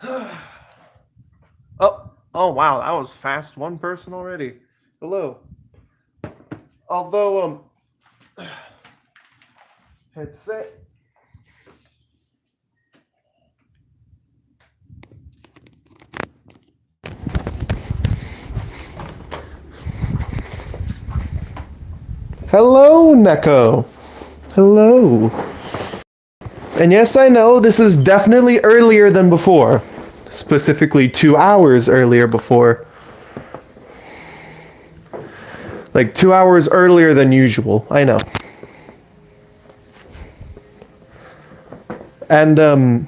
Oh wow, that was fast. One person already. Hello. Although, headset. Hello, Neko. Hello. And yes, I know this is definitely earlier than before. Specifically 2 hours earlier before. Like 2 hours earlier than usual, I know. And,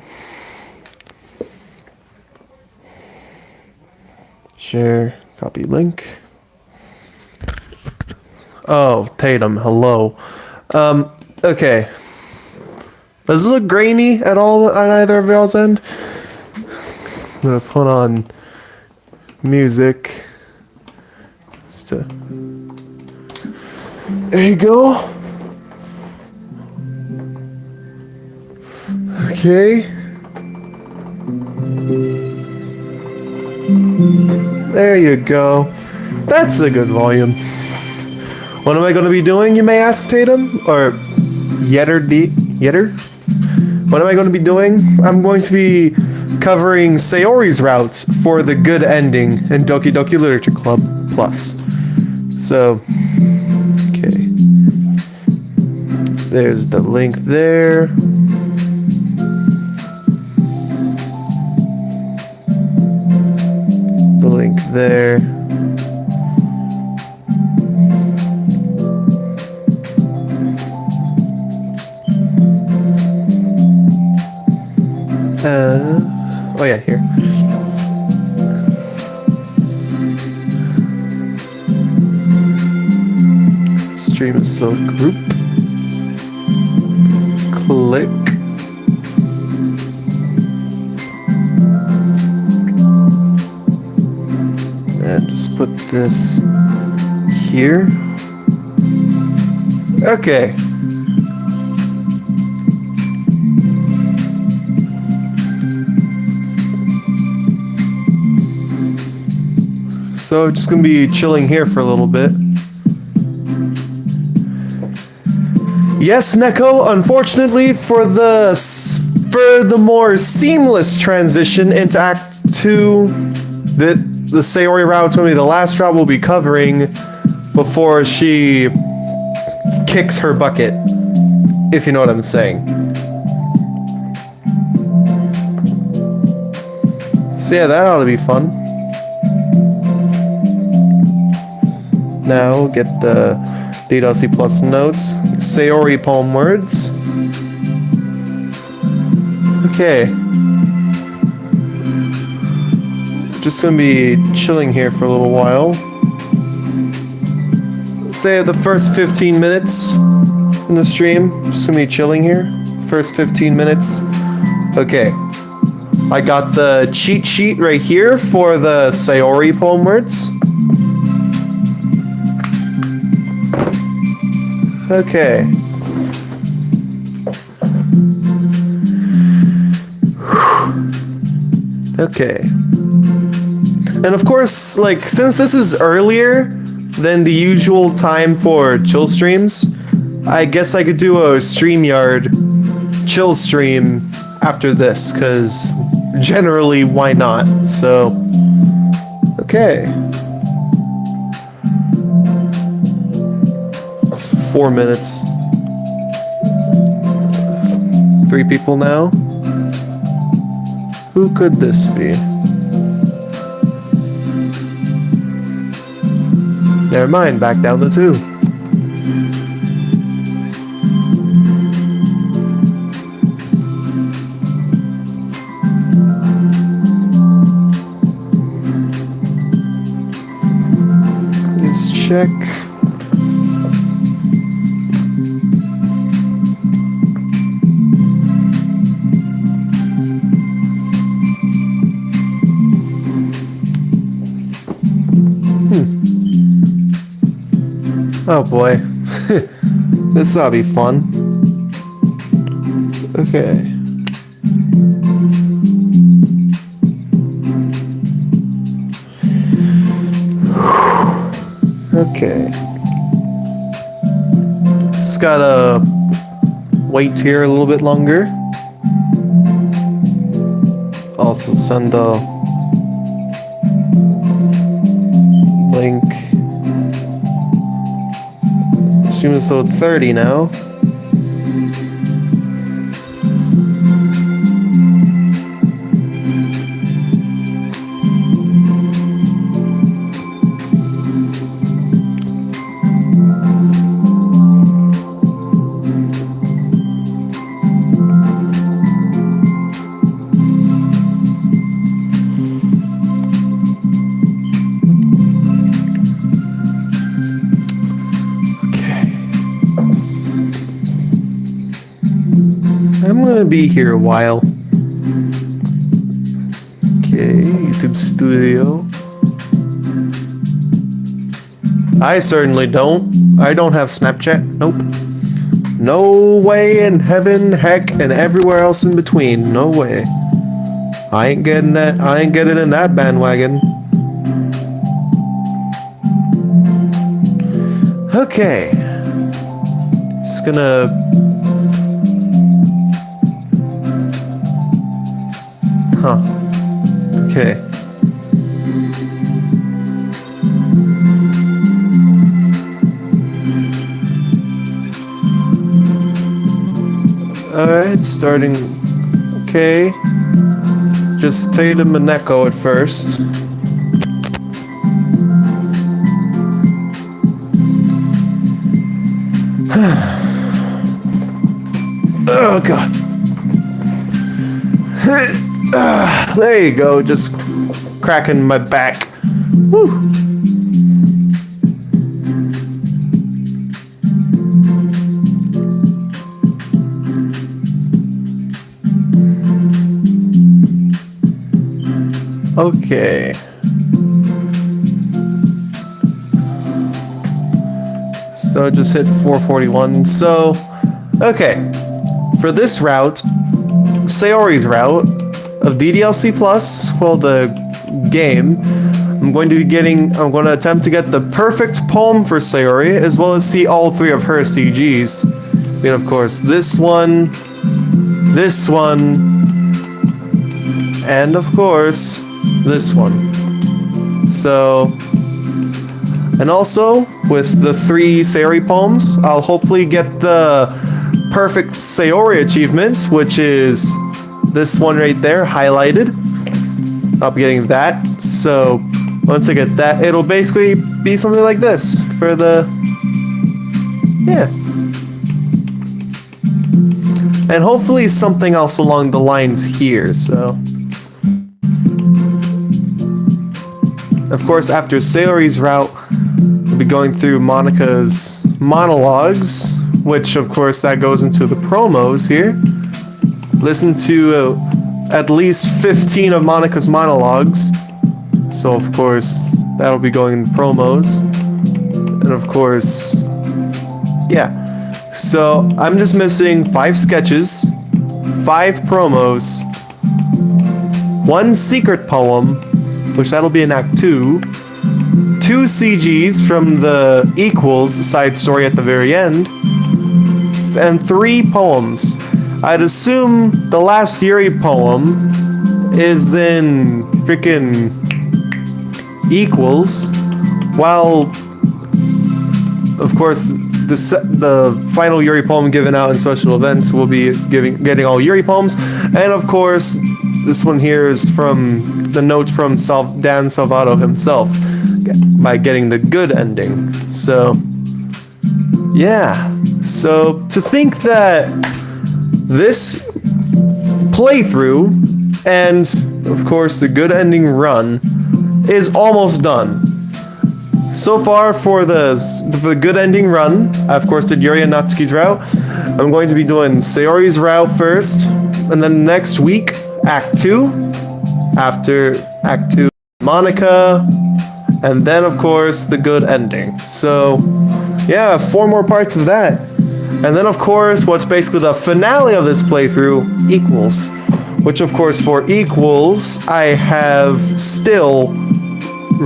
share, copy link. Oh, Tatum, hello. Okay. Does this look grainy at all on either of y'all's end? I'm gonna put on music. There you go. Okay. There you go. That's a good volume. What am I going to be doing, you may ask, Tatum? Or Yetter? What am I going to be doing? I'm going to be covering Sayori's routes for the good ending in Doki Doki Literature Club Plus. So, okay. There's the link there. The link there. Oh yeah, here. Streamisode group. Click. And just put this here. Okay. So just gonna be chilling here for a little bit. Yes, Neko, unfortunately for the more seamless transition into Act 2, the Sayori route's gonna be the last route we'll be covering before she kicks her bucket, if you know what I'm saying. So yeah, that ought to be fun. Now get the DDLC Plus notes. Sayori poem words. Okay. Just gonna be chilling here for a little while. Say the first 15 minutes in the stream. Just gonna be chilling here. First 15 minutes. Okay. I got the cheat sheet right here for the Sayori poem words. Okay. Okay. And of course, like, since this is earlier than the usual time for chill streams, I guess I could do a StreamYard chill stream after this, because generally, why not? So, okay. 4 minutes. 3 people now. Who could this be? Never mind, back down to 2. Let's check. Oh boy. This ought to be fun. Okay. Okay. Just gotta wait here a little bit longer. Also send a link. Streamisode 30 now. I'm gonna be here a while. Okay, YouTube Studio. I certainly don't. I don't have Snapchat. Nope. No way in heaven, heck, and everywhere else in between. No way. I ain't getting that. I ain't getting in that bandwagon. Okay. Just gonna. Huh. Okay. Alright, starting. Okay. Just Tatum and Neko at first. Oh god. There you go, just cracking my back. Woo. Okay. So just hit 441. So, okay. For this route, Sayori's route of DDLC Plus, well, the game, I'm going to attempt to get the perfect poem for Sayori, as well as see all three of her CGs. And of course, this one, and of course, this one. So, and also, with the 3 Sayori poems, I'll hopefully get the perfect Sayori achievement, which is this one right there, highlighted. I'll be getting that. So, once I get that, it'll basically be something like this for the... yeah. And hopefully something else along the lines here, so... Of course, after Sayori's route, we'll be going through Monika's monologues, which, of course, that goes into the promos here. Listen to at least 15 of Monika's monologues. So, of course, that'll be going in promos. And, of course, yeah. So, I'm just missing 5 sketches, 5 promos, 1 secret poem, which that'll be in Act 2, 2 CGs from the Equals side story at the very end, and 3 poems. I'd assume the last Yuri poem is in freaking Equals, while, of course, the final Yuri poem given out in special events will be getting all Yuri poems, and of course, this one here is from the note from Dan Salvato himself, by getting the good ending. So, yeah. So, to think that this playthrough, and of course the good ending run, is almost done. So far for the good ending run, I of course did Yuri and Natsuki's route. I'm going to be doing Sayori's route first, and then next week, Act 2. After Act 2, Monika, and then of course the good ending. So, yeah, 4 more parts of that. And then of course, what's basically the finale of this playthrough, Equals. Which of course for Equals, I have still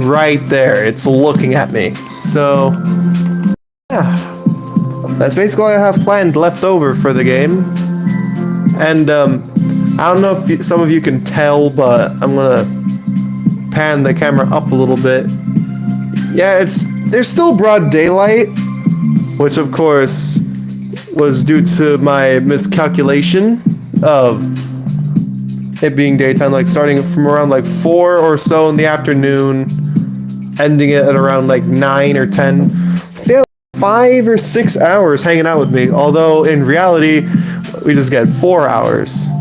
right there. It's looking at me. So, yeah. That's basically all I have planned left over for the game. And, I don't know if some of you can tell, but I'm gonna pan the camera up a little bit. Yeah, there's still broad daylight, which of course was due to my miscalculation of it being daytime, like starting from around like 4 or so in the afternoon, ending it at around like 9 or 10. So yeah, 5 or 6 hours hanging out with me, although in reality, we just get 4 hours.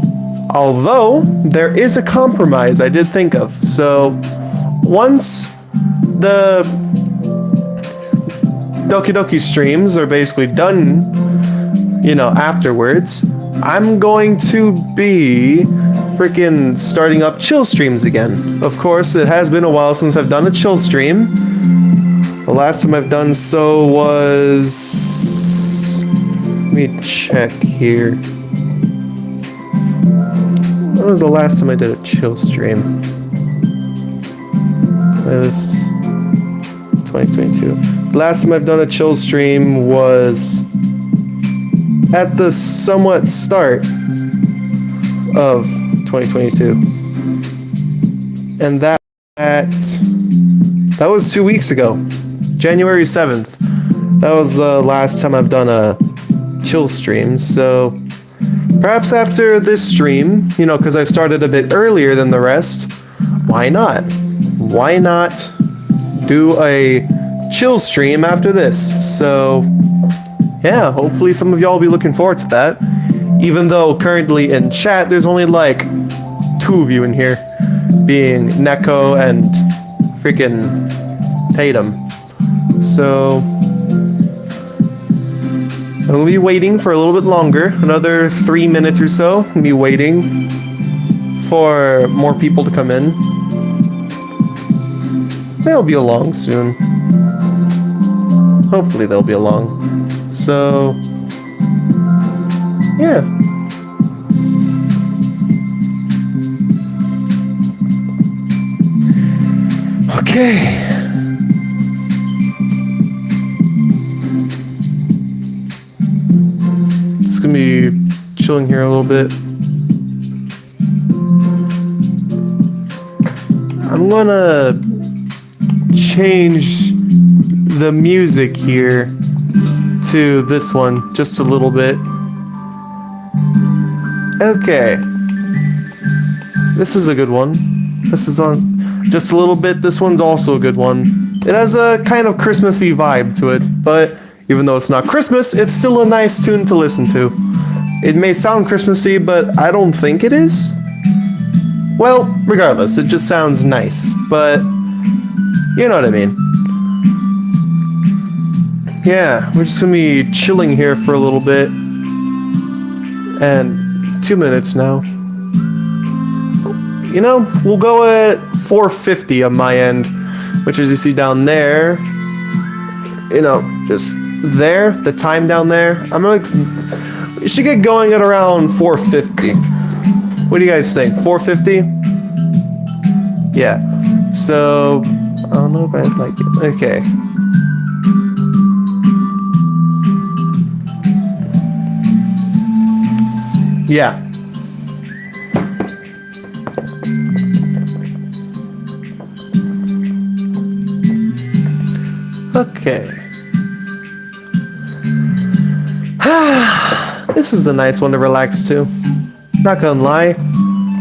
Although, there is a compromise I did think of. So, once the Doki Doki streams are basically done, you know, afterwards, I'm going to be freaking starting up chill streams again. Of course, it has been a while since I've done a chill stream. The last time I've done so was... Let me check here. When was the last time I did a chill stream? This is 2022. The last time I've done a chill stream was at the somewhat start of 2022. And that was 2 weeks ago. January 7th. That was the last time I've done a chill stream, so perhaps after this stream, you know, because I've started a bit earlier than the rest, why not? Why not do a chill stream after this? So, yeah, hopefully some of y'all will be looking forward to that. Even though currently in chat, there's only like 2 of you in here, being Neko and freaking Tatum. So, I'm gonna be waiting for a little bit longer, another 3 minutes or so. I'm gonna be waiting for more people to come in. They'll be along soon. Hopefully they'll be along. So, yeah. Okay. It's gonna be chilling here a little bit. I'm gonna change the music here to this one just a little bit. Okay. This is a good one. This is on just a little bit. This one's also a good one. It has a kind of Christmassy vibe to it, but even though it's not Christmas, it's still a nice tune to listen to. It may sound Christmassy, but I don't think it is. Well, regardless, it just sounds nice, but you know what I mean. Yeah, we're just gonna be chilling here for a little bit. And 2 minutes now. You know, we'll go at 4:50 on my end, which as you see down there, you know, just there, the time down there. We should get going at around 4:50. What do you guys think? 4:50? Yeah. So, I don't know if I'd like it. Okay. Yeah. Okay. This is a nice one to relax to. Not gonna lie,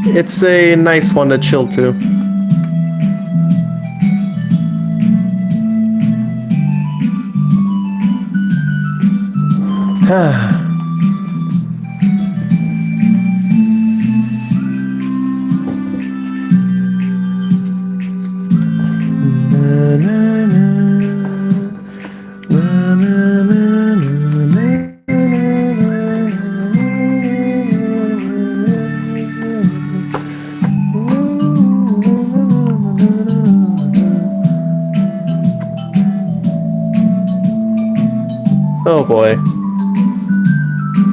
it's a nice one to chill to. Oh boy.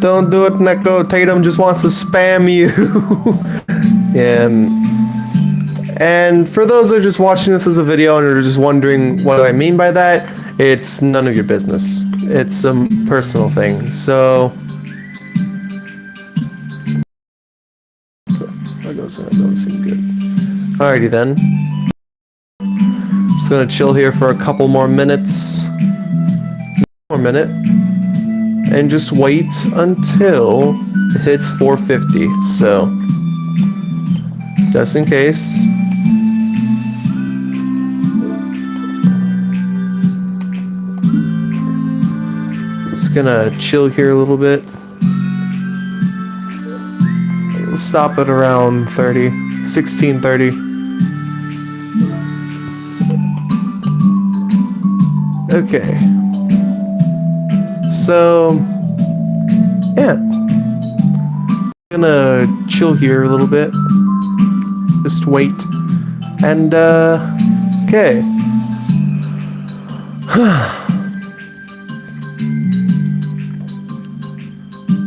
Don't do it, Neko. Tatum just wants to spam you. And for those that are just watching this as a video and are just wondering what do I mean by that, it's none of your business. It's a personal thing. So that doesn't seem good. Alrighty then. Just gonna chill here for a couple more minutes. And just wait until it hits 450. So just in case. Just gonna chill here a little bit. We'll stop at around 16:30. Okay. So, yeah. I'm gonna chill here a little bit. Just wait. And, okay.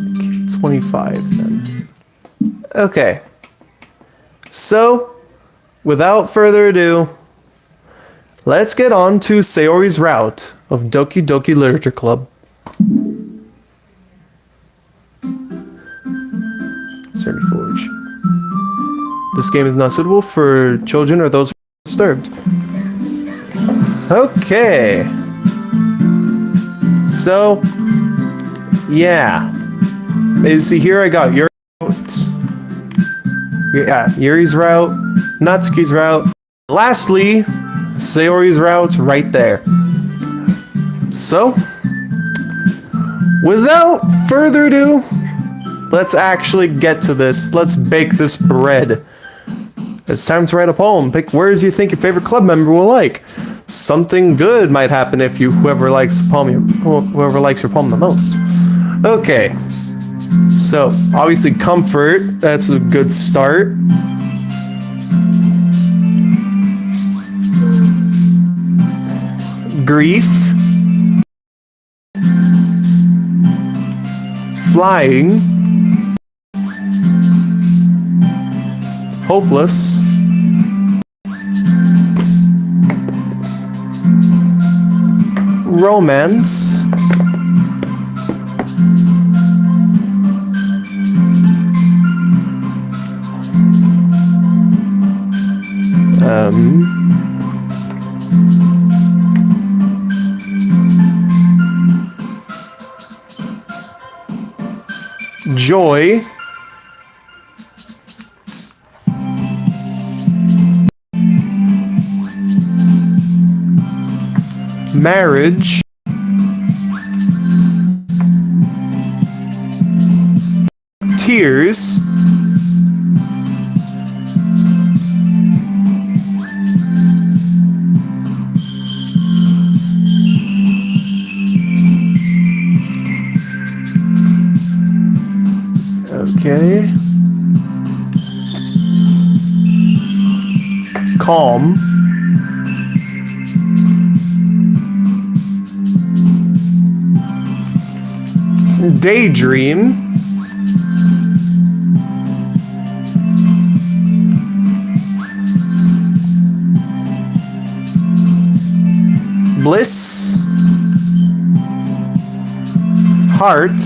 Okay, 25 then. Okay. So, without further ado, let's get on to Sayori's route of Doki Doki Literature Club. Cerny Forge. This game is not suitable for children or those who are disturbed. Okay. So, yeah. You see here I got Yuri's route. Yeah, Yuri's route, Natsuki's route. Lastly, Sayori's route right there. So, without further ado, let's actually get to this. Let's bake this bread. It's time to write a poem. Pick words you think your favorite club member will like. Something good might happen if whoever likes your poem the most. Okay. So, obviously comfort, that's a good start. Grief. Flying. Hopeless. Romance. Joy. Marriage. Tears. Okay. Calm. Daydream. Bliss. Heart.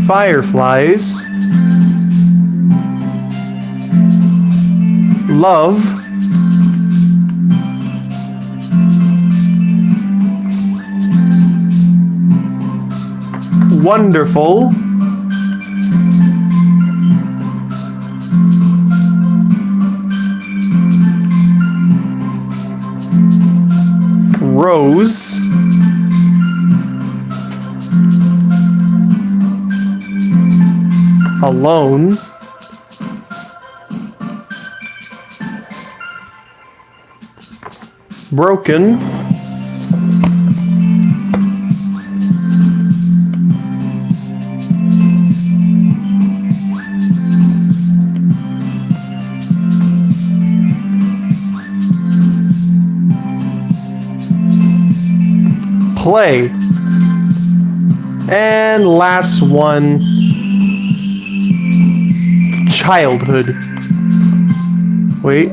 Fireflies. Love. Wonderful. Rose. Alone. Broken. Play. And last one, childhood. Wait.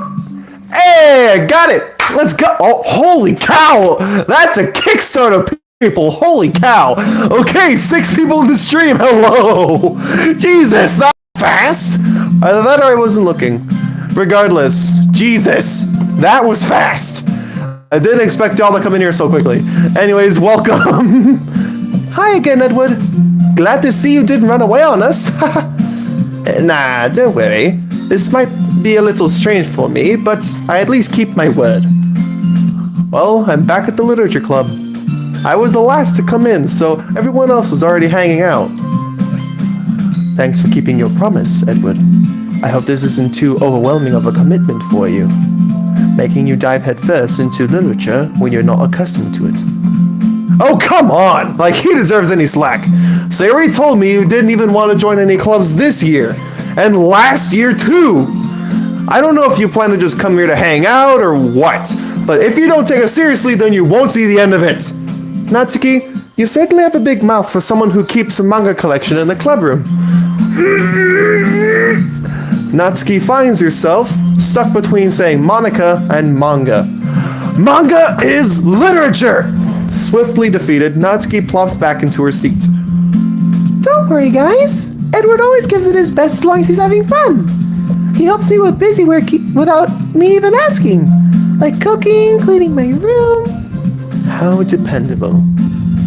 Hey, I got it! Let's go! Oh, holy cow! That's a Kickstarter, people! Holy cow! Okay, 6 people in the stream, hello! Jesus, that was fast! Either that or I wasn't looking. Regardless, Jesus, that was fast! I didn't expect y'all to come in here so quickly. Anyways, welcome! Hi again, Edward. Glad to see you didn't run away on us. Nah, don't worry. This might be a little strange for me, but I at least keep my word. Well, I'm back at the literature club. I was the last to come in, so everyone else is already hanging out. Thanks for keeping your promise, Edward. I hope this isn't too overwhelming of a commitment for you, making you dive headfirst into literature when you're not accustomed to it. Oh, come on! Like, he deserves any slack. Sayori told me you didn't even want to join any clubs this year. And last year, too! I don't know if you plan to just come here to hang out or what, but if you don't take it seriously, then you won't see the end of it. Natsuki, you certainly have a big mouth for someone who keeps a manga collection in the club room. Natsuki finds herself stuck between saying Monika and manga. Manga is literature! Swiftly defeated, Natsuki plops back into her seat. Don't worry, guys. Edward always gives it his best as long as he's having fun. He helps me with busy work without me even asking. Like cooking, cleaning my room. How dependable.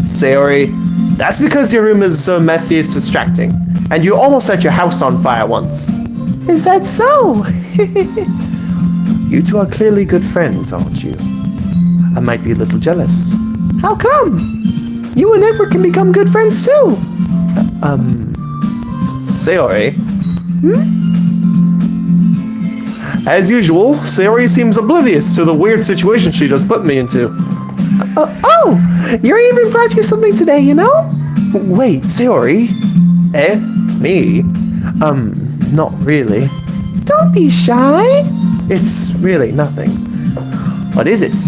Sayori, that's because your room is so messy it's distracting. And you almost set your house on fire once. Is that so? You two are clearly good friends, aren't you? I might be a little jealous. How come? You and Edward can become good friends too. Sayori? As usual, Sayori seems oblivious to the weird situation she just put me into. Oh, Yuri even brought you something today, you know? Wait, Sayori? Eh? Me? Not really. Don't be shy. It's really nothing. What is it?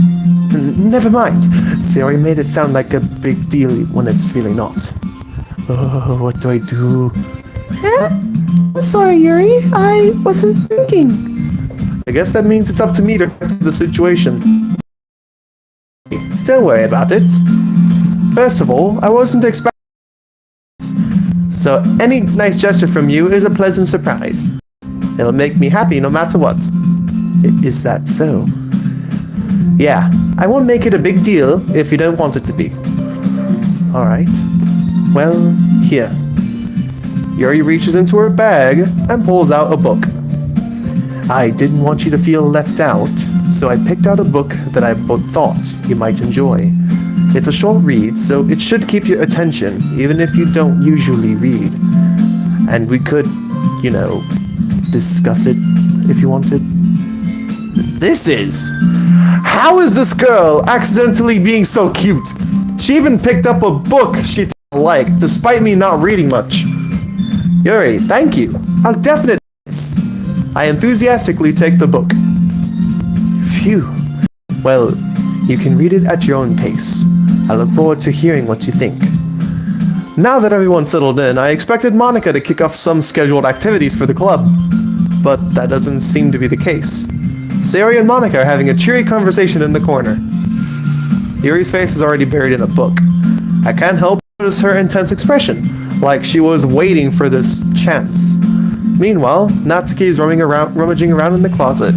Never mind. Sayori made it sound like a big deal when it's really not. Oh, what do I do? Sorry, Yuri. I wasn't thinking. I guess that means it's up to me to rescue the situation. Don't worry about it. First of all, I wasn't expecting this, so any nice gesture from you is a pleasant surprise. It'll make me happy no matter what. Is that so? Yeah, I won't make it a big deal if you don't want it to be. Alright. Well, here. Yuri reaches into her bag and pulls out a book. I didn't want you to feel left out, so I picked out a book that I thought you might enjoy. It's a short read, so it should keep your attention, even if you don't usually read. And we could, you know, discuss it if you wanted. This is... How is this girl accidentally being so cute? She even picked up a book she liked, despite me not reading much. Yuri, thank you. How definite is this? I enthusiastically take the book. Phew. Well, you can read it at your own pace. I look forward to hearing what you think. Now that everyone's settled in, I expected Monika to kick off some scheduled activities for the club. But that doesn't seem to be the case. Sayori and Monika are having a cheery conversation in the corner. Yuri's face is already buried in a book. I can't help but notice her intense expression, like she was waiting for this chance. Meanwhile, Natsuki is rummaging around in the closet.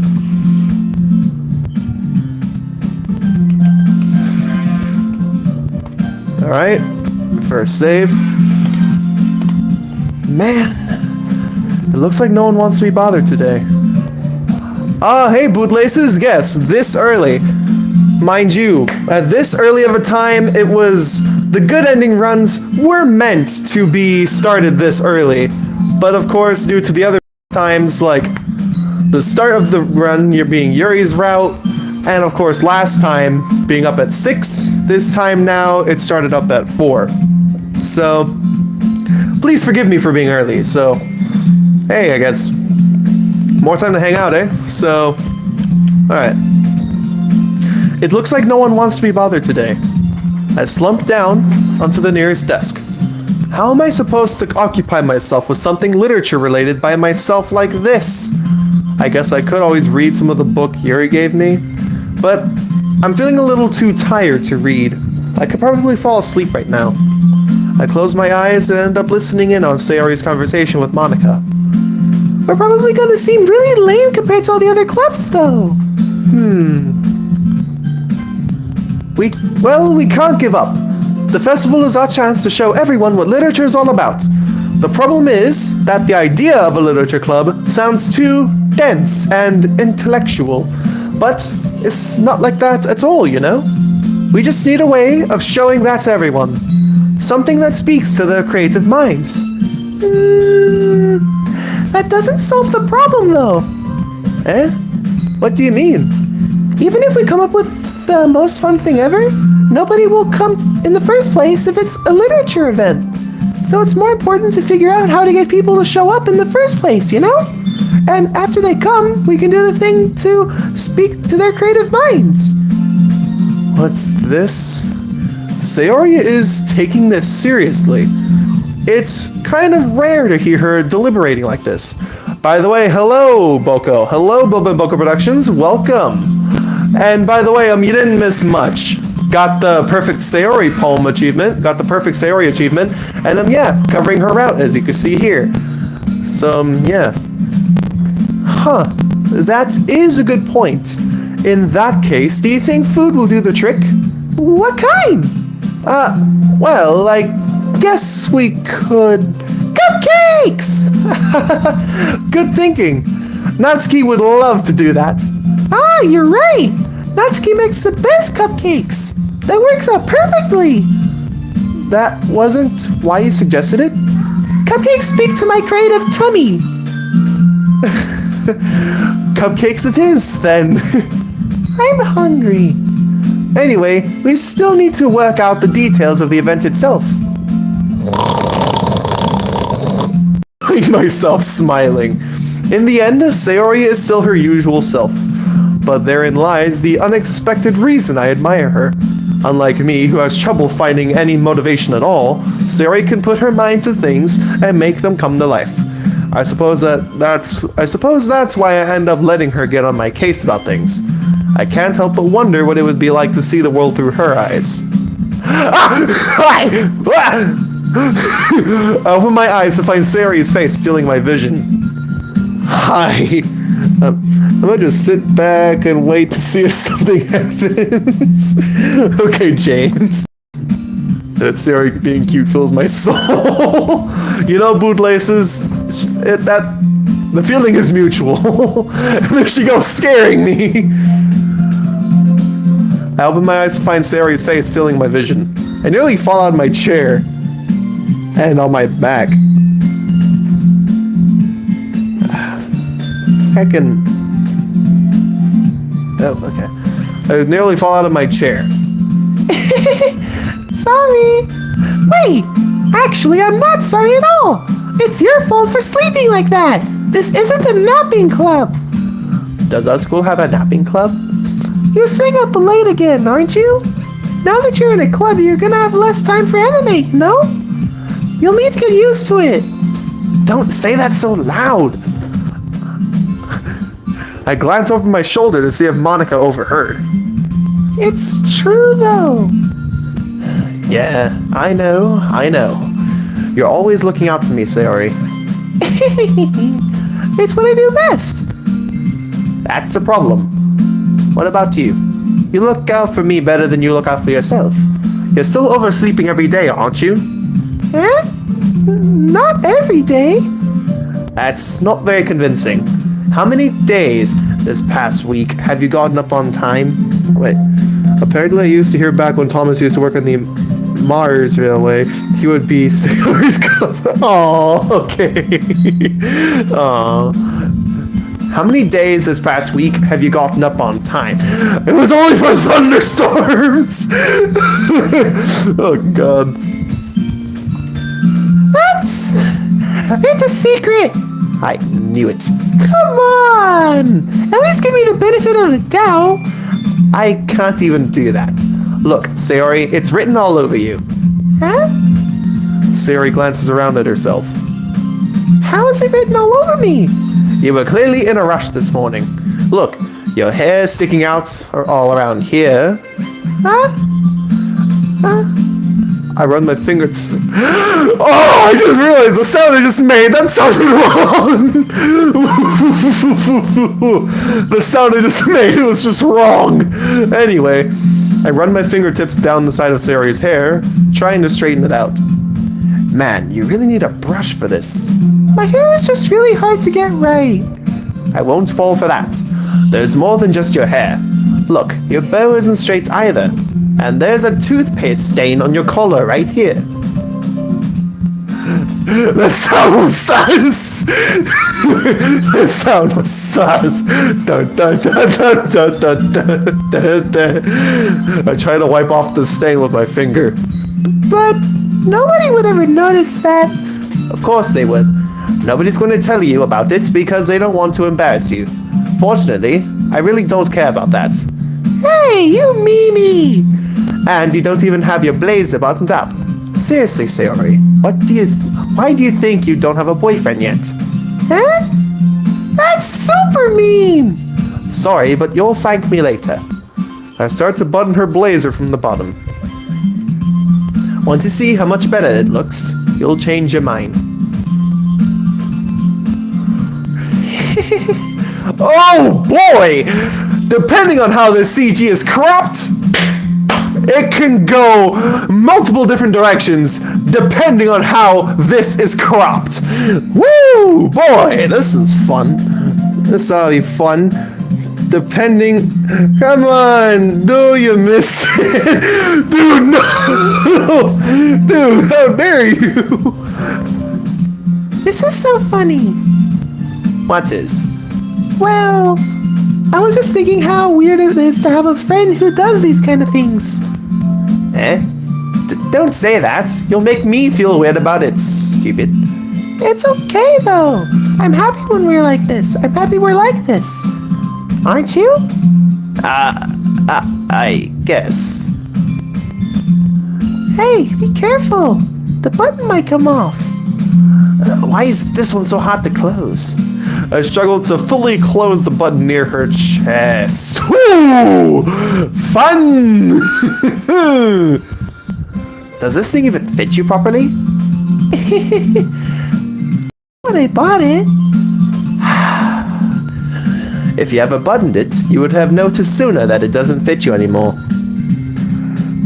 Alright, first save. Man, it looks like no one wants to be bothered today. Ah, hey bootlaces, yes, this early. Mind you, at this early of a time, it was... The good ending runs were meant to be started this early. But of course, due to the other times, like the start of the run, you're being Yuri's route, and of course last time being up at 6, this time now it started up at 4. So, please forgive me for being early, so, hey, I guess, more time to hang out, eh? So, alright. It looks like no one wants to be bothered today. I slumped down onto the nearest desk. How am I supposed to occupy myself with something literature related by myself like this? I guess I could always read some of the book Yuri gave me, but I'm feeling a little too tired to read. I could probably fall asleep right now. I close my eyes and end up listening in on Sayori's conversation with Monika. We're probably gonna seem really lame compared to all the other clubs, though. We can't give up. The festival is our chance to show everyone what literature is all about. The problem is that the idea of a literature club sounds too dense and intellectual, but it's not like that at all, you know? We just need a way of showing that to everyone. Something that speaks to their creative minds. That doesn't solve the problem, though. Eh? What do you mean? Even if we come up with the most fun thing ever, nobody will come in the first place if it's a literature event. So it's more important to figure out how to get people to show up in the first place, you know? And after they come, we can do the thing to speak to their creative minds. What's this? Sayori is taking this seriously. It's kind of rare to hear her deliberating like this. By the way, hello, Boko. Hello, Boko Productions. Welcome. And by the way, you didn't miss much. Got the perfect Sayori poem achievement. Got the perfect Sayori achievement. And yeah, covering her route, as you can see here. So, yeah. Huh. That is a good point. In that case, do you think food will do the trick? What kind? Well, I guess we could... Cupcakes! Good thinking. Natsuki would love to do that. Ah, you're right. Natsuki makes the best cupcakes. That works out perfectly. That wasn't why you suggested it? Cupcakes speak to my creative tummy. Cupcakes it is, then. I'm hungry. Anyway, we still need to work out the details of the event itself. I find myself smiling. In the end, Sayori is still her usual self. But therein lies the unexpected reason I admire her. Unlike me, who has trouble finding any motivation at all, Sayori can put her mind to things and make them come to life. I suppose that's why I end up letting her get on my case about things. I can't help but wonder what it would be like to see the world through her eyes. I open my eyes to find Sayori's face filling my vision. Hi. I'm gonna just sit back and wait to see if something happens. Okay, James. That Sayori being cute fills my soul. You know, bootlaces, the feeling is mutual. And there she goes, scaring me. I open my eyes to find Sayori's face filling my vision. I nearly fall out of my chair and on my back. Oh, okay. I nearly fall out of my chair. Sorry. Wait, actually, I'm not sorry at all. It's your fault for sleeping like that. This isn't a napping club. Does our school have a napping club? You're staying up late again, aren't you? Now that you're in a club, you're gonna have less time for anime, no? You'll need to get used to it. Don't say that so loud. I glance over my shoulder to see if Monika overheard. It's true, though. Yeah, I know. You're always looking out for me, Sayori. It's what I do best. That's a problem. What about you? You look out for me better than you look out for yourself. You're still oversleeping every day, aren't you? Eh? Not every day. That's not very convincing. How many days this past week have you gotten up on time? Wait, apparently I used to hear back when Thomas used to work on the Mars Railway, he would be Sayori's Oh, okay. How many days this past week have you gotten up on time? It was only for thunderstorms! Oh, God. It's a secret! I knew it. Come on! At least give me the benefit of the doubt. I can't even do that. Look, Sayori, it's written all over you. Huh? Sayori glances around at herself. How is it written all over me? You were clearly in a rush this morning. Look, your hair sticking out all around here. I run my fingers. Oh, I just realized the sound I just made. That sounded wrong. The sound I just made was just wrong. Anyway, I run my fingertips down the side of Sayori's hair, trying to straighten it out. Man, you really need a brush for this. My hair is just really hard to get right. I won't fall for that. There's more than just your hair. Look, your bow isn't straight either. And there's a toothpaste stain on your collar right here. That sound was sus! That sound was sus! Dun, dun, dun, dun, dun, dun, dun, dun, dun. I try to wipe off the stain with my finger. But nobody would ever notice that. Of course they would. Nobody's going to tell you about it because they don't want to embarrass you. Fortunately, I really don't care about that. Hey, you meanie! And you don't even have your blazer buttoned up. Seriously, Sayori, why do you think you don't have a boyfriend yet? Huh? That's super mean! Sorry, but you'll thank me later. I start to button her blazer from the bottom. Want to see how much better it looks? You'll change your mind. Oh boy! Depending on how this CG is cropped, it can go multiple different directions depending on how this is cropped. Woo! Boy, this is fun. This ought to be fun. Depending... Come on! Do you miss it? Dude, no! Dude, how dare you! This is so funny. What is? Well, I was just thinking how weird it is to have a friend who does these kind of things. Eh? Don't say that. You'll make me feel weird about it, stupid. It's okay, though. I'm happy when we're like this. I'm happy we're like this. Aren't you? I guess. Hey, be careful. The button might come off. Why is this one so hard to close? I struggle to fully close the button near her chest. Woo! Fun! Does this thing even fit you properly? When I bought it. If you ever buttoned it, you would have noticed sooner that it doesn't fit you anymore.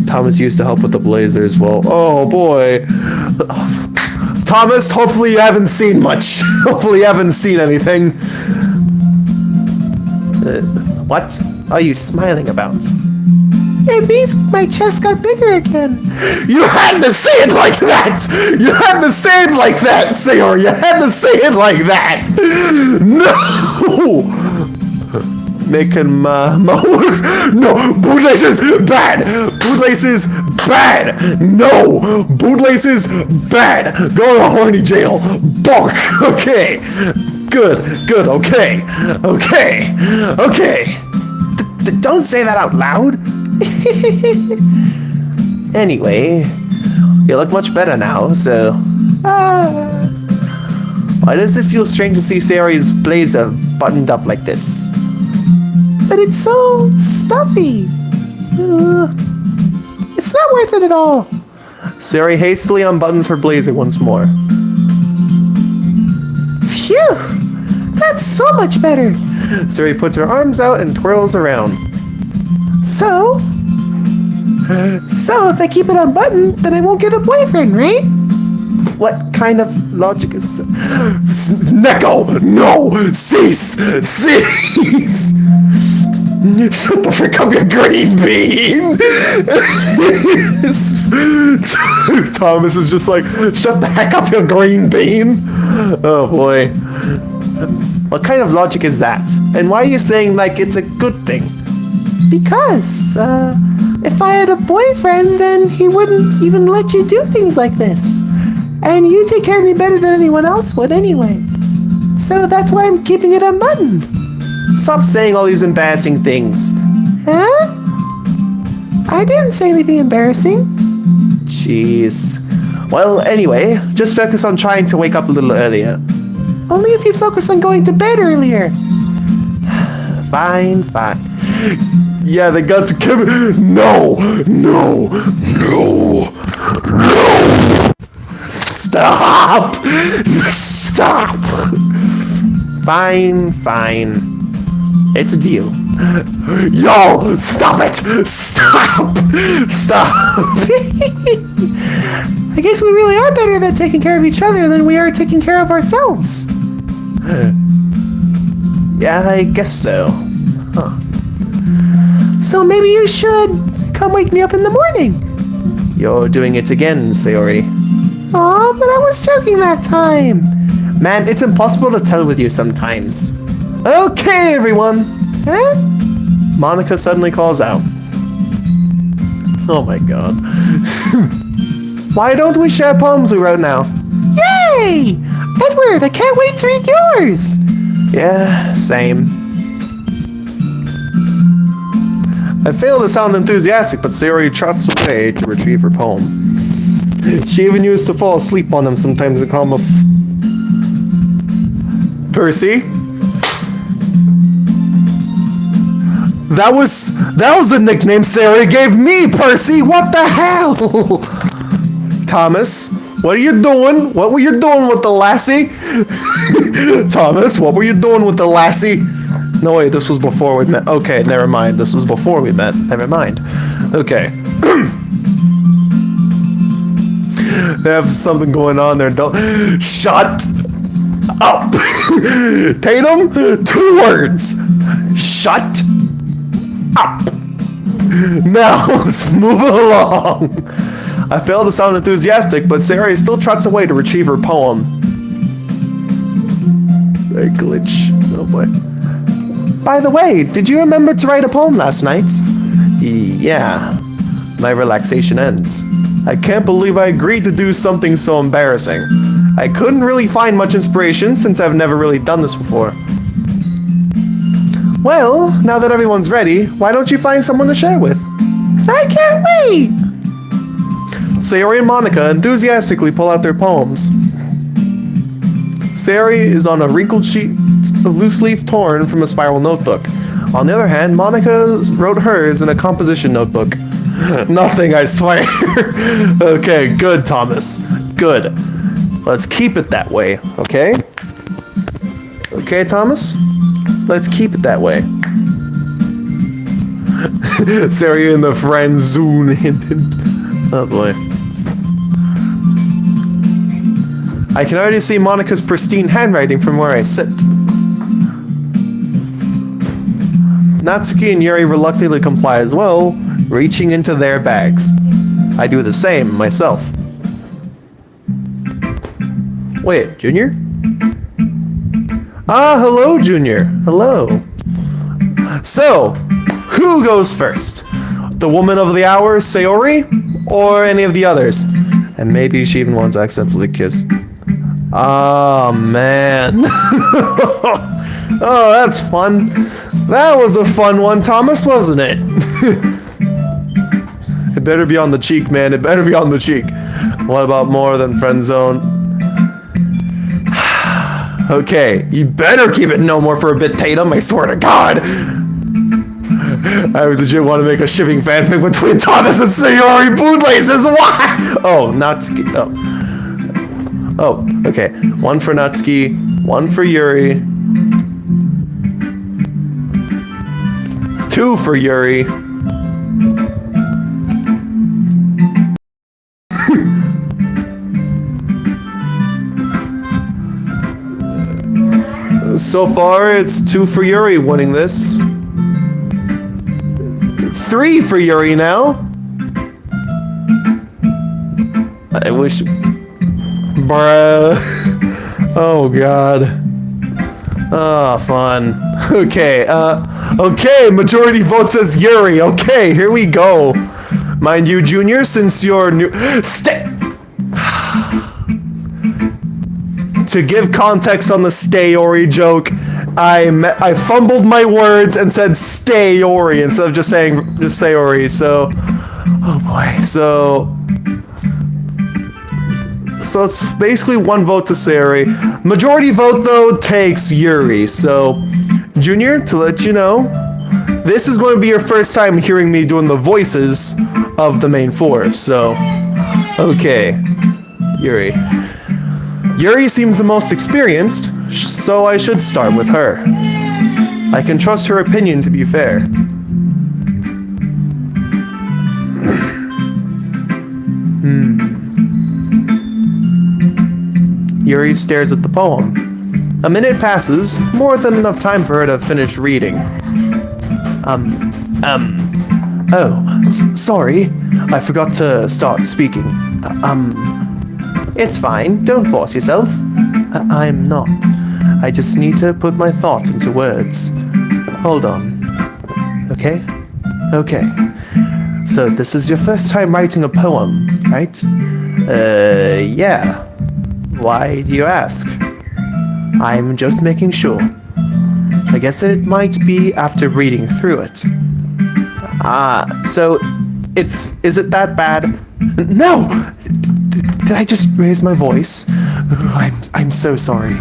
Thomas used to help with the blazer as well. Oh boy. Thomas, hopefully you haven't seen much. Hopefully you haven't seen anything. What are you smiling about? It means my chest got bigger again. You had to say it like that! You had to say it like that, Sayori! You had to say it like that! No! Making no! Bootlaces bad! Bootlaces bad! No! Bootlaces bad! Go to horny jail! Bonk! Okay! Good, okay! Okay! Don't say that out loud! Anyway, you look much better now, so... Why does it feel strange to see Sayori's blazer buttoned up like this? But it's so stuffy. It's not worth it at all. Sayori hastily unbuttons her blazer once more. Phew! That's so much better. Sayori puts her arms out and twirls around. So if I keep it unbuttoned, then I won't get a boyfriend, right? What kind of logic is that? Neko! No! Cease! Shut the frick up, you green bean! Thomas is just like, shut the heck up, you green bean! Oh boy. What kind of logic is that? And why are you saying like it's a good thing? Because, if I had a boyfriend, then he wouldn't even let you do things like this. And you take care of me better than anyone else would anyway. So that's why I'm keeping it unbuttoned. Stop saying all these embarrassing things. Huh? I didn't say anything embarrassing. Jeez. Well, anyway, just focus on trying to wake up a little earlier. Only if you focus on going to bed earlier. Fine. Yeah, the guts are Kevin. No. Stop. Fine. It's a deal. Yo, stop it. Stop. I guess we really are better at taking care of each other than we are taking care of ourselves. Yeah, I guess so. Huh. So maybe you should come wake me up in the morning. You're doing it again, Sayori. Aw, but I was joking that time. Man, it's impossible to tell with you sometimes. Okay, everyone. Huh? Monika suddenly calls out. Oh my god. Why don't we share poems we wrote now? Yay! Edward, I can't wait to read yours. Yeah, same. I fail to sound enthusiastic, but Sayori trots away to retrieve her poem. She even used to fall asleep on them sometimes and call him Percy? That was the nickname Sayori gave me, Percy! What the hell? Thomas, what are you doing? What were you doing with the lassie? Thomas, what were you doing with the lassie? No, wait, this was before we met. Okay, never mind. This was before we met. Never mind. Okay. They have something going on there. Don't... Shut up! Tatum, 2 words. Shut up. Now, let's move along. I failed to sound enthusiastic, but Sayori still trots away to retrieve her poem. A glitch. Oh boy. By the way, did you remember to write a poem last night? Yeah. My relaxation ends. I can't believe I agreed to do something so embarrassing. I couldn't really find much inspiration since I've never really done this before. Well, now that everyone's ready, why don't you find someone to share with? I can't wait! Sayori and Monika enthusiastically pull out their poems. Sayori is on a wrinkled sheet of loose leaf torn from a spiral notebook. On the other hand, Monika wrote hers in a composition notebook. Nothing, I swear. Okay, good, Thomas. Good. Let's keep it that way, okay? Okay, Thomas? Let's keep it that way. Sayori in the friend zone. Oh boy. I can already see Monika's pristine handwriting from where I sit. Natsuki and Yuri reluctantly comply as well, reaching into their bags. I do the same myself. Wait, Junior? Ah, hello, Junior. Hello. So, who goes first? The woman of the hour, Sayori? Or any of the others? And maybe she even wants to accidentally kiss. Oh, man. Oh, that's fun. That was a fun one, Thomas, wasn't it? It better be on the cheek, man. It better be on the cheek. What about more than friend zone? Okay, you better keep it no more for a bit, Tatum. I swear to God. I legit want to make a shipping fanfic between Thomas and Sayori bootlaces. Why? Oh, Natsuki. Oh, okay. 1 for Natsuki, 1 for Yuri, 2 for Yuri. So far, it's 2 for Yuri winning this. 3 for Yuri now. I wish... Bruh. Oh, God. Oh, fun. Okay, okay, majority vote says Yuri. Okay, here we go. Mind you, Junior, since you're new... To give context on the Sayori joke, I fumbled my words and said Sayori instead of just saying Sayori. So, oh boy. So So it's basically 1 vote to Sayori. Majority vote, though, takes Yuri. So, Junior, to let you know, this is going to be your first time hearing me doing the voices of the main 4. So, okay. Yuri. Yuri seems the most experienced, so I should start with her. I can trust her opinion to be fair. Yuri stares at the poem. A minute passes, more than enough time for her to finish reading. Sorry. I forgot to start speaking. It's fine. Don't force yourself. I'm not. I just need to put my thought into words. Hold on. Okay? Okay. So this is your first time writing a poem, right? Yeah. Why do you ask? I'm just making sure. I guess it might be after reading through it. So is it that bad? No! Did I just raise my voice? I'm so sorry.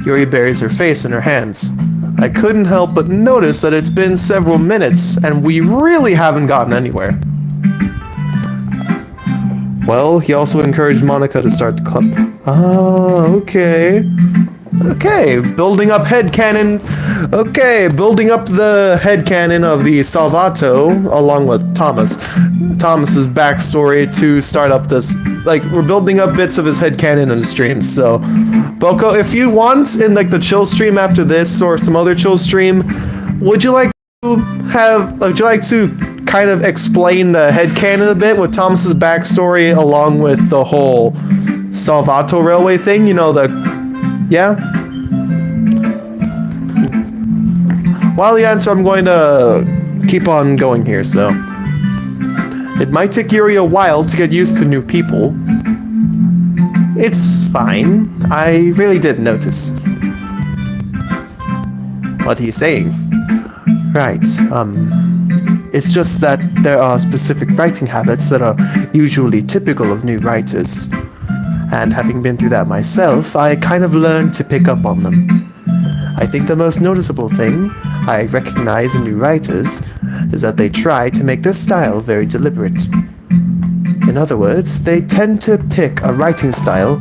Yuri buries her face in her hands. I couldn't help but notice that it's been several minutes and we really haven't gotten anywhere. Well, he also encouraged Monika to start the club. Okay. Okay, building up headcanon. Okay, building up the headcanon of the Salvato along with Thomas. Thomas's backstory to start up this. Like, we're building up bits of his headcanon in the stream, so. Boko, if you want, in like the chill stream after this or some other chill stream, would you like to kind of explain the headcanon a bit with Thomas's backstory along with the whole Salvato Railway thing? You know, yeah? While you answer, I'm going to keep on going here, so. It might take Yuri a while to get used to new people. It's fine. I really did notice. What are you saying? Right, it's just that there are specific writing habits that are usually typical of new writers. And having been through that myself, I kind of learned to pick up on them. I think the most noticeable thing I recognize in new writers is that they try to make their style very deliberate. In other words, they tend to pick a writing style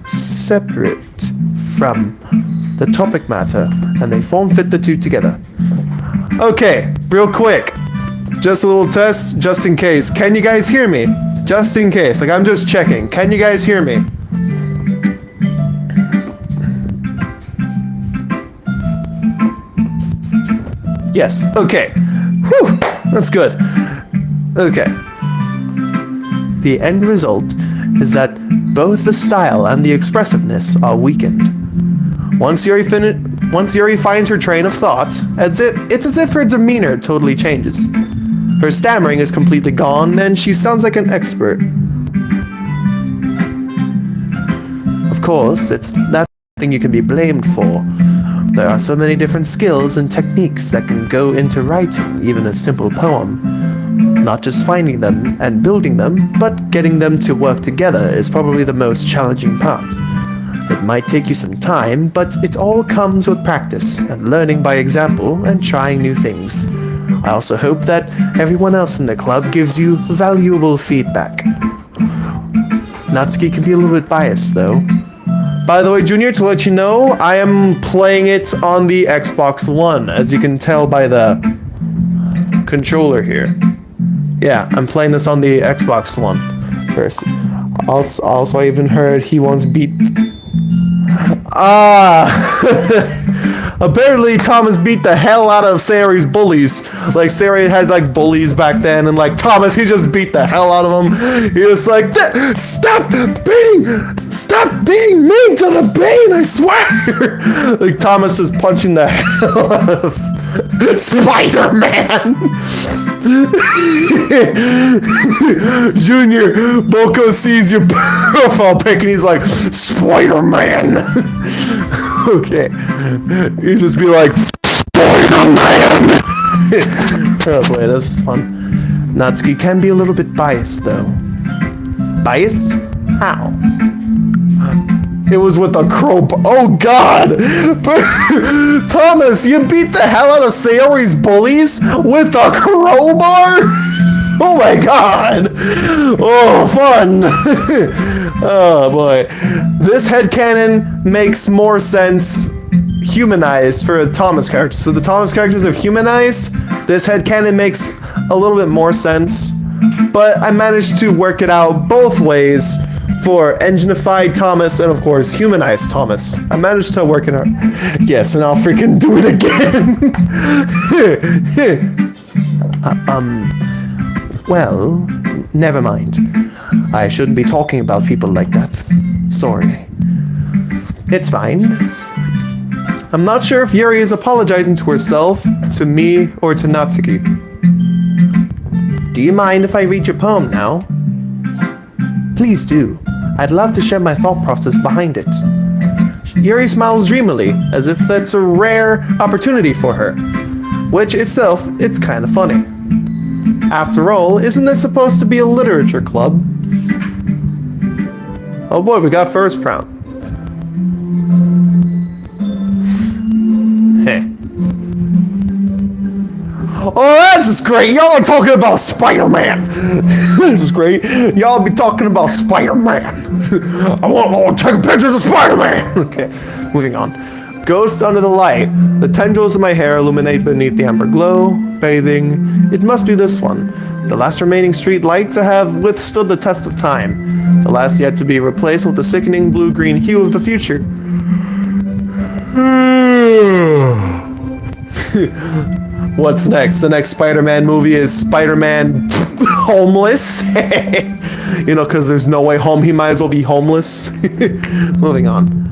separate from the topic matter, and they form-fit the two together. Okay, real quick. Just a little test, just in case. Can you guys hear me? Just in case. Like, I'm just checking. Can you guys hear me? Yes, okay. Whew, that's good. Okay. The end result is that both the style and the expressiveness are weakened. Once Yuri finds her train of thought, it's as if her demeanor totally changes. Her stammering is completely gone, and she sounds like an expert. Of course, it's not something you can be blamed for. There are so many different skills and techniques that can go into writing even a simple poem. Not just finding them and building them, but getting them to work together is probably the most challenging part. It might take you some time, but it all comes with practice and learning by example and trying new things. I also hope that everyone else in the club gives you valuable feedback. Natsuki can be a little bit biased, though. By the way, Junior, to let you know, I am playing it on the Xbox One, as you can tell by the controller here. Yeah, I'm playing this on the Xbox One. Also, I even heard he once beat... Apparently Thomas beat the hell out of Sayori's bullies. Like, Sayori had like bullies back then, and like Thomas, he just beat the hell out of them. He was like, stop being mean to the Bane, I swear. Like, Thomas was punching the hell out of Spider-Man. Junior, Boko sees your profile pic and he's like, Spider-Man. Okay. You just be like, Spider-Man. Oh boy, this is fun. Natsuki can be a little bit biased, though. Biased? How? It was with a crowbar. Oh god! Thomas, you beat the hell out of Sayori's bullies with a crowbar? Oh my god! Oh, fun! Oh boy. This headcanon makes more sense humanized for the Thomas characters. So the Thomas characters have humanized. This headcanon makes a little bit more sense. But I managed to work it out both ways for enginified Thomas and, of course, humanized Thomas. I managed to work it out. Yes, and I'll freaking do it again. Well, never mind. I shouldn't be talking about people like that. Sorry. It's fine. I'm not sure if Yuri is apologizing to herself, to me, or to Natsuki. Do you mind if I read your poem now? Please do. I'd love to share my thought process behind it. Yuri smiles dreamily, as if that's a rare opportunity for her. Which itself, it's kinda funny. After all, isn't this supposed to be a literature club? Oh boy, we got first round. Heh. Oh, this is great! Y'all are talking about Spider-Man! This is great. Y'all be talking about Spider-Man. I want to take pictures of Spider-Man! Okay, moving on. Ghosts under the light. The tendrils of my hair illuminate beneath the amber glow. Bathing. It must be this one. The last remaining street light to have withstood the test of time. The last yet to be replaced with the sickening blue-green hue of the future. What's next? The next Spider-Man movie is Spider-Man homeless. You know, because there's no way home, he might as well be homeless. Moving on.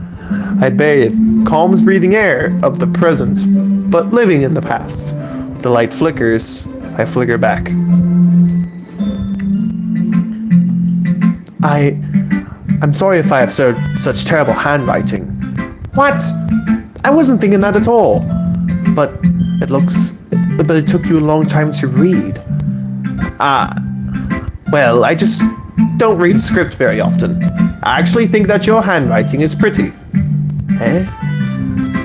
I bathe, calms breathing air of the present, but living in the past. The light flickers, I flicker back. I'm sorry if I have such terrible handwriting. What? I wasn't thinking that at all. But it took you a long time to read. Well, I just don't read script very often. I actually think that your handwriting is pretty. Eh?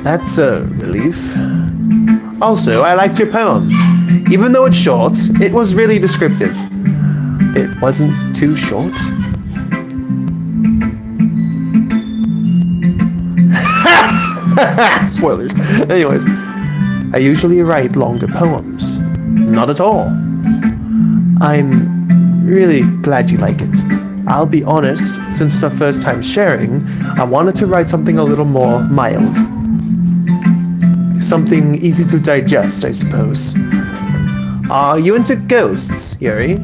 That's a relief. Also, I liked your poem. Even though it's short, it was really descriptive. It wasn't too short. Spoilers. Anyways, I usually write longer poems. Not at all. I'm really glad you like it. I'll be honest, since it's our first time sharing, I wanted to write something a little more mild. Something easy to digest, I suppose. Are you into ghosts, Yuri?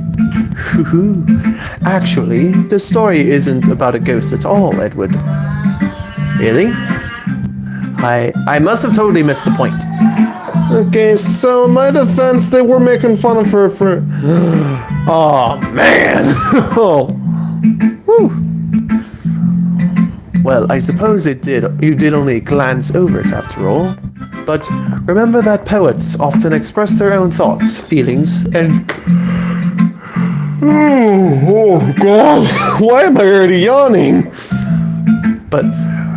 Actually, the story isn't about a ghost at all, Edward. Really? I must have totally missed the point. Okay, so in my defense, they were making fun of her for... Oh, man! Oh. Whew. Well, I suppose you did only glance over it after all. But remember that poets often express their own thoughts, feelings, and... Oh god, why am I already yawning? But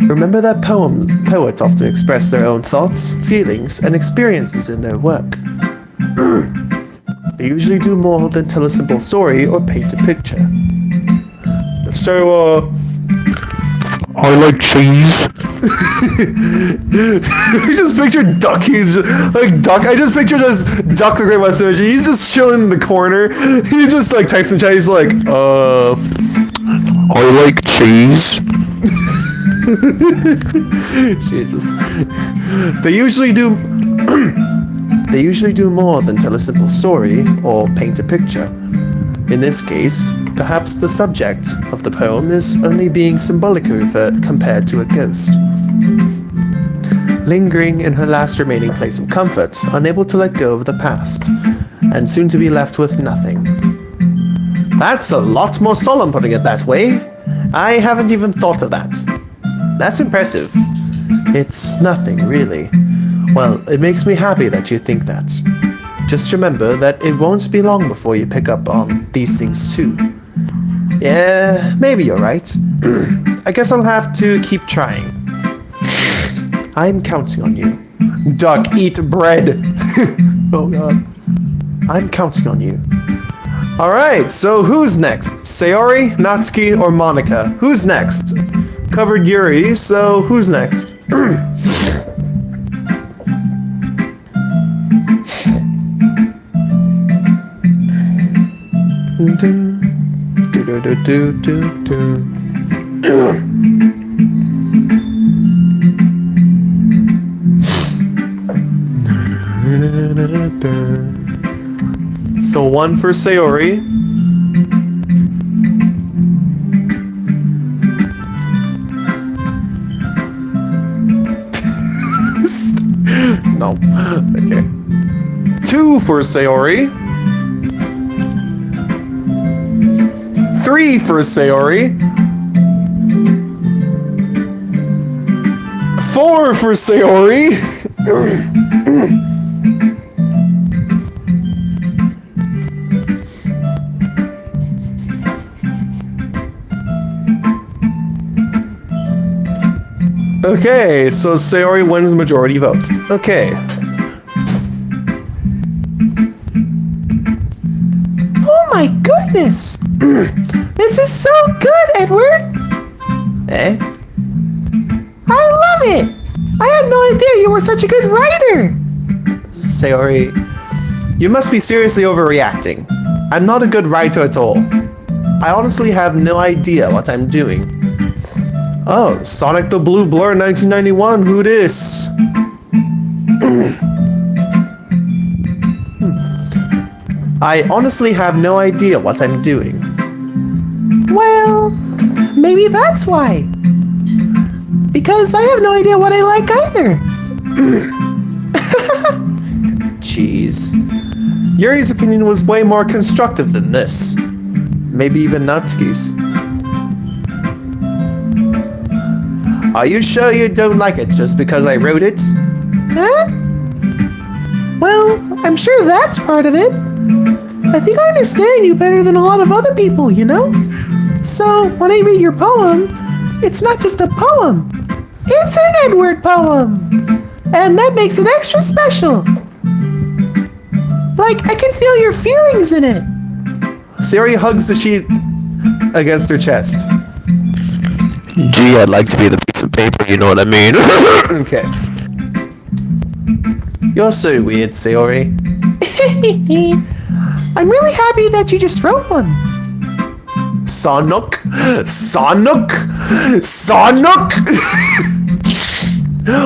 remember that poets often express their own thoughts, feelings, and experiences in their work. They usually do more than tell a simple story or paint a picture. So, I like cheese. I just pictured Duck. He's just, like Duck. I just pictured as Duck the Great Mustache. He's just chilling in the corner. He's just like texting the chat. He's like, I like cheese. Jesus. They usually do. They usually do more than tell a simple story or paint a picture. In this case, perhaps the subject of the poem is only being symbolically compared to a ghost. Lingering in her last remaining place of comfort, unable to let go of the past, and soon to be left with nothing. That's a lot more solemn putting it that way. I haven't even thought of that. That's impressive. It's nothing, really. Well, it makes me happy that you think that. Just remember that it won't be long before you pick up on these things too. Yeah, maybe you're right. I guess I'll have to keep trying. I'm counting on you. Duck, eat bread. Oh god. I'm counting on you. Alright, so who's next? Sayori, Natsuki, or Monika? Who's next? Covered Yuri, so who's next? So one for Sayori. No. Okay. 2 for Sayori. 3 for Sayori. 4 for Sayori. Okay, so Sayori wins majority vote. Okay. Oh my goodness! This is so good, Edward! Eh? I love it! I had no idea you were such a good writer! Sayori, you must be seriously overreacting. I'm not a good writer at all. I honestly have no idea what I'm doing. Oh, Sonic the Blue Blur 1991, who dis? I honestly have no idea what I'm doing. Well, maybe that's why. Because I have no idea what I like either. Jeez. Yuri's opinion was way more constructive than this. Maybe even Natsuki's. Are you sure you don't like it just because I wrote it? Huh? Well, I'm sure that's part of it. I think I understand you better than a lot of other people, you know? So, when I read your poem, it's not just a poem. It's an Edward poem! And that makes it extra special. Like, I can feel your feelings in it. Sayori hugs the sheet against her chest. Gee, I'd like to be the piece of paper, you know what I mean? Okay. You're so weird, Sayori. I'm really happy that you just wrote one. Sonic? Sonic? Sonic?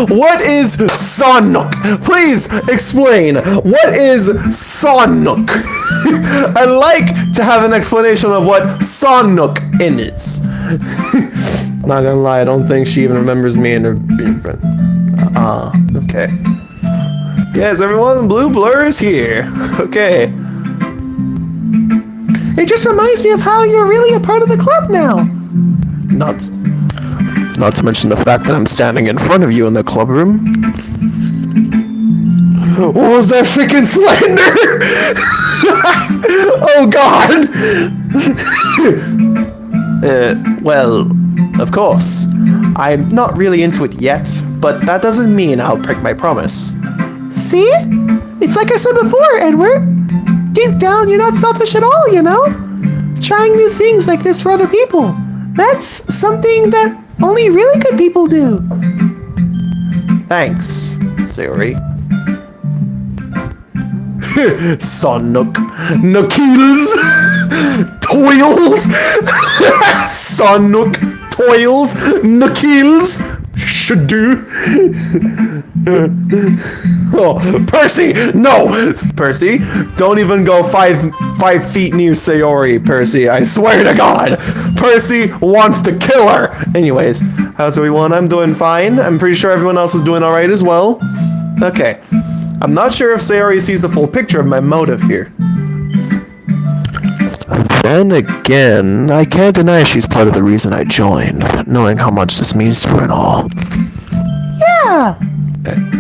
What is Sonic? Please explain. What is Sonic? I like to have an explanation of what Sonic is. Not gonna lie, I don't think she even remembers me and her being friend. Okay. Yes, everyone, Blue Blur is here. Okay. It just reminds me of how you're really a part of the club now. Not to mention the fact that I'm standing in front of you in the club room. What was that freaking slander? Oh god! Well, of course. I'm not really into it yet, but that doesn't mean I'll break my promise. See? It's like I said before, Edward. Deep down, you're not selfish at all, you know? Trying new things like this for other people. That's something that only really good people do. Thanks, Sayori. Sonic. Nakills. Toils. Sonic. Toils. Nakills. Should do. Oh, Percy! No! Percy, don't even go five feet near Sayori, Percy. I swear to God! Percy wants to kill her! Anyways, how's everyone? I'm doing fine. I'm pretty sure everyone else is doing alright as well. Okay. I'm not sure if Sayori sees the full picture of my motive here. Then again, I can't deny she's part of the reason I joined, knowing how much this means to her and all. Yeah!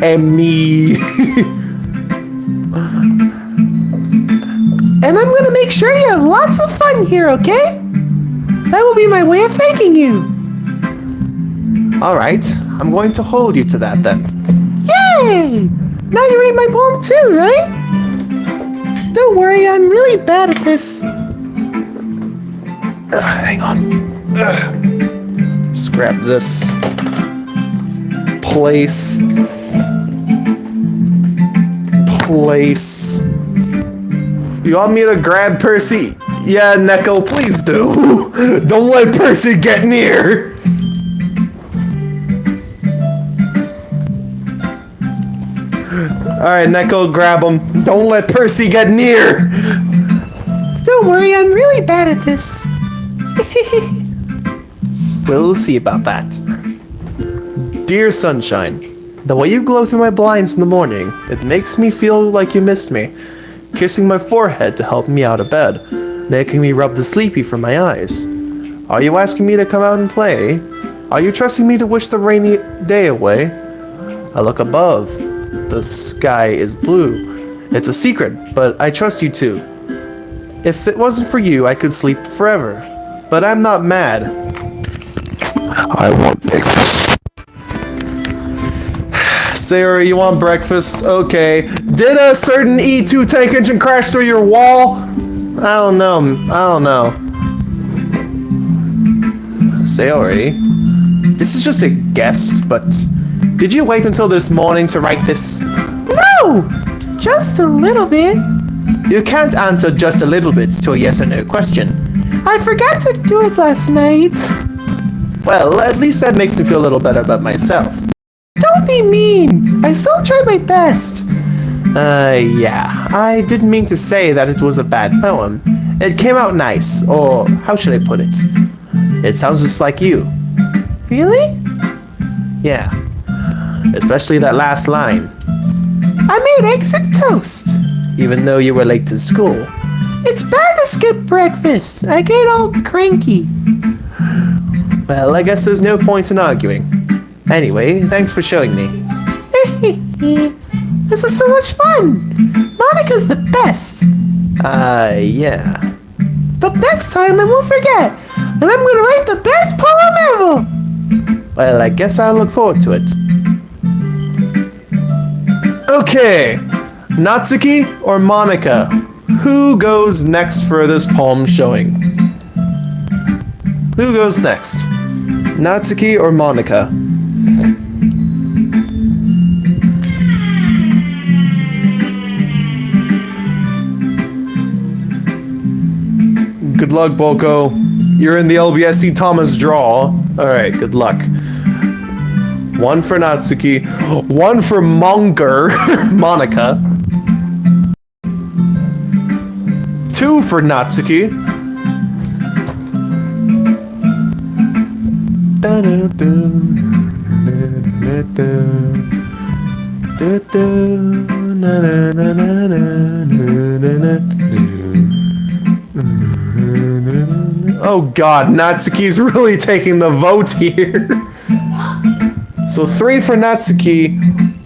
And me. And I'm gonna make sure you have lots of fun here, okay? That will be my way of thanking you. Alright, I'm going to hold you to that then. Yay! Now you read my poem too, right? Don't worry, I'm really bad at this. Hang on. Just grab this. Place. You want me to grab Percy? Yeah, Neko, please do. Don't let Percy get near. Alright, Neko, grab him. Don't let Percy get near. Don't worry, I'm really bad at this. We'll see about that. Dear Sunshine, the way you glow through my blinds in the morning, it makes me feel like you missed me. Kissing my forehead to help me out of bed, making me rub the sleepy from my eyes. Are you asking me to come out and play? Are you trusting me to wish the rainy day away? I look above. The sky is blue. It's a secret, but I trust you too. If it wasn't for you, I could sleep forever. But I'm not mad. I want breakfast. Sayori, you want breakfast? Okay. Did a certain E2 tank engine crash through your wall? I don't know. Sayori, this is just a guess, but did you wait until this morning to write this? No! Just a little bit. You can't answer just a little bit to a yes or no question. I forgot to do it last night. Well, at least that makes me feel a little better about myself. Don't be mean. I still tried my best. Yeah. I didn't mean to say that it was a bad poem. It came out nice, or how should I put it? It sounds just like you. Really? Yeah. Especially that last line. I made eggs and toast. Even though you were late to school. It's bad to skip breakfast. I get all cranky. Well, I guess there's no point in arguing. Anyway, thanks for showing me. This was so much fun. Monika's the best. Yeah. But next time I won't forget. And I'm gonna write the best poem ever. Well, I guess I'll look forward to it. Okay. Natsuki or Monika? Who goes next for this poem showing? Who goes next? Natsuki or Monika? Good luck, Boko. You're in the LBSC Thomas draw. Alright, good luck. One for Natsuki. One for Monika. Two for Natsuki. Oh god, Natsuki's really taking the vote here. So 3 for Natsuki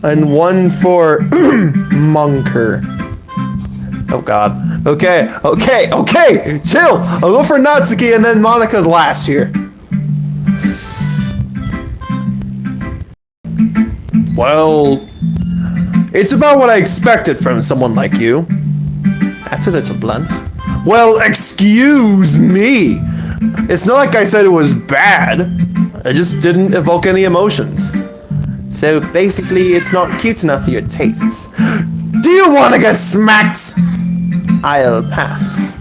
and 1 for Monker. Oh god. Okay. Chill. I'll go for Natsuki and then Monika's last here. Well, it's about what I expected from someone like you. That's a little blunt. Well, excuse me. It's not like I said it was bad. I just didn't evoke any emotions. So basically, it's not cute enough for your tastes. Do you want to get smacked? I'll pass.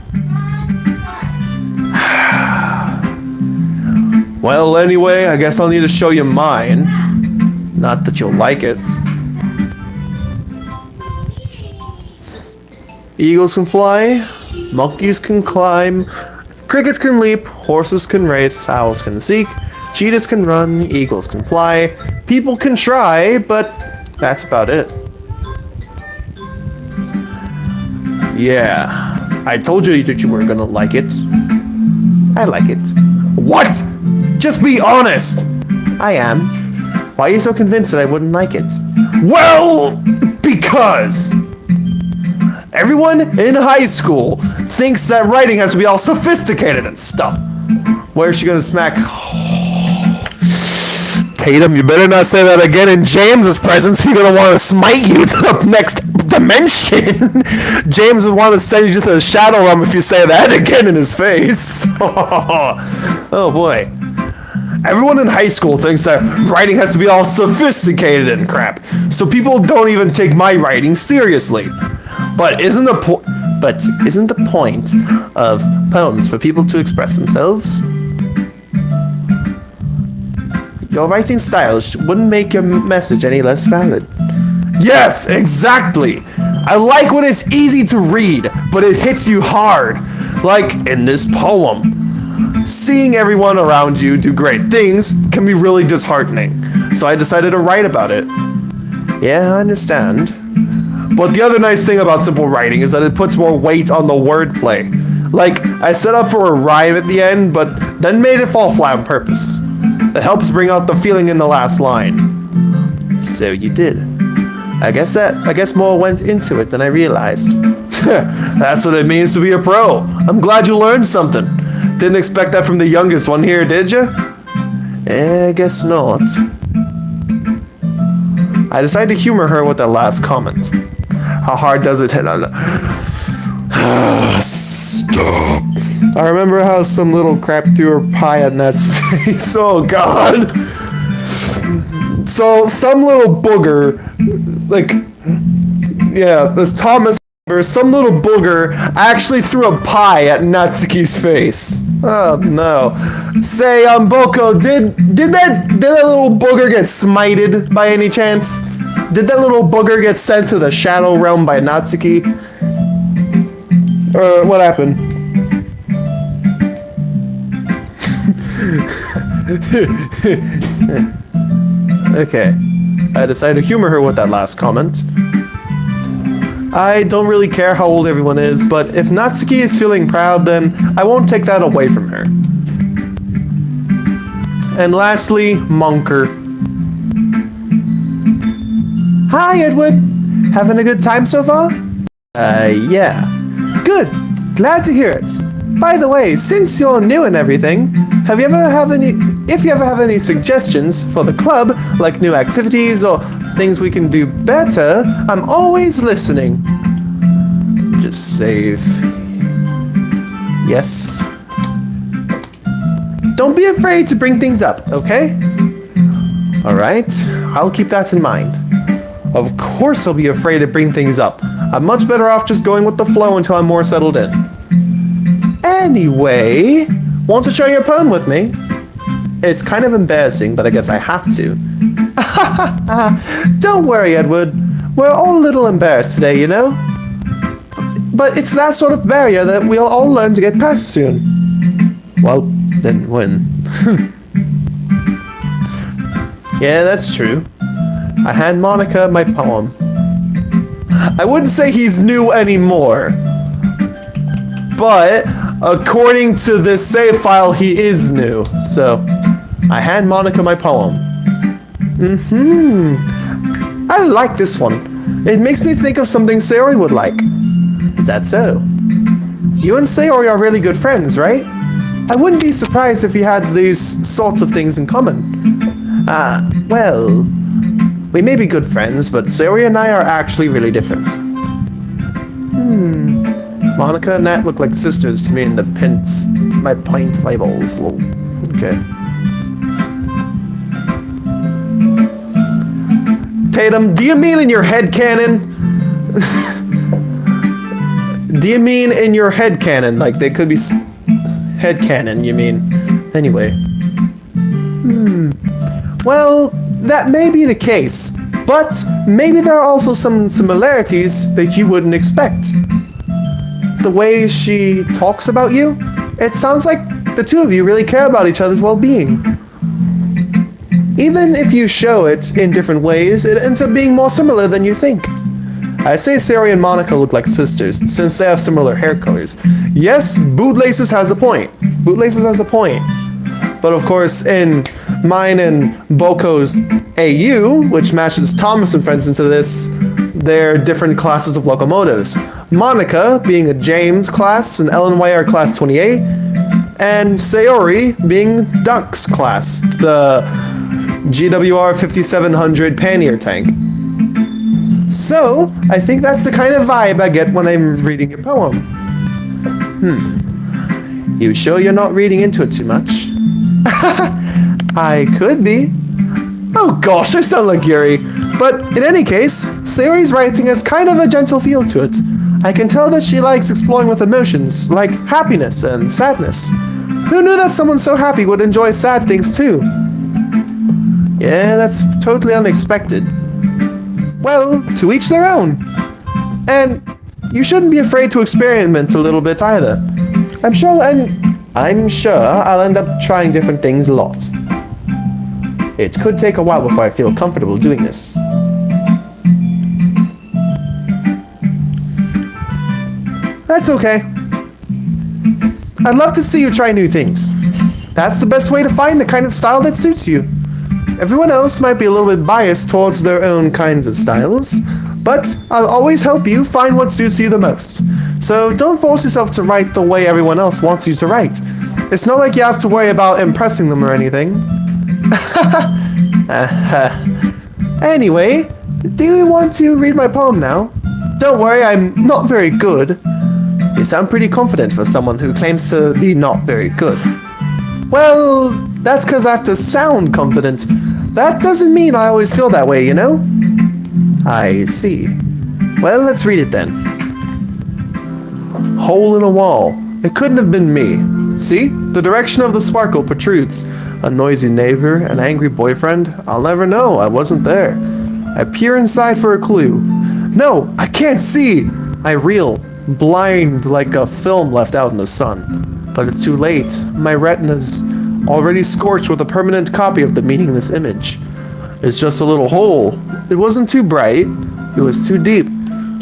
Well, anyway, I guess I'll need to show you mine. Not that you'll like it. Eagles can fly, monkeys can climb, crickets can leap, horses can race, owls can seek, cheetahs can run, eagles can fly, people can try, but that's about it. Yeah, I told you that you were gonna like it. I like it. What? Just be honest! I am. Why are you so convinced that I wouldn't like it? Well, because everyone in high school thinks that writing has to be all sophisticated and stuff. Where's she gonna smack? Tatum, you better not say that again in James's presence. He's gonna want to smite you to the next dimension. James would want to send you to the Shadow Realm if you say that again in his face. Oh boy. Everyone in high school thinks that writing has to be all sophisticated and crap, so people don't even take my writing seriously. But isn't the point of poems for people to express themselves? Your writing style wouldn't make your message any less valid. Yes, exactly. I like when it's easy to read, but it hits you hard. Like in this poem. Seeing everyone around you do great things can be really disheartening. So I decided to write about it. Yeah, I understand. But the other nice thing about simple writing is that it puts more weight on the wordplay. Like, I set up for a rhyme at the end, but then made it fall flat on purpose. It helps bring out the feeling in the last line. So you did. I guess more went into it than I realized. That's what it means to be a pro. I'm glad you learned something. Didn't expect that from the youngest one here, did you? I guess not. I decided to humor her with that last comment. How hard does it hit on... Stop. I remember how some little crap threw her pie at Nat's face. Oh, God. So, some little booger, like... Yeah, this Thomas... Some little booger actually threw a pie at Natsuki's face. Oh, no. Say, Boko, did that little booger get smited by any chance? Did that little booger get sent to the Shadow Realm by Natsuki? What happened? Okay. I decided to humor her with that last comment. I don't really care how old everyone is, but if Natsuki is feeling proud, then I won't take that away from her. And lastly, Monker. Hi, Edward. Having a good time so far? Yeah. Good. Glad to hear it. By the way, since you're new and everything, if you ever have any suggestions for the club, like new activities or things we can do better, I'm always listening. Just save. Yes. Don't be afraid to bring things up, okay? Alright, I'll keep that in mind. Of course I'll be afraid to bring things up. I'm much better off just going with the flow until I'm more settled in. Anyway, want to share your poem with me? It's kind of embarrassing, but I guess I have to. Don't worry, Edward. We're all a little embarrassed today, you know? But it's that sort of barrier that we'll all learn to get past soon. Well, then when? Yeah, that's true. I hand Monika my poem. I wouldn't say he's new anymore. But, according to this save file, he is new. So, I hand Monika my poem. I like this one. It makes me think of something Sayori would like. Is that so? You and Sayori are really good friends, right? I wouldn't be surprised if you had these sorts of things in common. Well, we may be good friends, but Sayori and I are actually really different. Monika and Nat look like sisters to me in the my pint of eyeballs. Okay. Tatum, do you mean in your head canon? Do you mean in your head canon? Like they could be head canon, you mean? Anyway. Well, that may be the case, but maybe there are also some similarities that you wouldn't expect. The way she talks about you, it sounds like the two of you really care about each other's well-being. Even if you show it in different ways, it ends up being more similar than you think. I'd say Sayori and Monika look like sisters, since they have similar hair colors. Yes, Bootlaces has a point. Bootlaces has a point. But of course, in mine and Boko's AU, which matches Thomas and Friends into this, they're different classes of locomotives. Monika, being a James class, and Ellen White are class 28, and Sayori being Duck's class, the GWR 5700 Pannier tank. So, I think that's the kind of vibe I get when I'm reading your poem. You sure you're not reading into it too much? I could be. Oh gosh, I sound like Yuri. But in any case, Sayori's writing has kind of a gentle feel to it. I can tell that she likes exploring with emotions, like happiness and sadness. Who knew that someone so happy would enjoy sad things too? Yeah, that's totally unexpected. Well, to each their own. And you shouldn't be afraid to experiment a little bit either. I'm sure I'll end up trying different things a lot. It could take a while before I feel comfortable doing this. That's okay. I'd love to see you try new things. That's the best way to find the kind of style that suits you. Everyone else might be a little bit biased towards their own kinds of styles, but I'll always help you find what suits you the most. So don't force yourself to write the way everyone else wants you to write. It's not like you have to worry about impressing them or anything. Anyway, do you want to read my poem now? Don't worry, I'm not very good. You sound pretty confident for someone who claims to be not very good. Well, that's because I have to sound confident. That doesn't mean I always feel that way, you know? I see. Well, let's read it then. Hole in a wall. It couldn't have been me. See? The direction of the sparkle protrudes. A noisy neighbor, an angry boyfriend. I'll never know. I wasn't there. I peer inside for a clue. No, I can't see! I reel, blind like a film left out in the sun. But it's too late. My retina's already scorched with a permanent copy of the meaningless image. It's just a little hole. It wasn't too bright. It was too deep,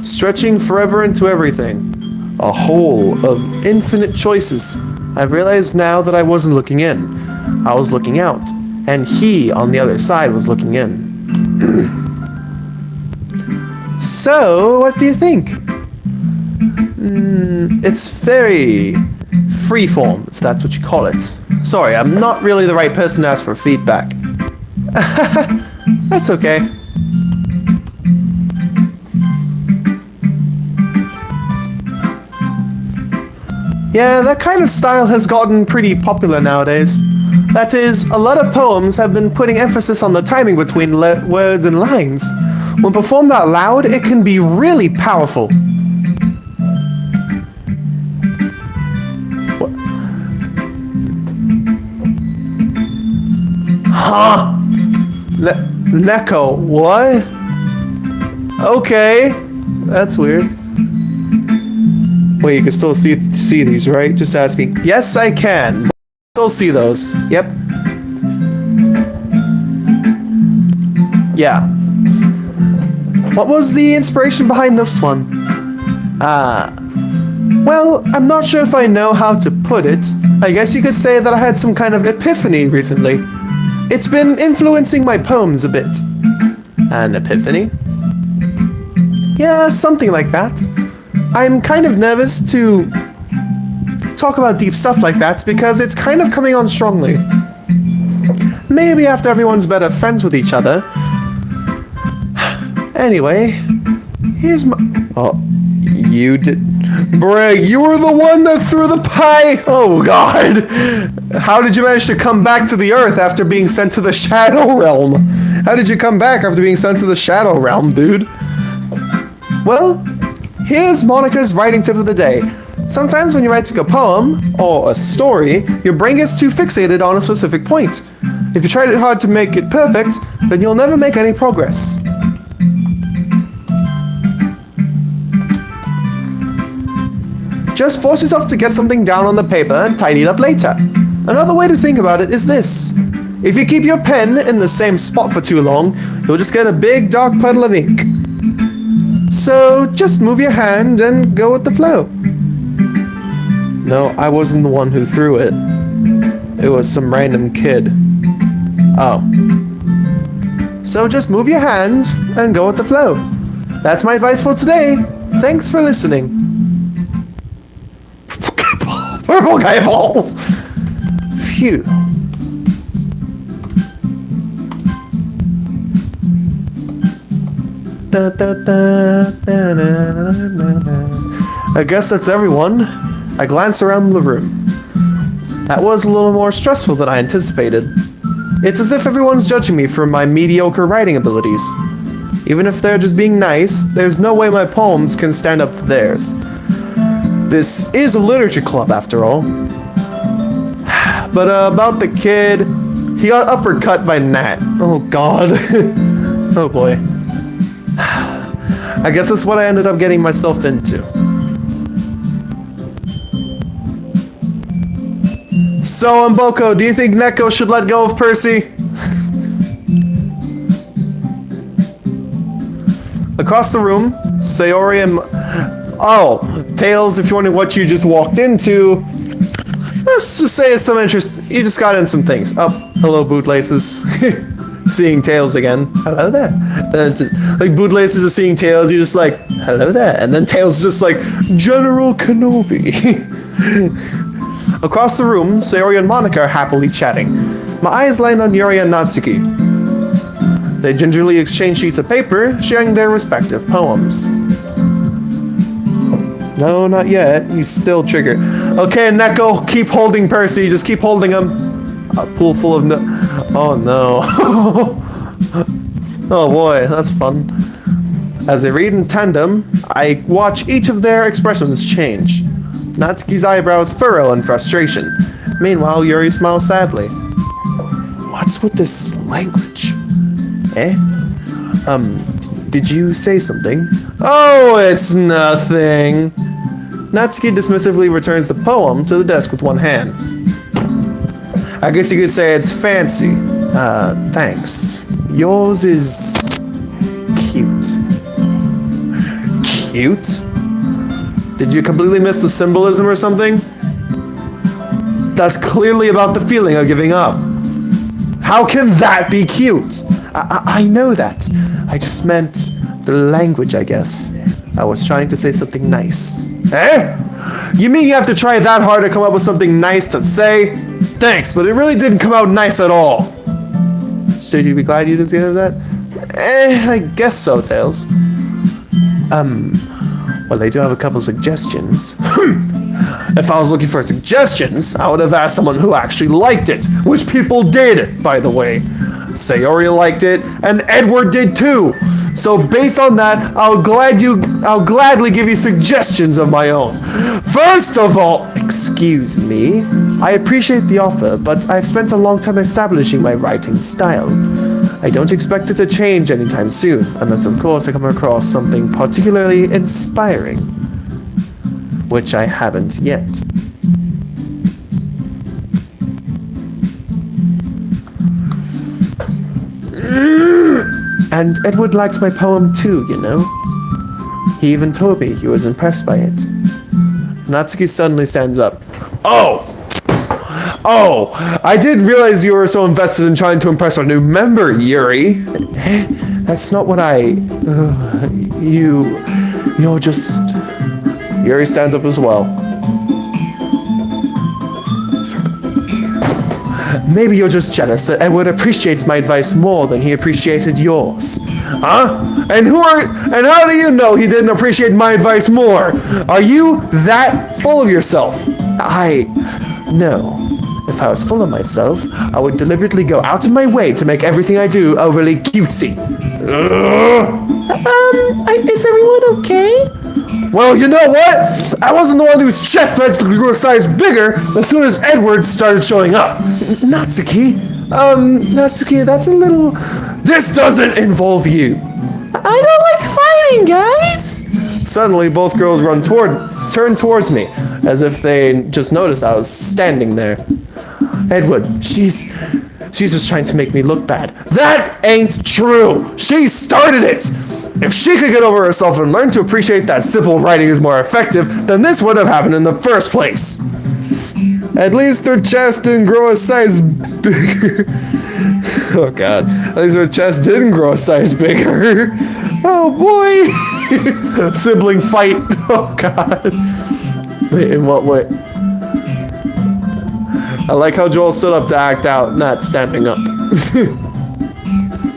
stretching forever into everything. A hole of infinite choices. I've realized now that I wasn't looking in. I was looking out, and he on the other side was looking in. So, what do you think? It's very freeform, if that's what you call it. Sorry, I'm not really the right person to ask for feedback. That's okay. Yeah, that kind of style has gotten pretty popular nowadays. That is, a lot of poems have been putting emphasis on the timing between words and lines. When performed out loud, it can be really powerful. What? Huh? Neko, what? Okay. That's weird. Wait, you can still see these, right? Just asking. Yes, I can. Still see those. Yep. Yeah. What was the inspiration behind this one? Well, I'm not sure if I know how to put it. I guess you could say that I had some kind of epiphany recently. It's been influencing my poems a bit. An epiphany? Yeah, something like that. I'm kind of nervous to talk about deep stuff like that because it's kind of coming on strongly. Maybe after everyone's better friends with each other. Anyway, here's my... Oh, you did... Brig, you were the one that threw the pie! Oh, God! How did you manage to come back to the Earth after being sent to the Shadow Realm? How did you come back after being sent to the Shadow Realm, dude? Well, here's Monika's writing tip of the day. Sometimes when you're writing a poem, or a story, your brain gets too fixated on a specific point. If you try hard to make it perfect, then you'll never make any progress. Just force yourself to get something down on the paper and tidy it up later. Another way to think about it is this. If you keep your pen in the same spot for too long, you'll just get a big dark puddle of ink. So just move your hand and go with the flow. No, I wasn't the one who threw it. It was some random kid. Oh. So just move your hand and go with the flow. That's my advice for today. Thanks for listening. Purple guy balls. Phew. I guess that's everyone. I glance around the room. That was a little more stressful than I anticipated. It's as if everyone's judging me for my mediocre writing abilities. Even if they're just being nice, there's no way my poems can stand up to theirs. This is a literature club, after all. But about the kid, he got uppercut by Nat. Oh god. Oh boy. I guess that's what I ended up getting myself into. So, Mboko, do you think Neko should let go of Percy? Across the room, Sayori and... Oh, Tails, if you're wondering what you just walked into, let's just say it's some interest. You just got in some things. Oh, hello, bootlaces. Seeing Tails again. Hello there. And then it's just, like, bootlaces are seeing Tails, you're just like, hello there. And then Tails is just like, General Kenobi. Across the room, Sayori and Monika are happily chatting. My eyes land on Yuri and Natsuki. They gingerly exchange sheets of paper, sharing their respective poems. No, not yet. He's still triggered. Okay, Neko, keep holding Percy. Just keep holding him. A pool full of Oh no. Oh boy, that's fun. As they read in tandem, I watch each of their expressions change. Natsuki's eyebrows furrow in frustration. Meanwhile, Yuri smiles sadly. What's with this language? Eh? Did you say something? Oh, it's nothing. Natsuki dismissively returns the poem to the desk with one hand. I guess you could say it's fancy. Thanks. Yours is... cute. Cute? Did you completely miss the symbolism or something? That's clearly about the feeling of giving up. How can that be cute? I know that. I just meant the language, I guess. I was trying to say something nice. Eh? You mean you have to try that hard to come up with something nice to say? Thanks, but it really didn't come out nice at all. Should you be glad you didn't see any of that? I guess so, Tails. Well, they do have a couple suggestions. If I was looking for suggestions, I would have asked someone who actually liked it, which people did, by the way. Sayori liked it, and Edward did too. So based on that, I'll gladly give you suggestions of my own. First of all, excuse me, I appreciate the offer, but I've spent a long time establishing my writing style. I don't expect it to change anytime soon, unless of course I come across something particularly inspiring. Which I haven't yet. And Edward liked my poem too, you know? He even told me he was impressed by it. Natsuki suddenly stands up. Oh, I did realize you were so invested in trying to impress our new member, Yuri. That's not what you're just... Yuri stands up as well. Maybe you're just jealous that Edward appreciates my advice more than he appreciated yours. Huh? And how do you know he didn't appreciate my advice more? Are you that full of yourself? No. If I was full of myself, I would deliberately go out of my way to make everything I do overly cutesy. Is everyone okay? Well, you know what? I wasn't the one whose chest magically grew a size bigger as soon as Edward started showing up. Natsuki? Natsuki, that's a little... This doesn't involve you. I don't like fighting, guys! Suddenly, both girls turn towards me, as if they just noticed I was standing there. Edward, she's just trying to make me look bad. That ain't true! She started it! If she could get over herself and learn to appreciate that simple writing is more effective, then this would have happened in the first place. At least her chest didn't grow a size bigger. Oh god. At least her chest didn't grow a size bigger. Oh boy. Sibling fight. Oh god. Wait, in what way? I like how Joel stood up to act out, not standing up.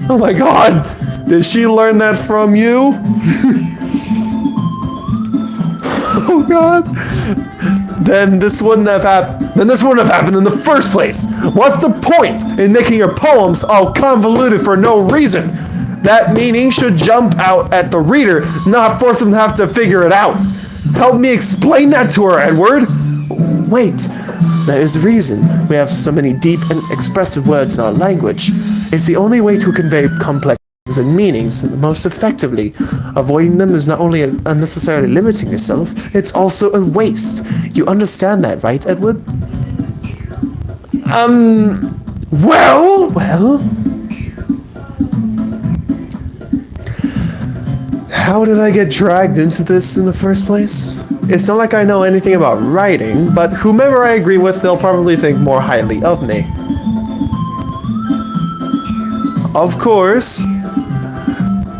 Oh my god! Did she learn that from you? Oh god. Then this wouldn't have happened in the first place. What's the point in making your poems all convoluted for no reason? That meaning should jump out at the reader, not force them to have to figure it out. Help me explain that to her, Edward. Wait, there is a reason we have so many deep and expressive words in our language. It's the only way to convey complex and meanings most effectively. Avoiding them is not only unnecessarily limiting yourself, it's also a waste. You understand that, right, Edward? Well? How did I get dragged into this in the first place? It's not like I know anything about writing, but whomever I agree with, they'll probably think more highly of me. Of course.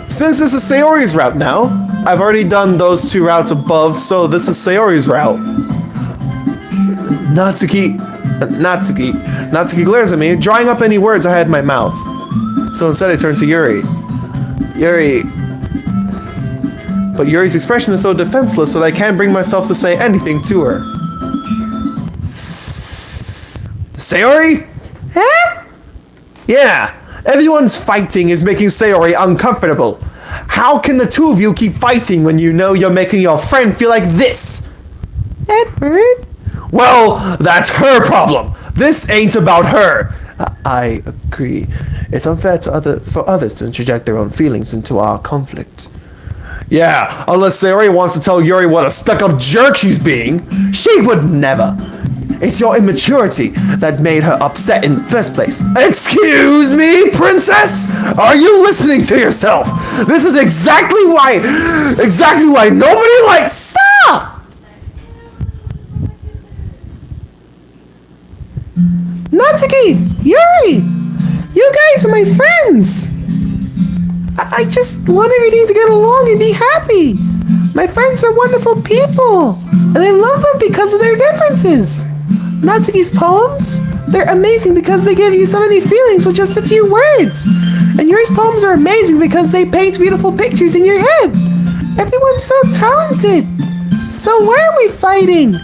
Since this is Sayori's route now, I've already done those 2 routes above, so this is Sayori's route. Natsuki glares at me, drawing up any words I had in my mouth. So instead I turn to Yuri. But Yuri's expression is so defenseless that I can't bring myself to say anything to her. Sayori? Huh? Yeah, everyone's fighting is making Sayori uncomfortable. How can the 2 of you keep fighting when you know you're making your friend feel like this? Edward? Well, that's her problem. This ain't about her. I agree. It's unfair for others to interject their own feelings into our conflict. Yeah, unless Sayori wants to tell Yuri what a stuck-up jerk she's being. She would never. It's your immaturity that made her upset in the first place. Excuse me, princess? Are you listening to yourself? This is exactly why nobody likes... Stop! Natsuki! Yuri! You guys are my friends! I just want everything to get along and be happy. My friends are wonderful people, and I love them because of their differences. Natsuki's poems, they're amazing because they give you so many feelings with just a few words. And Yuri's poems are amazing because they paint beautiful pictures in your head. Everyone's so talented. So why are we fighting?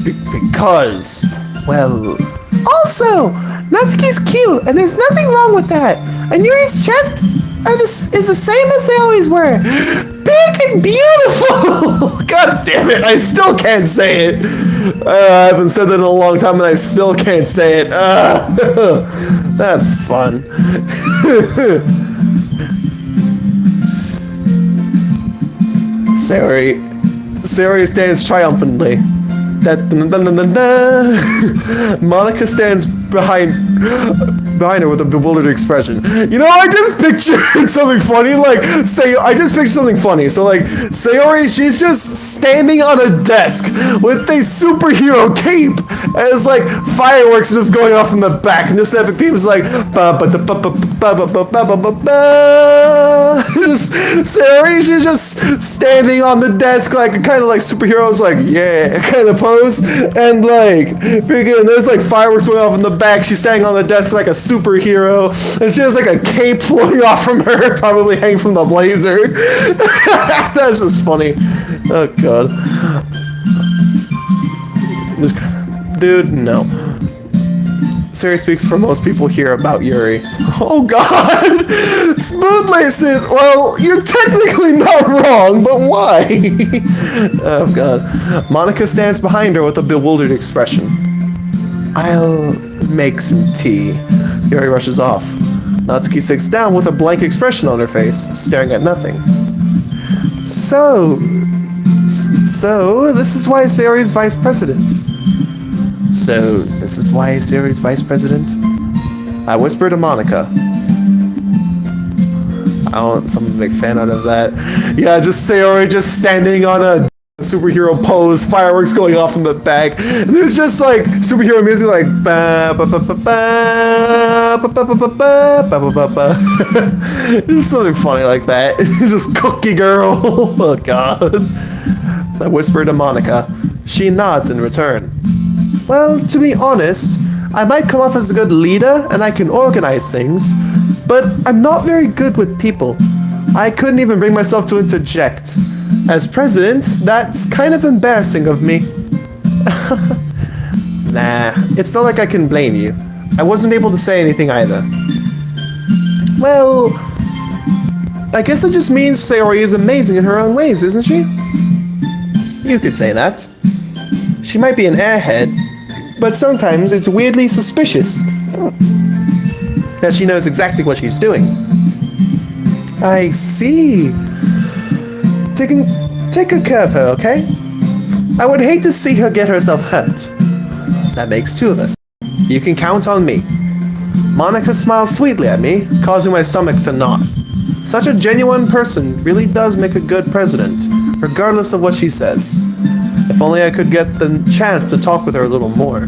Because, well... Also, Natsuki's cute, and there's nothing wrong with that. And Yuri's chest is the same as they always were. Big and beautiful! God damn it, I still can't say it. I haven't said that in a long time and I still can't say it. That's fun. Sayori stands triumphantly. Monika stands behind her with a bewildered expression. You know, I just pictured something funny. So, Sayori, she's just standing on a desk with a superhero cape, and it's like fireworks just going off in the back, and this epic theme is like Sayori, she's just standing on the desk like kind of like superheroes, like yeah, kind of pose, and like freaking there's like fireworks going off in the back. She's standing on the desk like a superhero, and she has like a cape floating off from her, probably hanging from the blazer. That's just funny. Oh god. Dude, no. Sayori speaks for most people here about Yuri. Oh god! Smooth laces! Well, you're technically not wrong, but why? Oh god. Monika stands behind her with a bewildered expression. I'll make some tea. Yuri rushes off. Natsuki sits down with a blank expression on her face, staring at nothing. So this is why Sayori's vice president. I whisper to Monika. I'm a big fan out of that. Yeah, just Sayori just standing on a superhero pose, fireworks going off in the back, and there's just like superhero music like ba ba ba ba ba ba ba ba ba ba ba ba. Just something funny like that. Just cookie girl. Oh god. I whisper to Monika. She nods in return. Well, to be honest, I might come off as a good leader and I can organize things, but I'm not very good with people. I couldn't even bring myself to interject. As president, that's kind of embarrassing of me. Nah, it's not like I can blame you. I wasn't able to say anything either. Well, I guess it just means Sayori is amazing in her own ways, isn't she? You could say that. She might be an airhead, but sometimes it's weirdly suspicious that she knows exactly what she's doing. I see. Take good care of her, okay? I would hate to see her get herself hurt. That makes two of us. You can count on me. Monika smiles sweetly at me, causing my stomach to knot. Such a genuine person really does make a good president, regardless of what she says. If only I could get the chance to talk with her a little more.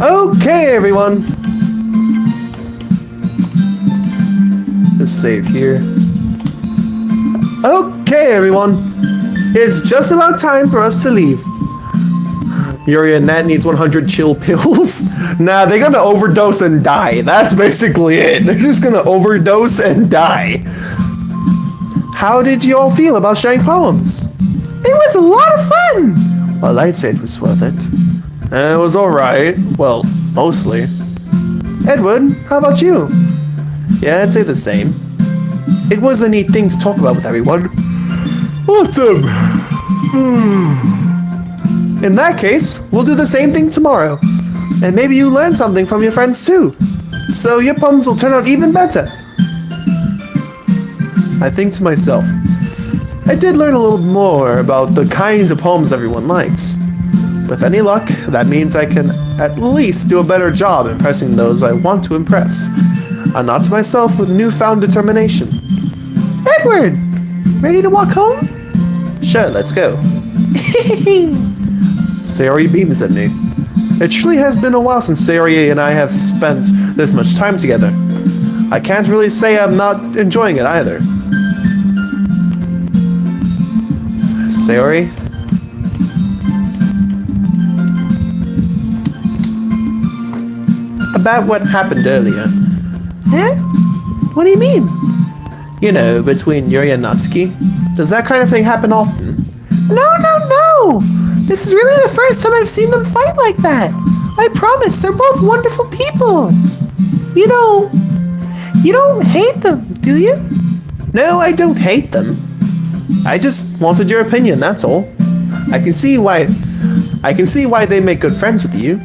Okay, everyone. Just save here. Okay, everyone. It's just about time for us to leave. Yuri and Nat needs 100 chill pills. Nah, they're gonna overdose and die. That's basically it. They're just gonna overdose and die. How did you all feel about sharing poems? It was a lot of fun! Well, I'd say it was worth it. It was alright. Well, mostly. Edward, how about you? Yeah, I'd say the same. It was a neat thing to talk about with everyone. Awesome! In that case, we'll do the same thing tomorrow. And maybe you learn something from your friends too. So your poems will turn out even better. I think to myself, I did learn a little more about the kinds of poems everyone likes. With any luck, that means I can at least do a better job impressing those I want to impress. And not to myself with newfound determination. Edward! Ready to walk home? Sure, let's go. Sayori beams at me. It truly has been a while since Sayori and I have spent this much time together. I can't really say I'm not enjoying it either. Sayori? About what happened earlier. Huh? What do you mean? You know, between Yuri and Natsuki. Does that kind of thing happen often? No! This is really the first time I've seen them fight like that. I promise, they're both wonderful people. You don't hate them, do you? No, I don't hate them. I just wanted your opinion, that's all. I can see why they make good friends with you.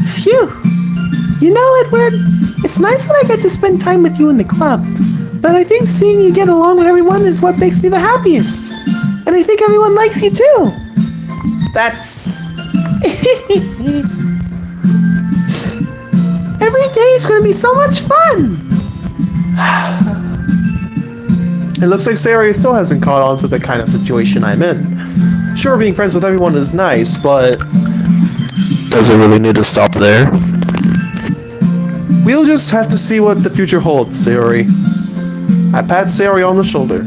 Phew. You know, Edward, it's nice that I get to spend time with you in the club, but I think seeing you get along with everyone is what makes me the happiest. And I think everyone likes you too. That's... Every day is going to be so much fun. It looks like Sayori still hasn't caught on to the kind of situation I'm in. Sure, being friends with everyone is nice, but... Does it really need to stop there? We'll just have to see what the future holds, Sayori. I pat Sayori on the shoulder.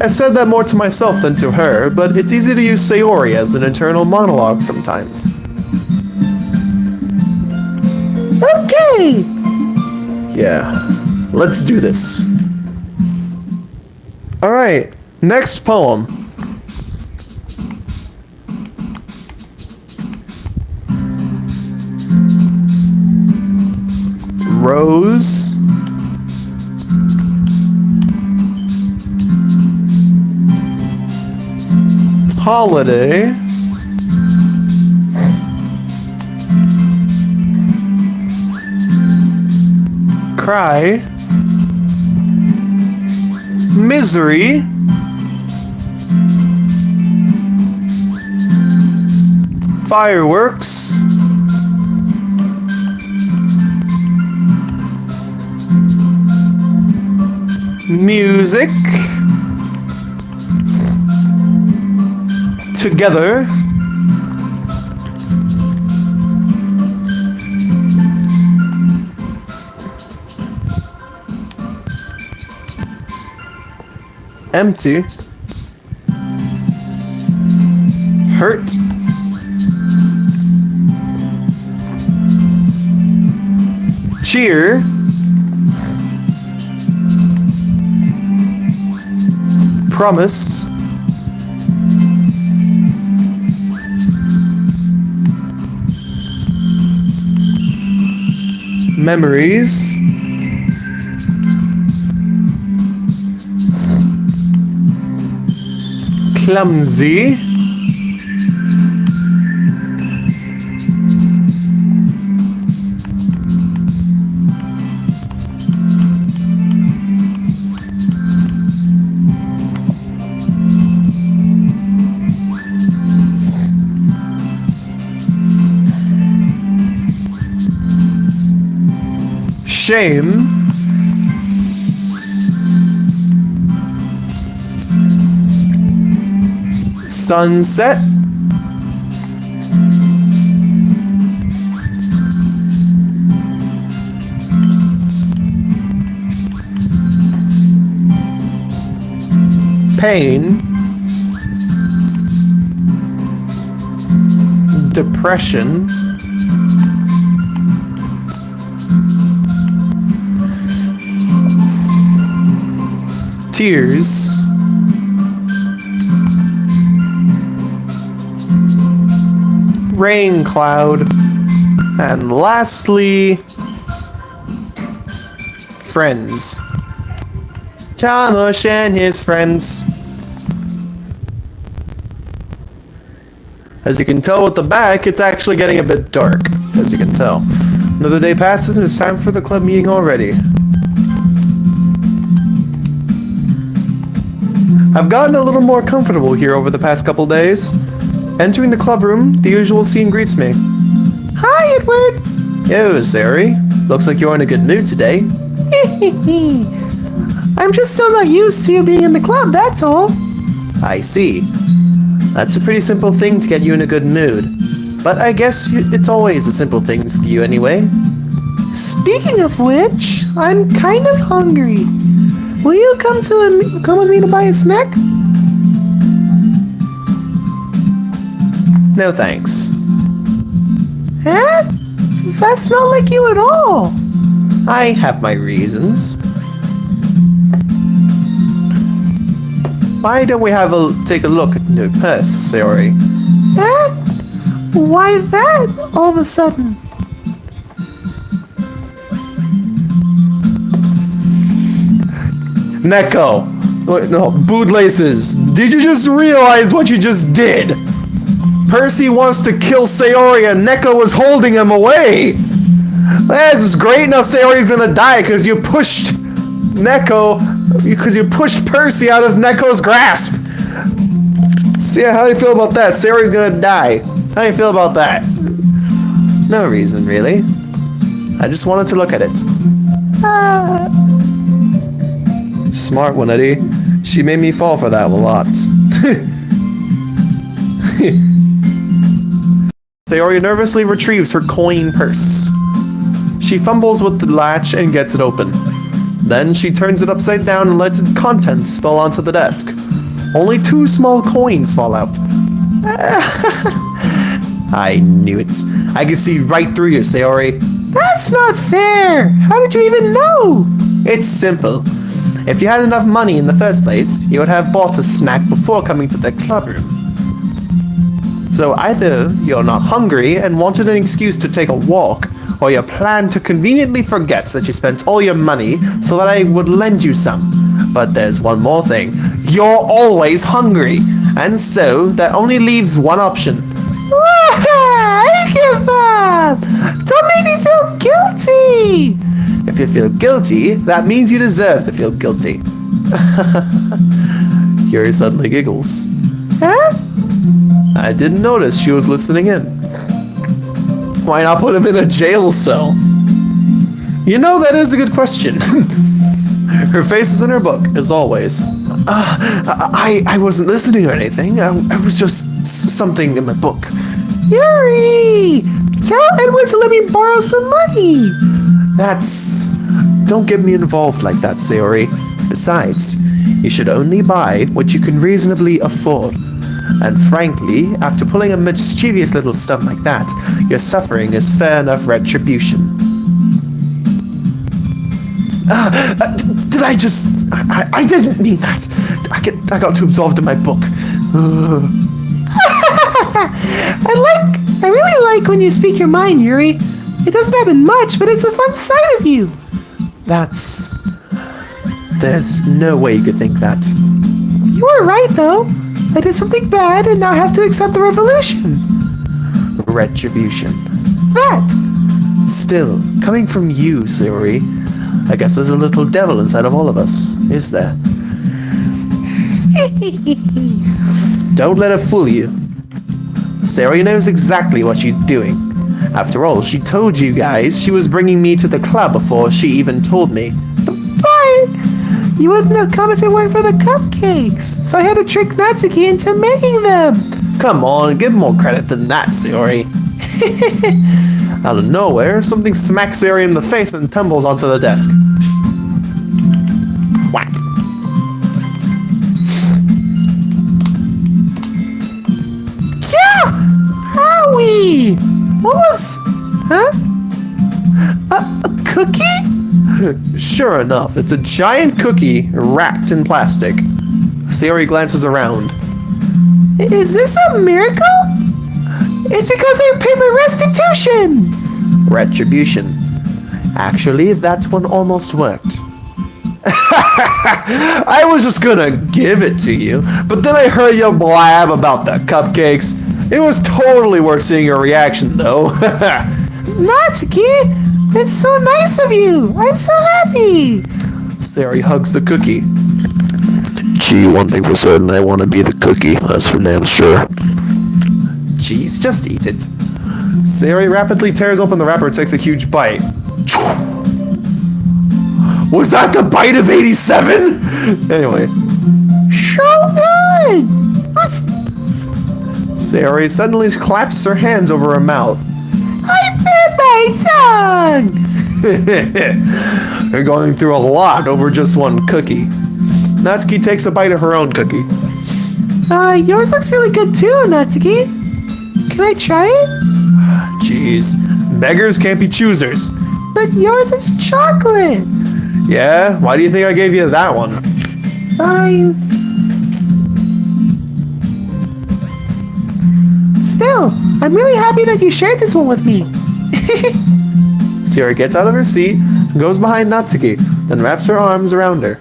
I said that more to myself than to her, but it's easy to use Sayori as an internal monologue sometimes. Okay! Yeah, let's do this. Alright, next poem. Rose. Holiday. Cry. Misery. Fireworks. Music. Together. Empty. Hurt. Cheer. Promise. Memories. Clumsy. Shame. Sunset. Pain. Depression. Tears. Rain cloud. And lastly, friends. Janosh and his friends. As you can tell with the back, it's actually getting a bit dark, as you can tell. Another day passes and it's time for the club meeting already. I've gotten a little more comfortable here over the past couple days. Entering the club room, the usual scene greets me. Hi, Edward! Yo, Sayori. Looks like you're in a good mood today. I'm just still not used to you being in the club, that's all. I see. That's a pretty simple thing to get you in a good mood. But I guess it's always the simple things to you anyway. Speaking of which, I'm kind of hungry. Will you come with me to buy a snack? No thanks. Huh? That's not like you at all. I have my reasons. Why don't we take a look at your purse, Sayori? Huh? Why that, all of a sudden? Neko! Wait, no, bootlaces! Did you just realize what you just did? Percy wants to kill Sayori and Neko was holding him away! This is great, now Sayori's gonna die because you pushed Percy out of Neko's grasp! See, how do you feel about that? Sayori's gonna die. How do you feel about that? No reason, really. I just wanted to look at it. Smart one, Eddie. She made me fall for that a lot. Sayori nervously retrieves her coin purse. She fumbles with the latch and gets it open. Then she turns it upside down and lets its contents spill onto the desk. Only 2 small coins fall out. I knew it. I could see right through you, Sayori. That's not fair! How did you even know? It's simple. If you had enough money in the first place, you would have bought a snack before coming to the club room. So either you're not hungry and wanted an excuse to take a walk, or you plan to conveniently forget that you spent all your money so that I would lend you some. But there's one more thing. You're always hungry, and so that only leaves one option. I give up! Don't make me feel guilty! If you feel guilty, that means you deserve to feel guilty. Yuri suddenly giggles. Huh? I didn't notice she was listening in. Why not put him in a jail cell? You know, that is a good question. Her face is in her book, as always. I wasn't listening or anything. I was just something in my book. Yuri! Tell Edward to let me borrow some money! Don't get me involved like that, Sayori. Besides, You should only buy what you can reasonably afford. And frankly, after pulling a mischievous little stunt like that, your suffering is fair enough retribution. Did I just... I didn't mean that. I got too absorbed in my book. I really like when you speak your mind, Yuri. It doesn't happen much, but it's a fun side of you. There's no way you could think that. You were right, though. I did something bad and now have to accept the revolution. Retribution. That! Still, coming from you, Sayori, I guess there's a little devil inside of all of us, is there? Don't let her fool you. Sayori knows exactly what she's doing. After all, she told you guys she was bringing me to the club before she even told me. But you wouldn't have come if it weren't for the cupcakes. So I had to trick Natsuki into making them. Come on, give more credit than that, Sayori. Out of nowhere, something smacks Sayori in the face and tumbles onto the desk. Whack. Yeah! Owie! What was... Huh? A cookie? Sure enough, it's a giant cookie wrapped in plastic. Sayori glances around. Is this a miracle? It's because I paid my restitution! Retribution. Actually, that one almost worked. I was just gonna give it to you, but then I heard you blab about the cupcakes. It was totally worth seeing your reaction, though. Natsuki, it's so nice of you. I'm so happy. Sayori hugs the cookie. Gee, one thing for certain, I want to be the cookie. That's for damn sure. Jeez, just eat it. Sayori rapidly tears open the wrapper and takes a huge bite. Was that the bite of 87? Anyway. So good. Sayori suddenly claps her hands over her mouth. I bit my tongue. You're going through a lot over just one cookie. Natsuki takes a bite of her own cookie. Yours looks really good too, Natsuki. Can I try it? Jeez, beggars can't be choosers. But yours is chocolate. Yeah? Why do you think I gave you that one? Fine. Still, I'm really happy that you shared this one with me. Sayori gets out of her seat, goes behind Natsuki, then wraps her arms around her.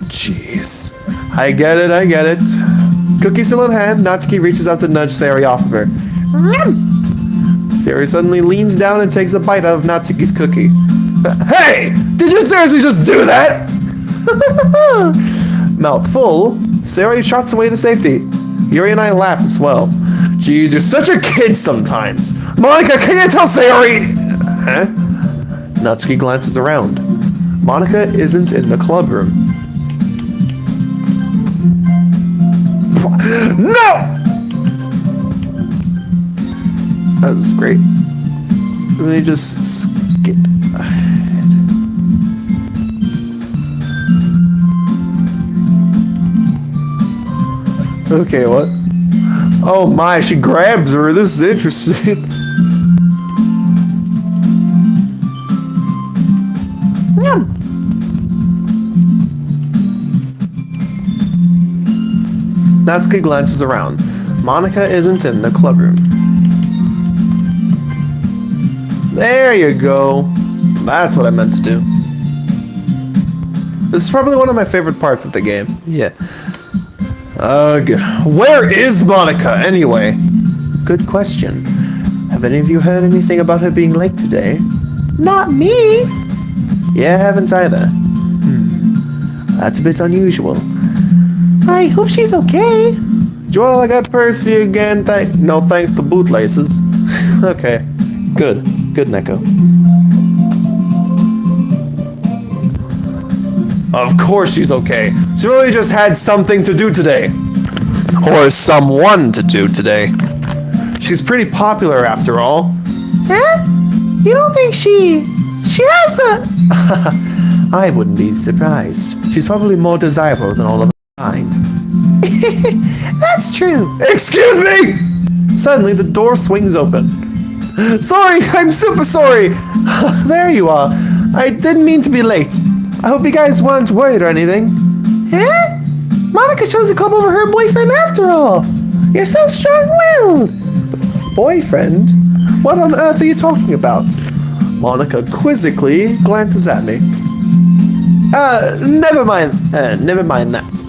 Jeez. I get it. Cookie still in hand, Natsuki reaches out to nudge Sayori off of her. Sayori suddenly leans down and takes a bite out of Natsuki's cookie. Hey! Did you seriously just do that? Mouth full, Sayori trots away to safety. Yuri and I laugh as well. Jeez, you're such a kid sometimes. Monika, can you tell Sayori? Huh? Natsuki glances around. Monika isn't in the club room. No! That was great. Let me just skip ahead. Okay, what? Oh my, she grabs her. This is interesting. Natsuki glances around. Monika isn't in the club room. There you go. That's what I meant to do. This is probably one of my favorite parts of the game. Yeah. Where is Monika, anyway? Good question. Have any of you heard anything about her being late today? Not me. Yeah, I haven't either. That's a bit unusual. I hope she's okay. Well, I got Percy again. No thanks to bootlaces. Okay. Good, Neko. Of course she's okay. She really just had something to do today. Or someone to do today. She's pretty popular after all. Huh? You don't think she has a... I wouldn't be surprised. She's probably more desirable than all of her kind. That's true. Excuse me! Suddenly, the door swings open. Sorry, I'm super sorry. There you are. I didn't mean to be late. I hope you guys weren't worried or anything. Eh? Monika chose to come over her boyfriend after all. You're so strong-willed. Boyfriend? What on earth are you talking about? Monika quizzically glances at me. Never mind that.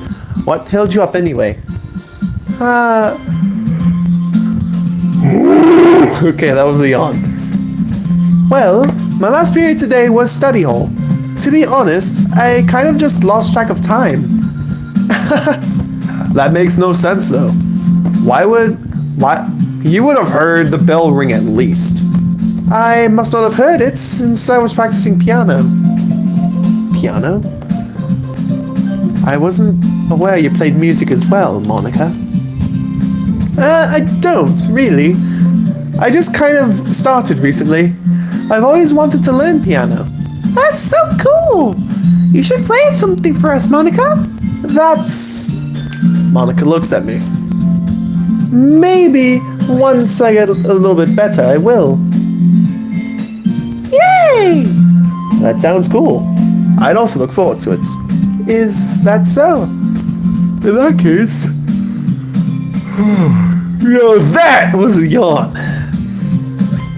What held you up anyway? Okay, that was a yawn. Well, my last period today was study hall. To be honest, I kind of just lost track of time. That makes no sense though. Why? You would have heard the bell ring at least. I must not have heard it since I was practicing piano. Piano? I wasn't aware you played music as well, Monika. I don't, really. I just kind of started recently. I've always wanted to learn piano. That's so cool. You should play something for us, Monika. Monika looks at me. Maybe once I get a little bit better, I will. Yay! That sounds cool. I'd also look forward to it. Is that so? In that case... that was a yawn.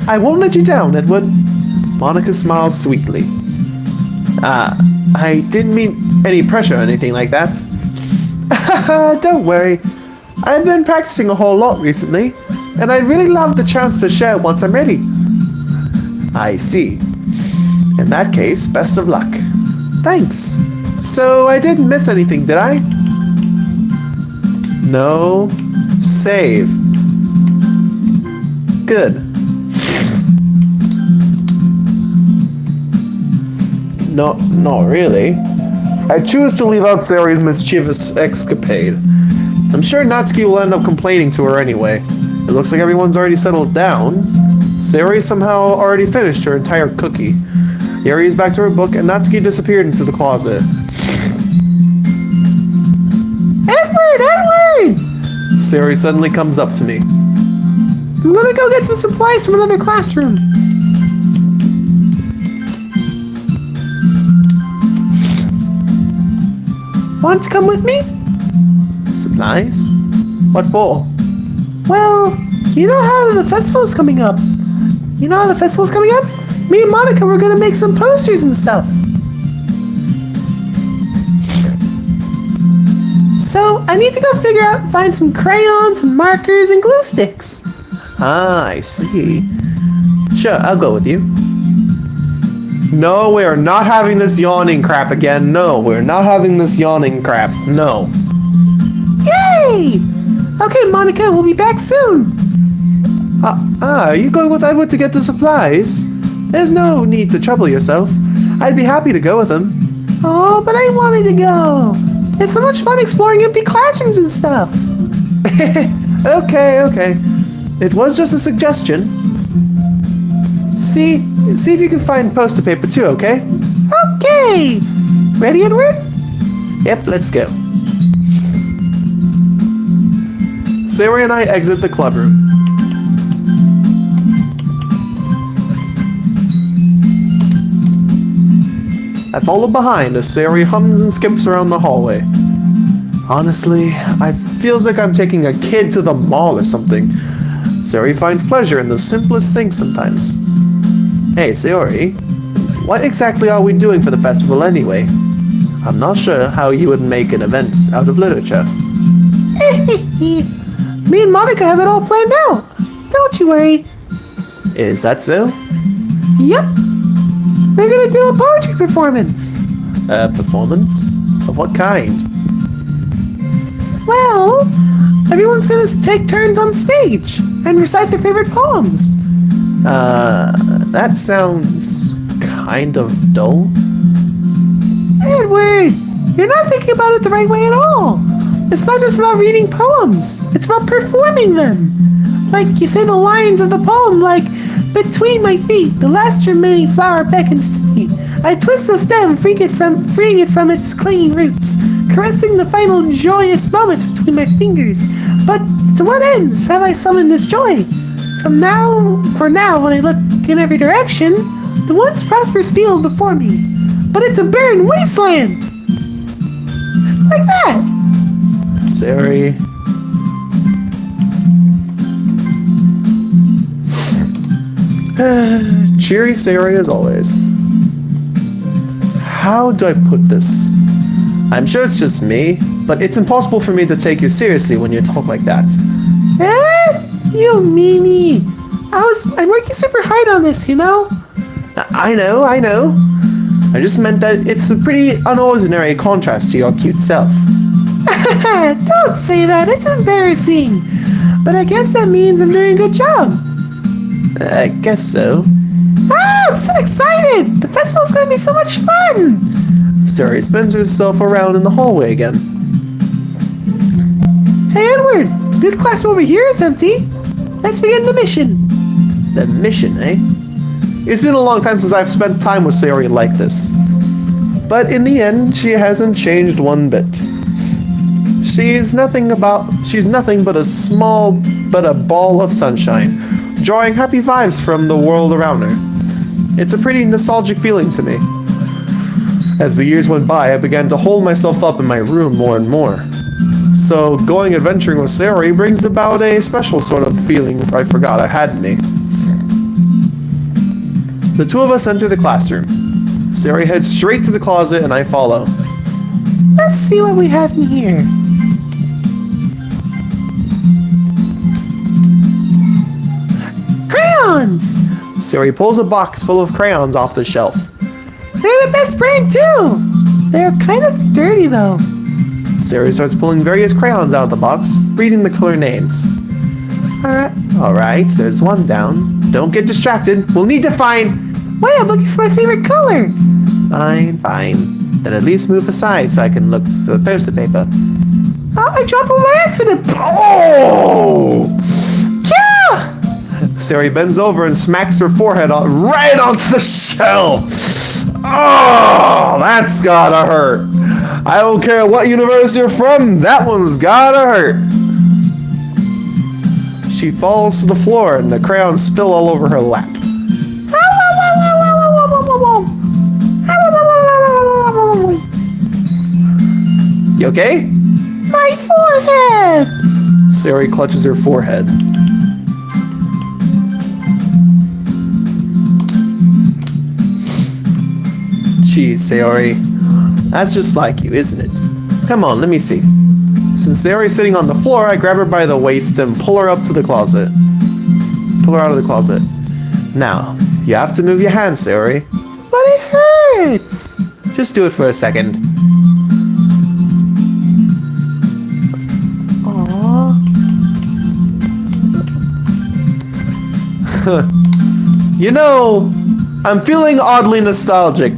I won't let you down, Edward. Monika smiles sweetly. I didn't mean any pressure or anything like that. Don't worry. I've been practicing a whole lot recently, and I'd really love the chance to share once I'm ready. I see. In that case, best of luck. Thanks. So I didn't miss anything, did I? No. Save. Good. No, not really. I choose to leave out Sayori's mischievous escapade. I'm sure Natsuki will end up complaining to her anyway. It looks like everyone's already settled down. Sayori somehow already finished her entire cookie. Yuri is back to her book, and Natsuki disappeared into the closet. Edward! Sayori suddenly comes up to me. I'm gonna go get some supplies from another classroom. Want to come with me? Supplies? What for? Well, you know how the festival's coming up. Me and Monika were gonna make some posters and stuff. So I need to go find some crayons, markers, and glue sticks. Ah, I see. Sure, I'll go with you. No, we are not having this yawning crap again. No, we're not having this yawning crap. No. Yay! Okay, Monika, we'll be back soon. Are you going with Edward to get the supplies? There's no need to trouble yourself. I'd be happy to go with him. Oh, but I wanted to go. It's so much fun exploring empty classrooms and stuff. Okay. It was just a suggestion. See if you can find poster paper too, okay? Okay. Ready, Edward? Yep, let's go. Sayori and I exit the clubroom. I follow behind as Sayori hums and skips around the hallway. Honestly, it feels like I'm taking a kid to the mall or something. Sayori finds pleasure in the simplest things sometimes. Hey, Sayori, what exactly are we doing for the festival anyway? I'm not sure how you would make an event out of literature. Me and Monika have it all planned out. Don't you worry. Is that so? Yep. We're gonna do a poetry performance. A performance? Of what kind? Well, everyone's gonna take turns on stage and recite their favorite poems. That sounds kind of dull. Edward, you're not thinking about it the right way at all. It's not just about reading poems. It's about performing them. Like you say the lines of the poem, like, between my feet, the last remaining flower beckons to me. I twist the stem, freeing it from its clinging roots, caressing the final joyous moments between my fingers. But to what ends have I summoned this joy? For now, when I look in every direction, the once prosperous field before me. But it's a barren wasteland! Like that! Sayori. Cheery Sayori as always. How do I put this? I'm sure it's just me, but it's impossible for me to take you seriously when you talk like that. You meanie! I'm working super hard on this, you know? I know. I just meant that it's a pretty unordinary contrast to your cute self. Don't say that, it's embarrassing. But I guess that means I'm doing a good job. I guess so. I'm so excited! The festival's gonna be so much fun! Sayori spins herself around in the hallway again. Hey Edward, this classroom over here is empty. Let's begin the mission. The mission, eh? It's been a long time since I've spent time with Sayori like this. But in the end, she hasn't changed one bit. She's nothing but a ball of sunshine, drawing happy vibes from the world around her. It's a pretty nostalgic feeling to me. As the years went by, I began to hold myself up in my room more and more. So going adventuring with Sayori brings about a special sort of feeling I forgot I had in me. The two of us enter the classroom. Sayori heads straight to the closet and I follow. Let's see what we have in here. Crayons! Sayori pulls a box full of crayons off the shelf. They're the best brand too! They're kind of dirty though. Sayori starts pulling various crayons out of the box, reading the color names. Alright, there's one down. Don't get distracted. We'll need to find... Wait, I'm looking for my favorite color. Fine. Then at least move aside so I can look for the poster paper. Oh, I dropped one by accident. Oh! Yeah! Sayori bends over and smacks her forehead right onto the shell. Oh, that's gotta hurt. I don't care what universe you're from, that one's gotta hurt. She falls to the floor and the crayons spill all over her lap. You okay? My forehead! Sayori clutches her forehead. Jeez, Sayori. That's just like you, isn't it? Come on, let me see. Since Sayori's sitting on the floor, I grab her by the waist and pull her up to the closet. Pull her out of the closet. Now, you have to move your hands, Sayori. But it hurts! Just do it for a second. Aww. You know, I'm feeling oddly nostalgic.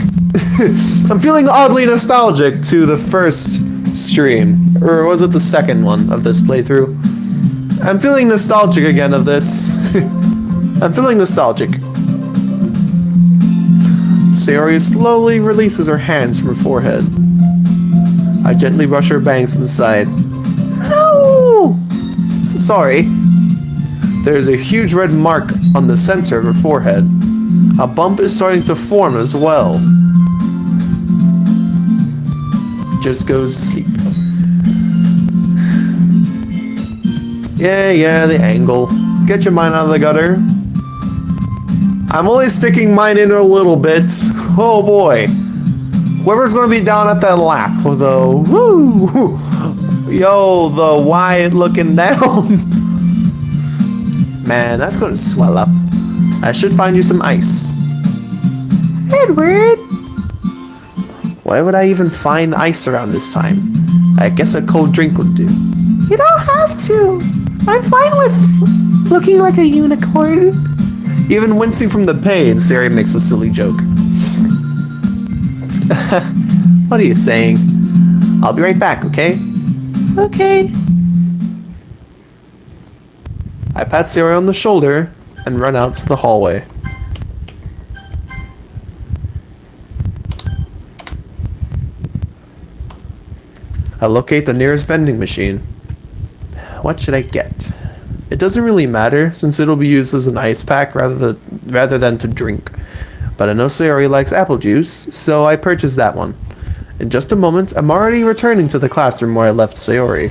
I'm feeling oddly nostalgic to the first stream. Or was it the second one of this playthrough? I'm feeling nostalgic again of this. I'm feeling nostalgic. Sayori slowly releases her hands from her forehead. I gently brush her bangs to the side. Ow! Sorry. There's a huge red mark on the center of her forehead. A bump is starting to form as well. Just goes to sleep. Yeah, the angle. Get your mind out of the gutter. I'm only sticking mine in a little bit. Oh boy. Whoever's gonna be down at that lap with a woo, the wide looking down. Man, that's gonna swell up. I should find you some ice. Edward! Why would I even find ice around this time? I guess a cold drink would do. You don't have to. I'm fine with looking like a unicorn. Even wincing from the pain, Sayori makes a silly joke. What are you saying? I'll be right back, okay? Okay. I pat Sayori on the shoulder and run out to the hallway. I locate the nearest vending machine. What should I get? It doesn't really matter since it'll be used as an ice pack rather than to drink. But I know Sayori likes apple juice, so I purchased that one. In just a moment, I'm already returning to the classroom where I left Sayori.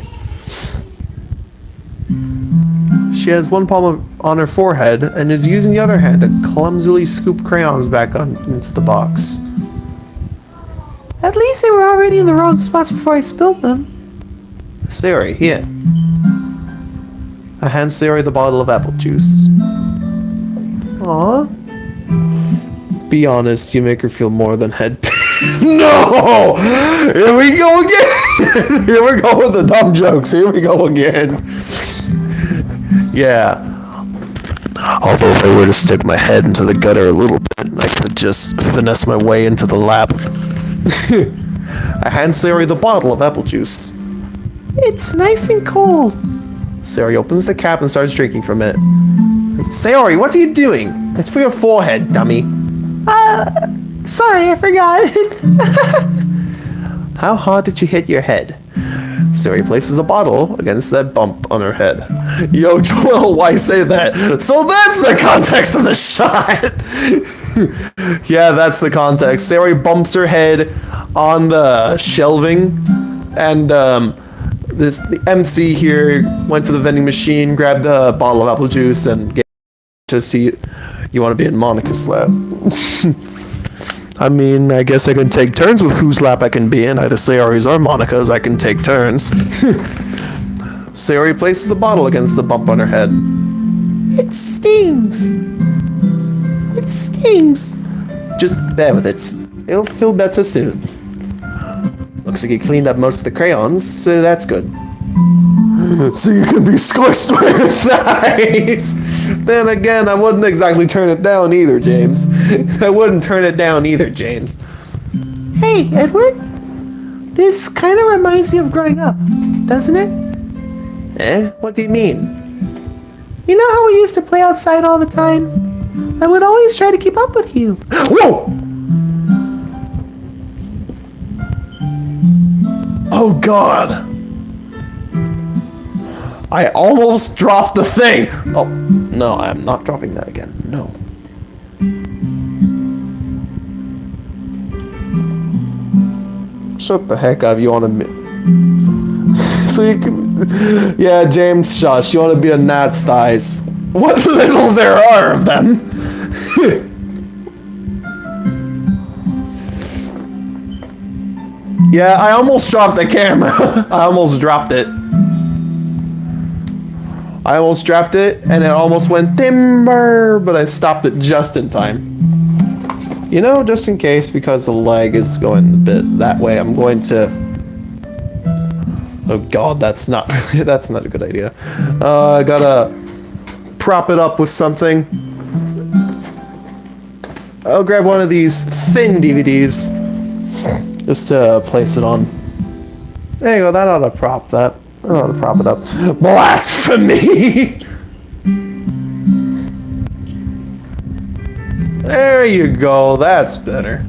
She has one palm on her forehead and is using the other hand to clumsily scoop crayons back into the box. At least they were already in the wrong spots before I spilled them. Sayori, here. I hand Sayori the bottle of apple juice. Aw. Be honest, you make her feel more than head pain. No! Here we go again! Here we go with the dumb jokes. Here we go again. Yeah. Although if I were to stick my head into the gutter a little bit, I could just finesse my way into the lab. I hand Sayori the bottle of apple juice. It's nice and cold. Sayori opens the cap and starts drinking from it. Sayori, what are you doing? It's for your forehead, dummy. Sorry, I forgot. How hard did you hit your head? Sayori places the bottle against that bump on her head. Yo, Joel, why say that? So that's the context of the shot! Yeah, that's the context. Sayori bumps her head on the shelving, and the MC here went to the vending machine, grabbed the bottle of apple juice, and gave it to see you want to be in Monika's lap. I mean, I guess I can take turns with whose lap I can be in. Either Sayori's or Monika's. I can take turns. Sayori places the bottle against the bump on her head. It stings. It stings. Just bear with it. It'll feel better soon. Looks like you cleaned up most of the crayons, so that's good. So you can be squished with your thighs. Then again, I wouldn't exactly turn it down either, James. I wouldn't turn it down either, James. Hey, Edward. This kind of reminds me of growing up, doesn't it? Eh? What do you mean? You know how we used to play outside all the time? I would always try to keep up with you. Whoa! Oh God! I almost dropped the thing! Oh, no, I'm not dropping that again. No. Shut the heck up, you wanna so you can... Yeah, James, shush, you wanna be a gnat's thighs. What little there are of them! Yeah, I almost dropped the camera. I almost dropped it. I almost dropped it, and it almost went timber, but I stopped it just in time. You know, just in case, because the leg is going a bit that way, I'm going to... Oh God, that's not a good idea. I gotta prop it up with something. I'll grab one of these thin DVDs. Just to place it on. There you go, that ought to prop that. That ought to prop it up. Blasphemy! There you go, that's better.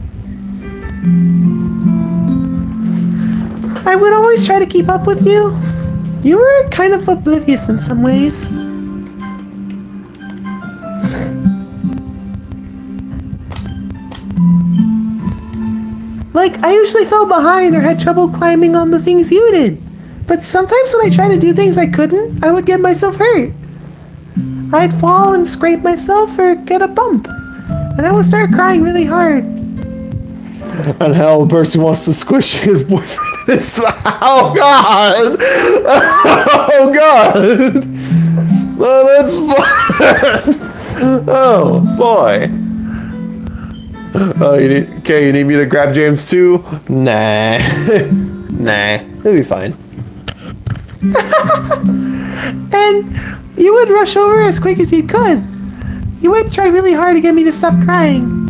I would always try to keep up with you. You were kind of oblivious in some ways. Like, I usually fell behind or had trouble climbing on the things you did. But sometimes when I tried to do things I couldn't, I would get myself hurt. I'd fall and scrape myself or get a bump. And I would start crying really hard. And hell, the person wants to squish his boyfriend. Oh God! Oh God! Oh, that's fun! Oh boy! Oh, you need me to grab James too? Nah. Nah, it'll be fine. And you would rush over as quick as you could. You would try really hard to get me to stop crying.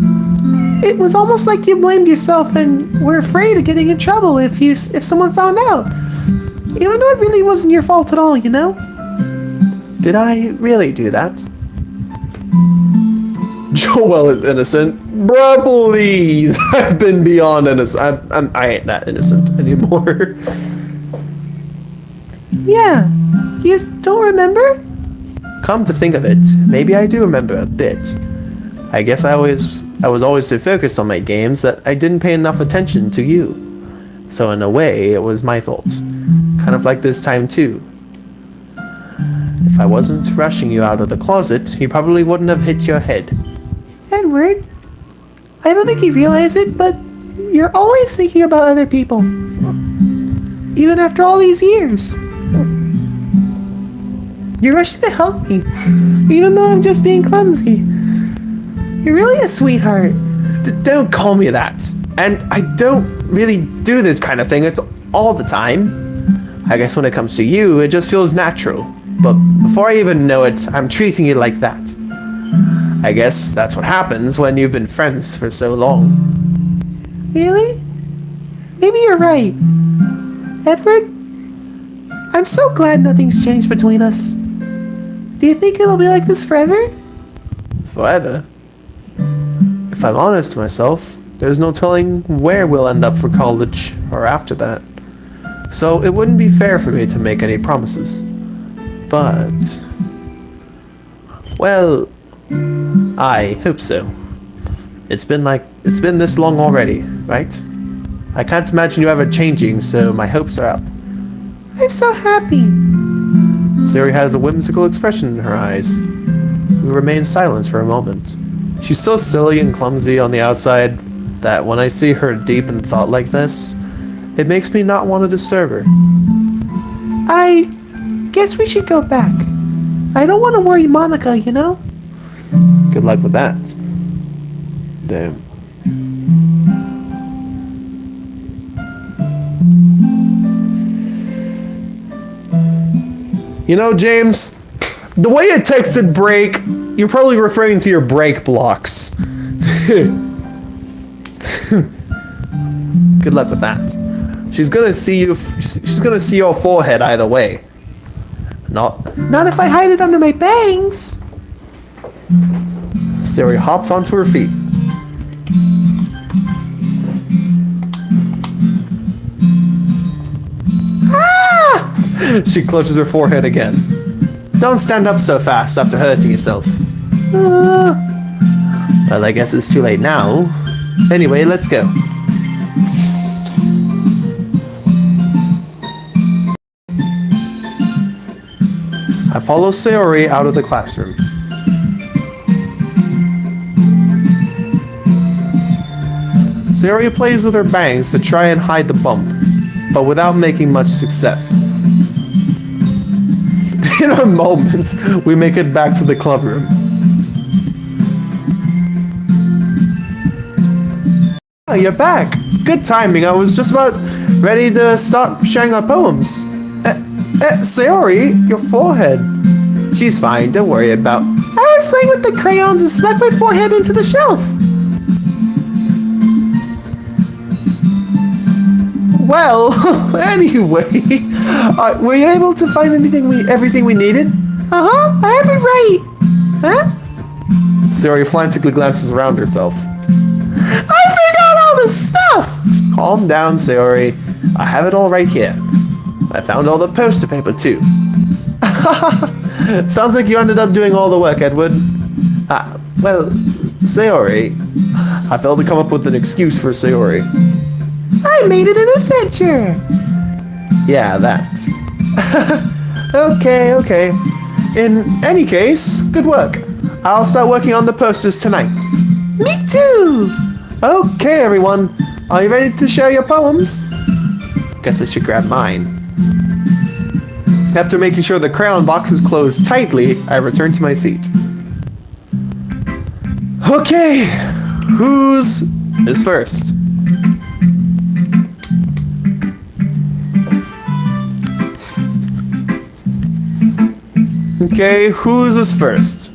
It was almost like you blamed yourself and were afraid of getting in trouble if someone found out. Even though it really wasn't your fault at all, you know? Did I really do that? Joel is innocent. Bruh, please! I've been beyond innocent. I ain't that innocent anymore. Yeah. You don't remember? Come to think of it, maybe I do remember a bit. I guess I was always so focused on my games that I didn't pay enough attention to you. So in a way, it was my fault. Kind of like this time too. If I wasn't rushing you out of the closet, you probably wouldn't have hit your head. Edward, I don't think you realize it, but you're always thinking about other people. Even after all these years. You're rushing to help me, even though I'm just being clumsy. You're really a sweetheart. Don't call me that. And I don't really do this kind of thing. It's all the time. I guess when it comes to you, it just feels natural. But before I even know it, I'm treating you like that. I guess that's what happens when you've been friends for so long. Really? Maybe you're right. Edward, I'm so glad nothing's changed between us. Do you think it'll be like this forever? Forever? If I'm honest with myself, there's no telling where we'll end up for college or after that. So it wouldn't be fair for me to make any promises. But... well, I hope so. It's been this long already, right? I can't imagine you ever changing, so my hopes are up. I'm so happy. Sayori has a whimsical expression in her eyes. We remain silent for a moment. She's so silly and clumsy on the outside that when I see her deep in thought like this, it makes me not want to disturb her. I guess we should go back. I don't want to worry Monika, you know? Good luck with that. Damn. You know, James, the way you texted break, you're probably referring to your break blocks. Good luck with that. She's gonna see your forehead either way. Not if I hide it under my bangs. Sayori hops onto her feet. Ah! She clutches her forehead again. Don't stand up so fast after hurting yourself. Well, I guess it's too late now. Anyway, let's go. I follow Sayori out of the classroom. Sayori plays with her bangs to try and hide the bump, but without making much success. In a moment, we make it back to the club room. Oh, you're back. Good timing. I was just about ready to start sharing our poems. Sayori, your forehead. She's fine. Don't worry about. I was playing with the crayons and smacked my forehead into the shelf. Well, anyway, were you able to find everything we needed? Uh-huh, I have it right. Huh? Sayori frantically glances around herself. I forgot all the stuff! Calm down, Sayori. I have it all right here. I found all the poster paper, too. Sounds like you ended up doing all the work, Edward. Well, Sayori. I failed to come up with an excuse for Sayori. I made it an adventure! Yeah, that. Okay. In any case, good work. I'll start working on the posters tonight. Me too! Okay, everyone. Are you ready to share your poems? Guess I should grab mine. After making sure the crayon box is closed tightly, I return to my seat. Okay, who's is first? Okay, who's is first?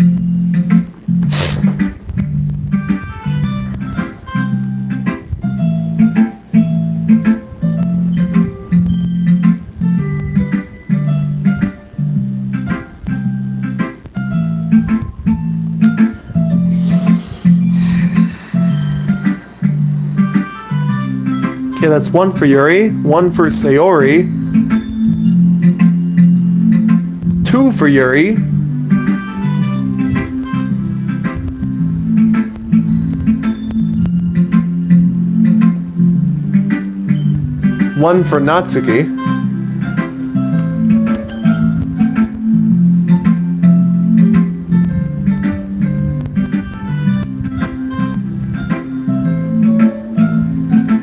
Okay, that's one for Yuri, one for Sayori. 2 for Yuri. One for Natsuki.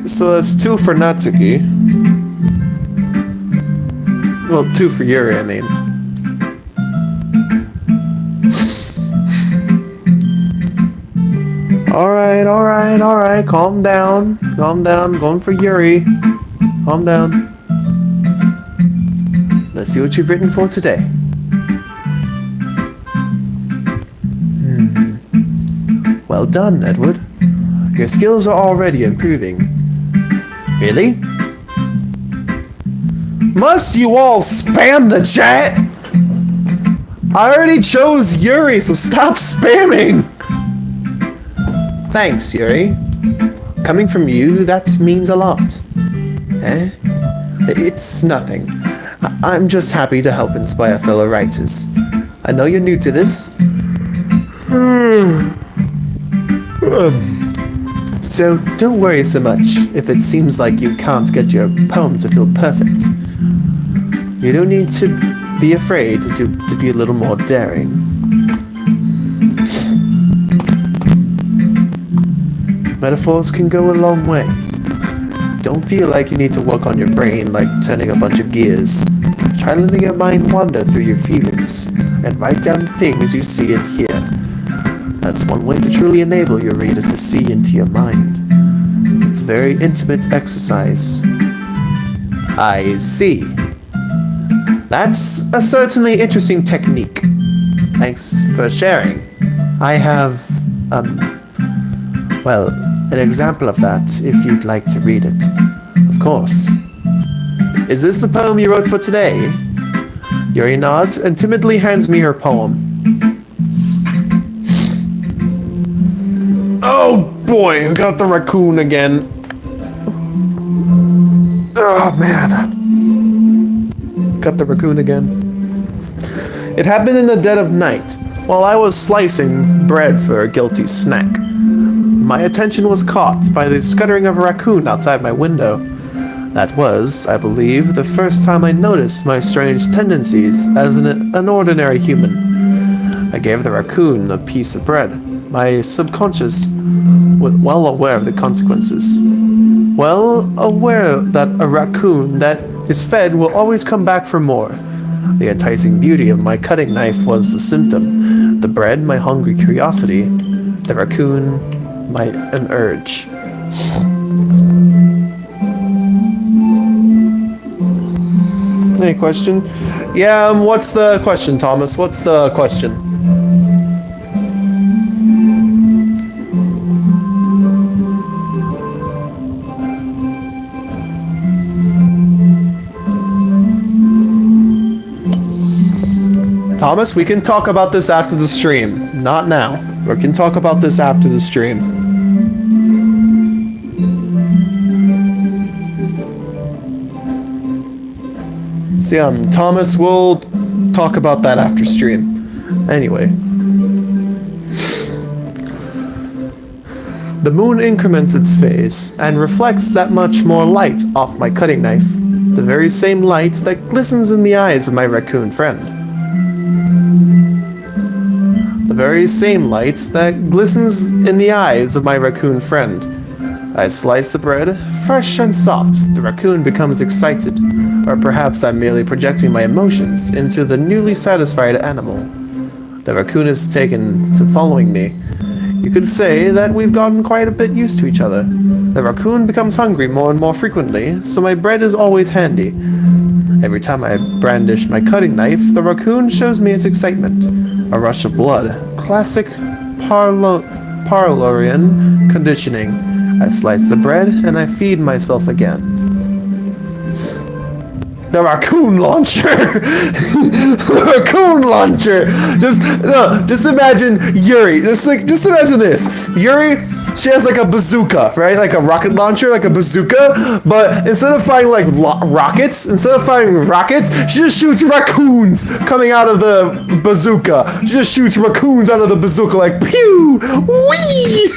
So that's 2 for Natsuki. Well, 2 for Yuri, I mean. Alright. Calm down. Going for Yuri. Calm down. Let's see what you've written for today. Well done, Edward. Your skills are already improving. Really? Must you all spam the chat? I already chose Yuri, so stop spamming! Thanks, Yuri. Coming from you, that means a lot. Eh? It's nothing. I'm just happy to help inspire fellow writers. I know you're new to this. So don't worry so much if it seems like you can't get your poem to feel perfect. You don't need to be afraid to be a little more daring. Metaphors can go a long way. Don't feel like you need to work on your brain like turning a bunch of gears. Try letting your mind wander through your feelings and write down things you see and hear. That's one way to truly enable your reader to see into your mind. It's a very intimate exercise. I see. That's a certainly interesting technique. Thanks for sharing. I have, well, an example of that if you'd like to read it. Of course. Is this the poem you wrote for today? Yuri nods and timidly hands me her poem. Oh boy, we got the raccoon again. Oh man. Got the raccoon again. It happened in the dead of night, while I was slicing bread for a guilty snack. My attention was caught by the scuttering of a raccoon outside my window. That was, I believe, the first time I noticed my strange tendencies as an ordinary human. I gave the raccoon a piece of bread. My subconscious was well aware of the consequences. Well aware that a raccoon that is fed will always come back for more. The enticing beauty of my cutting knife was the symptom. The bread, my hungry curiosity. The raccoon, an urge. Any question? Yeah, what's the question, Thomas? What's the question? Thomas, we can talk about this after the stream. Not now. We can talk about this after the stream. So Thomas, we'll talk about that after stream. Anyway. The moon increments its phase and reflects that much more light off my cutting knife. The very same light that glistens in the eyes of my raccoon friend. The very same light that glistens in the eyes of my raccoon friend. I slice the bread, fresh and soft. The raccoon becomes excited, or perhaps I'm merely projecting my emotions into the newly satisfied animal. The raccoon is taken to following me. You could say that we've gotten quite a bit used to each other. The raccoon becomes hungry more and more frequently, so my bread is always handy. Every time I brandish my cutting knife, the raccoon shows me its excitement. A rush of blood. Classic Parlorian conditioning. I slice the bread and I feed myself again. The raccoon launcher! The raccoon launcher! Just imagine Yuri. Just imagine this. Yuri She has like a bazooka, right? Like a rocket launcher, like a bazooka. But instead of firing like rockets, she just shoots raccoons coming out of the bazooka. She just shoots raccoons out of the bazooka like pew, wee.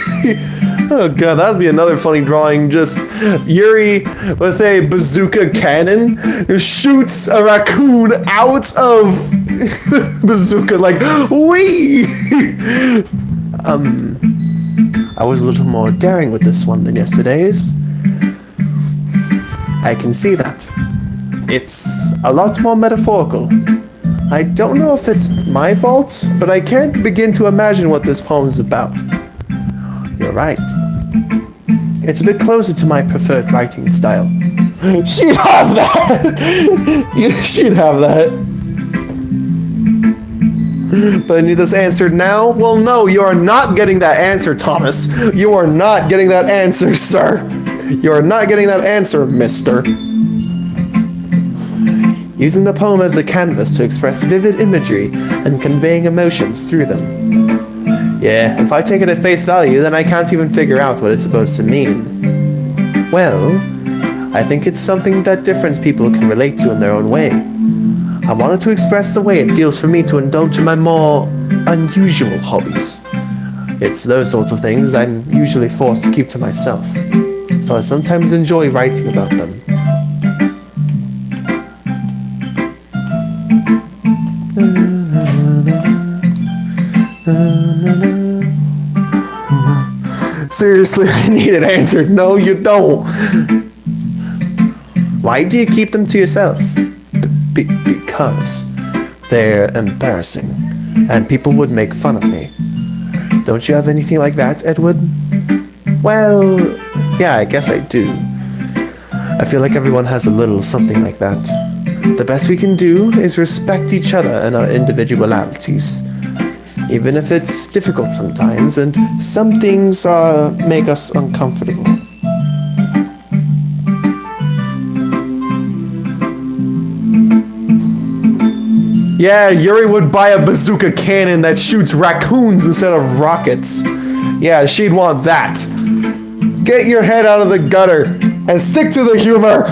Oh god, that'd be another funny drawing. Just Yuri with a bazooka cannon who shoots a raccoon out of bazooka like wee. I was a little more daring with this one than yesterday's. I can see that. It's a lot more metaphorical. I don't know if it's my fault, but I can't begin to imagine what this poem is about. You're right. It's a bit closer to my preferred writing style. She'd have that! She'd have that. But I need this answered now? Well, no, you are not getting that answer, Thomas. You are not getting that answer, sir. You are not getting that answer, mister. Using the poem as a canvas to express vivid imagery and conveying emotions through them. Yeah, if I take it at face value, then I can't even figure out what it's supposed to mean. Well, I think it's something that different people can relate to in their own way. I wanted to express the way it feels for me to indulge in my more unusual hobbies. It's those sorts of things I'm usually forced to keep to myself, so I sometimes enjoy writing about them. Seriously, I need it answered. No, you don't. Why do you keep them to yourself? Because they're embarrassing, and people would make fun of me. Don't you have anything like that, Edward? Well, yeah, I guess I do. I feel like everyone has a little something like that. The best we can do is respect each other and our individualities. Even if it's difficult sometimes, and some things make us uncomfortable. Yeah, Yuri would buy a bazooka cannon that shoots raccoons instead of rockets. Yeah, she'd want that. Get your head out of the gutter and stick to the humor.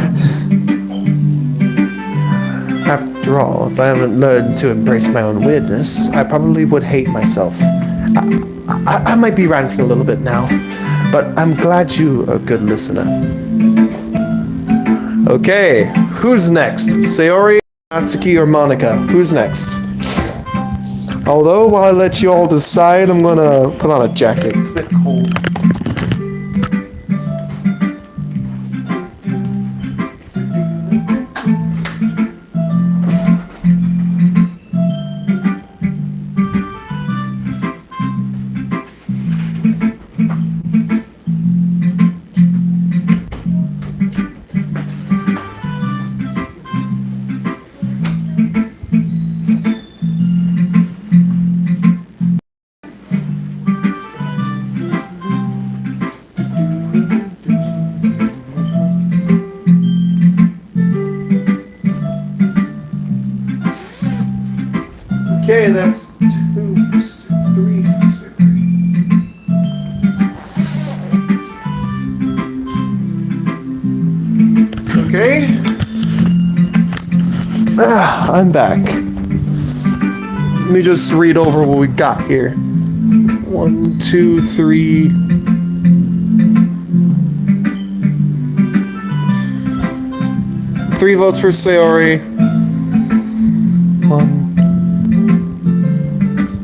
After all, if I haven't learned to embrace my own weirdness, I probably would hate myself. I might be ranting a little bit now, but I'm glad you're a good listener. Okay, who's next? Sayori, Natsuki, or Monika? Who's next? Although, while I let you all decide, I'm gonna put on a jacket. It's a bit cold. Okay, that's 2 for 3 for Sayori. Okay. I'm back. Let me just read over what we got here. 1, 2, 3. Three votes for Sayori.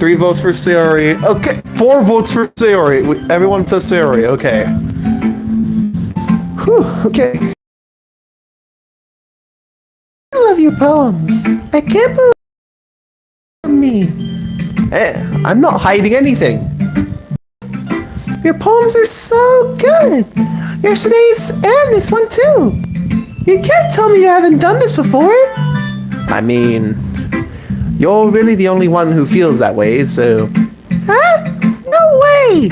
3 votes for Sayori. Okay, 4 votes for Sayori. Everyone says Sayori. Okay. Whew, okay. I love your poems. I can't believe me. Hey, I'm not hiding anything. Your poems are so good. Yesterday's and this one too. You can't tell me you haven't done this before. I mean, you're really the only one who feels that way, so... Huh? No way!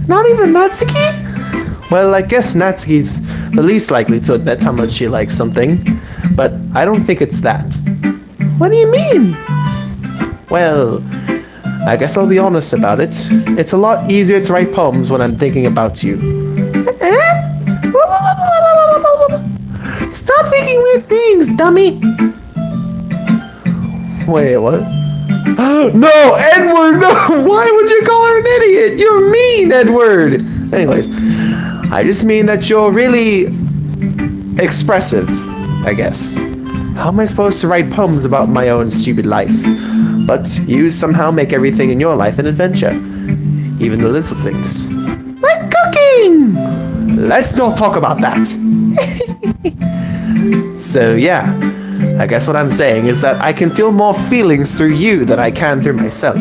Not even Natsuki? Well, I guess Natsuki's the least likely to admit how much she likes something, but I don't think it's that. What do you mean? Well, I guess I'll be honest about it. It's a lot easier to write poems when I'm thinking about you. Stop thinking weird things, dummy. Wait, what? No, Edward, no! Why would you call her an idiot? You're mean, Edward! Anyways, I just mean that you're really expressive, I guess. How am I supposed to write poems about my own stupid life? But you somehow make everything in your life an adventure. Even the little things. Like cooking! Let's not talk about that. So yeah, I guess what I'm saying is that I can feel more feelings through you than I can through myself.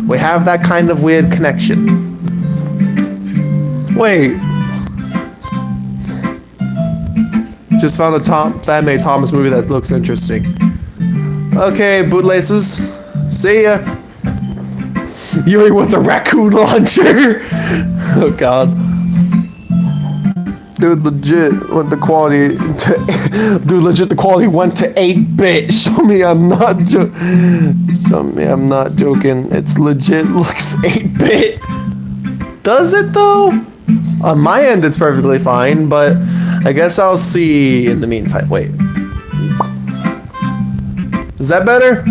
We have that kind of weird connection. Wait. Just found a fan-made Thomas movie that looks interesting. Okay, bootlaces. See ya. Yuri with the raccoon launcher. Oh god. Dude, legit, with the quality, dude, legit, the quality went to 8-bit. Show me I'm not joking. It's legit looks 8-bit. Does it though? On my end, it's perfectly fine, but I guess I'll see in the meantime. Wait. Is that better?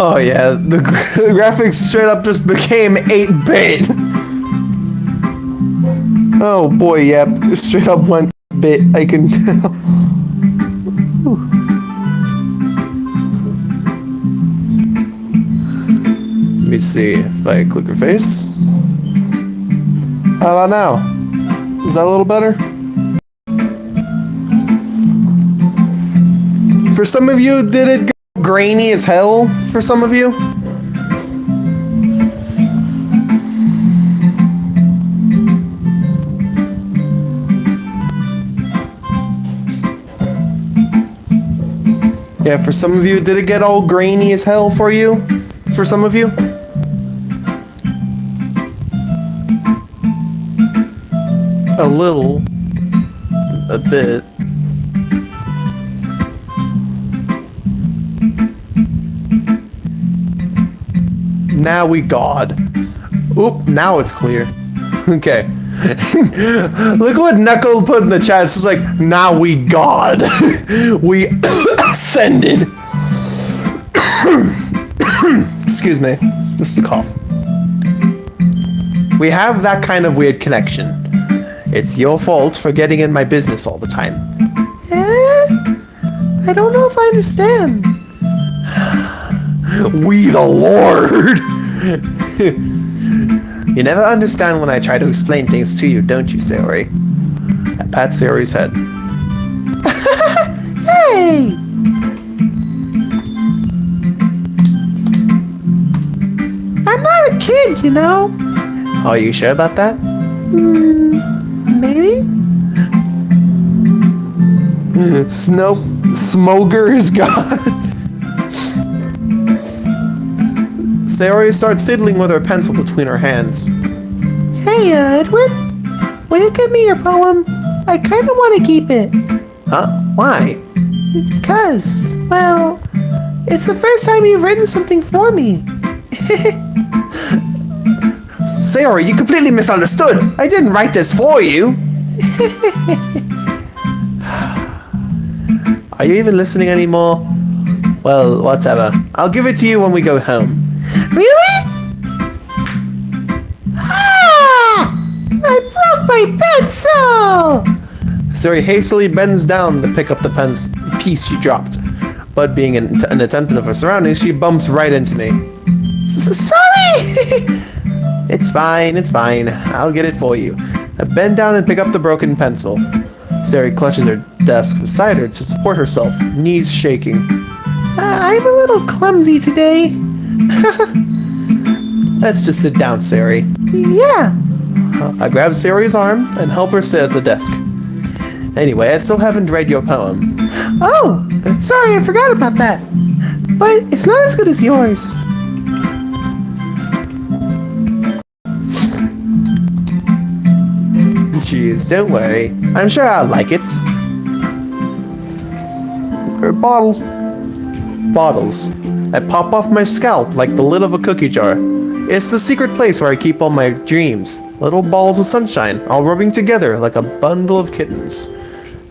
Oh yeah, the graphics straight up just became 8-bit. Oh boy, yep, straight up went bit, I can tell. Let me see if I click her face. How about now? Is that a little better? For some of you, did it go grainy as hell? For some of you? Yeah, for some of you, did it get all grainy as hell for you? For some of you? A little. A bit. Now we God. Oop, now it's clear. Okay. Look what Knuckle put in the chat. It's just like, now we God. We ascended. Excuse me. This is a cough. We have that kind of weird connection. It's your fault for getting in my business all the time. I don't know if I understand. We the Lord! You never understand when I try to explain things to you, don't you, Sayori? I pat Sayori's head. Hey! I'm not a kid, you know? Are you sure about that? Maybe? Smoger is gone. Sayori starts fiddling with her pencil between her hands. Hey, Edward? Will you give me your poem? I kind of want to keep it. Huh? Why? Because, well, it's the first time you've written something for me. Sayori, you completely misunderstood. I didn't write this for you. Are you even listening anymore? Well, whatever. I'll give it to you when we go home. Really? Ah! I broke my pencil! Sayori hastily bends down to pick up the piece she dropped. But being an attentive of her surroundings, she bumps right into me. Sorry! It's fine, it's fine. I'll get it for you. I bend down and pick up the broken pencil. Sayori clutches her desk beside her to support herself, knees shaking. I'm a little clumsy today. Let's just sit down, Sayori. Yeah. I grab Sayori's arm and help her sit at the desk. Anyway, I still haven't read your poem. Oh, sorry, I forgot about that. But it's not as good as yours. Jeez, don't worry. I'm sure I'll like it. Bottles. Bottles. I pop off my scalp like the lid of a cookie jar. It's the secret place where I keep all my dreams. Little balls of sunshine, all rubbing together like a bundle of kittens.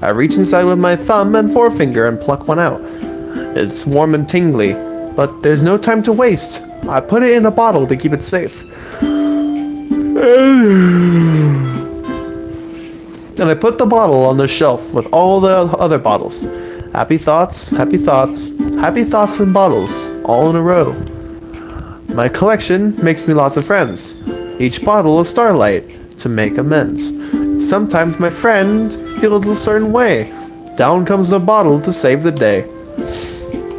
I reach inside with my thumb and forefinger and pluck one out. It's warm and tingly, but there's no time to waste. I put it in a bottle to keep it safe. And I put the bottle on the shelf with all the other bottles. Happy thoughts, happy thoughts, happy thoughts in bottles, all in a row. My collection makes me lots of friends. Each bottle a starlight to make amends. Sometimes my friend feels a certain way. Down comes the bottle to save the day.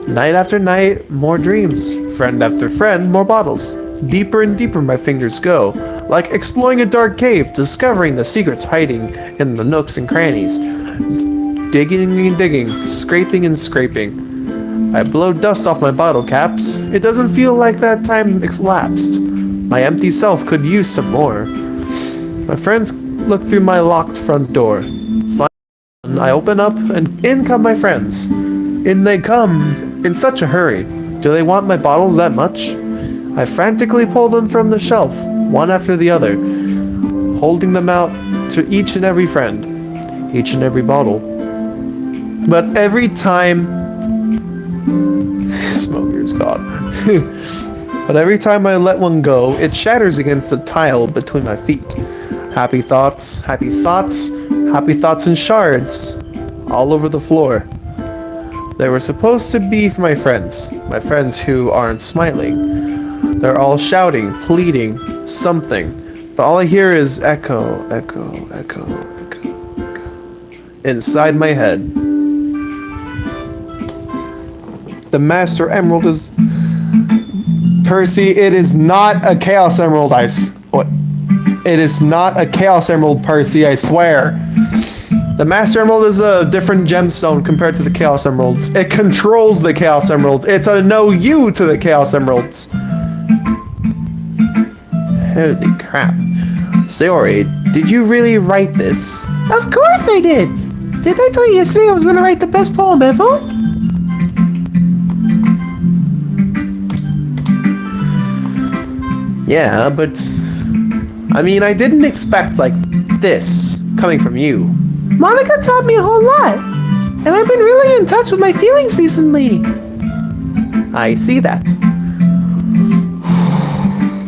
Night after night, more dreams. Friend after friend, more bottles. Deeper and deeper my fingers go, like exploring a dark cave, discovering the secrets hiding in the nooks and crannies. Digging and digging, scraping and scraping. I blow dust off my bottle caps. It doesn't feel like that time elapsed. My empty self could use some more. My friends look through my locked front door. Finally, I open up and in come my friends. In they come, in such a hurry. Do they want my bottles that much? I frantically pull them from the shelf, one after the other, holding them out to each and every friend, each and every bottle. But every time... Smoker's gone. But every time I let one go, it shatters against the tile between my feet. Happy thoughts, happy thoughts, happy thoughts in shards, all over the floor. They were supposed to be for my friends who aren't smiling. They're all shouting, pleading, something, but all I hear is echo, echo, echo, echo, echo, inside my head. The Master Emerald is... Percy, it is not a Chaos Emerald, What? It is not a Chaos Emerald, Percy, I swear. The Master Emerald is a different gemstone compared to the Chaos Emeralds. It controls the Chaos Emeralds. It's a no-you to the Chaos Emeralds. Holy crap. Sayori, did you really write this? Of course I did! Didn't I tell you yesterday I was going to write the best poem ever? Yeah, but... I mean, I didn't expect, like, this coming from you. Monika taught me a whole lot, and I've been really in touch with my feelings recently. I see that.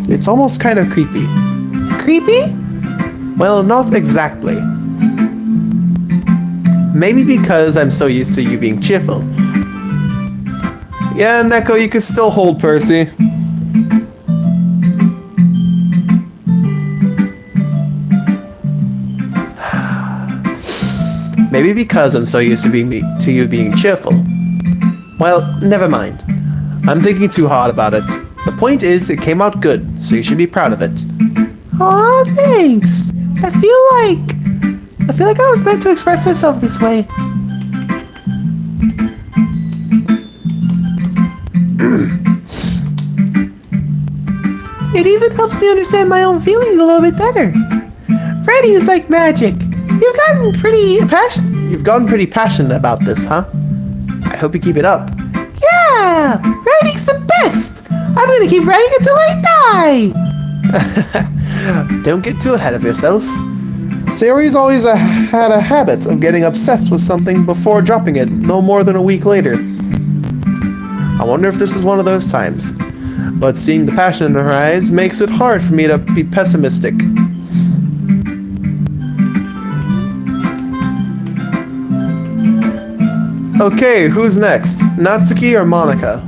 It's almost kind of creepy. Creepy? Well, not exactly. Maybe because I'm so used to you being cheerful. Yeah, Neko, you can still hold Percy. Maybe because I'm so used to you being cheerful. Well, never mind. I'm thinking too hard about it. The point is, it came out good, so you should be proud of it. Aw, thanks. I feel like I was meant to express myself this way. It even helps me understand my own feelings a little bit better. Writing is like magic. You've gotten pretty passionate about this, huh? I hope you keep it up. Yeah! Writing's the best! I'm gonna keep writing until I die! Don't get too ahead of yourself. Sayori's always had a habit of getting obsessed with something before dropping it no more than a week later. I wonder if this is one of those times. But seeing the passion in her eyes makes it hard for me to be pessimistic. Okay, who's next? Natsuki or Monika?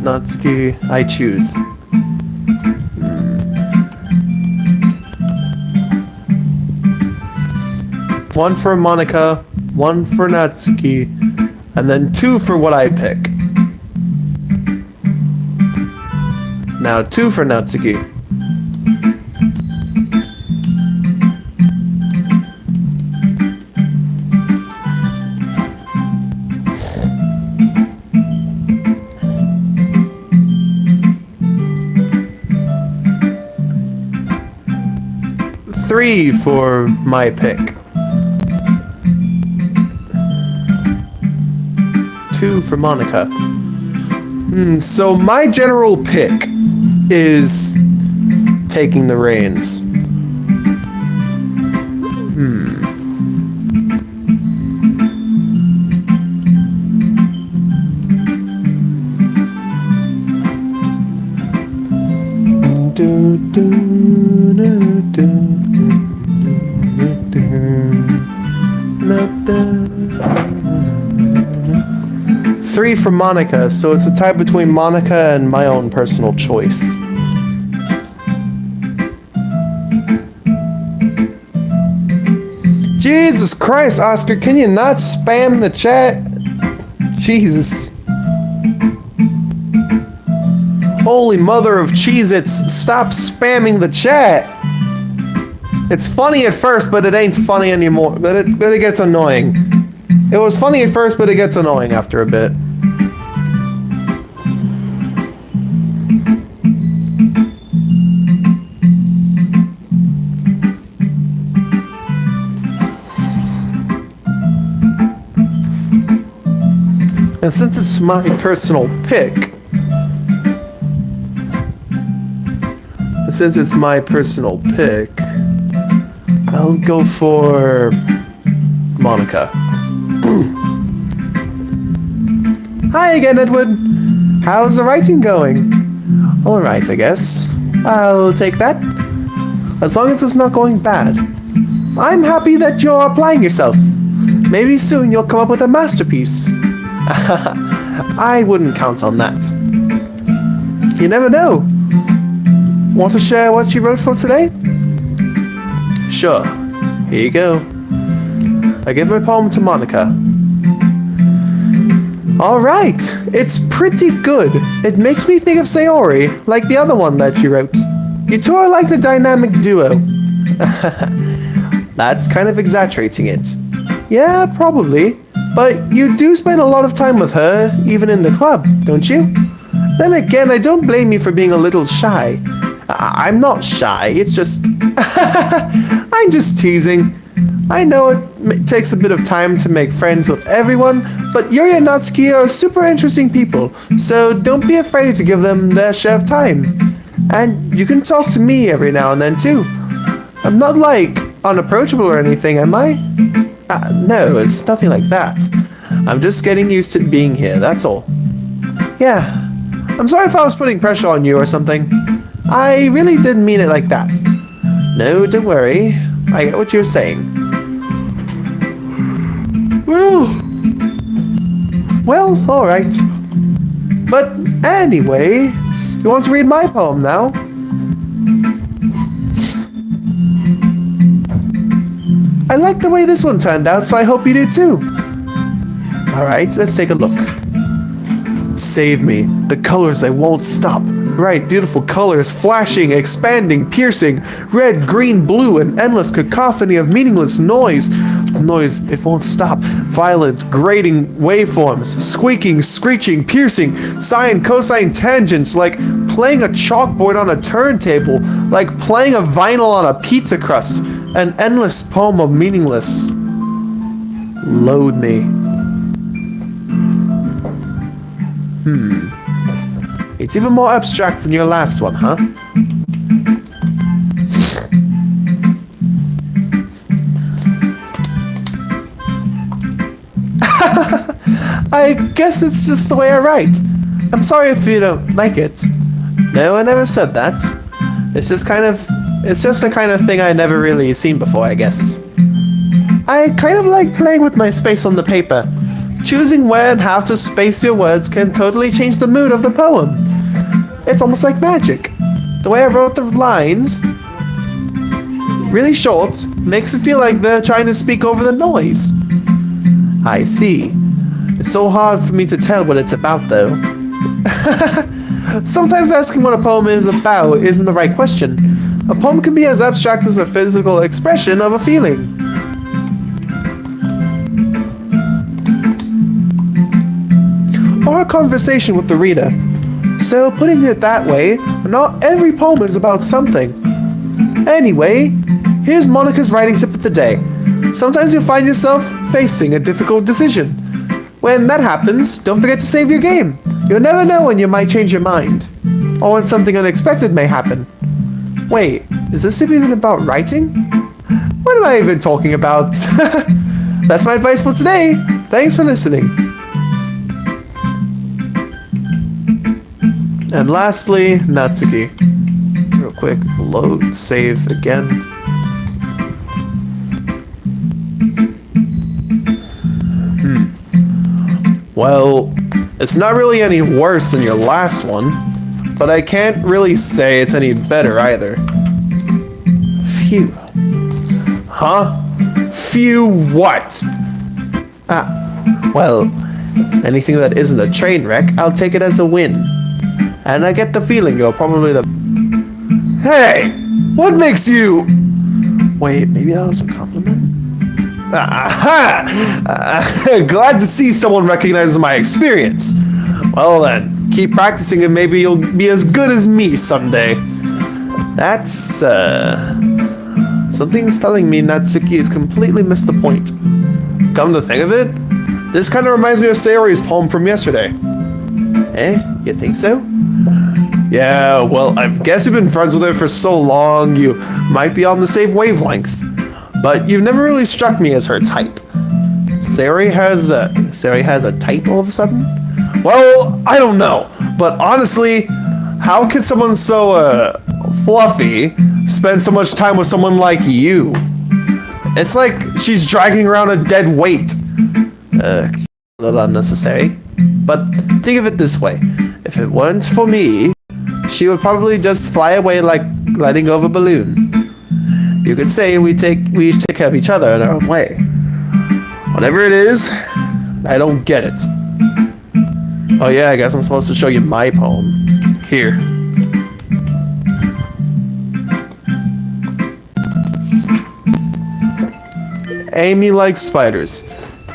Natsuki, I choose. One for Monika, one for Natsuki, and then two for what I pick. Now 2 for Natsuki. Three for my pick. 2 for Monika. So my general pick is taking the reins. Do, do, do, do, do, do, 3 for Monika, so it's a tie between Monika and my own personal choice. Jesus Christ, Oscar, can you not spam the chat? Jesus. Holy mother of Cheez-Its, stop spamming the chat! It's funny at first, but it ain't funny anymore. But it gets annoying. It was funny at first, but it gets annoying after a bit. And since it's my personal pick, I'll go for Monika. Hi again, Edward. How's the writing going? Alright, I guess. I'll take that. As long as it's not going bad. I'm happy that you're applying yourself. Maybe soon you'll come up with a masterpiece. I wouldn't count on that. You never know. Want to share what you wrote for today? Sure. Here you go. I give my poem to Monika. Alright, it's pretty good. It makes me think of Sayori, like the other one that you wrote. You two are like the dynamic duo. That's kind of exaggerating it. Yeah, probably. But you do spend a lot of time with her, even in the club, don't you? Then again, I don't blame you for being a little shy. I'm not shy, it's just... I'm just teasing. I know it takes a bit of time to make friends with everyone, but Yuri and Natsuki are super interesting people, so don't be afraid to give them their share of time. And you can talk to me every now and then too. I'm not like unapproachable or anything, am I? No, it's nothing like that. I'm just getting used to being here, that's all. Yeah, I'm sorry if I was putting pressure on you or something. I really didn't mean it like that. No, don't worry. I get what you're saying. Well, alright. But anyway, you want to read my poem now? I like the way this one turned out, so I hope you do too. Alright, let's take a look. Save me. The colors, they won't stop. Bright, beautiful colors, flashing, expanding, piercing, red, green, blue, an endless cacophony of meaningless noise. The noise, it won't stop. Violent, grating waveforms, squeaking, screeching, piercing, sine, cosine tangents, like playing a chalkboard on a turntable, like playing a vinyl on a pizza crust. An endless poem of meaningless. Load me. It's even more abstract than your last one, huh? I guess it's just the way I write. I'm sorry if you don't like it. No, I never said that. It's just the kind of thing I never really seen before, I guess. I kind of like playing with my space on the paper. Choosing where and how to space your words can totally change the mood of the poem. It's almost like magic. The way I wrote the lines, really short, makes it feel like they're trying to speak over the noise. I see. It's so hard for me to tell what it's about, though. Sometimes asking what a poem is about isn't the right question. A poem can be as abstract as a physical expression of a feeling. Or a conversation with the reader. So, putting it that way, not every poem is about something. Anyway, here's Monika's writing tip of the day. Sometimes you'll find yourself facing a difficult decision. When that happens, don't forget to save your game. You'll never know when you might change your mind. Or when something unexpected may happen. Wait, is this tip even about writing? What am I even talking about? That's my advice for today. Thanks for listening. And lastly, Natsuki. Real quick, load, save again. Well, it's not really any worse than your last one, but I can't really say it's any better either. Phew. Huh? Phew what? Well, anything that isn't a train wreck, I'll take it as a win. And I get the feeling you're probably the... Hey! What makes you... Wait, maybe that was a compliment? Aha! Glad to see someone recognizes my experience. Well then, keep practicing and maybe you'll be as good as me someday. That's, something's telling me Natsuki has completely missed the point. Come to think of it, this kind of reminds me of Sayori's poem from yesterday. Eh? You think so? Yeah, well, I guess you've been friends with her for so long, you might be on the same wavelength. But you've never really struck me as her type. Sayori has a type all of a sudden? Well, I don't know. But honestly, how could someone so, fluffy spend so much time with someone like you? It's like she's dragging around a dead weight. A little unnecessary. But think of it this way. If it weren't for me, she would probably just fly away like letting go of a balloon. You could say we each take care of each other in our own way. Whatever it is, I don't get it. Oh yeah, I guess I'm supposed to show you my poem. Here. Amy likes spiders.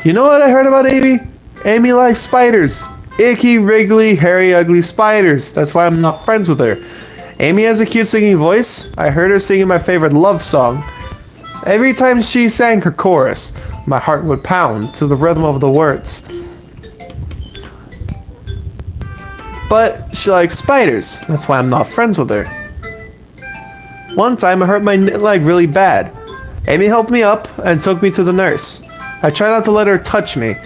You know what I heard about Amy? Amy likes spiders. Icky, wriggly, hairy, ugly spiders. That's why I'm not friends with her. Amy has a cute singing voice. I heard her singing my favorite love song. Every time she sang her chorus, my heart would pound to the rhythm of the words. But she likes spiders. That's why I'm not friends with her. One time I hurt my leg really bad. Amy helped me up and took me to the nurse. I tried not to let her touch me.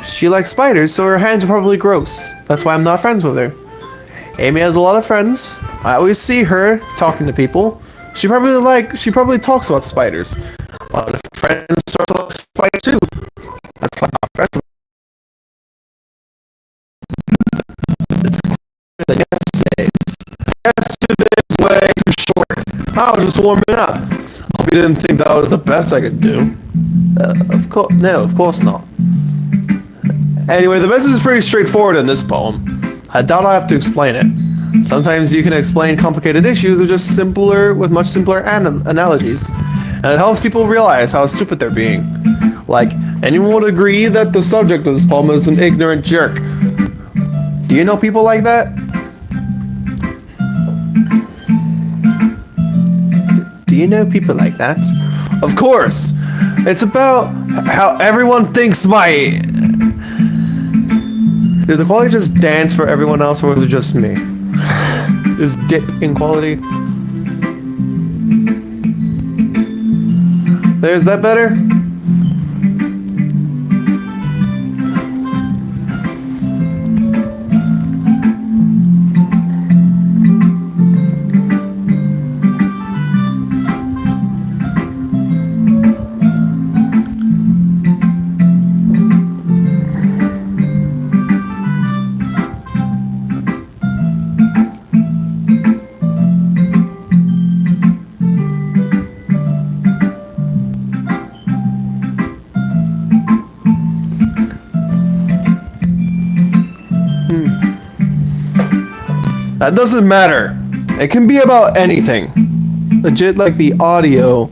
She likes spiders, so her hands are probably gross. That's why I'm not friends with her. Amy has a lot of friends. I always see her talking to people. She probably talks about spiders. Well, if friends start to like spiders too, that's why I'm not friends with her. It's clear that yesterday's way too short. I was just warming up. Hope you didn't think that was the best I could do. Of course not. Anyway, the message is pretty straightforward in this poem. I doubt I have to explain it. Sometimes you can explain complicated issues with much simpler analogies. And it helps people realize how stupid they're being. Like, anyone would agree that the subject of this poem is an ignorant jerk. Do you know people like that? Do you know people like that? Of course! It's about how everyone thinks my... Did the quality just dance for everyone else, or was it just me? Is dip in quality? There's that better? That doesn't matter. It can be about anything. Legit like the audio.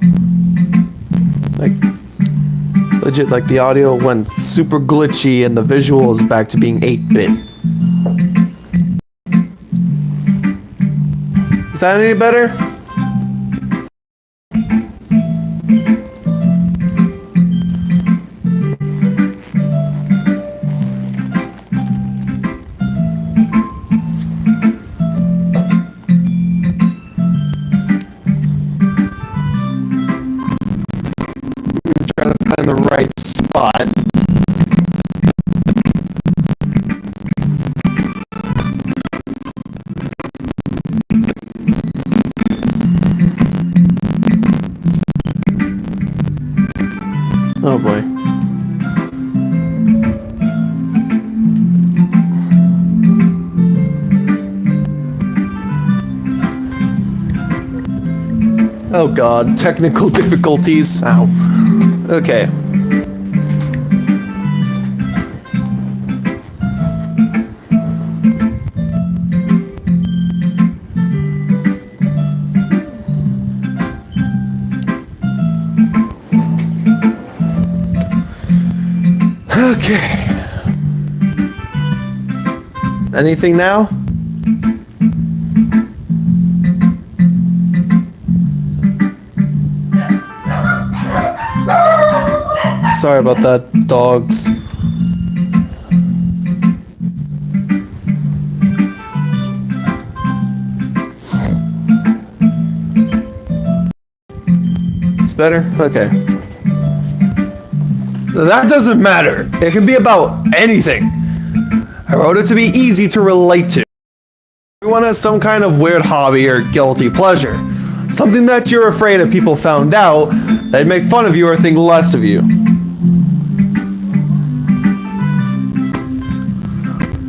Legit like the audio went super glitchy and the visual is back to being 8-bit. Is that any better? Trying to find the right spot. Oh boy. Oh god, technical difficulties. Ow. Okay. Okay. Anything now? Sorry about that, dogs. It's better? Okay. That doesn't matter. It can be about anything. I wrote it to be easy to relate to. Everyone has some kind of weird hobby or guilty pleasure. Something that you're afraid if people found out, they'd make fun of you or think less of you.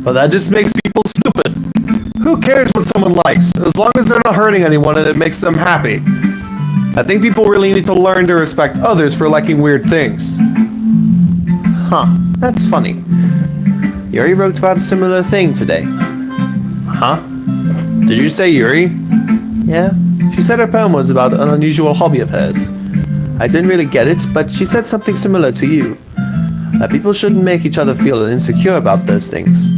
But that just makes people stupid. Who cares what someone likes, as long as they're not hurting anyone and it makes them happy. I think people really need to learn to respect others for liking weird things. Huh, that's funny. Yuri wrote about a similar thing today. Huh? Did you say Yuri? Yeah, she said her poem was about an unusual hobby of hers. I didn't really get it, but she said something similar to you. That people shouldn't make each other feel insecure about those things.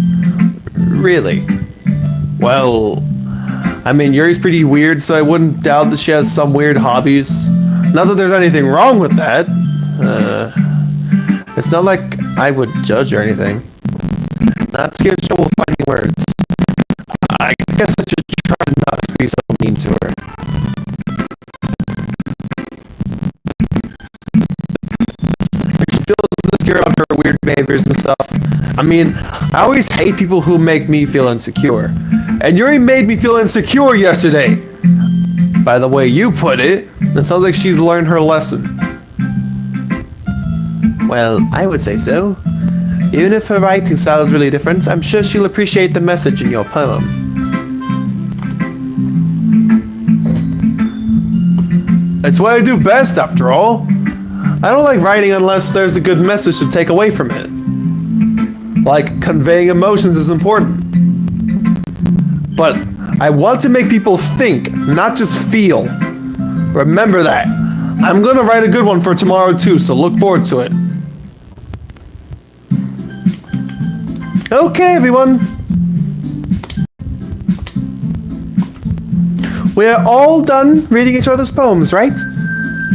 Really? Well, I mean, Yuri's pretty weird, so I wouldn't doubt that she has some weird hobbies. Not that there's anything wrong with that. It's not like I would judge or anything. Natsuki has trouble finding words. I guess I should try not to be so mean to her. She feels insecure about her weird behaviors and stuff. I mean, I always hate people who make me feel insecure. And Yuri made me feel insecure yesterday. By the way you put it, it sounds like she's learned her lesson. Well, I would say so. Even if her writing style is really different, I'm sure she'll appreciate the message in your poem. It's what I do best, after all. I don't like writing unless there's a good message to take away from it. Like, conveying emotions is important. But I want to make people think, not just feel. Remember that. I'm gonna write a good one for tomorrow too, so look forward to it. Okay, everyone. We're all done reading each other's poems, right?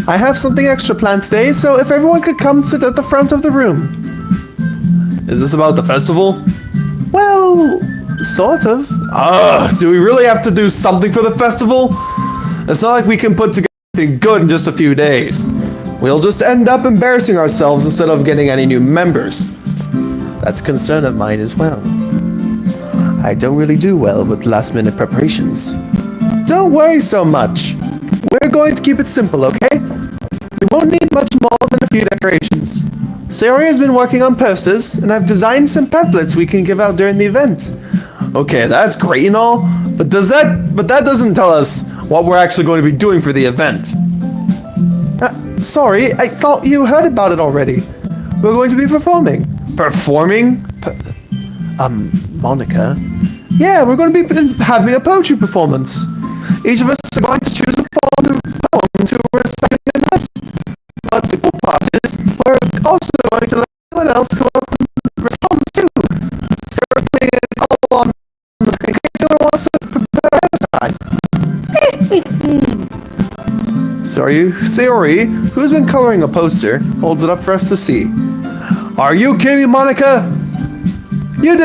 I have something extra planned today, so if everyone could come sit at the front of the room. Is this about the festival? Well, sort of. Do we really have to do something for the festival? It's not like we can put together anything good in just a few days. We'll just end up embarrassing ourselves instead of getting any new members. That's a concern of mine as well. I don't really do well with last-minute preparations. Don't worry so much. We're going to keep it simple, okay? We won't need much more than a few decorations. Sayori has been working on posters, and I've designed some pamphlets we can give out during the event. Okay, that's great and all, but that doesn't tell us what we're actually going to be doing for the event. Sorry, I thought you heard about it already. We're going to be performing. Performing? Monika, Yeah, we're going to be having a poetry performance. Each of us is going to choose a poem to recite in us. But the cool part is, we're also going to let anyone else come up and recite poems too. So we're putting it all on in case anyone wants to prepare ahead of time. Sayori, who's been coloring a poster, holds it up for us to see. Are you kidding me, Monika? You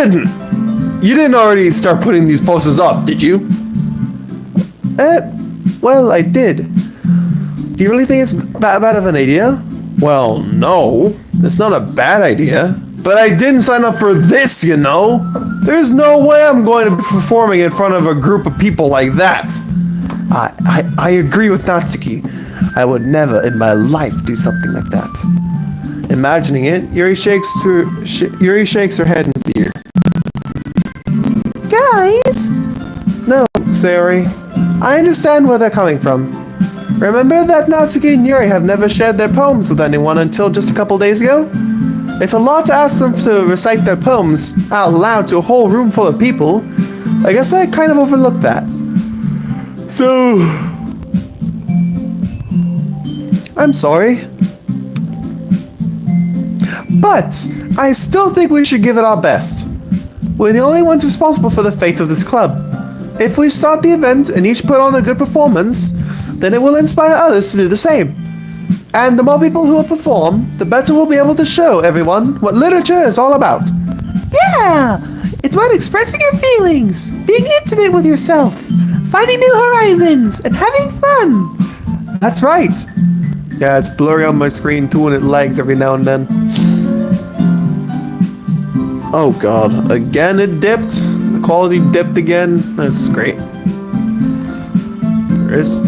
didn't already start putting these posters up, did you? Well, I did. Do you really think it's that bad of an idea? Well, no. It's not a bad idea. But I didn't sign up for this, you know? There's no way I'm going to be performing in front of a group of people like that. I agree with Natsuki. I would never in my life do something like that. Imagining it, Yuri shakes her head in fear. Guys! No, Sayori. I understand where they're coming from. Remember that Natsuki and Yuri have never shared their poems with anyone until just a couple days ago? It's a lot to ask them to recite their poems out loud to a whole room full of people. I guess I kind of overlooked that. So... I'm sorry. But I still think we should give it our best. We're the only ones responsible for the fate of this club. If we start the event and each put on a good performance, then it will inspire others to do the same. And the more people who will perform, the better we'll be able to show everyone what literature is all about. Yeah! It's about expressing your feelings, being intimate with yourself, finding new horizons, and having fun. That's right. Yeah, it's blurry on my screen too and it lags every now and then. Oh god, again it dipped. The quality dipped again. This is great. There is.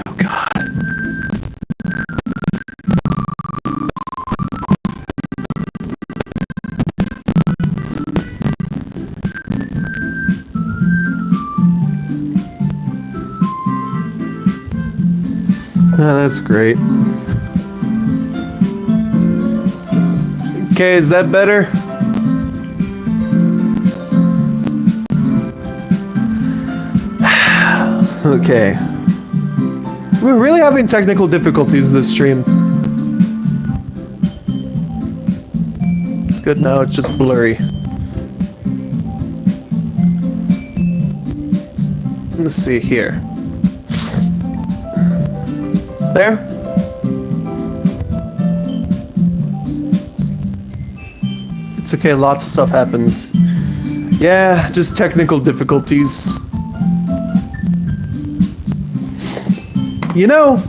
Oh god. Oh, that's great. Okay, is that better? Okay. We're really having technical difficulties this stream. It's good now, it's just blurry. Let's see here. There? It's okay, lots of stuff happens. Yeah, just technical difficulties. You know,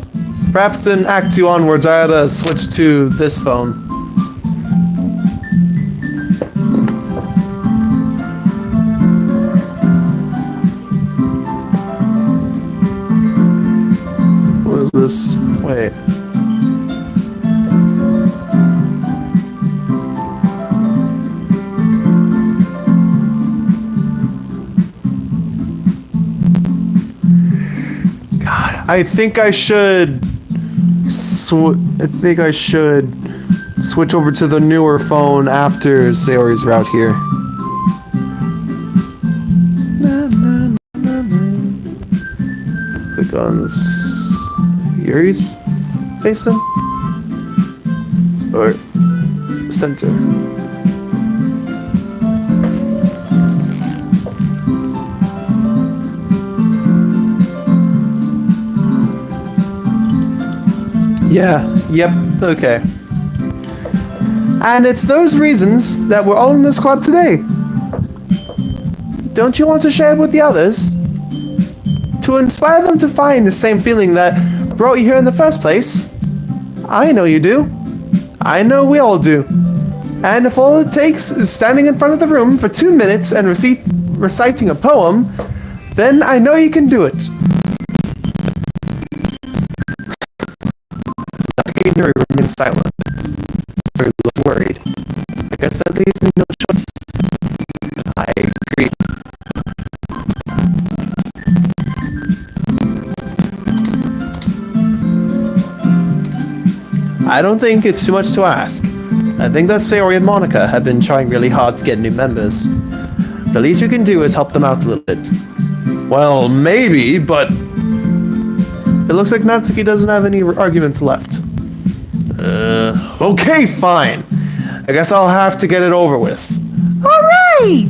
perhaps in Act 2 onwards I ought to switch to this phone. What is this? Wait. I think I should switch over to the newer phone after Sayori's route here. Click on Yuri's face then? Or center. Yeah, yep, okay. And it's those reasons that we're all in this club today. Don't you want to share it with the others? To inspire them to find the same feeling that brought you here in the first place? I know you do. I know we all do. And if all it takes is standing in front of the room for 2 minutes and reciting a poem, then I know you can do it. Yuri remained silent. Sayori looks worried. I guess that leaves me no choice. I agree. I don't think it's too much to ask. I think that Sayori and Monika have been trying really hard to get new members. The least you can do is help them out a little bit. Well, maybe, but... It looks like Natsuki doesn't have any arguments left. Okay, fine. I guess I'll have to get it over with. Alright!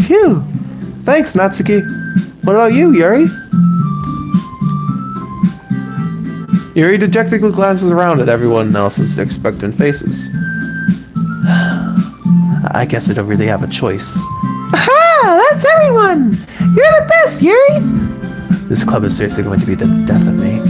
Phew. Thanks, Natsuki. What about you, Yuri? Yuri dejectedly glances around at everyone else's expectant faces. I guess I don't really have a choice. Aha! That's everyone! You're the best, Yuri! This club is seriously going to be the death of me.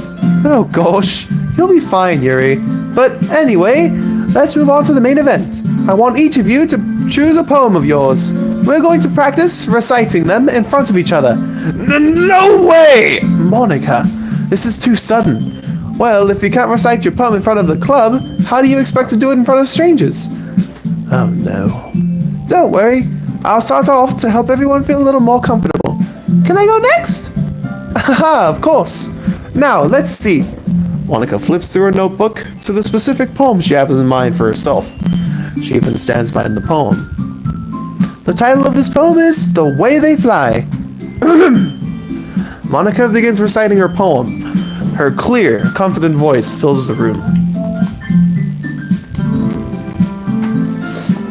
Oh gosh, you'll be fine, Yuri. But anyway, let's move on to the main event. I want each of you to choose a poem of yours. We're going to practice reciting them in front of each other. No way! Monika, this is too sudden. Well, if you can't recite your poem in front of the club, how do you expect to do it in front of strangers? Oh no. Don't worry, I'll start off to help everyone feel a little more comfortable. Can I go next? Haha, of course. Now, let's see. Monika flips through her notebook to the specific poem she has in mind for herself. She even stands behind the poem. The title of this poem is The Way They Fly. Monika begins reciting her poem. Her clear, confident voice fills the room.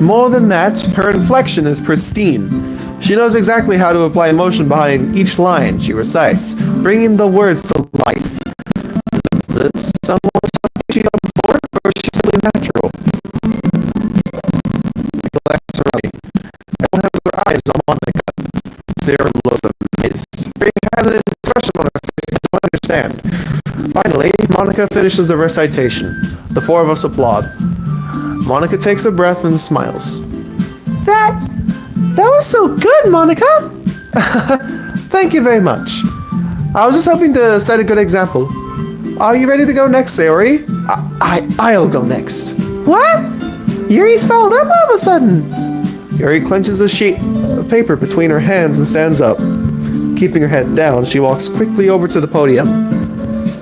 More than that, her inflection is pristine. She knows exactly how to apply emotion behind each line she recites, bringing the words to life. Is it something she's done before, or is she simply natural? Everyone has their eyes on Monika. Sarah looks amazed. Ray has an expression on her face that I don't understand. Finally, Monika finishes the recitation. The four of us applaud. Monika takes a breath and smiles. That was so good, Monika! Thank you very much. I was just hoping to set a good example. Are you ready to go next, Sayori? I'll go next. What? Yuri's fouled up all of a sudden. Yuri clenches a sheet of paper between her hands and stands up. Keeping her head down, she walks quickly over to the podium.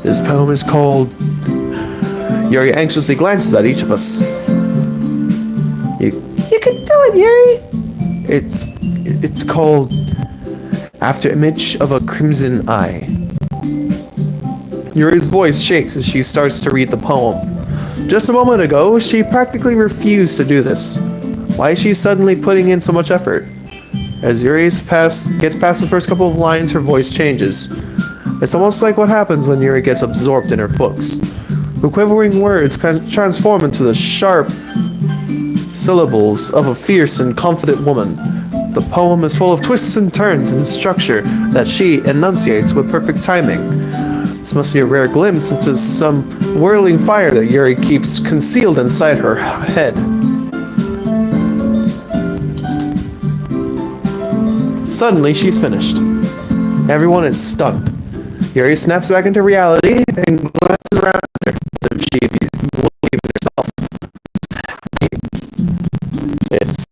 This poem is called... Yuri anxiously glances at each of us. You can do it, Yuri! It's called After Image of a Crimson Eye. Yuri's voice shakes as she starts to read the poem. Just a moment ago, she practically refused to do this. Why is she suddenly putting in so much effort? As Yuri gets past the first couple of lines, her voice changes. It's almost like what happens when Yuri gets absorbed in her books. Her quivering words transform into the sharp syllables of a fierce and confident woman. The poem is full of twists and turns and structure that she enunciates with perfect timing. This must be a rare glimpse into some whirling fire that Yuri keeps concealed inside her head. Suddenly, she's finished. Everyone is stunned. Yuri snaps back into reality and glances around her as if she will believe in herself. It's...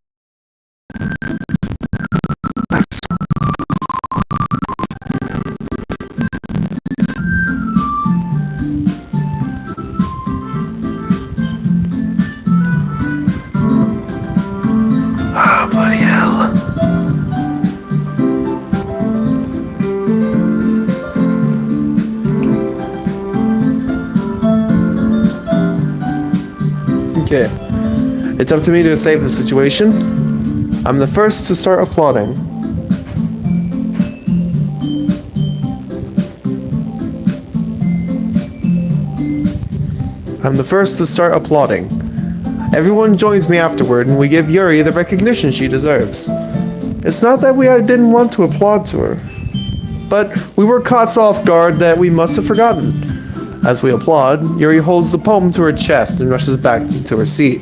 Oh, bloody hell. Okay, it's up to me to save the situation. I'm the first to start applauding. Everyone joins me afterward and we give Yuri the recognition she deserves. It's not that we didn't want to applaud to her, but we were caught off guard that we must have forgotten. As we applaud, Yuri holds the poem to her chest and rushes back into her seat.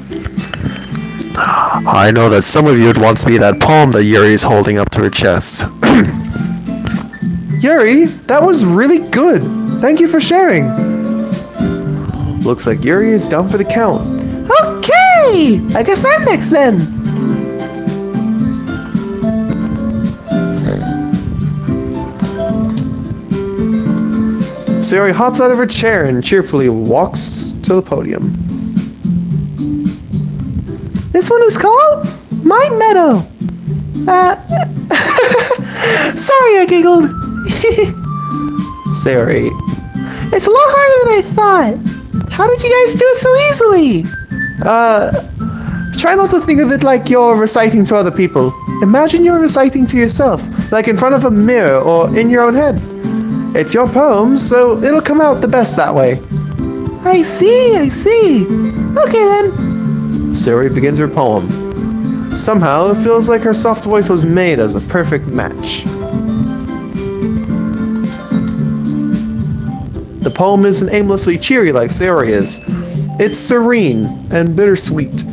I know that some of you would want to be that poem that Yuri is holding up to her chest. Yuri, that was really good. Thank you for sharing. Looks like Yuri is down for the count. Okay! I guess I'm next then. Sayori hops out of her chair and cheerfully walks to the podium. This one is called My Meadow. Sorry, I giggled. Sayori. It's a lot harder than I thought. How did you guys do it so easily? Try not to think of it like you're reciting to other people. Imagine you're reciting to yourself, like in front of a mirror or in your own head. It's your poem, so it'll come out the best that way. I see. Okay then. Sayori begins her poem. Somehow, it feels like her soft voice was made as a perfect match. The poem isn't aimlessly cheery like Sayori is. It's serene and bittersweet.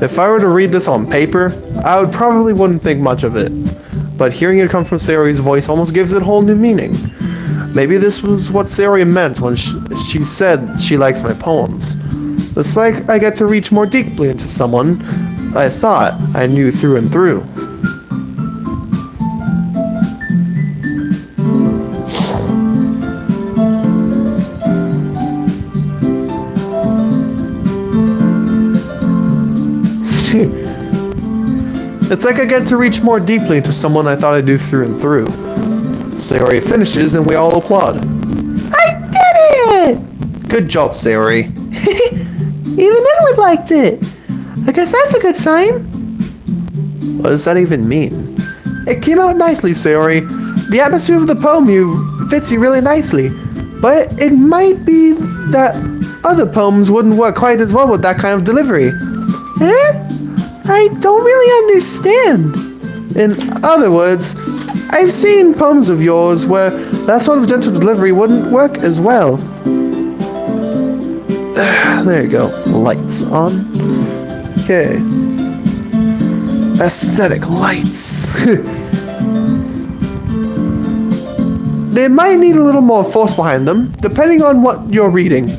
If I were to read this on paper, I wouldn't think much of it. But hearing it come from Sayori's voice almost gives it a whole new meaning. Maybe this was what Sayori meant when she said she likes my poems. It's like I get to reach more deeply into someone I thought I knew through and through. It's like I get to reach more deeply into someone I thought I knew through and through. Sayori finishes and we all applaud. I did it! Good job, Sayori. Even Edward liked it. I guess that's a good sign. What does that even mean? It came out nicely, Sayori. The atmosphere of the poem fits you really nicely. But it might be that other poems wouldn't work quite as well with that kind of delivery. Eh? I don't really understand. In other words, I've seen poems of yours where that sort of gentle delivery wouldn't work as well. There you go. Lights on. Okay. Aesthetic lights. They might need a little more force behind them, depending on what you're reading.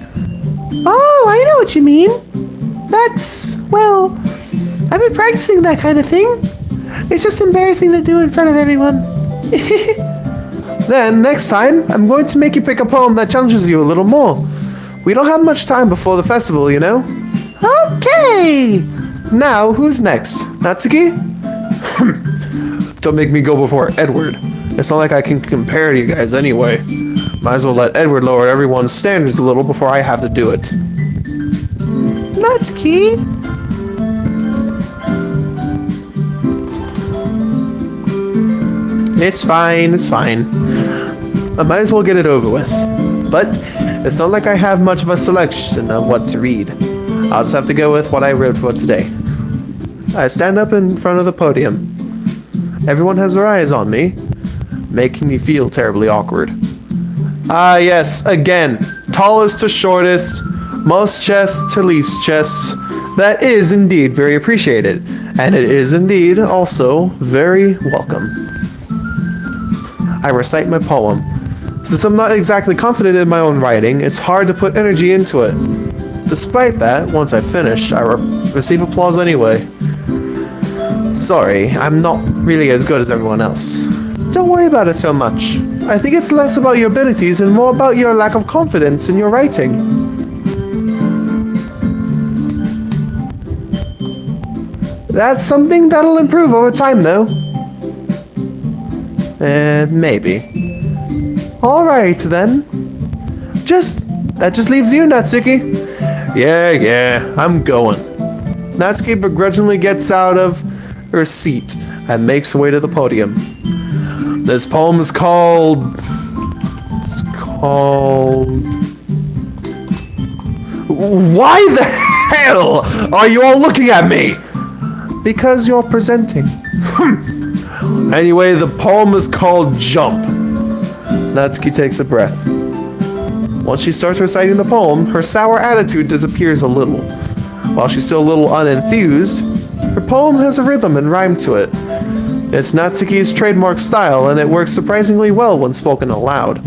Oh, I know what you mean. Well, I've been practicing that kind of thing. It's just embarrassing to do in front of everyone. Then, next time, I'm going to make you pick a poem that challenges you a little more. We don't have much time before the festival, you know? Okay! Now, who's next? Natsuki? Don't make me go before Edward. It's not like I can compare to you guys anyway. Might as well let Edward lower everyone's standards a little before I have to do it. Natsuki? It's fine. I might as well get it over with. But it's not like I have much of a selection of what to read. I'll just have to go with what I wrote for today. I stand up in front of the podium. Everyone has their eyes on me, making me feel terribly awkward. Ah, yes, again. Tallest to shortest, most chests to least chests. That is indeed very appreciated, and it is indeed also very welcome. I recite my poem. Since I'm not exactly confident in my own writing, it's hard to put energy into it. Despite that, once I finish, I receive applause anyway. Sorry, I'm not really as good as everyone else. Don't worry about it so much. I think it's less about your abilities and more about your lack of confidence in your writing. That's something that'll improve over time, though. Maybe. Alright, then. That just leaves you, Natsuki. Yeah, I'm going. Natsuki begrudgingly gets out of her seat and makes her way to the podium. This poem is called... Why the hell are you all looking at me? Because you're presenting. Anyway, the poem is called Jump. Natsuki takes a breath. Once she starts reciting the poem, her sour attitude disappears a little. While she's still a little unenthused, her poem has a rhythm and rhyme to it. It's Natsuki's trademark style, and it works surprisingly well when spoken aloud.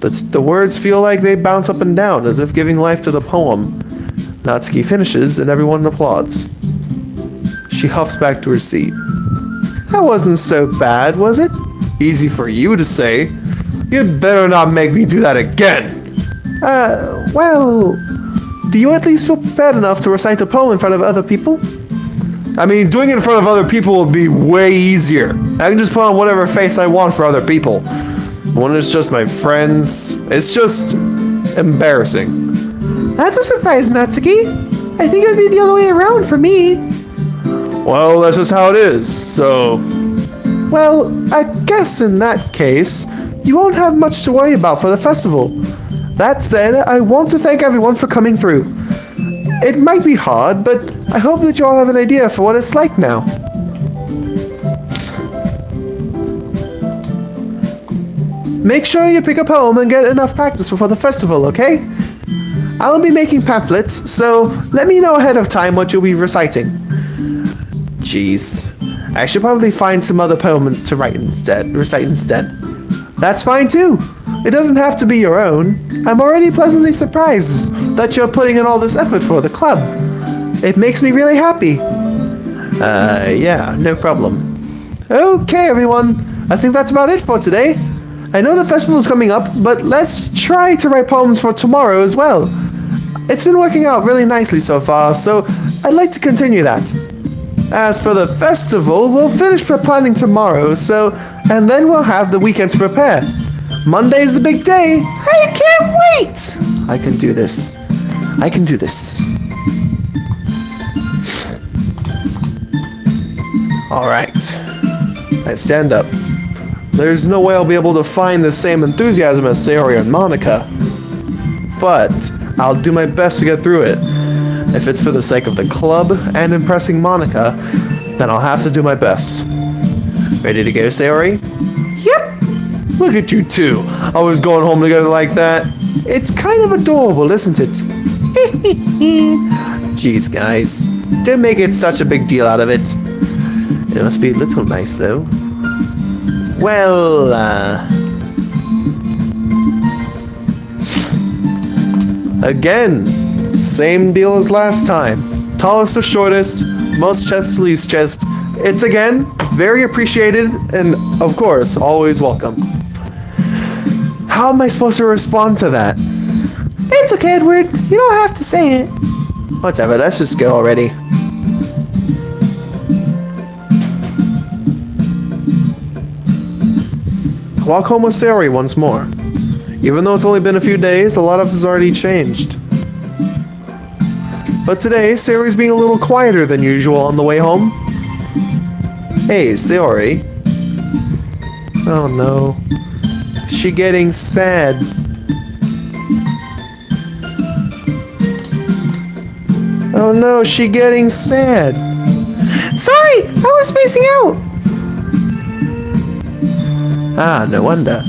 The words feel like they bounce up and down, as if giving life to the poem. Natsuki finishes, and everyone applauds. She huffs back to her seat. That wasn't so bad, was it? Easy for you to say. You better not make me do that again. Well, do you at least feel prepared enough to recite a poem in front of other people? I mean, doing it in front of other people would be way easier. I can just put on whatever face I want for other people. When it's just my friends, it's just embarrassing. That's a surprise, Natsuki. I think it would be the other way around for me. Well, that's just how it is, so... Well, I guess in that case, you won't have much to worry about for the festival. That said, I want to thank everyone for coming through. It might be hard, but I hope that you all have an idea for what it's like now. Make sure you pick a poem and get enough practice before the festival, okay? I'll be making pamphlets, so let me know ahead of time what you'll be reciting. Jeez. I should probably find some other poem to recite instead. That's fine too. It doesn't have to be your own. I'm already pleasantly surprised that you're putting in all this effort for the club. It makes me really happy. Yeah, no problem. Okay, everyone. I think that's about it for today. I know the festival is coming up, but let's try to write poems for tomorrow as well. It's been working out really nicely so far, so I'd like to continue that. As for the festival, we'll finish planning tomorrow, and then we'll have the weekend to prepare. Monday's the big day. I can't wait! I can do this. I can do this. Alright. I stand up. There's no way I'll be able to find the same enthusiasm as Sayori and Monika. But I'll do my best to get through it. If it's for the sake of the club and impressing Monika, then I'll have to do my best. Ready to go, Sayori? Yep! Look at you two, always going home together like that. It's kind of adorable, isn't it? Jeez, guys. Don't make it such a big deal out of it. It must be a little nice, though. Well, again, same deal as last time. Tallest or shortest, most chest to least chest. It's again, very appreciated, and of course, always welcome. How am I supposed to respond to that? It's okay, Edward. You don't have to say it. Whatever, let's just go already. Walk home with Sayori once more. Even though it's only been a few days, a lot of has already changed. But today, Sayori's being a little quieter than usual on the way home. Hey, Sayori. Oh no. She getting sad. Oh no, she getting sad. Sorry, I was spacing out. Ah, no wonder.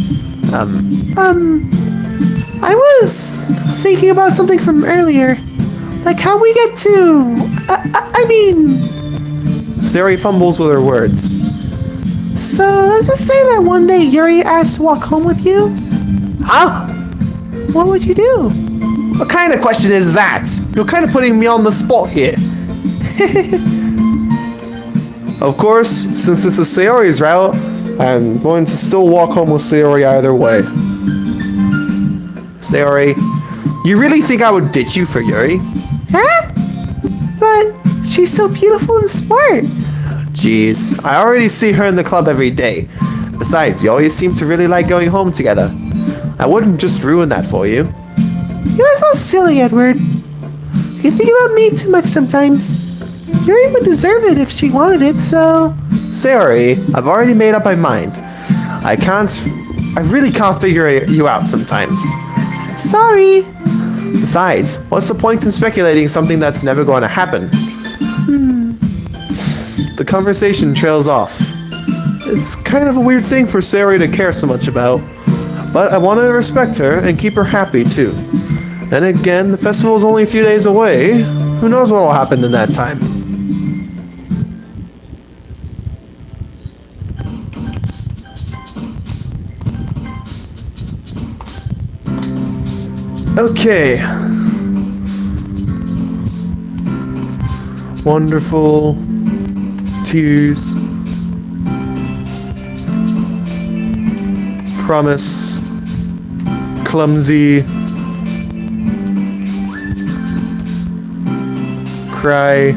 I was thinking about something from earlier. Like how we get to... I mean... Sayori fumbles with her words. So, let's just say that one day Yuri asked to walk home with you? Huh? What would you do? What kind of question is that? You're kind of putting me on the spot here. Of course, since this is Sayori's route, I'm going to still walk home with Sayori either way. Sayori, you really think I would ditch you for Yuri? Huh? But she's so beautiful and smart. Jeez, I already see her in the club every day. Besides, you always seem to really like going home together. I wouldn't just ruin that for you. You're so silly, Edward. You think about me too much sometimes. Yuri would deserve it if she wanted it, so... Sayori, I've already made up my mind. I really can't figure you out sometimes. Sorry. Besides, what's the point in speculating something that's never going to happen? The conversation trails off. It's kind of a weird thing for Sayori to care so much about, but I want to respect her and keep her happy too. Then again, the festival is only a few days away. Who knows what will happen in that time? Okay. Wonderful. Tears. Promise. clumsy, cry.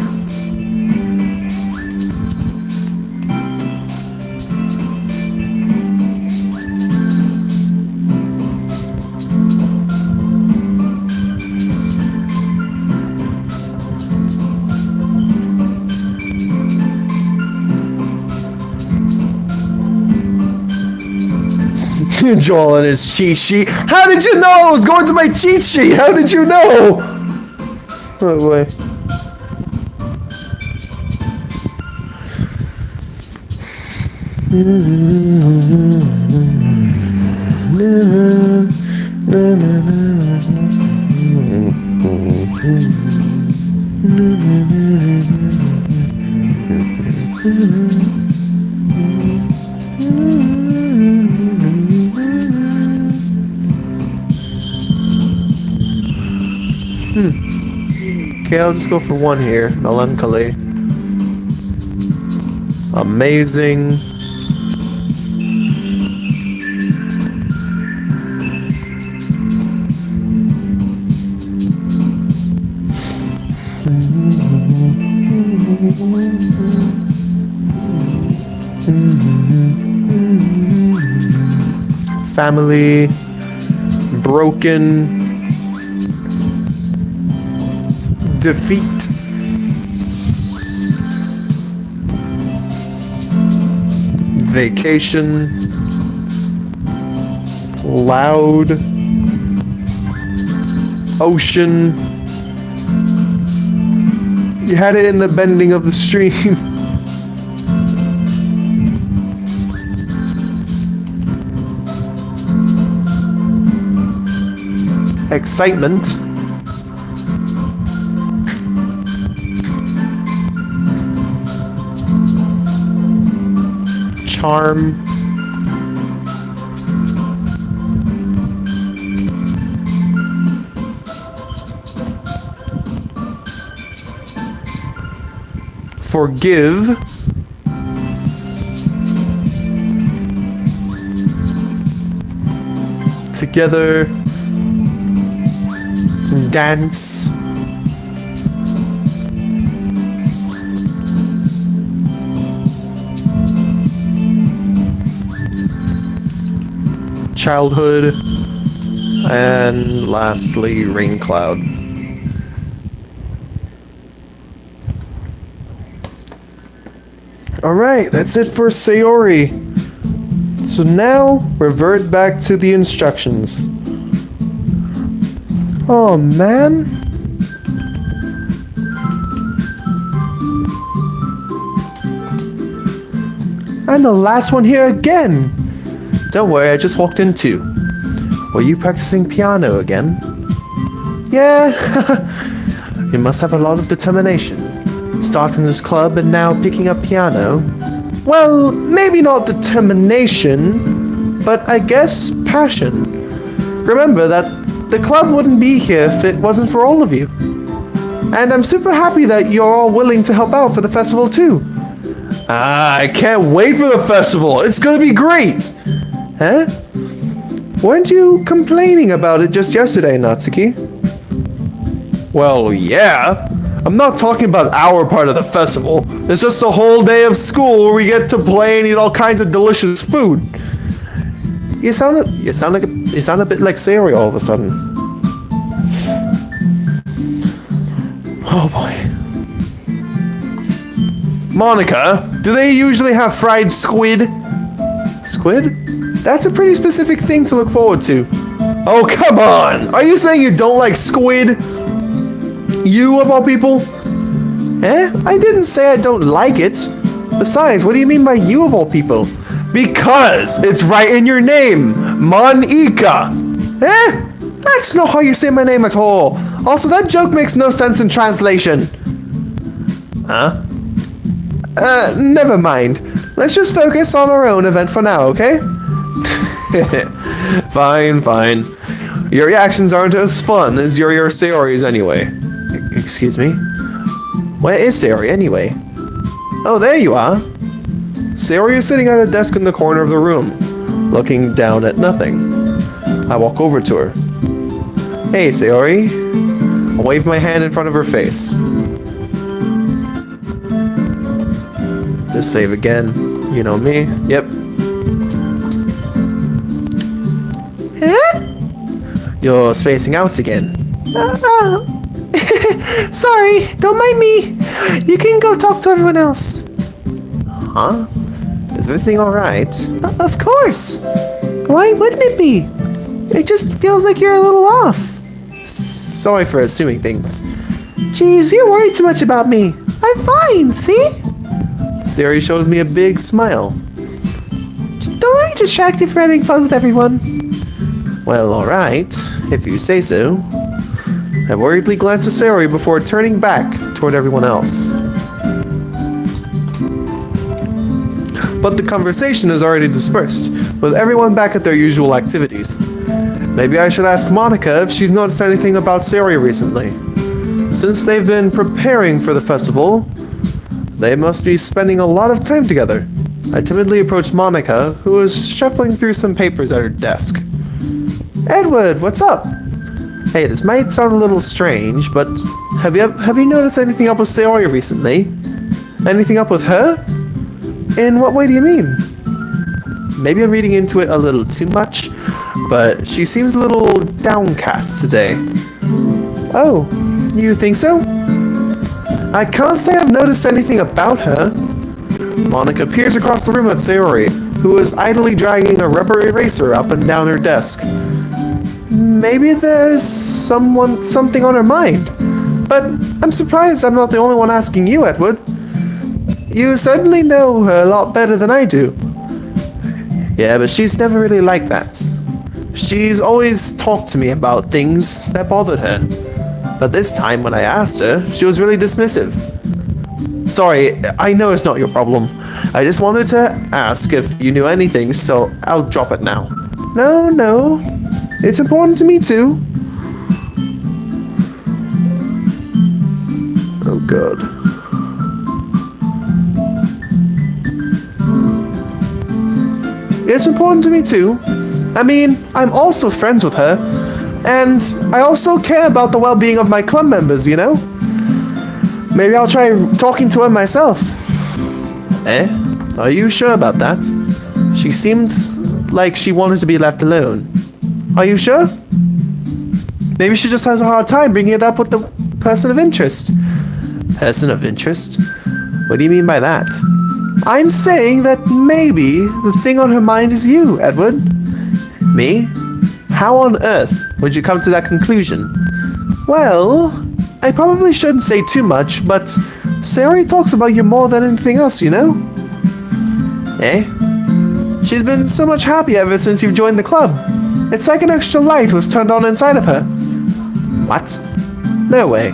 Joel and his cheat sheet. How did you know I was going to my cheat sheet? How did you know? Oh boy. Okay, I'll just go for one here. Melancholy. Amazing. Family. Broken. Defeat. Vacation. Loud. Ocean. You had it in the bending of the stream. Excitement. Charm. Forgive. Together. Dance. Childhood, and lastly, rain cloud. Alright, that's it for Sayori. So now, revert back to the instructions. Oh man. I'm the last one here again. Don't worry, I just walked in too. Were you practicing piano again? Yeah. You must have a lot of determination. Starting this club and now picking up piano. Well, maybe not determination, but I guess passion. Remember that the club wouldn't be here if it wasn't for all of you. And I'm super happy that you're all willing to help out for the festival too. I can't wait for the festival. It's gonna be great. Huh? Weren't you complaining about it just yesterday, Natsuki? Well, yeah. I'm not talking about our part of the festival. It's just a whole day of school where we get to play and eat all kinds of delicious food. You sound a bit like Sayori all of a sudden. Oh boy. Monika, do they usually have fried squid? Squid? That's a pretty specific thing to look forward to. Oh, come on! Are you saying you don't like squid? You, of all people? I didn't say I don't like it. Besides, what do you mean by you, of all people? Because it's right in your name, Monika. That's not how you say my name at all. Also, that joke makes no sense in translation. Huh? Never mind. Let's just focus on our own event for now, okay? Fine. Your reactions aren't as fun as your Sayori's anyway. Excuse me? Where is Sayori anyway? Oh, there you are. Sayori is sitting at a desk in the corner of the room, looking down at nothing. I walk over to her. Hey, Sayori. I wave my hand in front of her face. Just save again. You know me. Yep. Huh? You're spacing out again. Sorry, don't mind me. You can go talk to everyone else. Huh? Is everything alright? Of course. Why wouldn't it be? It just feels like you're a little off. Sorry for assuming things. Jeez, you're worried too much about me. I'm fine, see? Sayori shows me a big smile. Don't let me distract you from having fun with everyone. Well, alright, if you say so. I worriedly glance at Sayori before turning back toward everyone else. But the conversation is already dispersed, with everyone back at their usual activities. Maybe I should ask Monika if she's noticed anything about Sayori recently. Since they've been preparing for the festival, they must be spending a lot of time together. I timidly approached Monika, who was shuffling through some papers at her desk. Edward, what's up? Hey, this might sound a little strange, but have you noticed anything up with Sayori recently? Anything up with her? In what way do you mean? Maybe I'm reading into it a little too much, but she seems a little downcast today. Oh, you think so? I can't say I've noticed anything about her. Monika peers across the room at Sayori, who is idly dragging a rubber eraser up and down her desk. Maybe there's something on her mind. But I'm surprised I'm not the only one asking you, Edward. You certainly know her a lot better than I do. Yeah, but she's never really like that. She's always talked to me about things that bothered her. But this time when I asked her, she was really dismissive. Sorry, I know it's not your problem. I just wanted to ask if you knew anything, so I'll drop it now. No. It's important to me too. Oh god. It's important to me too. I mean, I'm also friends with her. And I also care about the well-being of my club members, you know? Maybe I'll try talking to her myself. Eh? Are you sure about that? She seemed like she wanted to be left alone. Are you sure? Maybe she just has a hard time bringing it up with the person of interest. Person of interest? What do you mean by that? I'm saying that maybe the thing on her mind is you, Edward. Me? How on earth would you come to that conclusion? Well, I probably shouldn't say too much, but Sayori talks about you more than anything else, you know? Eh? She's been so much happy ever since you've joined the club. It's like an extra light was turned on inside of her. What? No way.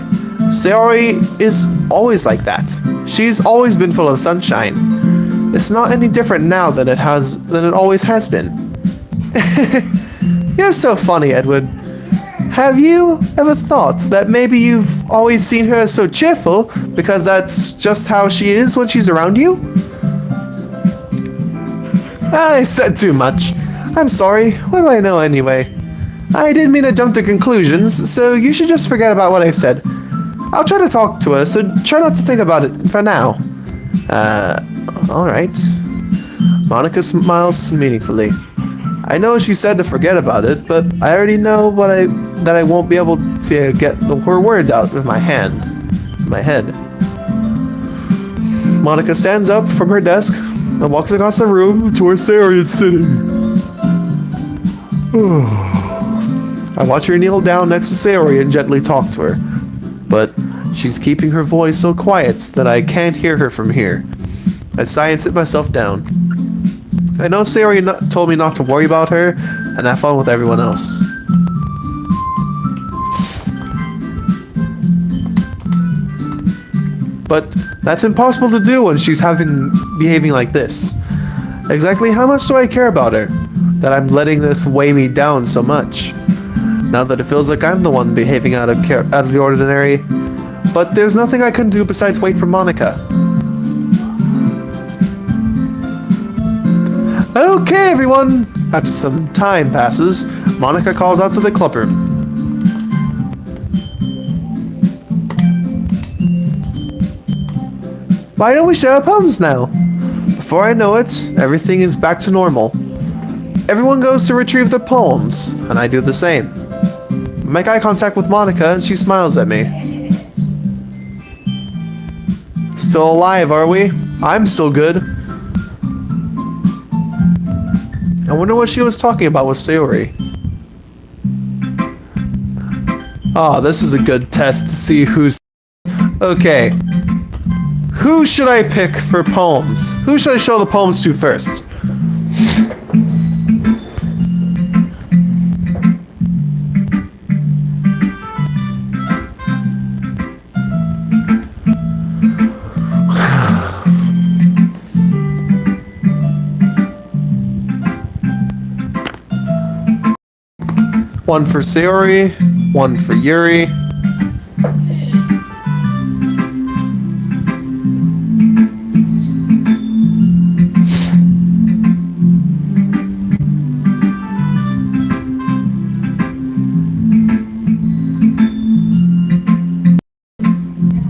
Sayori is always like that. She's always been full of sunshine. It's not any different now than it always has been. You're so funny, Edward. Have you ever thought that maybe you've always seen her as so cheerful because that's just how she is when she's around you? I said too much. I'm sorry. What do I know anyway? I didn't mean to jump to conclusions, so you should just forget about what I said. I'll try to talk to her, so try not to think about it for now. Alright. Monika smiles meaningfully. I know she said to forget about it, but I already know that I won't be able to get her words out with my head. Monika stands up from her desk and walks across the room to where Sayori is sitting. I watch her kneel down next to Sayori and gently talk to her, but she's keeping her voice so quiet that I can't hear her from here. I sigh and sit myself down. I know Sayori told me not to worry about her and have fun with everyone else. But that's impossible to do when she's behaving like this. Exactly how much do I care about her, that I'm letting this weigh me down so much? Now that it feels like I'm the one behaving out of the ordinary, but there's nothing I can do besides wait for Monika. Okay, everyone. After some time passes, Monika calls out to the club room. Why don't we share our poems now? Before I know it, everything is back to normal. Everyone goes to retrieve the poems, and I do the same. I make eye contact with Monika, and she smiles at me. Still alive, are we? I'm still good. I wonder what she was talking about with Sayori. Ah, this is a good test to see who's... Okay. Who should I pick for poems? Who should I show the poems to first? One for Sayori, one for Yuri.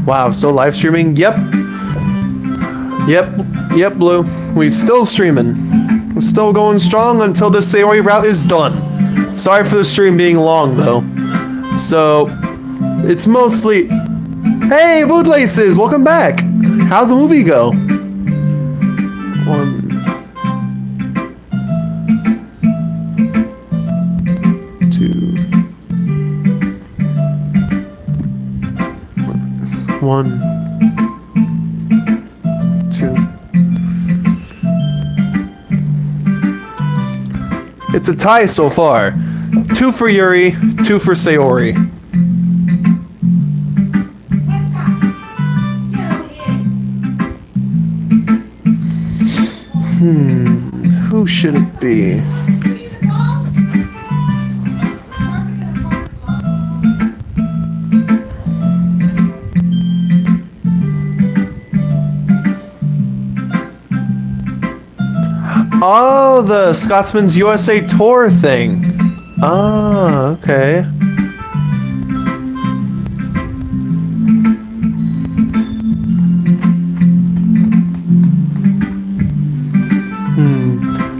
Wow, still live streaming? Yep, Blue. We still streaming. We're still going strong until this Sayori route is done. Sorry for the stream being long, though. So, it's mostly... Hey, Bootlaces! Welcome back! How'd the movie go? One... Two... One... Two... It's a tie so far. 2 for Yuri, 2 for Sayori. Who should it be? Oh, the Scotsman's USA tour thing. Ah, okay.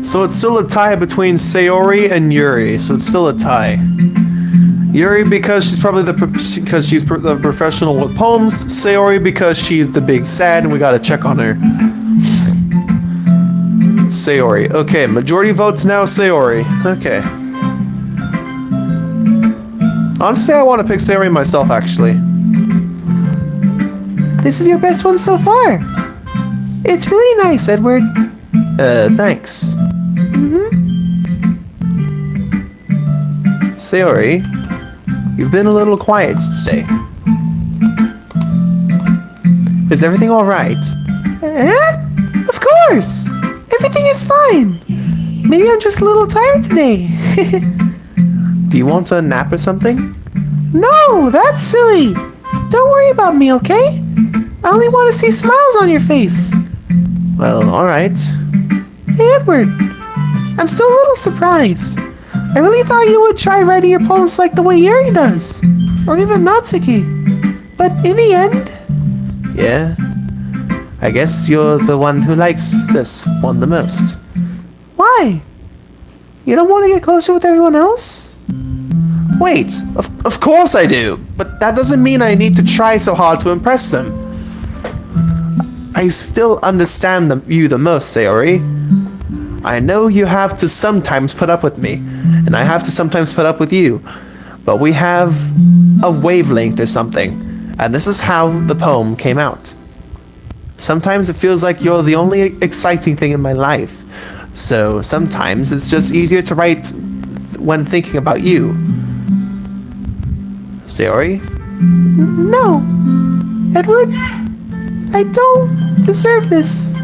So it's still a tie between Sayori and Yuri. So it's still a tie. Yuri because she's probably the professional with poems. Sayori because she's the big sad and we gotta check on her. Sayori. Okay, majority votes now Sayori. Okay. Honestly, I want to pick Sayori myself, actually. This is your best one so far. It's really nice, Edward. Thanks. Sayori, you've been a little quiet today. Is everything alright? Of course! Everything is fine. Maybe I'm just a little tired today. Do you want a nap or something? No, that's silly. Don't worry about me, okay? I only want to see smiles on your face. Well, alright. Hey, Edward. I'm still a little surprised. I really thought you would try writing your poems like the way Yuri does. Or even Natsuki. But in the end... Yeah. I guess you're the one who likes this one the most. Why? You don't want to get closer with everyone else? Wait, of course I do, but that doesn't mean I need to try so hard to impress them. I still understand you the most, Sayori. I know you have to sometimes put up with me, and I have to sometimes put up with you, but we have a wavelength or something, and this is how the poem came out. Sometimes it feels like you're the only exciting thing in my life, so sometimes it's just easier to write when thinking about you. Sayori? No. Edward, I don't deserve this.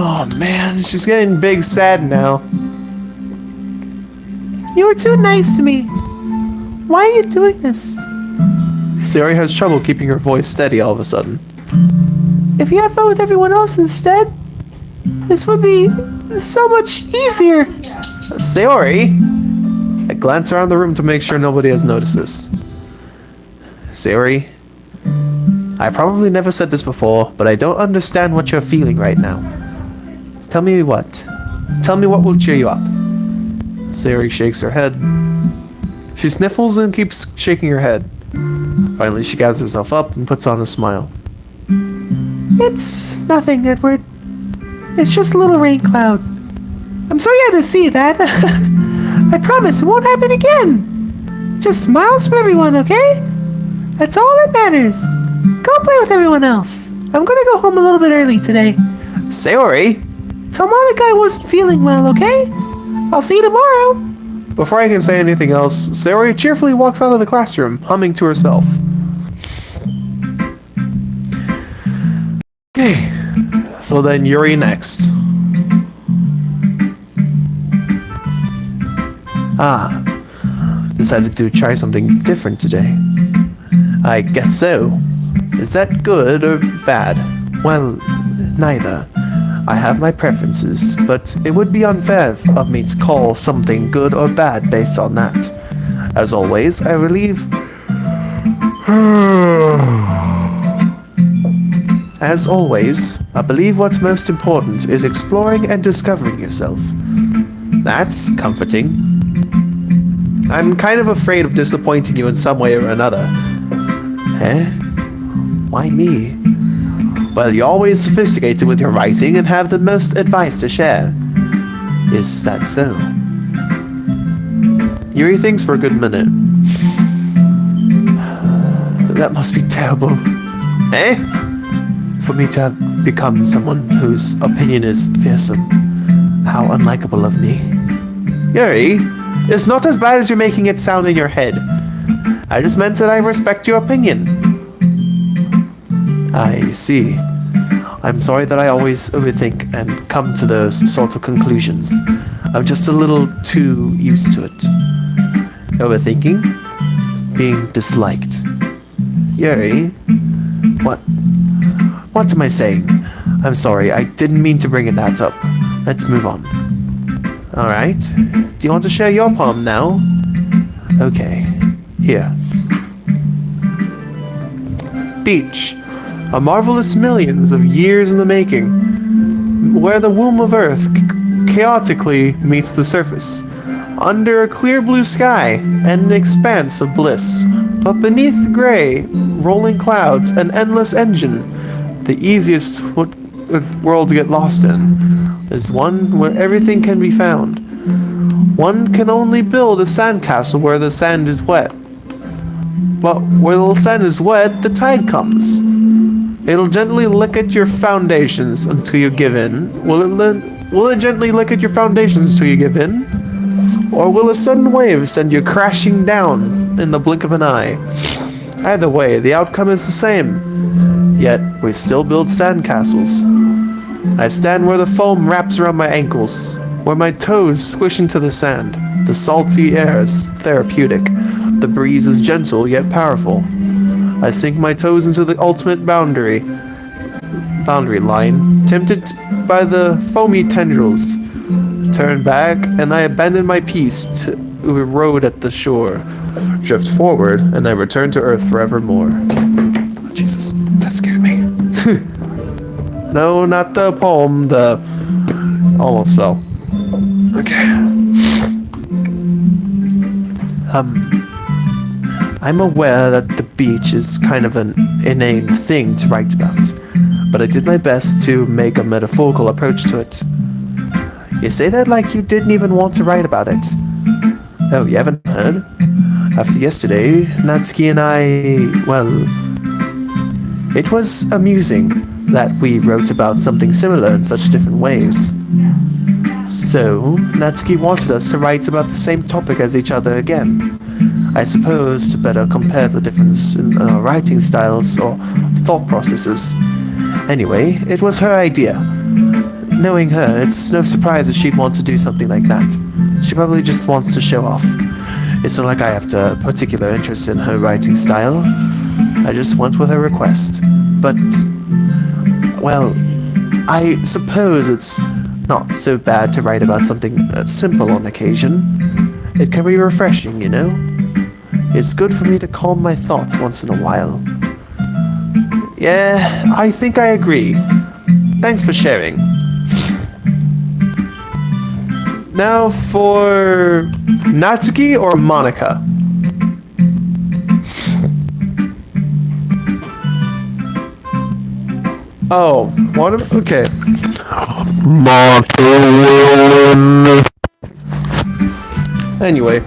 Oh man, she's getting big sad now. You were too nice to me. Why are you doing this? Sayori has trouble keeping her voice steady all of a sudden. If you had fun with everyone else instead, this would be so much easier. Sayori! I glance around the room to make sure nobody has noticed this. Sayori, I probably never said this before, but I don't understand what you're feeling right now. Tell me what. Tell me what will cheer you up. Sayori shakes her head. She sniffles and keeps shaking her head. Finally, she gathers herself up and puts on a smile. It's nothing, Edward. It's just a little rain cloud. I'm sorry you had to see that. I promise it won't happen again. Just smiles for everyone, okay? That's all that matters. Go play with everyone else. I'm gonna go home a little bit early today. Sayori! Tell Monika I wasn't feeling well, okay? I'll see you tomorrow. Before I can say anything else, Sayori cheerfully walks out of the classroom, humming to herself. Okay, so then Yuri next. Decided to try something different today. I guess so. Is that good or bad? Well, neither. I have my preferences, but it would be unfair of me to call something good or bad based on that. As always, I believe... As always, I believe what's most important is exploring and discovering yourself. That's comforting. I'm kind of afraid of disappointing you in some way or another. Eh? Why me? Well, you're always sophisticated with your writing and have the most advice to share. Is that so? Yuri thinks for a good minute. That must be terrible. Eh? For me to have become someone whose opinion is fearsome. How unlikable of me. Yuri, it's not as bad as you're making it sound in your head. I just meant that I respect your opinion. I see. I'm sorry that I always overthink and come to those sort of conclusions. I'm just a little too used to it. Overthinking? Being disliked. Yuri? What am I saying? I'm sorry, I didn't mean to bring that up. Let's move on. Alright. Do you want to share your poem now? Okay. Here. Beach. A marvelous millions of years in the making, where the womb of Earth chaotically meets the surface, under a clear blue sky and an expanse of bliss, but beneath gray, rolling clouds, an endless engine, the easiest world to get lost in, is one where everything can be found. One can only build a sandcastle where the sand is wet. But where the sand is wet, the tide comes. It'll gently lick at your foundations until you give in. Will it gently lick at your foundations until you give in? Or will a sudden wave send you crashing down in the blink of an eye? Either way, the outcome is the same. Yet, we still build sandcastles. I stand where the foam wraps around my ankles, where my toes squish into the sand. The salty air is therapeutic. The breeze is gentle yet powerful. I sink my toes into the ultimate boundary line, tempted by the foamy tendrils. Turn back, and I abandon my peace to erode at the shore. Drift forward, and I return to Earth forevermore. Oh, Jesus, that scared me. No, not the poem, almost fell. Okay. I'm aware that the beach is kind of an inane thing to write about, but I did my best to make a metaphorical approach to it. You say that like you didn't even want to write about it. Oh, you haven't heard? After yesterday, Natsuki and I, well... It was amusing that we wrote about something similar in such different ways. So, Natsuki wanted us to write about the same topic as each other again. I suppose to better compare the difference in writing styles or thought processes. Anyway, it was her idea. Knowing her, it's no surprise that she'd want to do something like that. She probably just wants to show off. It's not like I have a particular interest in her writing style. I just went with her request. But, well, I suppose it's not so bad to write about something simple on occasion. It can be refreshing, you know? It's good for me to calm my thoughts once in a while. Yeah, I think I agree. Thanks for sharing. Now for Natsuki or Monika? Oh, what? Okay. Anyway,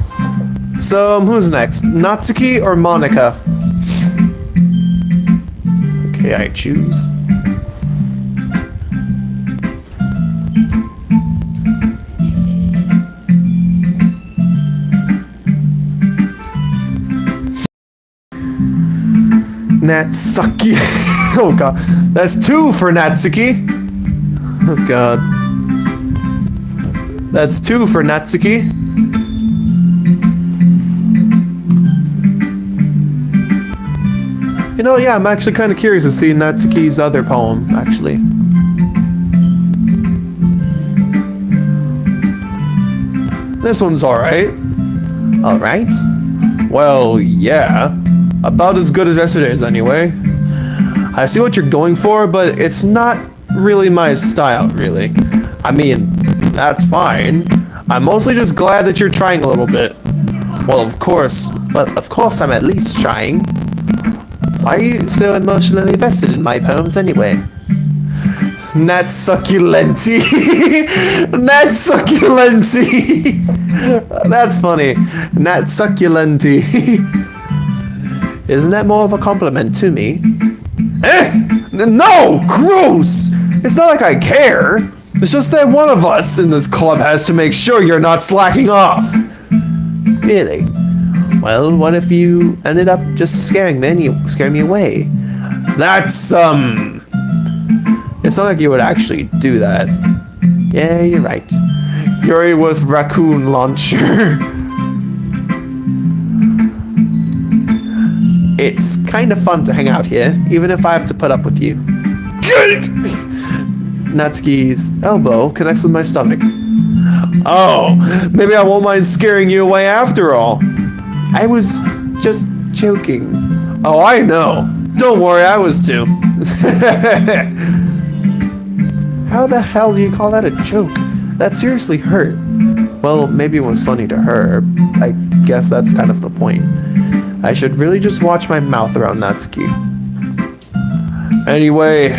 so who's next? Natsuki or Monika? Okay, I choose. Natsuki. Oh god. That's 2 for Natsuki. Oh god. That's 2 for Natsuki. You know, yeah, I'm actually kind of curious to see Natsuki's other poem, actually. This one's alright. Alright? Well, yeah. About as good as yesterday's, anyway. I see what you're going for, but it's not really my style, really. I mean, that's fine. I'm mostly just glad that you're trying a little bit. Well, of course. But of course I'm at least trying. Why are you so emotionally invested in my poems anyway? Natsuculenti. Natsuculenti. That's funny. Natsuculenti. Isn't that more of a compliment to me? No! Gross! It's not like I care. It's just that one of us in this club has to make sure you're not slacking off. Really? Well, what if you ended up just scaring me away? That's, It's not like you would actually do that. Yeah, you're right. Yuri with raccoon launcher. It's kind of fun to hang out here, even if I have to put up with you. Natsuki's elbow connects with my stomach. Oh, maybe I won't mind scaring you away after all. I was just joking. Oh, I know. Don't worry, I was too. How the hell do you call that a joke? That seriously hurt. Well, maybe it was funny to her. I guess that's kind of the point. I should really just watch my mouth around Natsuki. Anyway,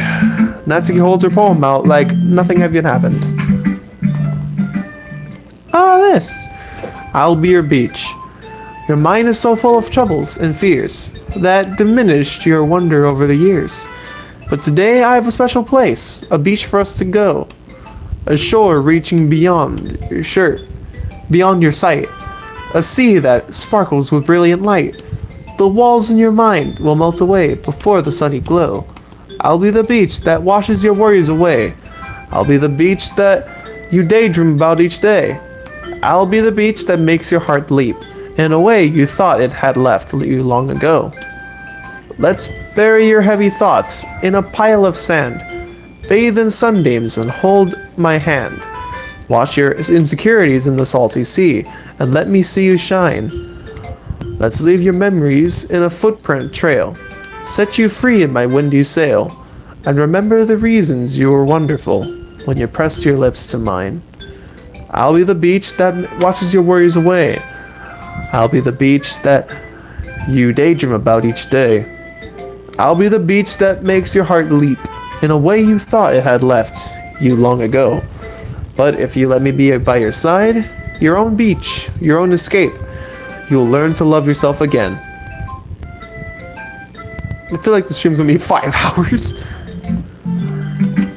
Natsuki holds her poem out like nothing having happened. Ah, this. I'll be your beach. Your mind is so full of troubles and fears that diminished your wonder over the years. But today I have a special place, a beach for us to go. A shore reaching beyond your shirt, beyond your sight. A sea that sparkles with brilliant light. The walls in your mind will melt away before the sunny glow. I'll be the beach that washes your worries away. I'll be the beach that you daydream about each day. I'll be the beach that makes your heart leap in a way you thought it had left you long ago. Let's bury your heavy thoughts in a pile of sand. Bathe in sunbeams and hold my hand. Wash your insecurities in the salty sea and let me see you shine. Let's leave your memories in a footprint trail. Set you free in my windy sail. And remember the reasons you were wonderful when you pressed your lips to mine. I'll be the beach that washes your worries away. I'll be the beach that you daydream about each day. I'll be the beach that makes your heart leap in a way you thought it had left you long ago. But if you let me be by your side, your own beach, your own escape, you'll learn to love yourself again. I feel like the stream's gonna be 5 hours.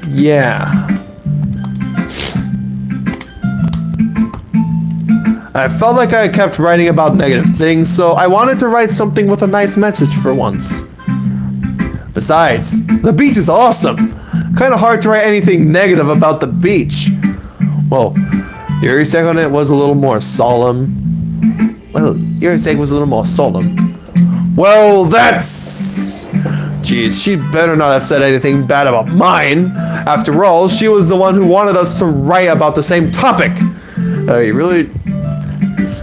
Yeah. I felt like I kept writing about negative things, so I wanted to write something with a nice message for once. Besides, the beach is awesome. Kind of hard to write anything negative about the beach. Well, Yuri's take on it was a little more solemn. Well, that's Jeez, she better not have said anything bad about mine. After all, she was the one who wanted us to write about the same topic.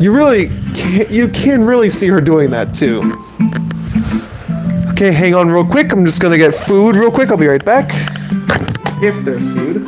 You can really see her doing that too. Okay, hang on real quick. I'm just gonna get food real quick. I'll be right back. If there's food.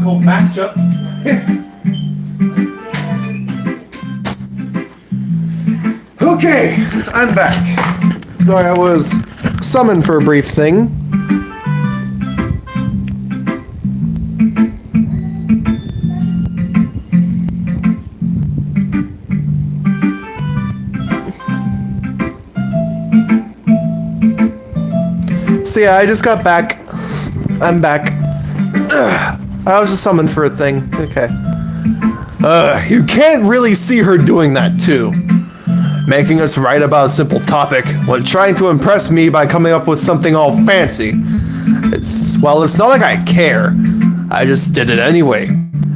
difficult matchup. Okay, I'm back. Sorry, I was summoned for a brief thing. So yeah, I just got back. I'm back. I was just summoned for a thing. Okay. You can't really see her doing that too. Making us write about a simple topic when trying to impress me by coming up with something all fancy. It's not like I care. I just did it anyway.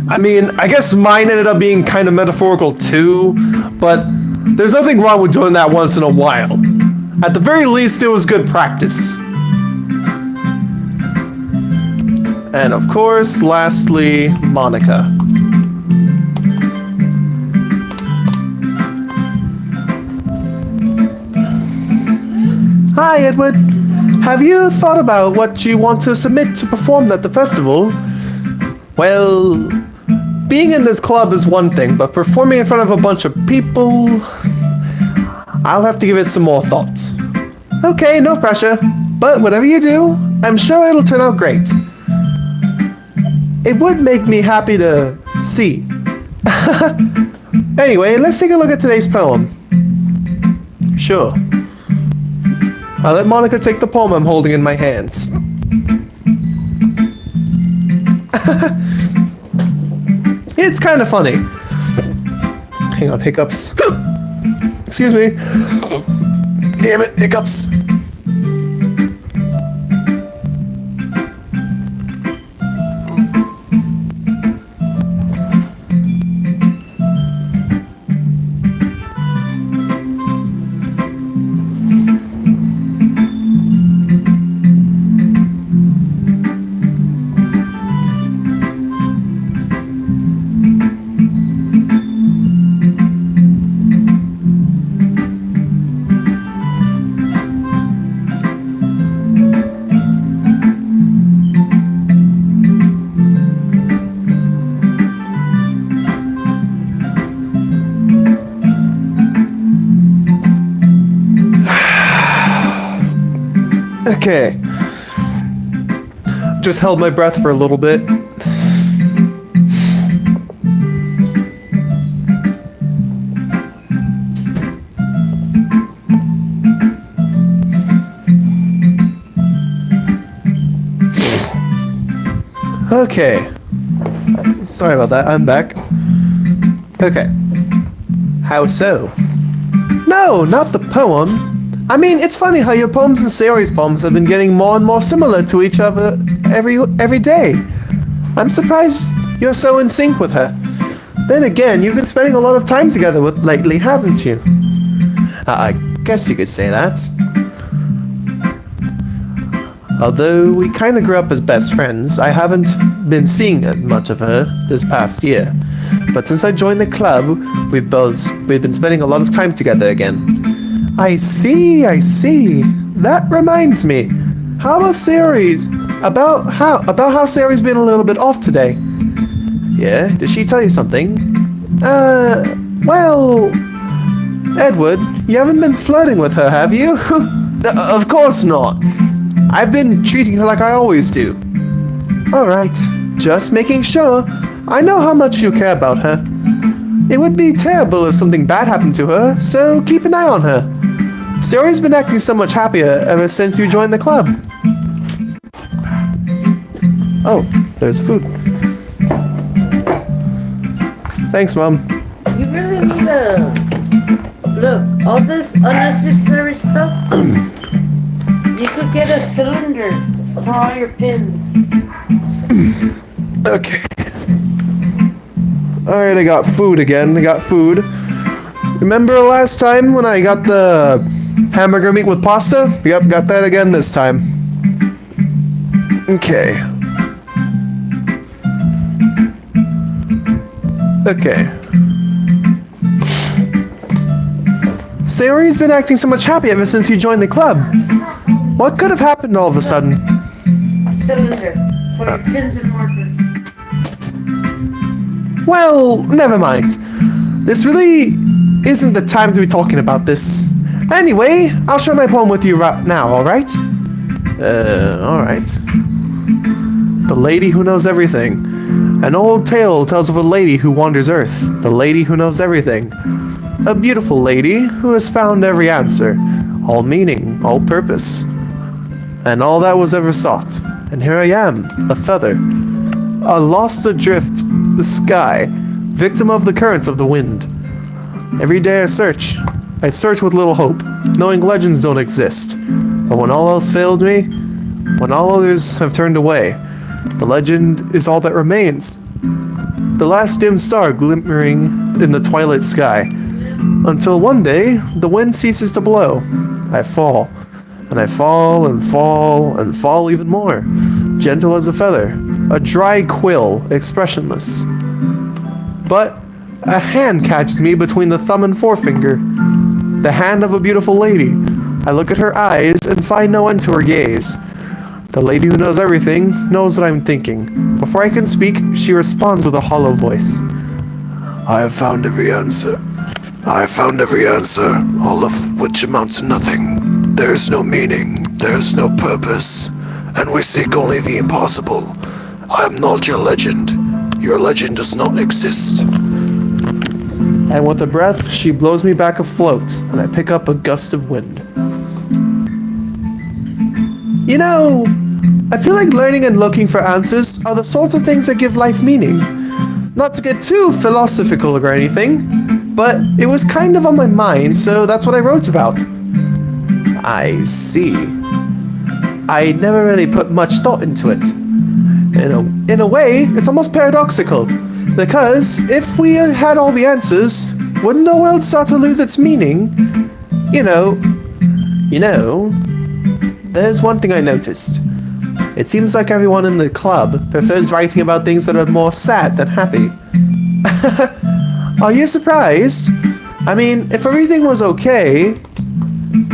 I mean, I guess mine ended up being kind of metaphorical too, but there's nothing wrong with doing that once in a while. At the very least, it was good practice. And of course, lastly, Monika. Hi, Edward. Have you thought about what you want to submit to perform at the festival? Well, being in this club is one thing, but performing in front of a bunch of people... I'll have to give it some more thoughts. Okay, no pressure. But whatever you do, I'm sure it'll turn out great. It would make me happy to see. Anyway, let's take a look at today's poem. Sure. I'll let Monika take the poem I'm holding in my hands. It's kind of funny. Hang on, hiccups. Excuse me. Damn it, hiccups. Okay. Just held my breath for a little bit. Okay. Sorry about that. I'm back. Okay. How so? No, not the poem. I mean, it's funny how your poems and Sayori's poems have been getting more and more similar to each other every day. I'm surprised you're so in sync with her. Then again, you've been spending a lot of time together lately, haven't you? I guess you could say that. Although we kind of grew up as best friends, I haven't been seeing much of her this past year. But since I joined the club, we've been spending a lot of time together again. I see. That reminds me. How about Sayori's? About how Sayori's been a little bit off today? Yeah, did she tell you something? Well... Edward, you haven't been flirting with her, have you? Of course not. I've been treating her like I always do. Alright, just making sure. I know how much you care about her. It would be terrible if something bad happened to her, so keep an eye on her. Sayori's been acting so much happier ever since you joined the club. Oh, there's food. Thanks, Mom. You really need a... Look, all this unnecessary stuff, you could get a cylinder for all your pins. Okay. Alright, I got food again. Remember last time when I got the hamburger meat with pasta? Yep, got that again this time. Okay. Sayori's been acting so much happy ever since you joined the club. What could have happened all of a sudden? Cylinder for your pins and markers. Well, never mind. This really isn't the time to be talking about this. Anyway, I'll share my poem with you right now, alright? Alright. The Lady Who Knows Everything. An old tale tells of a lady who wanders Earth. The lady who knows everything. A beautiful lady who has found every answer. All meaning, all purpose. And all that was ever sought. And here I am, a feather. Lost adrift the sky, victim of the currents of the wind. Every day I search with little hope, knowing legends don't exist. But when all else failed me, when all others have turned away, the legend is all that remains. The last dim star glimmering in the twilight sky. Until one day, the wind ceases to blow. I fall. And I fall and fall and fall even more. Gentle as a feather. A dry quill, expressionless. But a hand catches me between the thumb and forefinger. The hand of a beautiful lady. I look at her eyes and find no end to her gaze. The lady who knows everything knows what I'm thinking. Before I can speak, she responds with a hollow voice. I have found every answer. I have found every answer, all of which amount to nothing. There is no meaning, there is no purpose, and we seek only the impossible. I am not your legend. Your legend does not exist. And with a breath, she blows me back afloat, and I pick up a gust of wind. You know, I feel like learning and looking for answers are the sorts of things that give life meaning. Not to get too philosophical or anything, but it was kind of on my mind, so that's what I wrote about. I see. I never really put much thought into it. In a way, it's almost paradoxical, because if we had all the answers, wouldn't the world start to lose its meaning? You know, there's one thing I noticed. It seems like everyone in the club prefers writing about things that are more sad than happy. Are you surprised? I mean, if everything was okay,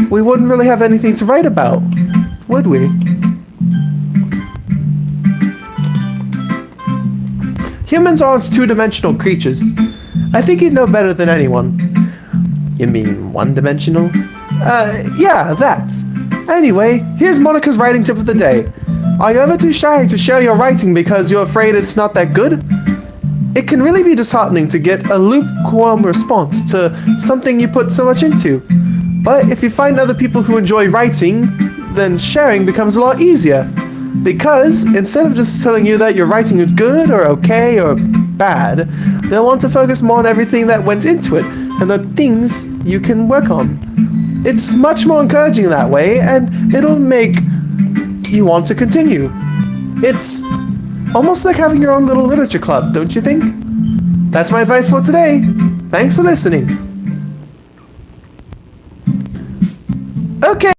we wouldn't really have anything to write about, would we? Humans aren't two-dimensional creatures. I think you'd know better than anyone. You mean one-dimensional? Yeah, that. Anyway, here's Monika's writing tip of the day. Are you ever too shy to share your writing because you're afraid it's not that good? It can really be disheartening to get a lukewarm response to something you put so much into. But if you find other people who enjoy writing, then sharing becomes a lot easier. Because instead of just telling you that your writing is good or okay or bad, they'll want to focus more on everything that went into it and the things you can work on. It's much more encouraging that way, and it'll make you want to continue. It's almost like having your own little literature club, don't you think? That's my advice for today. Thanks for listening. Okay,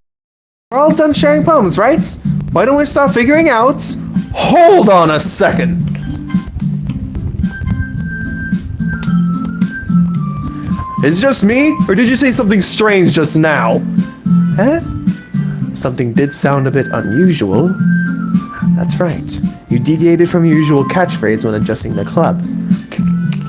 we're all done sharing poems, right? Why don't we start figuring out... Hold on a second. Is it just me, or did you say something strange just now? Huh? Something did sound a bit unusual. That's right. You deviated from your usual catchphrase when adjusting the club.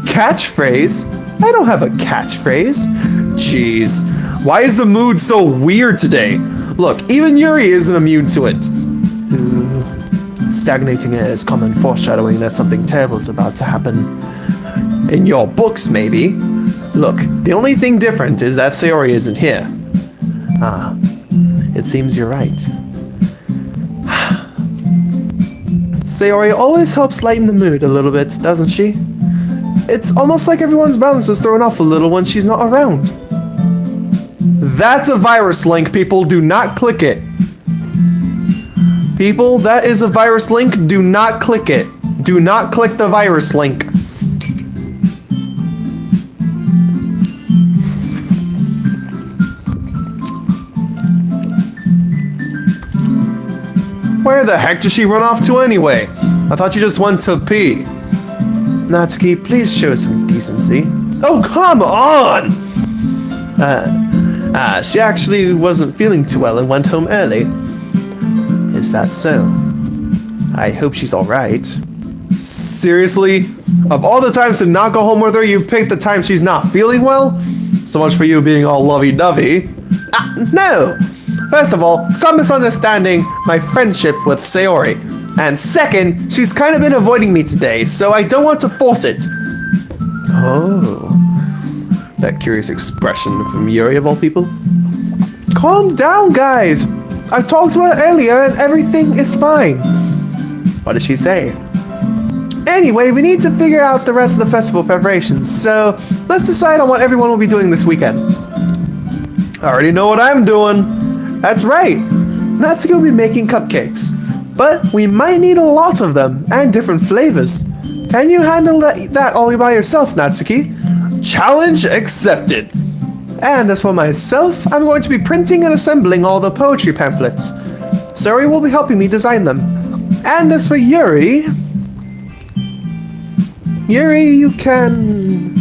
Catchphrase? I don't have a catchphrase. Jeez. Why is the mood so weird today? Look, even Yuri isn't immune to it. Stagnating is common foreshadowing that something terrible is about to happen. In your books, maybe. Look, the only thing different is that Sayori isn't here. Ah, it seems you're right. Sayori always helps lighten the mood a little bit, doesn't she? It's almost like everyone's balance is thrown off a little when she's not around. That's a virus link, people. Do not click it. People, that is a virus link. Do not click it. Do not click the virus link. Where the heck did she run off to anyway? I thought you just went to pee. Natsuki, please show some decency. Oh, come on! She actually wasn't feeling too well and went home early. Is that so? I hope she's alright. Seriously? Of all the times to not go home with her, you picked the time she's not feeling well? So much for you being all lovey-dovey. No! First of all, stop misunderstanding my friendship with Sayori. And second, she's kind of been avoiding me today, so I don't want to force it. Oh. That curious expression from Yuri of all people. Calm down, guys! I talked to her earlier and everything is fine. What did she say? Anyway, we need to figure out the rest of the festival preparations, so let's decide on what everyone will be doing this weekend. I already know what I'm doing. That's right. Natsuki will be making cupcakes, but we might need a lot of them and different flavors. Can you handle that all by yourself, Natsuki? Challenge accepted. And as for myself, I'm going to be printing and assembling all the poetry pamphlets. Sayori will be helping me design them. And as for Yuri, you can...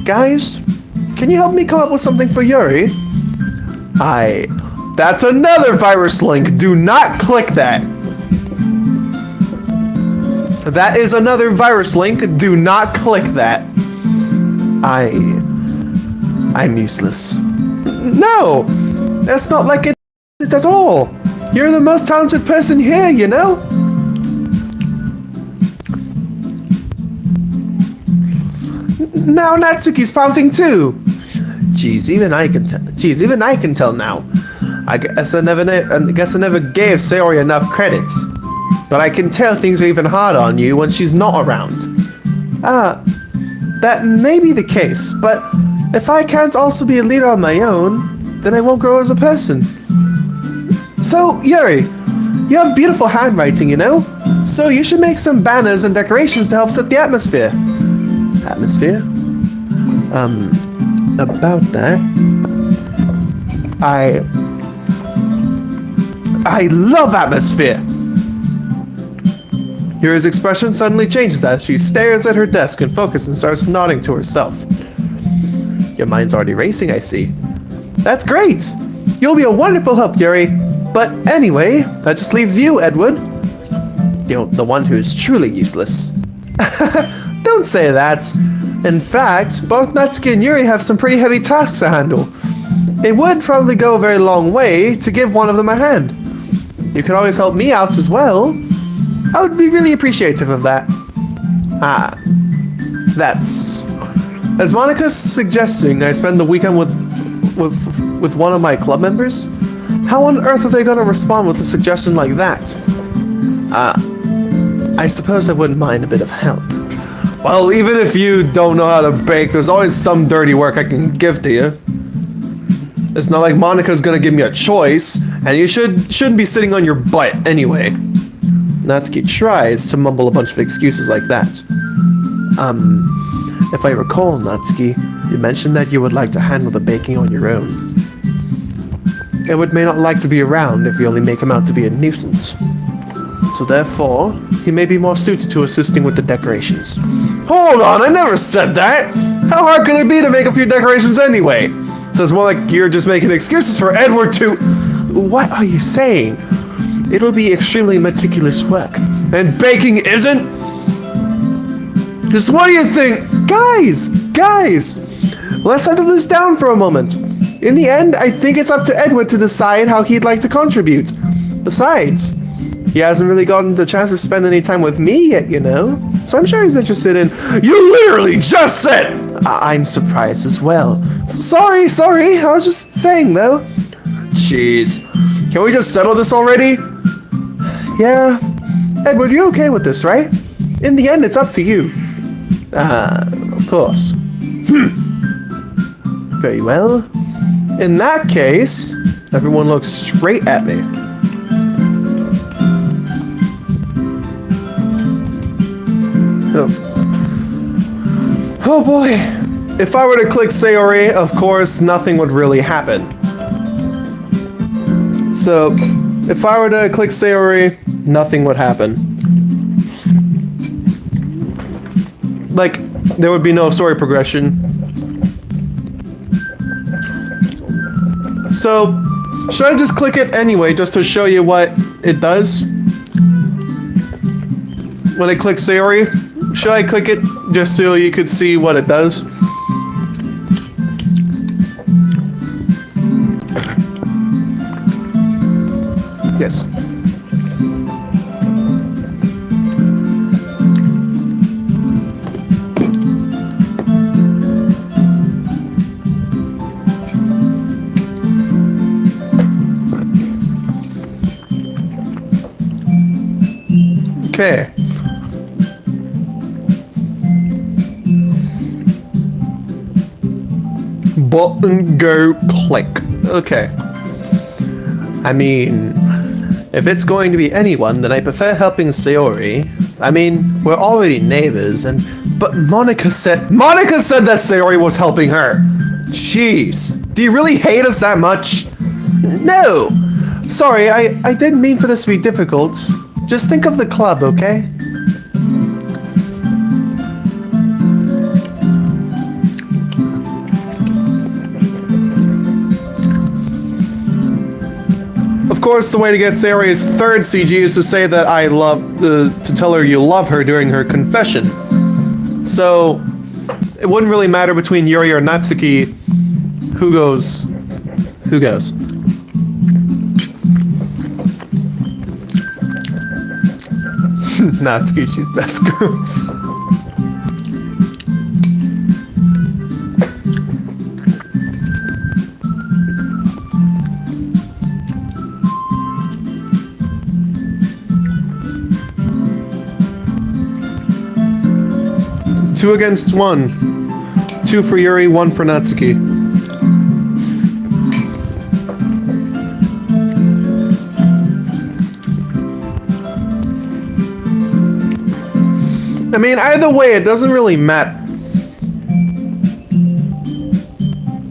Guys, can you help me come up with something for Yuri? That's another virus link. Do not click that. That is another virus link. Do not click that. I'm useless. No, that's not like it at all. You're the most talented person here, you know? Now Natsuki's pouting too. Jeez, even I can tell now. I guess I never gave Sayori enough credit. But I can tell things are even harder on you when she's not around. That may be the case, but if I can't also be a leader on my own, then I won't grow as a person. So, Yuri, you have beautiful handwriting, you know? So you should make some banners and decorations to help set the atmosphere. Atmosphere? About that... I love atmosphere! Yuri's expression suddenly changes as she stares at her desk and focuses and starts nodding to herself. Your mind's already racing, I see. That's great! You'll be a wonderful help, Yuri. But anyway, that just leaves you, Edward. The one who's truly useless. Don't say that. In fact, both Natsuki and Yuri have some pretty heavy tasks to handle. It would probably go a very long way to give one of them a hand. You could always help me out as well. I would be really appreciative of that. That's... As Monika's suggesting I spend the weekend with one of my club members, how on earth are they going to respond with a suggestion like that? I suppose I wouldn't mind a bit of help. Well, even if you don't know how to bake, there's always some dirty work I can give to you. It's not like Monika's gonna give me a choice, and you shouldn't be sitting on your butt anyway. Natsuki tries to mumble a bunch of excuses like that. If I recall, Natsuki, you mentioned that you would like to handle the baking on your own. Edward may not like to be around if you only make him out to be a nuisance. So therefore, he may be more suited to assisting with the decorations. Hold on, I never said that! How hard can it be to make a few decorations anyway? So it's more like you're just making excuses for Edward to... What are you saying? It'll be extremely meticulous work. And baking isn't? Just what do you think? Guys! Let's settle this down for a moment. In the end, I think it's up to Edward to decide how he'd like to contribute. Besides, he hasn't really gotten the chance to spend any time with me yet, you know? So I'm sure he's interested in... You literally just said... I'm surprised as well. Sorry. I was just saying, though. Jeez. Can we just settle this already? Yeah. Edward, you're okay with this, right? In the end, it's up to you. Of course. Very well. In that case, everyone looks straight at me. Oh boy. If I were to click Sayori, of course, nothing would really happen. So, if I were to click Sayori, nothing would happen. Like, there would be no story progression. So, Should I just click it anyway, just to show you what it does? When I click Sayori, should I click it just so you could see what it does? Yes. Okay. Button, go, click. Okay. I mean, if it's going to be anyone, then I prefer helping Sayori. I mean, we're already neighbors, but Monika said that Sayori was helping her. Jeez. Do you really hate us that much? No. Sorry, I didn't mean for this to be difficult. Just think of the club, okay? Of course, the way to get Sayori's third CG is to say that to tell her you love her during her confession. So, it wouldn't really matter between Yuri or Natsuki who goes. Natsuki, she's best girl. Two against one. 2 for Yuri, 1 for Natsuki. I mean, either way, it doesn't really matter.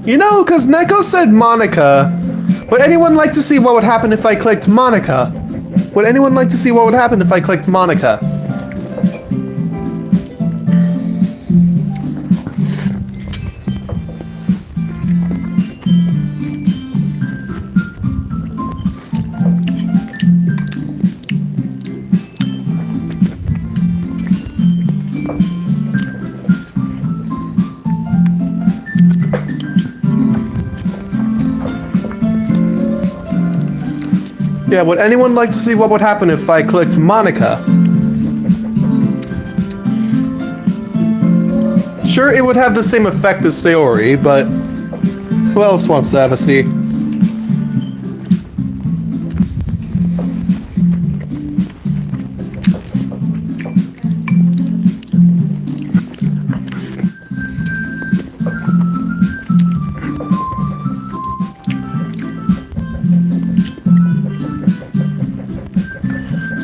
You know, because Neko said Monika. Would anyone like to see what would happen if I clicked Monika? Would anyone like to see what would happen if I clicked Monika? Yeah, would anyone like to see what would happen if I clicked Monika? Sure, it would have the same effect as Sayori, but who else wants to have a see?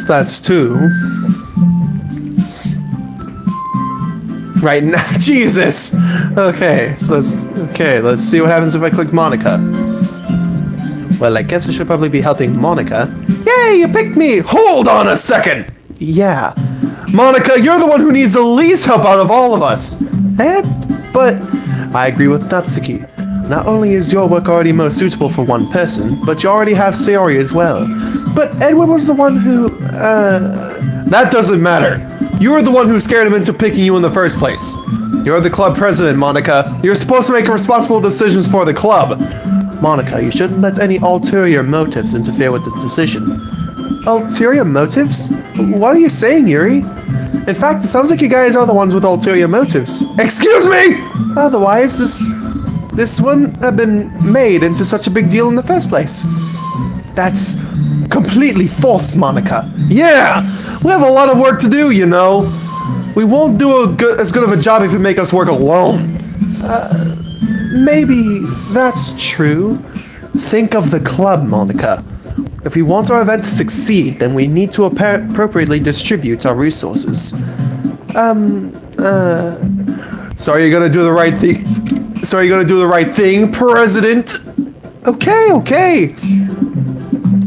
That's 2. Right now, Jesus! Okay, so let's see what happens if I click Monika. Well, I guess I should probably be helping Monika. Yay, you picked me! Hold on a second! Yeah. Monika, you're the one who needs the least help out of all of us! But I agree with Natsuki. Not only is your work already most suitable for one person, but you already have Sayori as well. But Edward was the one who, That doesn't matter. You were the one who scared him into picking you in the first place. You're the club president, Monika. You're supposed to make responsible decisions for the club. Monika, you shouldn't let any ulterior motives interfere with this decision. Ulterior motives? What are you saying, Yuri? In fact, it sounds like you guys are the ones with ulterior motives. Excuse me! Otherwise, this wouldn't have been made into such a big deal in the first place. That's completely false, Monika. Yeah! We have a lot of work to do, you know. We won't do as good of a job if you make us work alone. Maybe that's true. Think of the club, Monika. If we want our event to succeed, then we need to appropriately distribute our resources. So are you gonna do the right thing? So are you gonna do the right thing, President? Okay.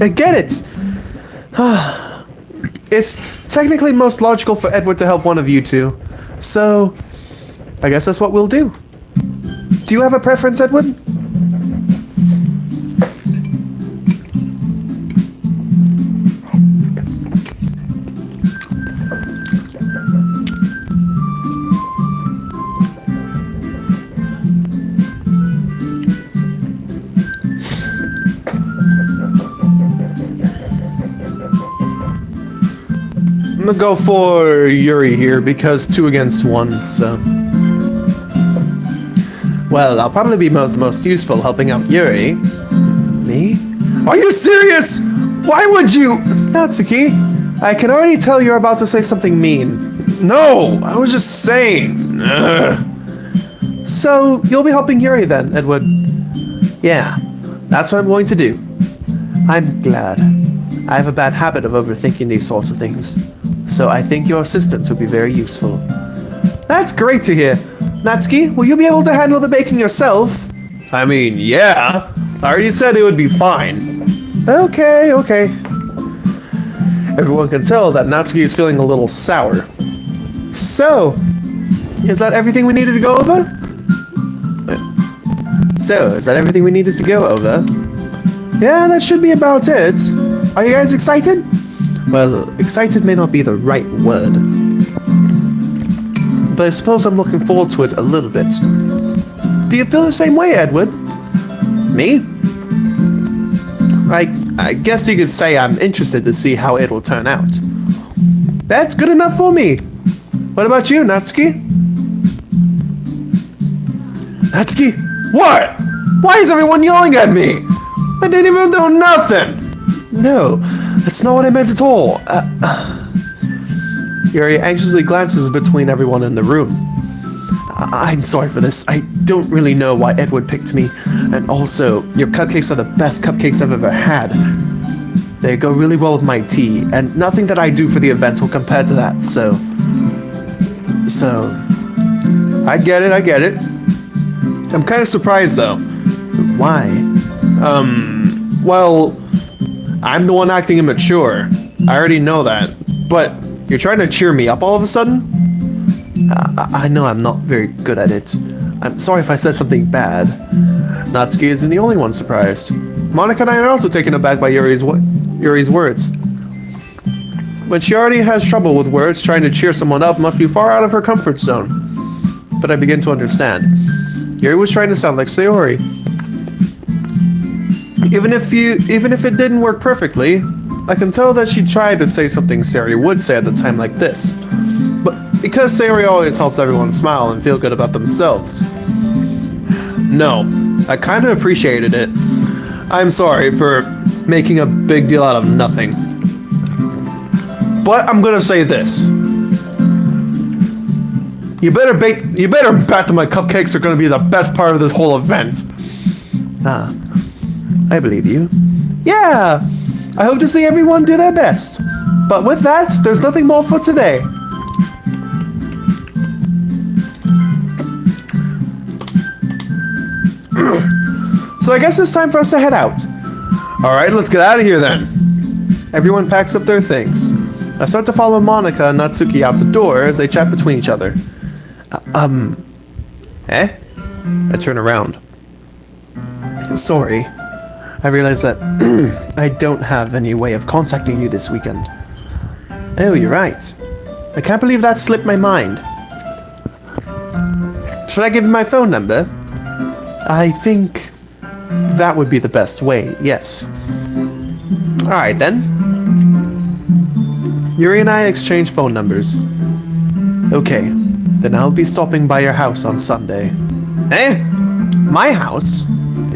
I get it. It's technically most logical for Edward to help one of you two. So, I guess that's what we'll do. Do you have a preference, Edward? gonna go for Yuri here because 2 against 1, so. Well, I'll probably be the most useful helping out Yuri. Me? Are you serious? Why would you? Natsuki, I can already tell you're about to say something mean. No, I was just saying. Ugh. So, you'll be helping Yuri then, Edward? Yeah, that's what I'm going to do. I'm glad. I have a bad habit of overthinking these sorts of things, so I think your assistance would be very useful. That's great to hear. Natsuki, will you be able to handle the baking yourself? I mean, yeah. I already said it would be fine. Okay. Everyone can tell that Natsuki is feeling a little sour. So, is that everything we needed to go over? Yeah, that should be about it. Are you guys excited? Well, excited may not be the right word. But I suppose I'm looking forward to it a little bit. Do you feel the same way, Edward? Me? I guess you could say I'm interested to see how it will turn out. That's good enough for me. What about you, Natsuki? Natsuki? What? Why is everyone yelling at me? I didn't even do nothing. No, that's not what I meant at all. Yuri anxiously glances between everyone in the room. I'm sorry for this. I don't really know why Edward picked me. And also, your cupcakes are the best cupcakes I've ever had. They go really well with my tea, and nothing that I do for the events will compare to that, so... I get it. I'm kind of surprised, though. Why? Well... I'm the one acting immature. I already know that. But you're trying to cheer me up all of a sudden? I know I'm not very good at it. I'm sorry if I said something bad. Natsuki isn't the only one surprised. Monika and I are also taken aback by Yuri's words. But she already has trouble with words, trying to cheer someone up must be far out of her comfort zone. But I begin to understand. Yuri was trying to sound like Sayori. Even if it didn't work perfectly, I can tell that she tried to say something Sayori would say at a time like this. But because Sayori always helps everyone smile and feel good about themselves. No, I kind of appreciated it. I'm sorry for making a big deal out of nothing. But I'm gonna say this. You better bet that my cupcakes are gonna be the best part of this whole event. I believe you. Yeah! I hope to see everyone do their best. But with that, there's nothing more for today. So I guess it's time for us to head out. Alright, let's get out of here then. Everyone packs up their things. I start to follow Monika and Natsuki out the door as they chat between each other. I turn around. Sorry. I realize that I don't have any way of contacting you this weekend. Oh, you're right. I can't believe that slipped my mind. Should I give you my phone number? I think that would be the best way, yes. Alright then. Yuri and I exchange phone numbers. Okay, then I'll be stopping by your house on Sunday. My house?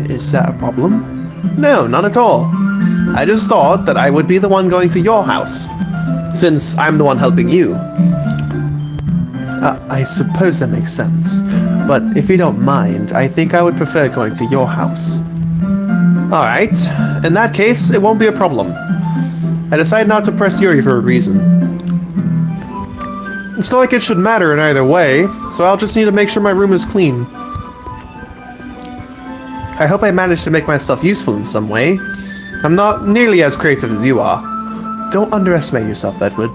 Is that a problem? No, not at all. I just thought that I would be the one going to your house, since I'm the one helping you. I suppose that makes sense, but if you don't mind, I think I would prefer going to your house. Alright, in that case, it won't be a problem. I decided not to press Yuri for a reason. It's not like it should matter in either way, so I'll just need to make sure my room is clean. I hope I managed to make my stuff useful in some way. I'm not nearly as creative as you are. Don't underestimate yourself, Edward.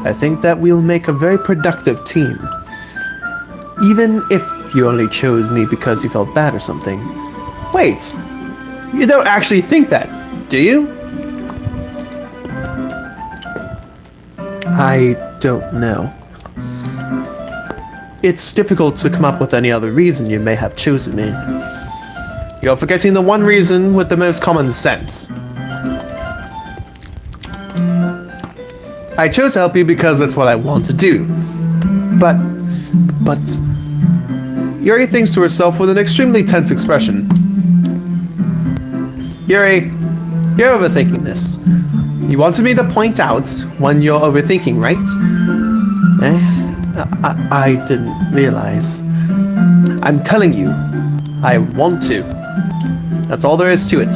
I think that we'll make a very productive team. Even if you only chose me because you felt bad or something. Wait, you don't actually think that, do you? I don't know. It's difficult to come up with any other reason you may have chosen me. You're forgetting the one reason with the most common sense. I chose to help you because that's what I want to do. But... Yuri thinks to herself with an extremely tense expression. Yuri, you're overthinking this. You wanted me to point out when you're overthinking, right? I didn't realize. I'm telling you, I want to. That's all there is to it.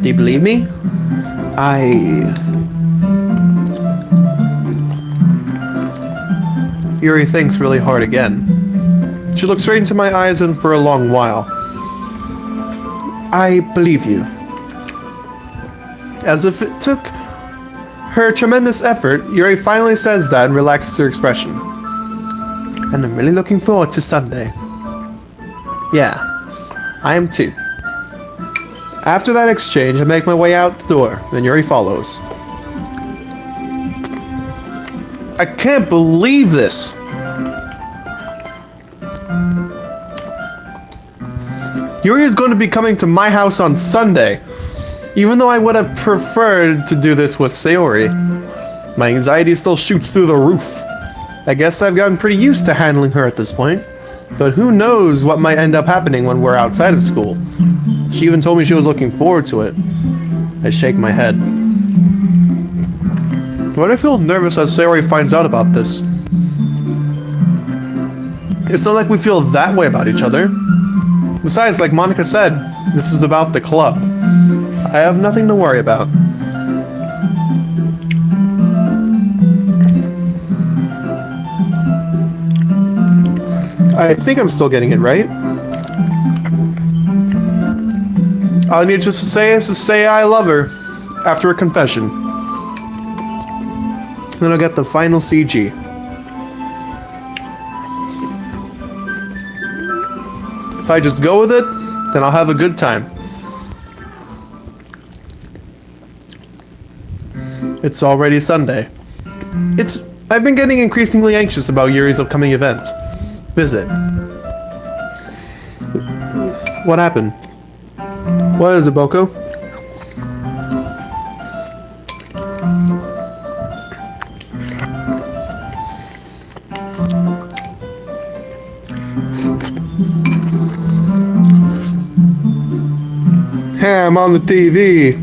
Do you believe me? Yuri thinks really hard again. She looks straight into my eyes and for a long while. I believe you. As if it took her tremendous effort, Yuri finally says that and relaxes her expression. And I'm really looking forward to Sunday. Yeah, I am too. After that exchange, I make my way out the door, and Yuri follows. I can't believe this! Yuri is going to be coming to my house on Sunday, even though I would have preferred to do this with Sayori. My anxiety still shoots through the roof. I guess I've gotten pretty used to handling her at this point, but who knows what might end up happening when we're outside of school. She even told me she was looking forward to it. I shake my head. Why do I feel nervous as Sayori finds out about this? It's not like we feel that way about each other. Besides, like Monika said, this is about the club. I have nothing to worry about. I think I'm still getting it right. All I need just to say is to say I love her after a confession. Then I'll get the final CG. If I just go with it, then I'll have a good time. It's already Sunday. I've been getting increasingly anxious about Yuri's upcoming event. Visit. What happened? What is it, Boko? Ham on the TV.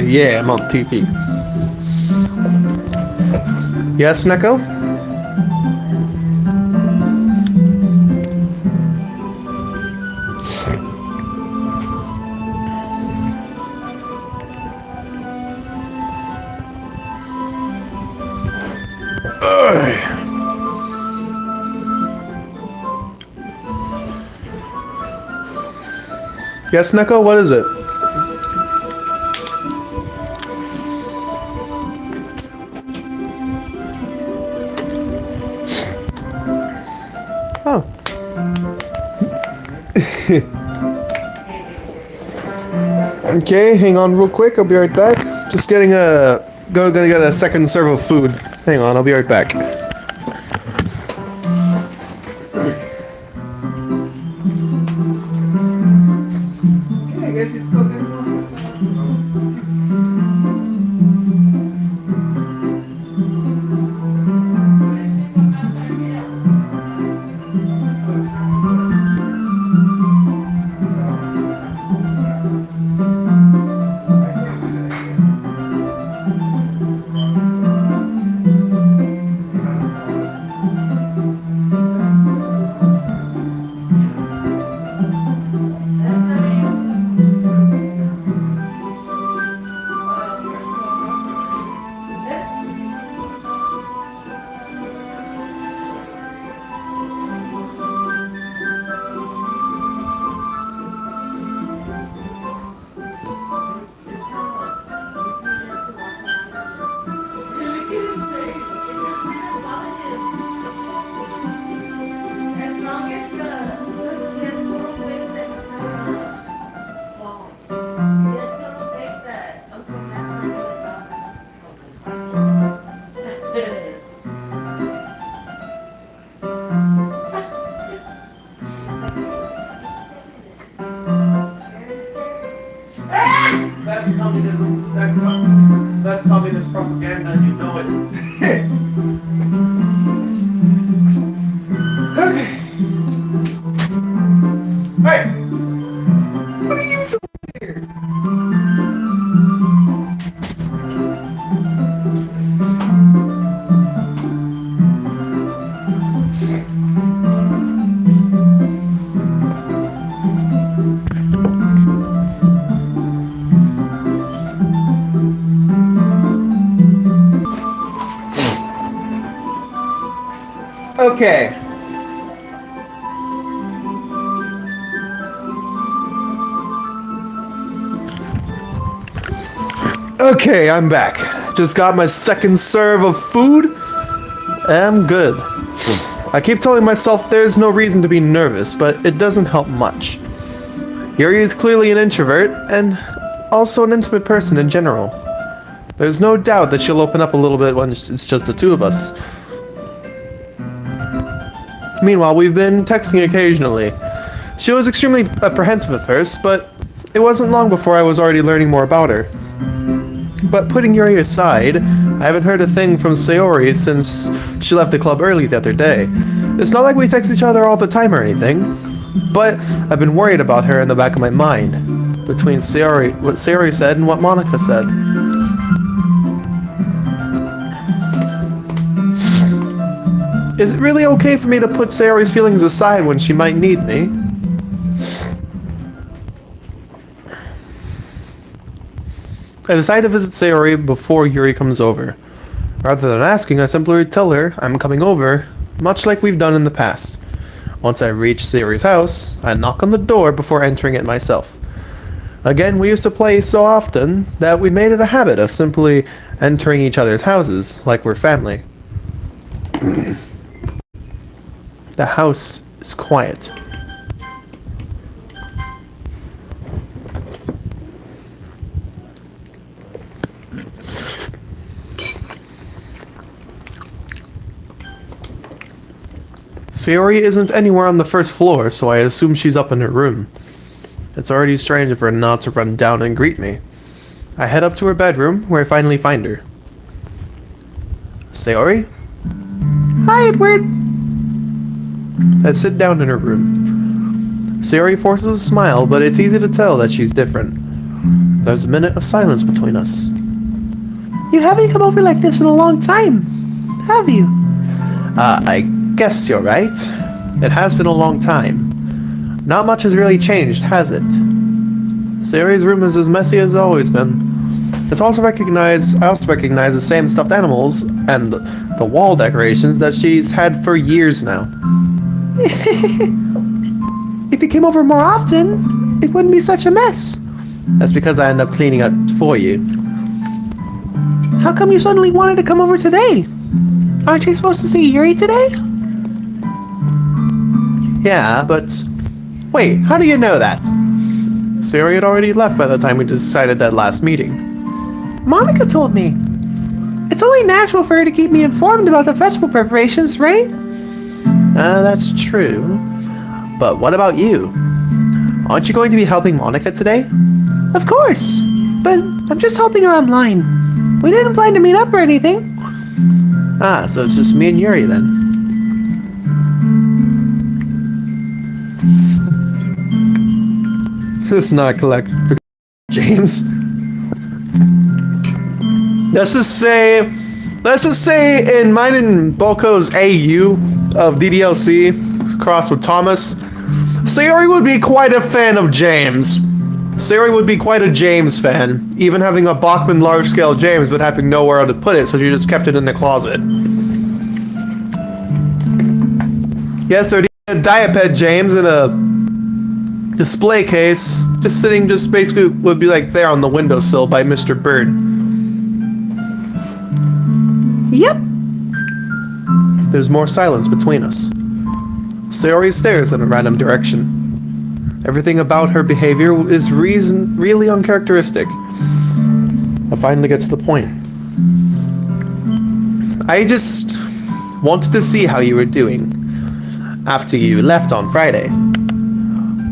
Yeah, I'm on TV. Yes, Neko? Yes, Neko, what is it? Oh. Okay, hang on real quick, I'll be right back. Just getting gonna get a second serve of food. Hang on, I'll be right back. I guess you're still getting That's communism. That's communist propaganda. You know it. Okay. Hey! What are you doing here? Okay. Okay, I'm back. Just got my second serve of food. I'm good. I keep telling myself there's no reason to be nervous, but it doesn't help much. Yuri is clearly an introvert, and also an intimate person in general. There's no doubt that she'll open up a little bit when it's just the two of us. Meanwhile, we've been texting occasionally. She was extremely apprehensive at first, but it wasn't long before I was already learning more about her. But putting Yuri aside, I haven't heard a thing from Sayori since she left the club early the other day. It's not like we text each other all the time or anything, but I've been worried about her in the back of my mind, between what Sayori said and what Monika said. Is it really okay for me to put Sayori's feelings aside when she might need me? I decide to visit Sayori before Yuri comes over. Rather than asking, I simply tell her I'm coming over, much like we've done in the past. Once I reach Sayori's house, I knock on the door before entering it myself. Again, we used to play so often that we made it a habit of simply entering each other's houses like we're family. The house is quiet. Sayori isn't anywhere on the first floor, so I assume she's up in her room. It's already strange of her not to run down and greet me. I head up to her bedroom, where I finally find her. Sayori? Hi, Edward. I sit down in her room. Sayori forces a smile, but it's easy to tell that she's different. There's a minute of silence between us. You haven't come over like this in a long time, have you? I guess you're right. It has been a long time. Not much has really changed, has it? Sayori's room is as messy as it's always been. I also recognize the same stuffed animals and the wall decorations that she's had for years now. If you came over more often, it wouldn't be such a mess. That's because I end up cleaning up for you. How come you suddenly wanted to come over today? Aren't you supposed to see Yuri today? Yeah, but... Wait, how do you know that? Sayori had already left by the time we decided that last meeting. Monika told me. It's only natural for her to keep me informed about the festival preparations, right? That's true. But what about you? Aren't you going to be helping Monika today? Of course. But I'm just helping her online. We didn't plan to meet up or anything. Ah, so it's just me and Yuri then. This is not collect for James. Let's just say in mine and Boko's AU of DDLC crossed with Thomas, Sayori would be quite a fan of James. Sayori would be quite a James fan, even having a Bachman large-scale James but having nowhere to put it, so she just kept it in the closet. Yes, there'd be a Diaped James in a display case, just basically would be like there on the windowsill by Mr. Bird. Yep. There's more silence between us. Sayori stares in a random direction. Everything about her behavior is really uncharacteristic. I finally get to the point. I just wanted to see how you were doing after you left on Friday.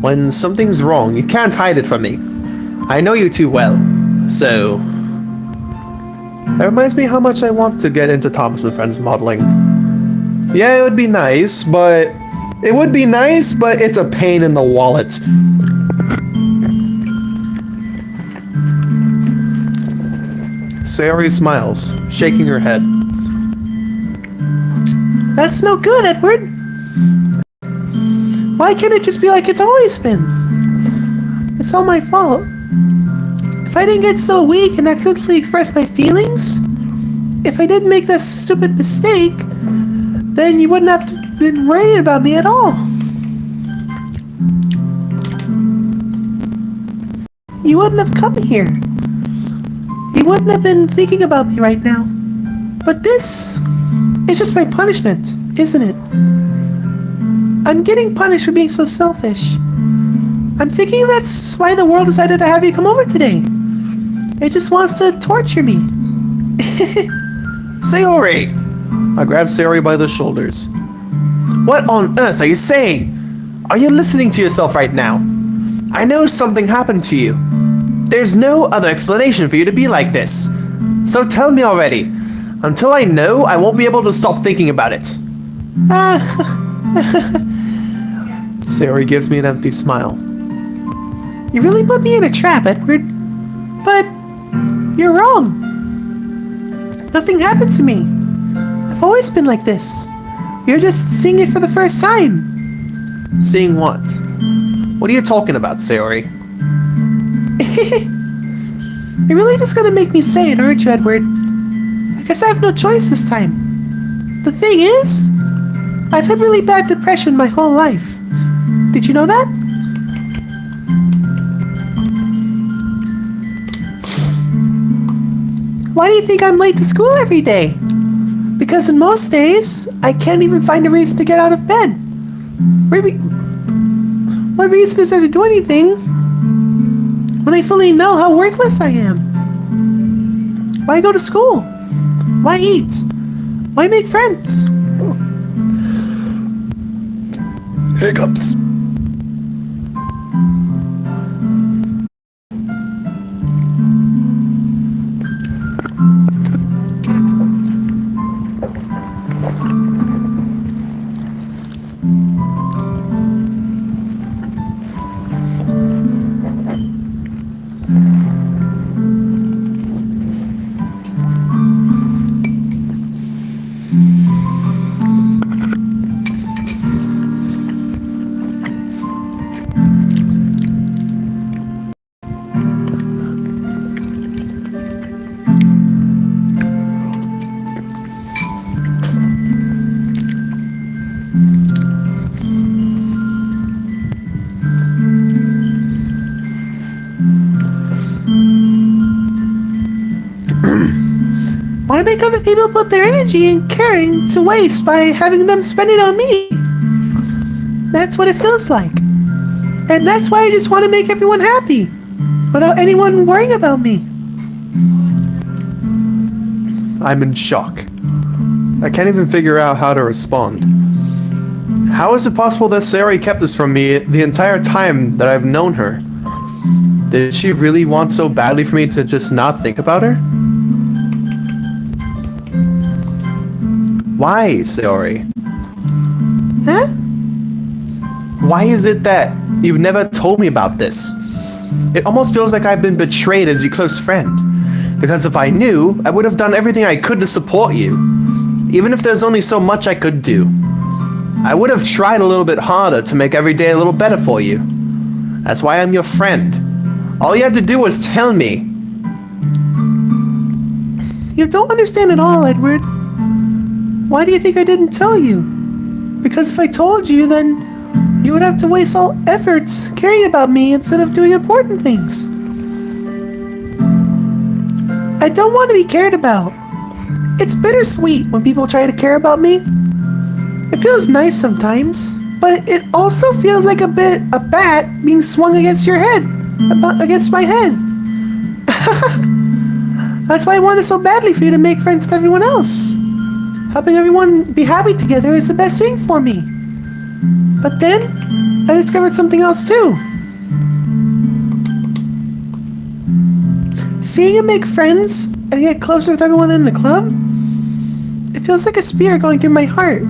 When something's wrong, you can't hide it from me. I know you too well. So, that reminds me how much I want to get into Thomas and Friends modeling. Yeah, it would be nice, but it's a pain in the wallet. Sayori smiles, shaking her head. That's no good, Edward. Why can't it just be like it's always been? It's all my fault. If I didn't get so weak and accidentally express my feelings, if I didn't make that stupid mistake, then you wouldn't have to been worried about me at all. You wouldn't have come here. You wouldn't have been thinking about me right now. But this is just my punishment, isn't it? I'm getting punished for being so selfish. I'm thinking that's why the world decided to have you come over today. It just wants to torture me. Sayori! I grabbed Sayori by the shoulders. What on earth are you saying? Are you listening to yourself right now? I know something happened to you. There's no other explanation for you to be like this. So tell me already. Until I know, I won't be able to stop thinking about it. Sayori gives me an empty smile. You really put me in a trap, Edward. But you're wrong. Nothing happened to me. I've always been like this. You're just seeing it for the first time. Seeing what? What are you talking about, Sayori? You're really just gonna make me say it, aren't you, Edward? I guess I have no choice this time. The thing is, I've had really bad depression my whole life. Did you know that? Why do you think I'm late to school every day? Because in most days, I can't even find a reason to get out of bed. What reason is there to do anything when I fully know how worthless I am? Why go to school? Why eat? Why make friends? Hiccups. Why make other people put their energy and caring to waste by having them spend it on me? That's what it feels like. And that's why I just want to make everyone happy, without anyone worrying about me. I'm in shock. I can't even figure out how to respond. How is it possible that Sayori kept this from me the entire time that I've known her? Did she really want so badly for me to just not think about her? Why, Sayori? Huh? Why is it that you've never told me about this? It almost feels like I've been betrayed as your close friend. Because if I knew, I would have done everything I could to support you. Even if there's only so much I could do. I would have tried a little bit harder to make every day a little better for you. That's why I'm your friend. All you had to do was tell me. You don't understand at all, Edward. Why do you think I didn't tell you? Because if I told you, then you would have to waste all efforts caring about me instead of doing important things. I don't want to be cared about. It's bittersweet when people try to care about me. It feels nice sometimes, but it also feels like a bat being swung against your head, against my head. That's why I wanted so badly for you to make friends with everyone else. Helping everyone be happy together is the best thing for me. But then, I discovered something else too. seeing him make friends and get closer with everyone in the club, it feels like a spear going through my heart.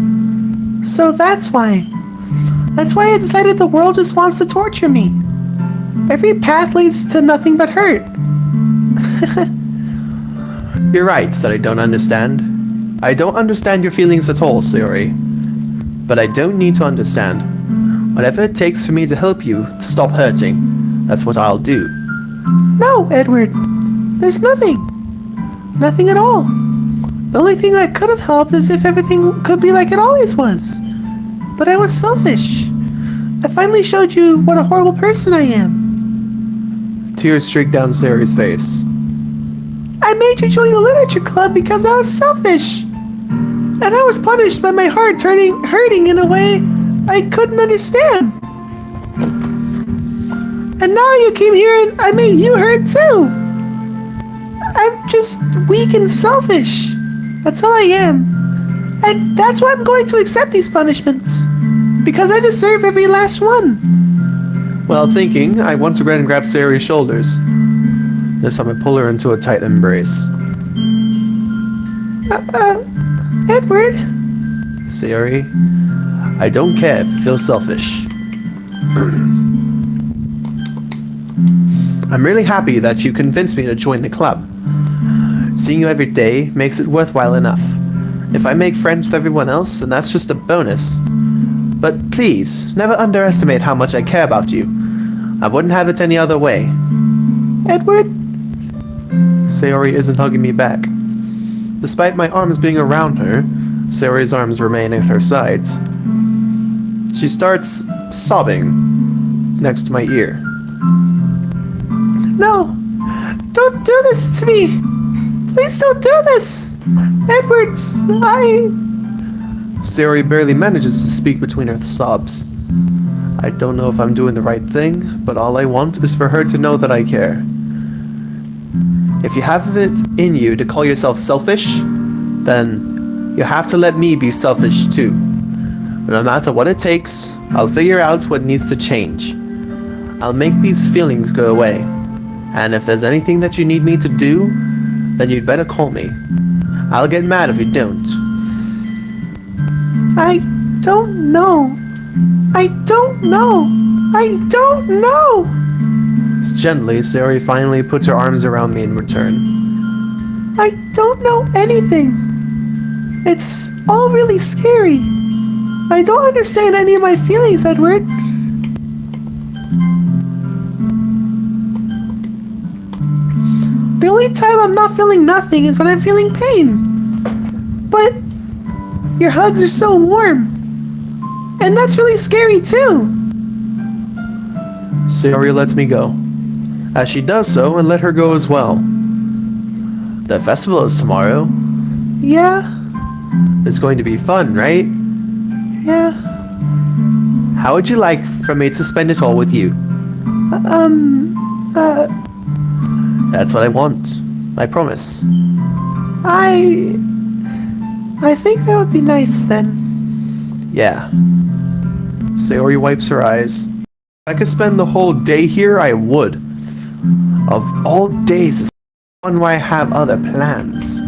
So that's why. That's why I decided the world just wants to torture me. Every path leads to nothing but hurt. You're right that I don't understand. I don't understand your feelings at all, Sayori. But I don't need to understand. Whatever it takes for me to help you to stop hurting, that's what I'll do. No, Edward. There's nothing. Nothing at all. The only thing that could have helped is if everything could be like it always was. But I was selfish. I finally showed you what a horrible person I am. Tears streaked down Sayori's face. I made you join the literature club because I was selfish. And I was punished by my heart hurting in a way I couldn't understand. And now you came here and I made you hurt too. I'm just weak and selfish. That's all I am. And that's why I'm going to accept these punishments. Because I deserve every last one. While thinking, I once again grabbed Sayori's shoulders. This time I pull her into a tight embrace. Edward? Sayori, I don't care if you feel selfish. I'm really happy that you convinced me to join the club. Seeing you every day makes it worthwhile enough. If I make friends with everyone else, then that's just a bonus. But please, never underestimate how much I care about you. I wouldn't have it any other way. Edward? Sayori isn't hugging me back. Despite my arms being around her, Sayori's arms remain at her sides. She starts sobbing next to my ear. No! Don't do this to me! Please don't do this! Edward, Sayori barely manages to speak between her sobs. I don't know if I'm doing the right thing, but all I want is for her to know that I care. If you have it in you to call yourself selfish, then you have to let me be selfish too. But no matter what it takes, I'll figure out what needs to change. I'll make these feelings go away. And if there's anything that you need me to do, then you'd better call me. I'll get mad if you don't. I don't know. I don't know. I don't know. Gently, Sayori finally puts her arms around me in return. I don't know anything. It's all really scary. I don't understand any of my feelings, Edward. The only time I'm not feeling nothing is when I'm feeling pain. But your hugs are so warm. And that's really scary too. Sayori lets me go. As she does so, and let her go as well. The festival is tomorrow. Yeah, It's going to be fun, right? yeah. How would you like for me to spend it all with you? That's what I want. I promise. I think that would be nice then. Yeah. Sayori wipes her eyes. If I could spend the whole day here, I would. Of all days, this one where I have other plans.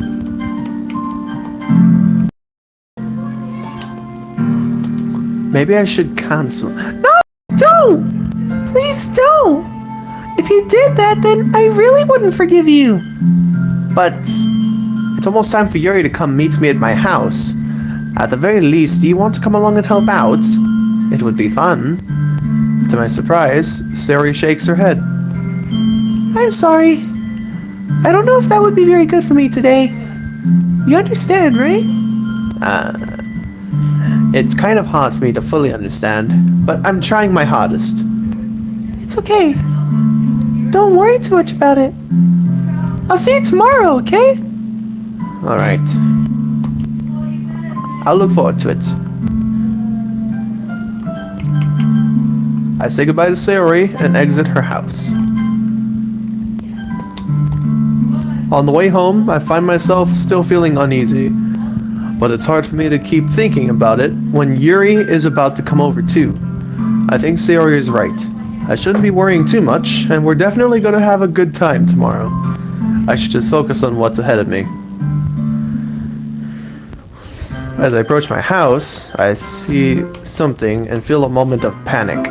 Maybe I should cancel. No, don't! Please don't! If you did that, then I really wouldn't forgive you. But it's almost time for Yuri to come meet me at my house. At the very least, do you want to come along and help out? It would be fun. To my surprise, Sayori shakes her head. I'm sorry. I don't know if that would be very good for me today. You understand, right? It's kind of hard for me to fully understand, but I'm trying my hardest. It's okay. Don't worry too much about it. I'll see you tomorrow, okay? Alright. I'll look forward to it. I say goodbye to Sayori and exit her house. On the way home, I find myself still feeling uneasy, but it's hard for me to keep thinking about it when Yuri is about to come over too. I think Sayori is right. I shouldn't be worrying too much, and we're definitely going to have a good time tomorrow. I should just focus on what's ahead of me. As I approach my house, I see something and feel a moment of panic.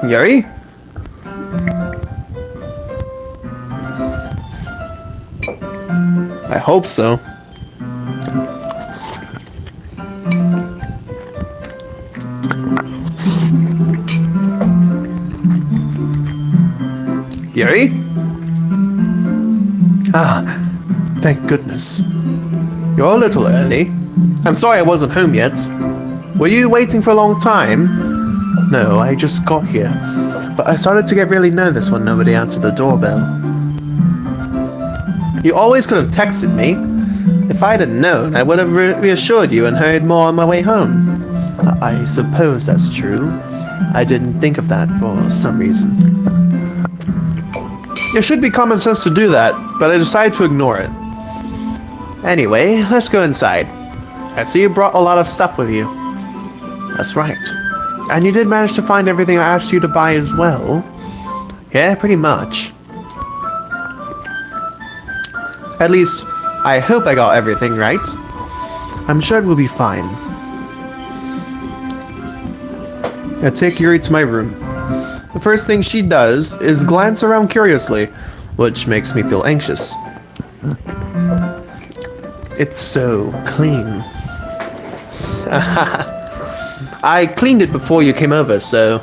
Yuri? I hope so. Yuri? Ah, thank goodness. You're a little early. I'm sorry I wasn't home yet. Were you waiting for a long time? No, I just got here. But I started to get really nervous when nobody answered the doorbell. You always could have texted me. If I'd have known, I would have reassured you and hurried more on my way home. I suppose that's true. I didn't think of that for some reason. It should be common sense to do that, but I decided to ignore it. Anyway, let's go inside. I see you brought a lot of stuff with you. That's right. And you did manage to find everything I asked you to buy as well. Yeah, pretty much. At least, I hope I got everything right. I'm sure it will be fine. I take Yuri to my room. The first thing she does is glance around curiously, which makes me feel anxious. It's so clean. I cleaned it before you came over, so...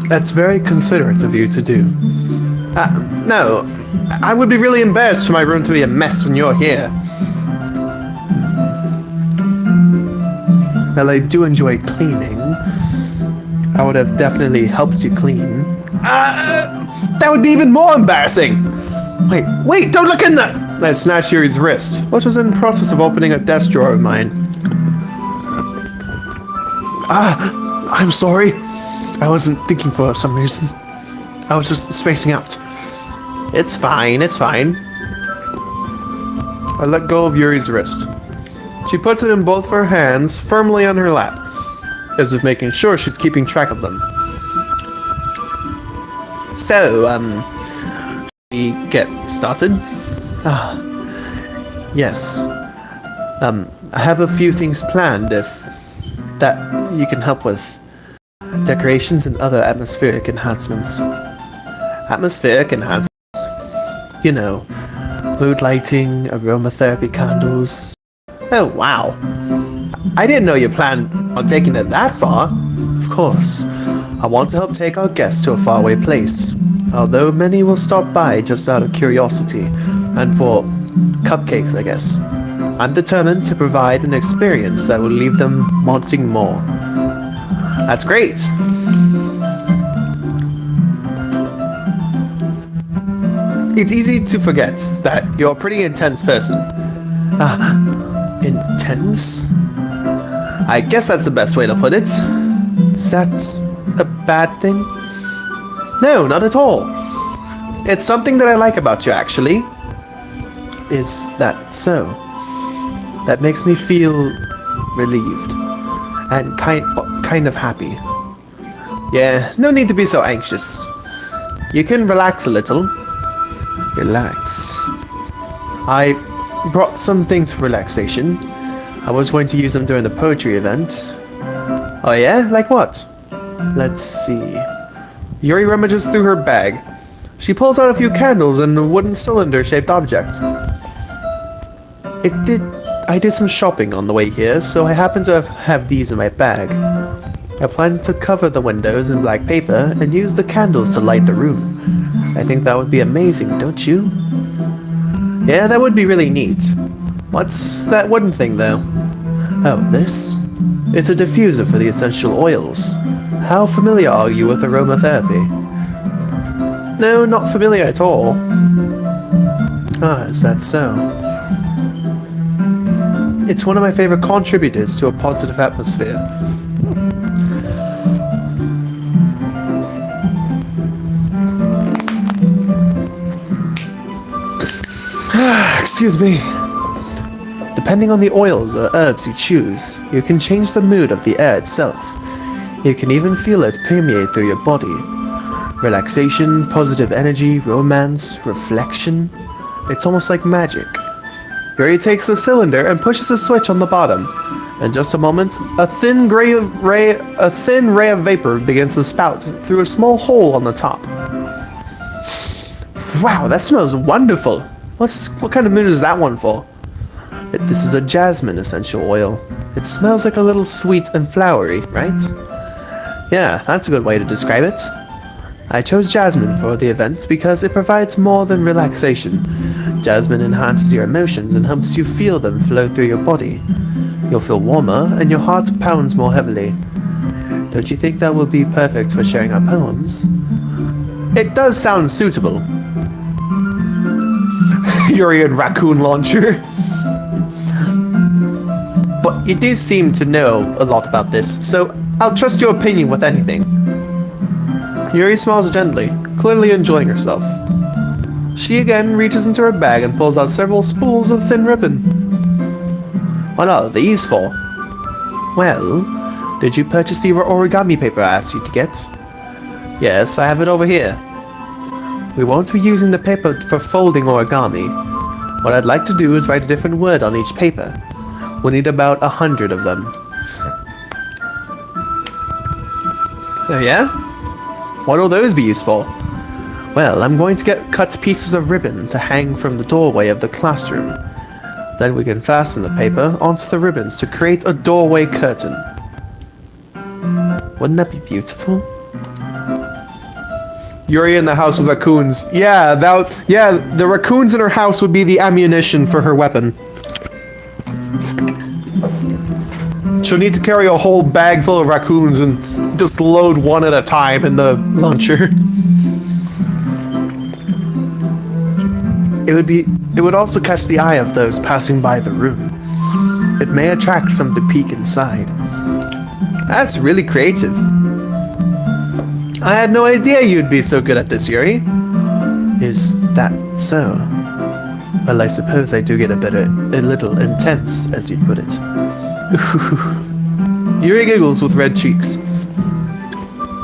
That's very considerate of you to do. No, I would be really embarrassed for my room to be a mess when you're here. Well, I do enjoy cleaning. I would have definitely helped you clean. That would be even more embarrassing! Wait, don't look in there! I snatched Yuri's wrist, which was in the process of opening a desk drawer of mine. I'm sorry. I wasn't thinking for some reason. I was just spacing out. It's fine, it's fine. I let go of Yuri's wrist. She puts it in both of her hands, firmly on her lap, as if making sure she's keeping track of them. So, we get started? Yes. I have a few things planned if that you can help with. Decorations and other atmospheric enhancements. Atmospheric enhancements? You know, mood lighting, aromatherapy candles. Oh, wow. I didn't know you planned on taking it that far. Of course. I want to help take our guests to a faraway place. Although many will stop by just out of curiosity. And for cupcakes, I guess. I'm determined to provide an experience that will leave them wanting more. That's great! It's easy to forget that you're a pretty intense person. Intense? I guess that's the best way to put it. Is that a bad thing? No, not at all. It's something that I like about you, actually. Is that so? That makes me feel relieved. And kind of happy. Yeah, no need to be so anxious. You can relax a little. Relax. I brought some things for relaxation. I was going to use them during the poetry event. Oh yeah? Like what? Let's see. Yuri rummages through her bag. She pulls out a few candles and a wooden cylinder-shaped object. I did some shopping on the way here, so I happen to have these in my bag. I plan to cover the windows in black paper and use the candles to light the room. I think that would be amazing, don't you? Yeah, that would be really neat. What's that wooden thing, though? Oh, this? It's a diffuser for the essential oils. How familiar are you with aromatherapy? No, not familiar at all. Is that so? It's one of my favorite contributors to a positive atmosphere. Excuse me. Depending on the oils or herbs you choose, you can change the mood of the air itself. You can even feel it permeate through your body. Relaxation, positive energy, romance, reflection. It's almost like magic. Yuri takes the cylinder and pushes a switch on the bottom. In just a moment, a thin ray of vapor begins to spout through a small hole on the top. Wow, that smells wonderful. What kind of mood is that one for? This is a jasmine essential oil. It smells like a little sweet and flowery, right? Yeah, that's a good way to describe it. I chose jasmine for the event because it provides more than relaxation. Jasmine enhances your emotions and helps you feel them flow through your body. You'll feel warmer and your heart pounds more heavily. Don't you think that will be perfect for sharing our poems? It does sound suitable. Yuri and Raccoon Launcher. But you do seem to know a lot about this, so I'll trust your opinion with anything. Yuri smiles gently, clearly enjoying herself. She again reaches into her bag and pulls out several spools of thin ribbon. What are these for? Well, did you purchase the origami paper I asked you to get? Yes, I have it over here. We won't be using the paper for folding origami. What I'd like to do is write a different word on each paper. We'll need about 100 of them. Oh yeah? What will those be used for? Well, I'm going to get cut pieces of ribbon to hang from the doorway of the classroom. Then we can fasten the paper onto the ribbons to create a doorway curtain. Wouldn't that be beautiful? Yuri in the house with raccoons. Yeah, the raccoons in her house would be the ammunition for her weapon. She'll need to carry a whole bag full of raccoons and just load one at a time in the launcher. It would also catch the eye of those passing by the room. It may attract some to peek inside. That's really creative. I had no idea you'd be so good at this, Yuri. Is that so? Well, I suppose I do get a little intense, as you'd put it. Yuri giggles with red cheeks.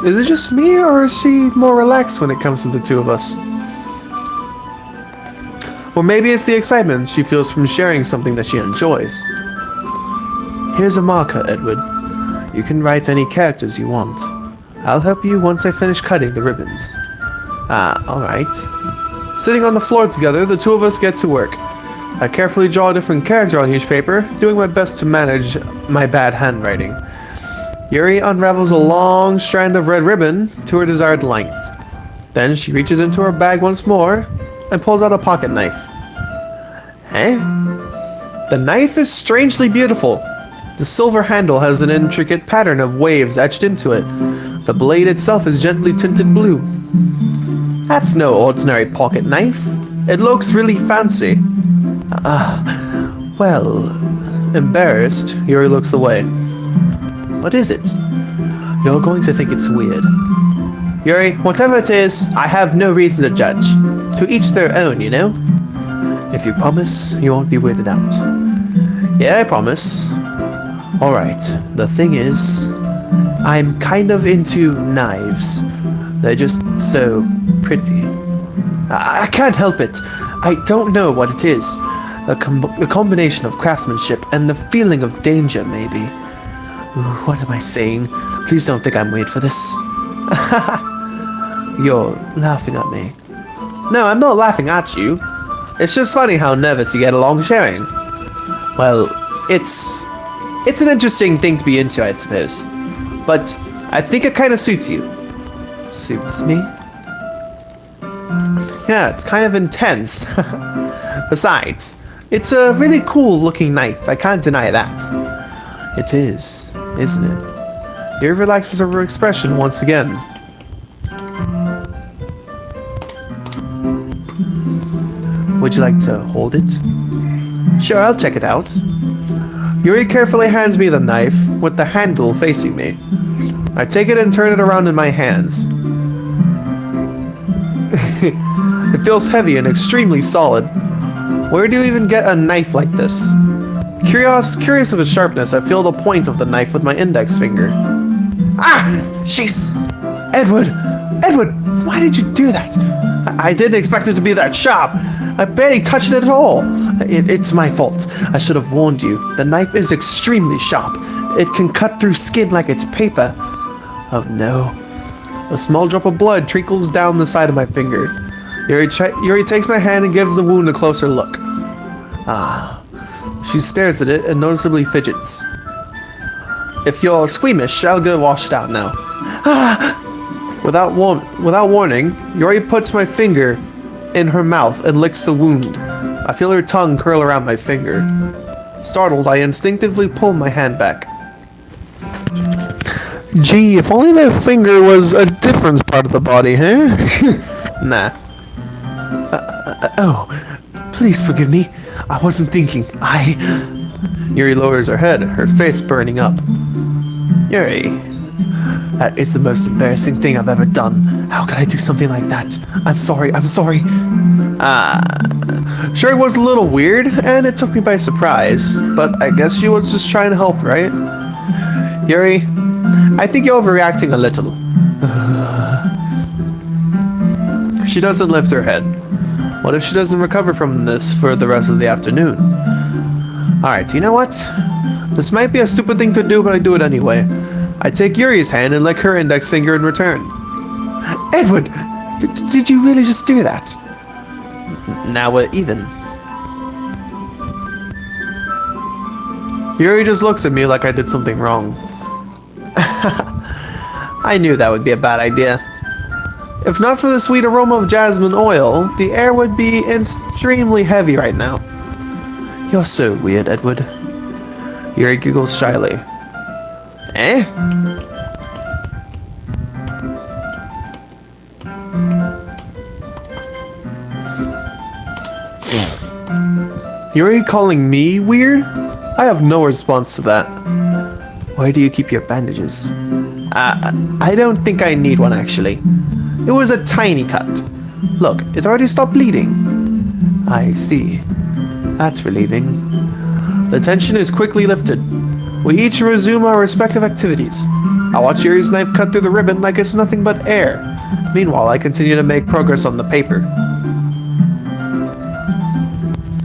Is it just me, or is she more relaxed when it comes to the two of us? Or maybe it's the excitement she feels from sharing something that she enjoys. Here's a marker, Edward. You can write any characters you want. I'll help you once I finish cutting the ribbons. Ah, alright. Sitting on the floor together, the two of us get to work. I carefully draw a different character on each paper, doing my best to manage my bad handwriting. Yuri unravels a long strand of red ribbon to her desired length. Then she reaches into her bag once more and pulls out a pocket knife. Eh? The knife is strangely beautiful. The silver handle has an intricate pattern of waves etched into it. The blade itself is gently tinted blue. That's no ordinary pocket knife. It looks really fancy. Well, embarrassed, Yuri looks away. What is it? You're going to think it's weird. Yuri, whatever it is, I have no reason to judge. To each their own, you know? If you promise, you won't be weirded out. Yeah, I promise. Alright, the thing is, I'm kind of into knives. They're just so pretty. I can't help it. I don't know what it is. A combination of craftsmanship and the feeling of danger, maybe. Ooh, what am I saying? Please don't think I'm weird for this. You're laughing at me. No, I'm not laughing at you. It's just funny how nervous you get along sharing. Well, it's an interesting thing to be into, I suppose. But I think it kind of suits you. Suits me? Yeah, it's kind of intense. Besides, it's a really cool looking knife. I can't deny that. It is, isn't it? Yuri relaxes her expression once again. Would you like to hold it? Sure, I'll check it out. Yuri carefully hands me the knife, with the handle facing me. I take it and turn it around in my hands. It feels heavy and extremely solid. Where do you even get a knife like this? Curious of its sharpness, I feel the point of the knife with my index finger. Ah! Jeez! Edward! Edward! Why did you do that? I didn't expect it to be that sharp. I barely touched it at all. It's my fault. I should have warned you. The knife is extremely sharp. It can cut through skin like it's paper. Oh no. A small drop of blood trickles down the side of my finger. Yuri takes my hand and gives the wound a closer look. Ah. She stares at it and noticeably fidgets. If you're squeamish, I'll go wash it out now. Ah! Without warning, Yuri puts my finger in her mouth and licks the wound. I feel her tongue curl around my finger. Startled, I instinctively pull my hand back. Gee, if only that finger was a different part of the body, huh? Nah. Oh, please forgive me. I wasn't thinking. Yuri lowers her head, her face burning up. Yuri, that is the most embarrassing thing I've ever done. How could I do something like that? I'm sorry. Sure, it was a little weird, and it took me by surprise, but I guess she was just trying to help, right? Yuri, I think you're overreacting a little. She doesn't lift her head. What if she doesn't recover from this for the rest of the afternoon? Alright, you know what? This might be a stupid thing to do, but I do it anyway. I take Yuri's hand and lick her index finger in return. Edward! Did you really just do that? Now we're even. Yuri just looks at me like I did something wrong. I knew that would be a bad idea. If not for the sweet aroma of jasmine oil, the air would be extremely heavy right now. You're so weird, Edward. Yuri giggles shyly. Eh? Yuri calling me weird? I have no response to that. Where do you keep your bandages? I don't think I need one, actually. It was a tiny cut. Look, it already stopped bleeding. I see. That's relieving. The tension is quickly lifted. We each resume our respective activities. I watch Yuri's knife cut through the ribbon like it's nothing but air. Meanwhile, I continue to make progress on the paper.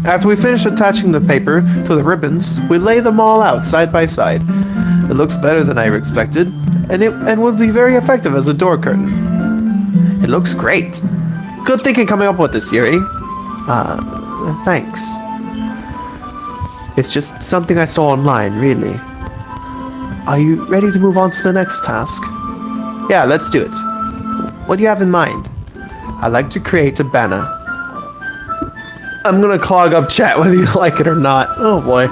After we finish attaching the paper to the ribbons, we lay them all out side by side. It looks better than I expected, and will be very effective as a door curtain. It looks great. Good thinking coming up with this, Yuri. Thanks. It's just something I saw online, really. Are you ready to move on to the next task? Yeah, let's do it. What do you have in mind? I'd like to create a banner. I'm gonna clog up chat whether you like it or not. Oh boy.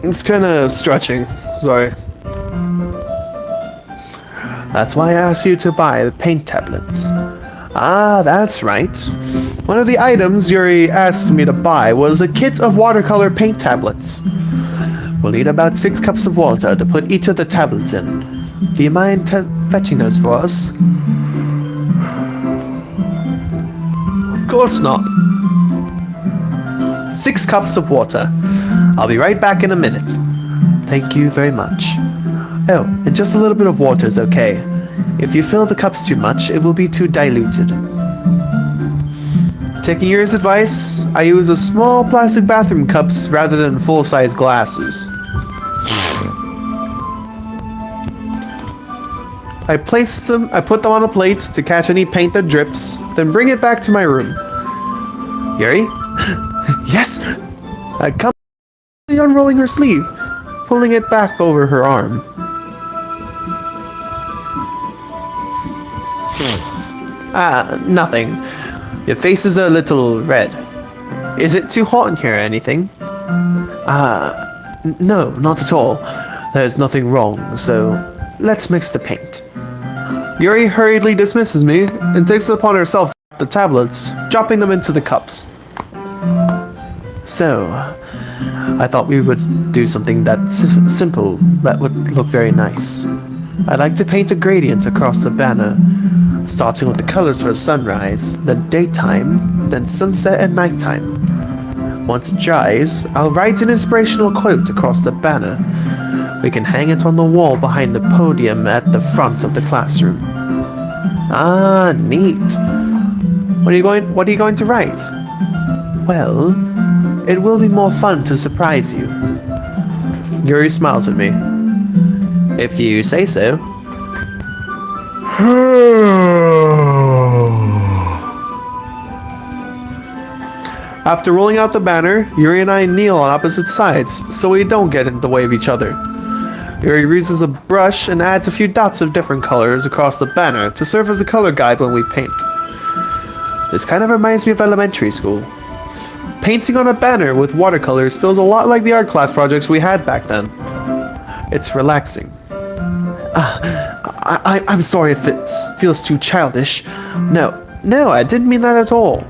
It's kinda stretching. Sorry. That's why I asked you to buy the paint tablets. Ah, that's right. One of the items Yuri asked me to buy was a kit of watercolor paint tablets. We'll need about 6 cups of water to put each of the tablets in. Do you mind fetching those for us? Of course not. 6 cups of water. I'll be right back in a minute. Thank you very much. Oh, and just a little bit of water is okay. If you fill the cups too much, it will be too diluted. Taking Yuri's advice, I use a small plastic bathroom cups rather than full-size glasses. I put them on a plate to catch any paint that drips, then bring it back to my room. Yuri? Yes! I come unrolling her sleeve, pulling it back over her arm. Nothing. Your face is a little red. Is it too hot in here or anything? No, not at all. There's nothing wrong, so let's mix the paint. Yuri hurriedly dismisses me and takes it upon herself to the tablets, dropping them into the cups. So, I thought we would do something that's simple that would look very nice. I'd like to paint a gradient across the banner, starting with the colors for sunrise, then daytime, then sunset and nighttime. Once it dries, I'll write an inspirational quote across the banner. We can hang it on the wall behind the podium at the front of the classroom. Ah, neat. What are you going to write? Well, it will be more fun to surprise you. Yuri smiles at me. If you say so. After rolling out the banner, Yuri and I kneel on opposite sides so we don't get in the way of each other. Yuri uses a brush and adds a few dots of different colors across the banner to serve as a color guide when we paint. This kind of reminds me of elementary school. Painting on a banner with watercolors feels a lot like the art class projects we had back then. It's relaxing. I'm sorry if it feels too childish. No, I didn't mean that at all.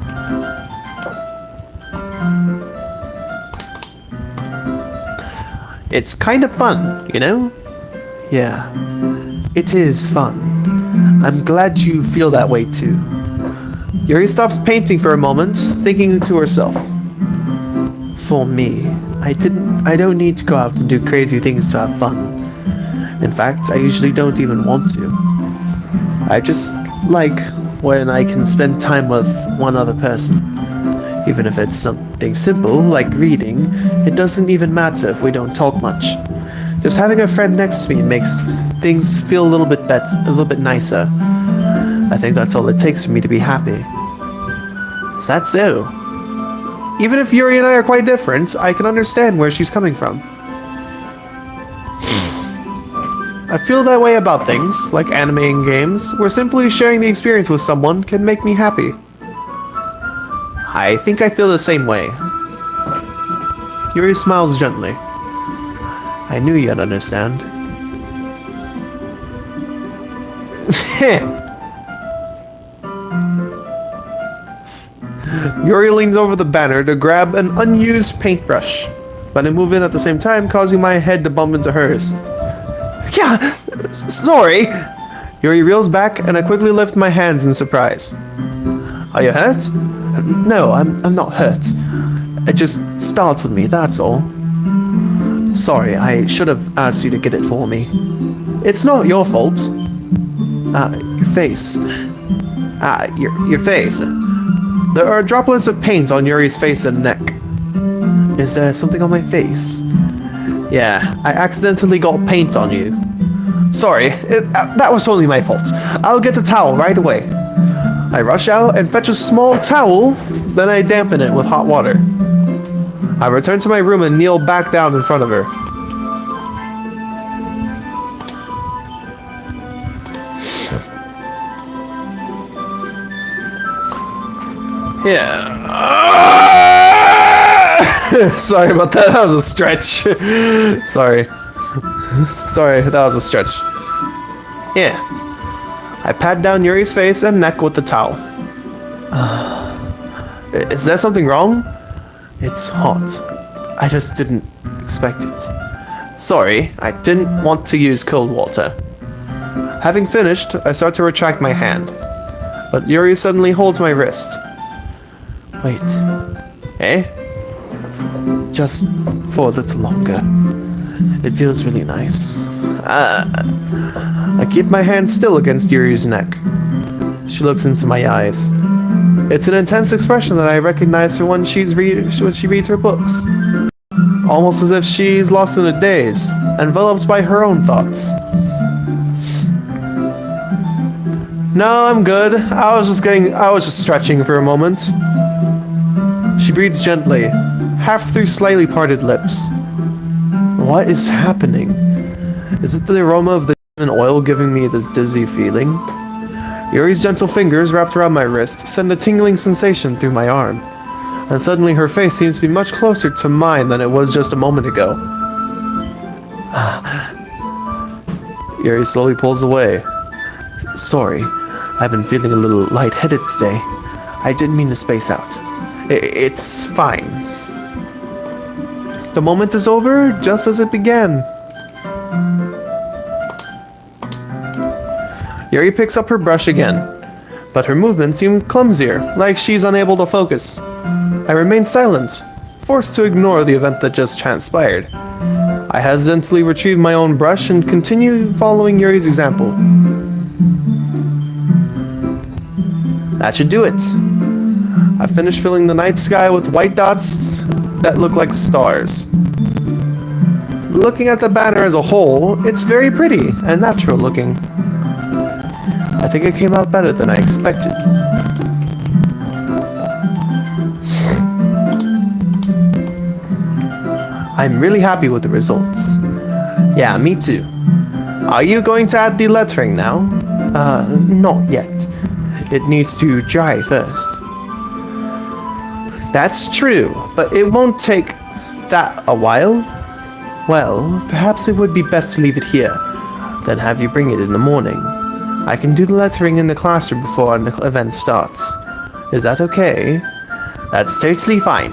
It's kind of fun, you know? Yeah, it is fun. I'm glad you feel that way too. Yuri stops painting for a moment, thinking to herself. For me, I don't need to go out and do crazy things to have fun. In fact, I usually don't even want to. I just like when I can spend time with one other person. Even if it's something simple, like reading, it doesn't even matter if we don't talk much. Just having a friend next to me makes things feel a little bit nicer. I think that's all it takes for me to be happy. Is that so? Even if Yuri and I are quite different, I can understand where she's coming from. I feel that way about things, like anime and games, where simply sharing the experience with someone can make me happy. I think I feel the same way. Yuri smiles gently. I knew you'd understand. Yuri leans over the banner to grab an unused paintbrush, but I move in at the same time, causing my head to bump into hers. Yeah, sorry. Yuri reels back, and I quickly lift my hands in surprise. Are you hurt? No, I'm not hurt. It just startled me, that's all. Sorry, I should have asked you to get it for me. It's not your fault. Your face. Your face. There are droplets of paint on Yuri's face and neck. Is there something on my face? Yeah, I accidentally got paint on you. Sorry, that was totally my fault. I'll get a towel right away. I rush out and fetch a small towel, then I dampen it with hot water. I return to my room and kneel back down in front of her. Yeah. Sorry about that. That was a stretch. Sorry, that was a stretch. Yeah. I pat down Yuri's face and neck with the towel. Is there something wrong? It's hot. I just didn't expect it. Sorry, I didn't want to use cold water. Having finished, I start to retract my hand. But Yuri suddenly holds my wrist. Wait. Eh? Just for a little longer. It feels really nice. I keep my hand still against Yuri's neck. She looks into my eyes. It's an intense expression that I recognize from when she reads her books. Almost as if she's lost in a daze, enveloped by her own thoughts. No, I'm good. I was just stretching for a moment. She breathes gently, half through slightly parted lips. What is happening? Is it the aroma of the oil giving me this dizzy feeling? Yuri's gentle fingers wrapped around my wrist send a tingling sensation through my arm, and suddenly her face seems to be much closer to mine than it was just a moment ago. Yuri slowly pulls away. Sorry, I've been feeling a little lightheaded today. I didn't mean to space out. It's fine. The moment is over just as it began. Yuri picks up her brush again, but her movements seem clumsier, like she's unable to focus. I remain silent, forced to ignore the event that just transpired. I hesitantly retrieve my own brush and continue following Yuri's example. That should do it. I finished filling the night sky with white dots that look like stars. Looking at the banner as a whole, it's very pretty and natural looking. I think it came out better than I expected. I'm really happy with the results. Yeah, me too. Are you going to add the lettering now? Not yet. It needs to dry first. That's true, but it won't take that a while. Well, perhaps it would be best to leave it here, then have you bring it in the morning. I can do the lettering in the classroom before an event starts. Is that okay? That's totally fine.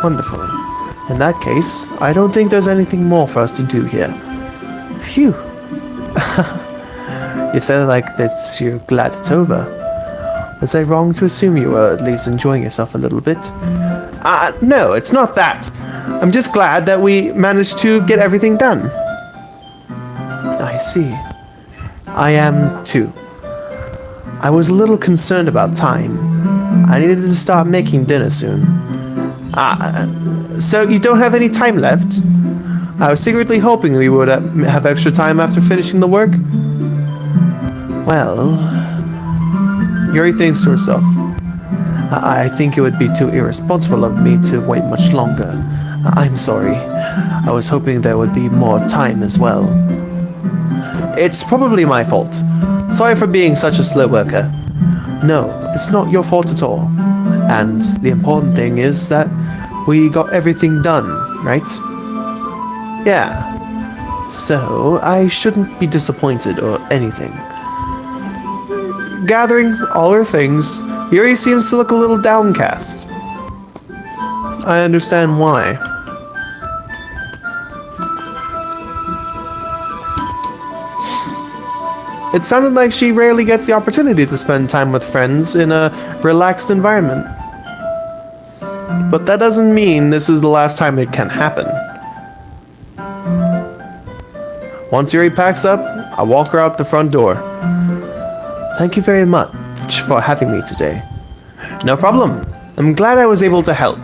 Wonderful. In that case, I don't think there's anything more for us to do here. Phew. You said it like this, you're glad it's over. Was I wrong to assume you were at least enjoying yourself a little bit? No, it's not that. I'm just glad that we managed to get everything done. I see. I am too. I was a little concerned about time. I needed to start making dinner soon. So you don't have any time left? I was secretly hoping we would have extra time after finishing the work. Well, Yuri thinks to herself. I think it would be too irresponsible of me to wait much longer. I'm sorry. I was hoping there would be more time as well. It's probably my fault. Sorry for being such a slow worker. No, it's not your fault at all. And the important thing is that we got everything done, right? Yeah. So, I shouldn't be disappointed or anything. Gathering all her things, Yuri seems to look a little downcast. I understand why. It sounded like she rarely gets the opportunity to spend time with friends in a relaxed environment. But that doesn't mean this is the last time it can happen. Once Yuri packs up, I walk her out the front door. Thank you very much for having me today. No problem. I'm glad I was able to help.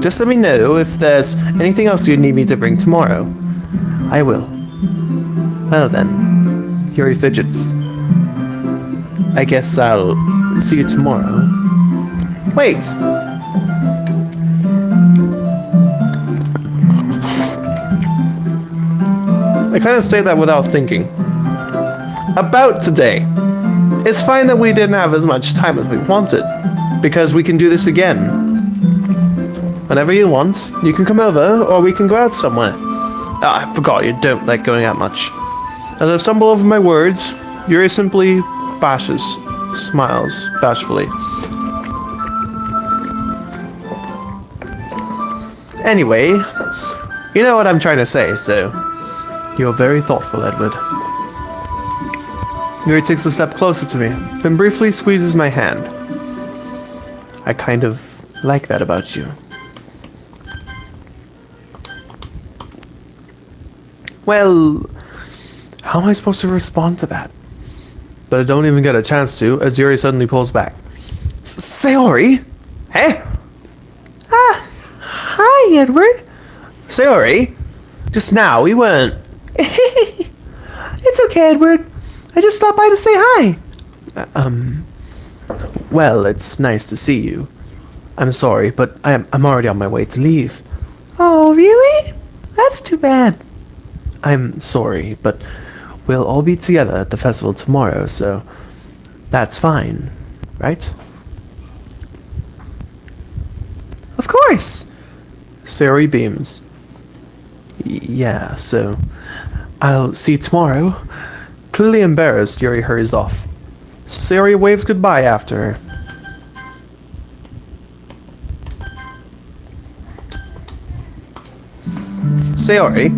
Just let me know if there's anything else you need me to bring tomorrow. I will. Well then, Yuri fidgets. I guess I'll see you tomorrow. Wait! I kind of say that without thinking. About today. It's fine that we didn't have as much time as we wanted, because we can do this again. Whenever you want, you can come over, or we can go out somewhere. I forgot you don't like going out much. As I stumble over my words, Yuri simply smiles bashfully. Anyway, you know what I'm trying to say, so you're very thoughtful, Edward. Yuri takes a step closer to me, then briefly squeezes my hand. I kind of like that about you. Well, how am I supposed to respond to that? But I don't even get a chance to, as Yuri suddenly pulls back. Sayori? Hey? Hi, Edward. Sayori? Just now, we weren't... It's okay, Edward. I just stopped by to say hi. Well, it's nice to see you. I'm sorry, but I'm already on my way to leave. Oh, really? That's too bad. I'm sorry, but we'll all be together at the festival tomorrow, so that's fine, right? Of course. Sayori beams. Yeah, so I'll see you tomorrow. Clearly embarrassed, Yuri hurries off. Sayori waves goodbye after her. Sayori,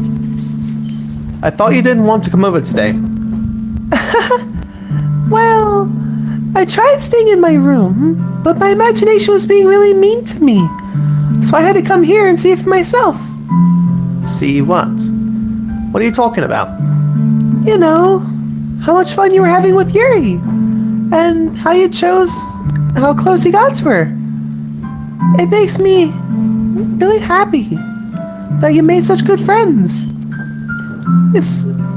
I thought you didn't want to come over today. Well, I tried staying in my room, but my imagination was being really mean to me. So I had to come here and see it for myself. See what? What are you talking about? You know, how much fun you were having with Yuri, and how you chose how close you got to her. It makes me really happy that you made such good friends.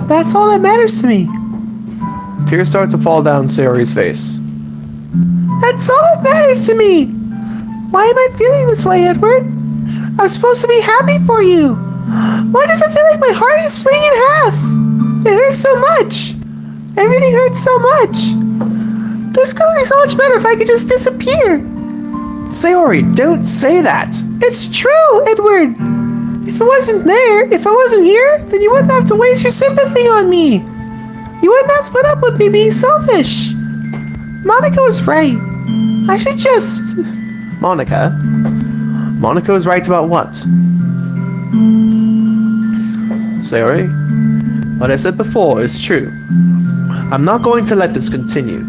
That's all that matters to me. Tears start to fall down Sayori's face. That's all that matters to me. Why am I feeling this way, Edward? I'm supposed to be happy for you. Why does it feel like my heart is splitting in half? It hurts so much. Everything hurts so much. This could be so much better if I could just disappear. Sayori, don't say that. It's true, Edward. If it wasn't there, if I wasn't here, then you wouldn't have to waste your sympathy on me. You wouldn't have to put up with me being selfish. Monika was right. I should just... Monika? Monika was right about what? Sayori, what I said before is true. I'm not going to let this continue.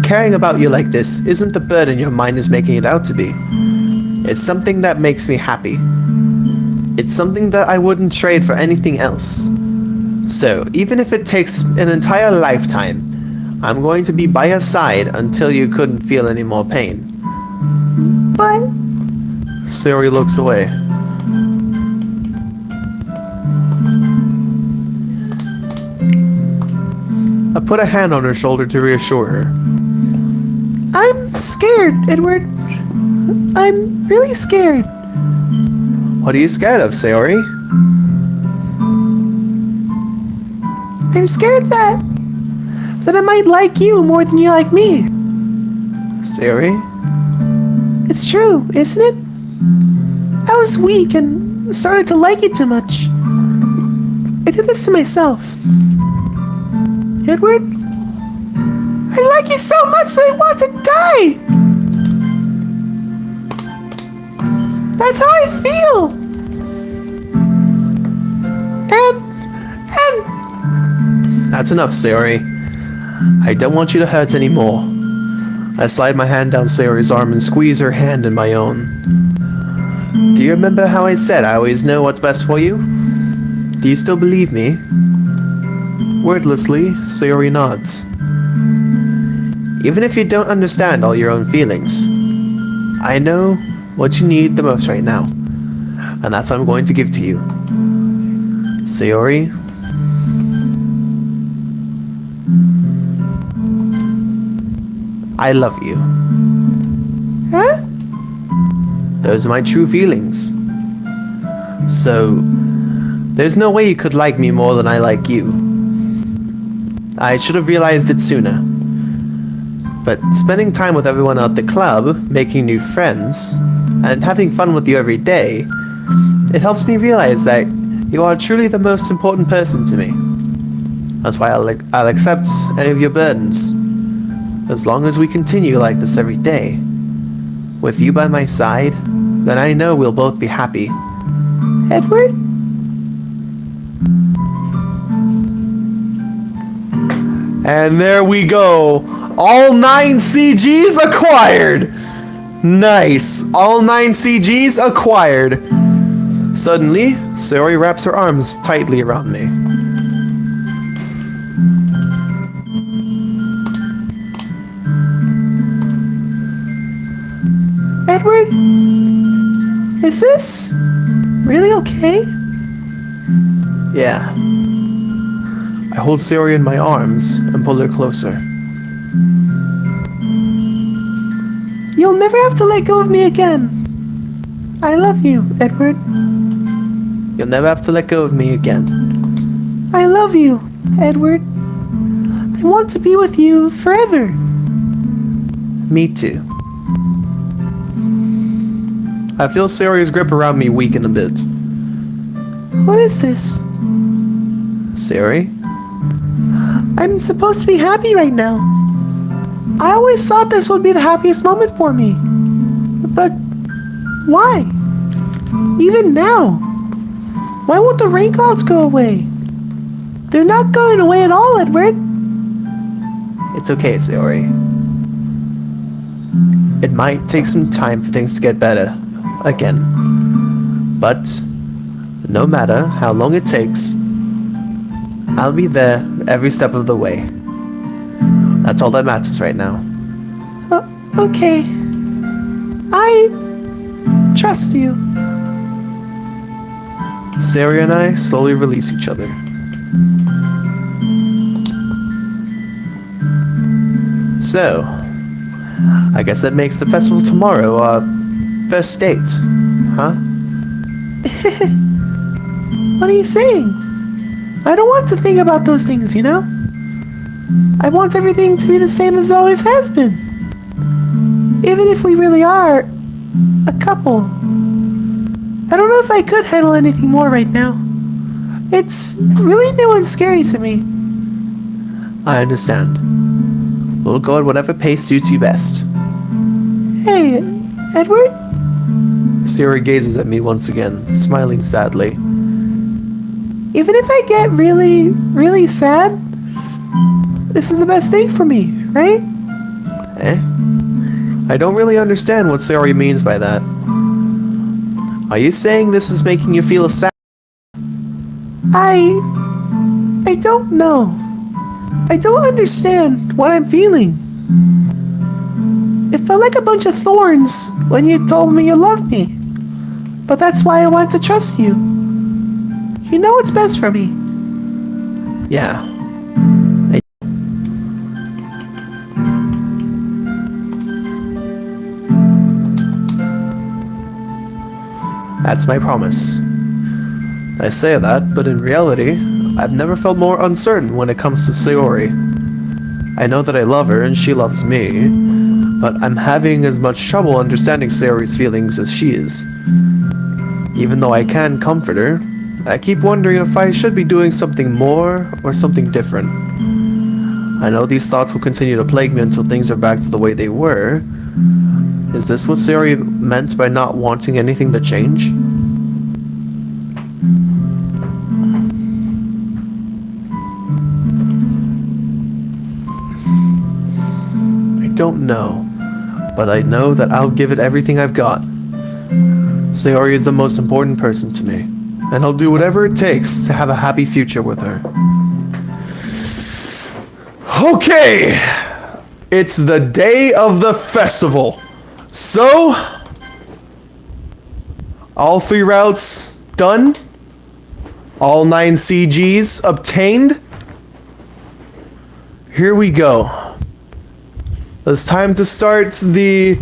Caring about you like this isn't the burden your mind is making it out to be. It's something that makes me happy. It's something that I wouldn't trade for anything else. So, even if it takes an entire lifetime, I'm going to be by your side until you couldn't feel any more pain. But... Sayori looks away. I put a hand on her shoulder to reassure her. I'm scared, Edward. I'm really scared. What are you scared of, Sayori? I'm scared that I might like you more than you like me. Sayori? It's true, isn't it? I was weak and started to like you too much. I did this to myself. Edward? I like you so much that I want to die! That's how I feel! And... That's enough, Sayori. I don't want you to hurt anymore. I slide my hand down Sayori's arm and squeeze her hand in my own. Do you remember how I said I always know what's best for you? Do you still believe me? Wordlessly, Sayori nods. Even if you don't understand all your own feelings, I know what you need the most right now, and that's what I'm going to give to you. Sayori, I love you. Huh? Those are my true feelings. So, there's no way you could like me more than I like you. I should have realized it sooner. But spending time with everyone at the club, making new friends, and having fun with you every day, it helps me realize that you are truly the most important person to me. That's why I'll accept any of your burdens. As long as we continue like this every day, with you by my side, then I know we'll both be happy. Edward? And there we go. All 9 CGs acquired. Nice. All 9 CGs acquired. Suddenly, Sayori wraps her arms tightly around me. Edward? Is this really okay? Yeah. I hold Sayori in my arms and pull her closer. You'll never have to let go of me again. I love you, Edward. You'll never have to let go of me again. I love you, Edward. I want to be with you forever. Me too. I feel Sayori's grip around me weaken a bit. What is this? Sayori? I'm supposed to be happy right now. I always thought this would be the happiest moment for me. But why? Even now? Why won't the rain clouds go away? They're not going away at all, Edward. It's okay, Sayori. It might take some time for things to get better again. But no matter how long it takes, I'll be there every step of the way. That's all that matters right now. Okay. I trust you. Sayori and I slowly release each other. So, I guess that makes the festival tomorrow our first date, huh? What are you saying? I don't want to think about those things, you know? I want everything to be the same as it always has been. Even if we really are a couple. I don't know if I could handle anything more right now. It's really new and scary to me. I understand. We'll go at whatever pace suits you best. Hey, Edward? Sayori gazes at me once again, smiling sadly. Even if I get really, really sad, this is the best thing for me, right? Eh? I don't really understand what Sayori means by that. Are you saying this is making you feel sad? I don't know. I don't understand what I'm feeling. It felt like a bunch of thorns when you told me you loved me. But that's why I want to trust you. You know what's best for me. Yeah. That's my promise. I say that, but in reality, I've never felt more uncertain when it comes to Sayori. I know that I love her and she loves me, but I'm having as much trouble understanding Sayori's feelings as she is. Even though I can comfort her, I keep wondering if I should be doing something more or something different. I know these thoughts will continue to plague me until things are back to the way they were. Is this what Sayori meant by not wanting anything to change? I don't know, but I know that I'll give it everything I've got. Sayori is the most important person to me, and I'll do whatever it takes to have a happy future with her. Okay! It's the day of the festival. So, all 3 routes done. All 9 CGs obtained. Here we go. It's time to start the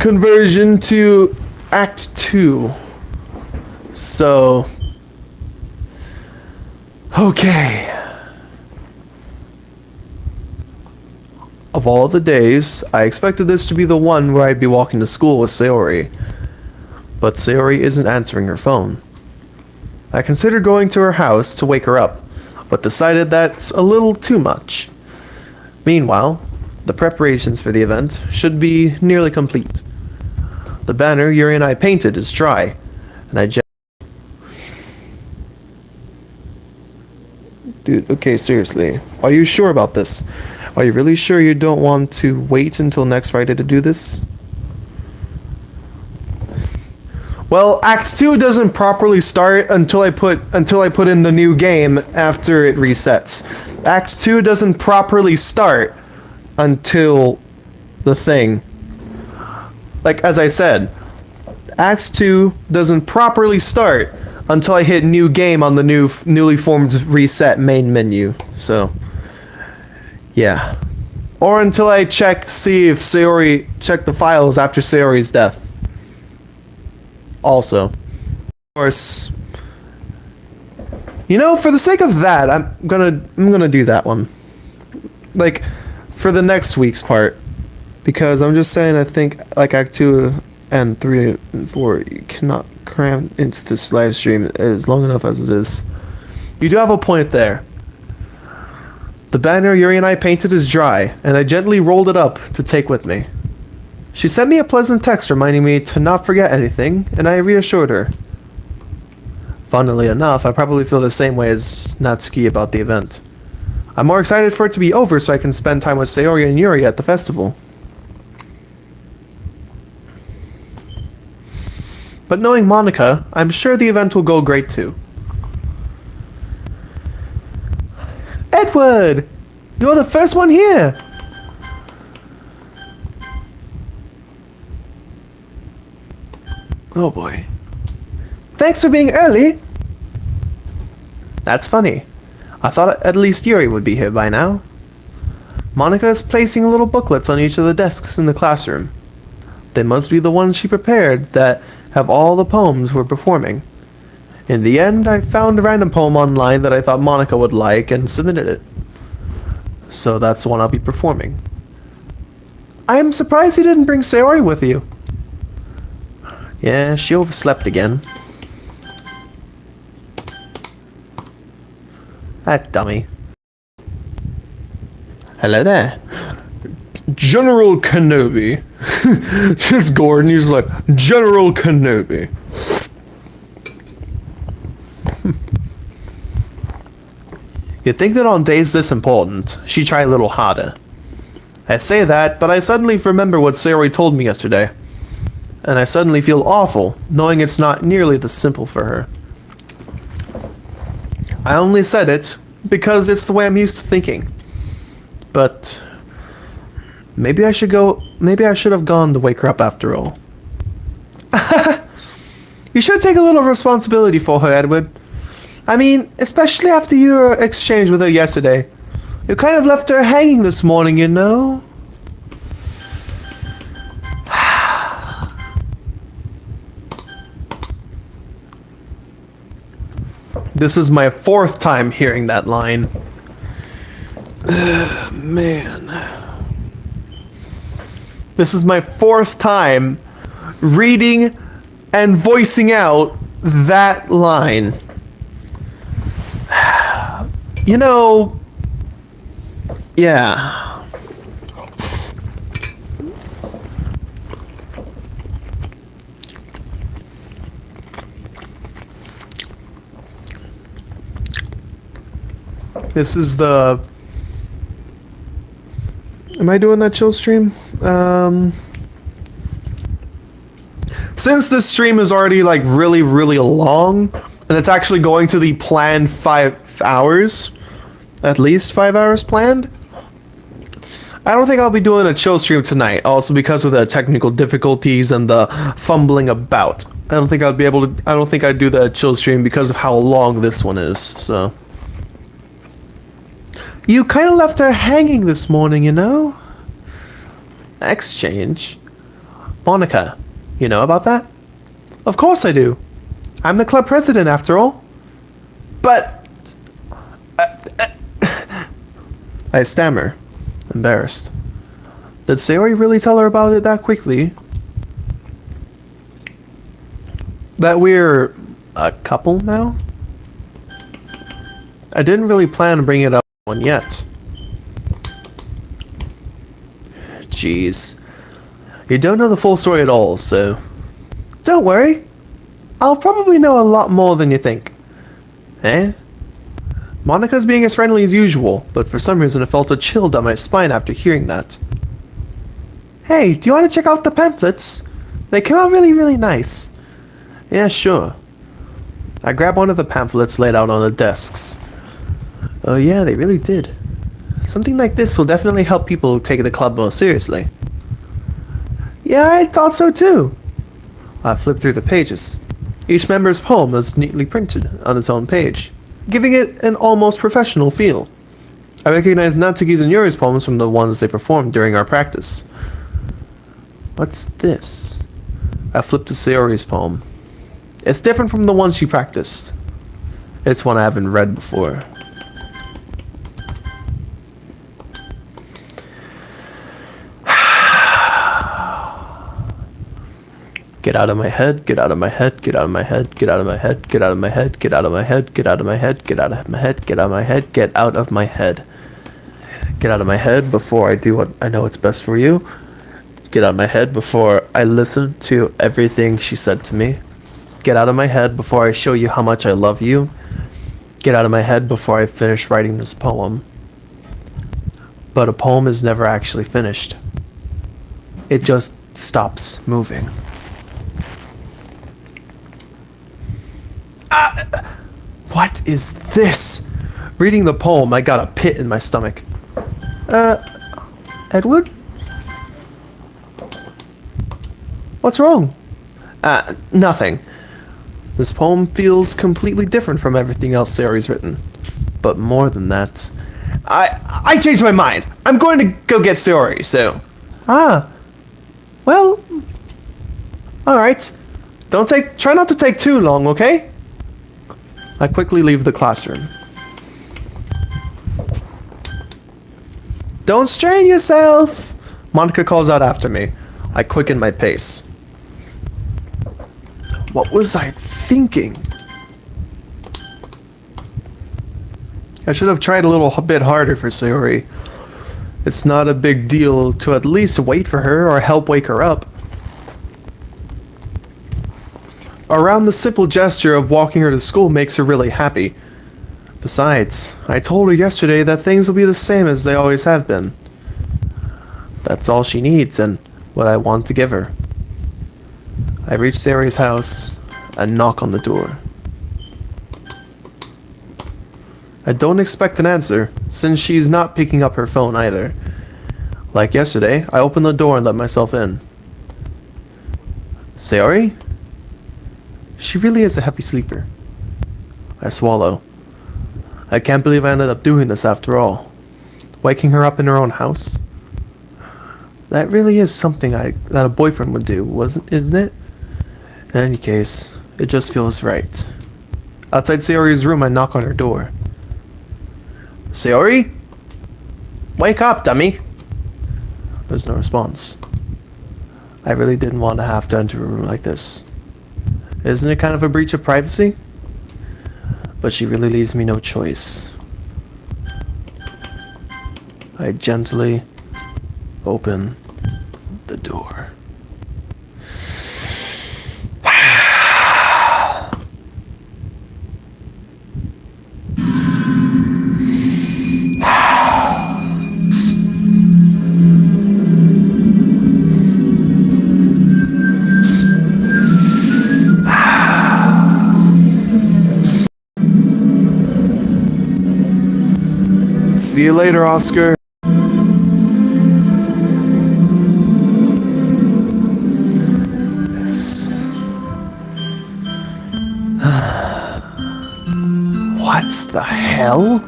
conversion to Act 2. So, okay. Of all the days, I expected this to be the one where I'd be walking to school with Sayori. But Sayori isn't answering her phone. I considered going to her house to wake her up, but decided that's a little too much. Meanwhile, the preparations for the event should be nearly complete. The banner Yuri and I painted is dry, and I Dude, okay, seriously. Are you sure about this? Are you really sure you don't want to wait until next Friday to do this? Well, Act 2 doesn't properly start until I put in the new game after it resets. Act 2 doesn't properly start until the thing. Like, as I said, Act 2 doesn't properly start until I hit new game on the newly formed reset main menu. So, yeah. Or until I check to see if check the files after Sayori's death. Also. Of course, you know, for the sake of that, I'm gonna do that one. Like, for the next week's part. Because I'm just saying, I think, like, Act 2 and 3 and 4, you cannot cram into this live stream as long enough as it is. You do have a point there. The banner Yuri and I painted is dry, and I gently rolled it up to take with me. She sent me a pleasant text reminding me to not forget anything, and I reassured her. Funnily enough, I probably feel the same way as Natsuki about the event. I'm more excited for it to be over so I can spend time with Sayori and Yuri at the festival. But knowing Monika, I'm sure the event will go great too. Edward! You're the first one here! Oh boy. Thanks for being early. That's funny. I thought at least Yuri would be here by now. Monika is placing little booklets on each of the desks in the classroom. They must be the ones she prepared that have all the poems we're performing. In the end, I found a random poem online that I thought Monika would like and submitted it. So that's the one I'll be performing. I'm surprised you didn't bring Sayori with you. Yeah, she overslept again. That dummy. Hello there. General Kenobi. Just Gordon, he's like, General Kenobi. You'd think that on days this important, she'd try a little harder. I say that, but I suddenly remember what Sayori told me yesterday. And I suddenly feel awful, knowing it's not nearly this simple for her. I only said it because it's the way I'm used to thinking. But maybe I should have gone to wake her up after all. You should take a little responsibility for her, Edward. I mean, especially after your exchange with her yesterday. You kind of left her hanging this morning, you know? This is my 4th time hearing that line. Man. This is my 4th time reading and voicing out that line. You know, yeah. This is the... Am I doing that chill stream? Since this stream is already like really long, and it's actually going to the planned 5 hours, at least 5 hours planned, I don't think I'll be doing a chill stream tonight, also because of the technical difficulties and the fumbling about. I don't think I'd do the chill stream because of how long this one is, so... You kind of left her hanging this morning, you know? Exchange? Monika, you know about that? Of course I do. I'm the club president, after all. But... I stammer, embarrassed. Did Sayori really tell her about it that quickly? That we're a couple now? I didn't really plan on bringing it up one yet. Jeez. You don't know the full story at all, so... Don't worry. I'll probably know a lot more than you think. Eh? Monika's being as friendly as usual, but for some reason I felt a chill down my spine after hearing that. Hey, do you want to check out the pamphlets? They came out really nice. Yeah, sure. I grabbed one of the pamphlets laid out on the desks. Oh yeah, they really did. Something like this will definitely help people take the club more seriously. Yeah, I thought so too. I flipped through the pages. Each member's poem was neatly printed on its own page, giving it an almost professional feel. I recognized Natsuki's and Yuri's poems from the ones they performed during our practice. What's this? I flipped to Sayori's poem. It's different from the one she practiced. It's one I haven't read before. Get out of my head, get out of my head, get out of my head, get out of my head, get out of my head, get out of my head, get out of my head, get out of my head, get out of my head, get out of my head. Get out of my head before I do what I know it's best for you. Get out of my head before I listen to everything she said to me. Get out of my head before I show you how much I love you. Get out of my head before I finish writing this poem. But a poem is never actually finished. It just stops moving. What is this? Reading the poem, I got a pit in my stomach. Edward? What's wrong? Nothing. This poem feels completely different from everything else Sayori's written. But more than that, I changed my mind. I'm going to go get Sayori, so. Well, Alright. Try not to take too long, okay? I quickly leave the classroom. Don't strain yourself! Monika calls out after me. I quicken my pace. What was I thinking? I should have tried a little bit harder for Sayori. It's not a big deal to at least wait for her or help wake her up. Around the simple gesture of walking her to school makes her really happy. Besides, I told her yesterday that things will be the same as they always have been. That's all she needs and what I want to give her. I reach Sayori's house and knock on the door. I don't expect an answer, since she's not picking up her phone either. Like yesterday, I open the door and let myself in. Sayori? She really is a heavy sleeper. I swallow. I can't believe I ended up doing this after all. Waking her up in her own house? That really is something that a boyfriend would do, isn't it? In any case, it just feels right. Outside Sayori's room, I knock on her door. Sayori? Wake up, dummy! There's no response. I really didn't want to have to enter a room like this. Isn't it kind of a breach of privacy? But she really leaves me no choice. I gently open the door. See you later, Oscar. What the hell?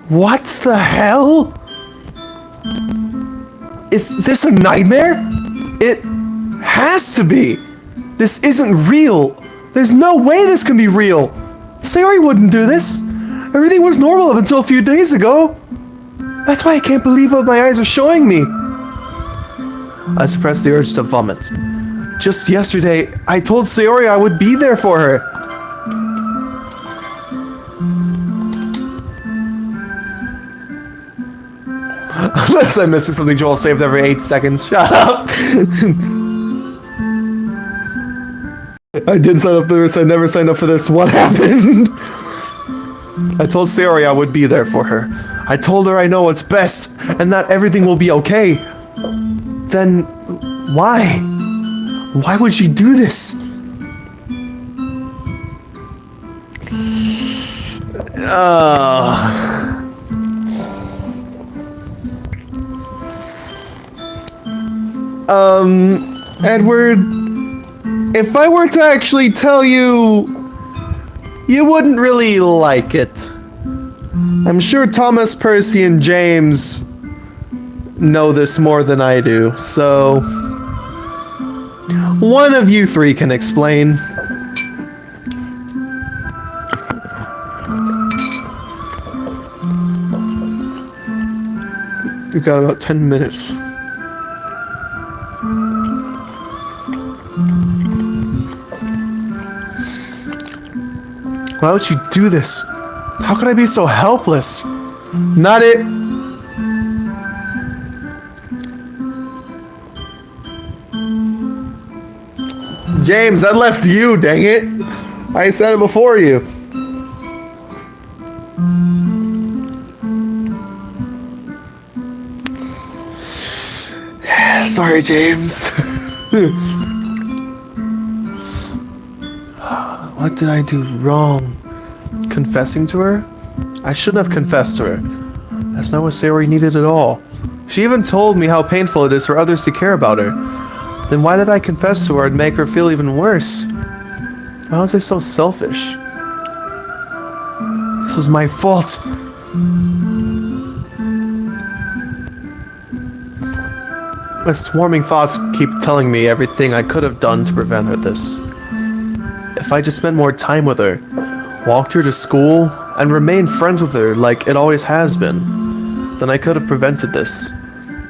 What the hell? Is this a nightmare? It has to be. This isn't real. There's no way this can be real. Sayori wouldn't do this. Everything was normal up until a few days ago. That's why I can't believe what my eyes are showing me. I suppressed the urge to vomit. Just yesterday, I told Sayori I would be there for her. Unless I'm missing something Joel saved every 8 seconds. Shut up! I did sign up for this, I never signed up for this. What happened? I told Sayori I would be there for her. I told her I know what's best, and that everything will be okay. Then, why? Why would she do this? Edward, if I were to actually tell you, you wouldn't really like it. I'm sure Thomas, Percy, and James know this more than I do, so one of you three can explain. We've got about 10 minutes. Why would she do this? How could I be so helpless? Not it. James, I left you, dang it. I said it before you. Sorry, James. What did I do wrong? Confessing to her? I shouldn't have confessed to her. That's not what Sayori needed at all. She even told me how painful it is for others to care about her. Then why did I confess to her and make her feel even worse? Why was I so selfish? This was my fault. My swarming thoughts keep telling me everything I could have done to prevent her this. If I just spent more time with her, walked her to school, and remained friends with her like it always has been, then I could have prevented this.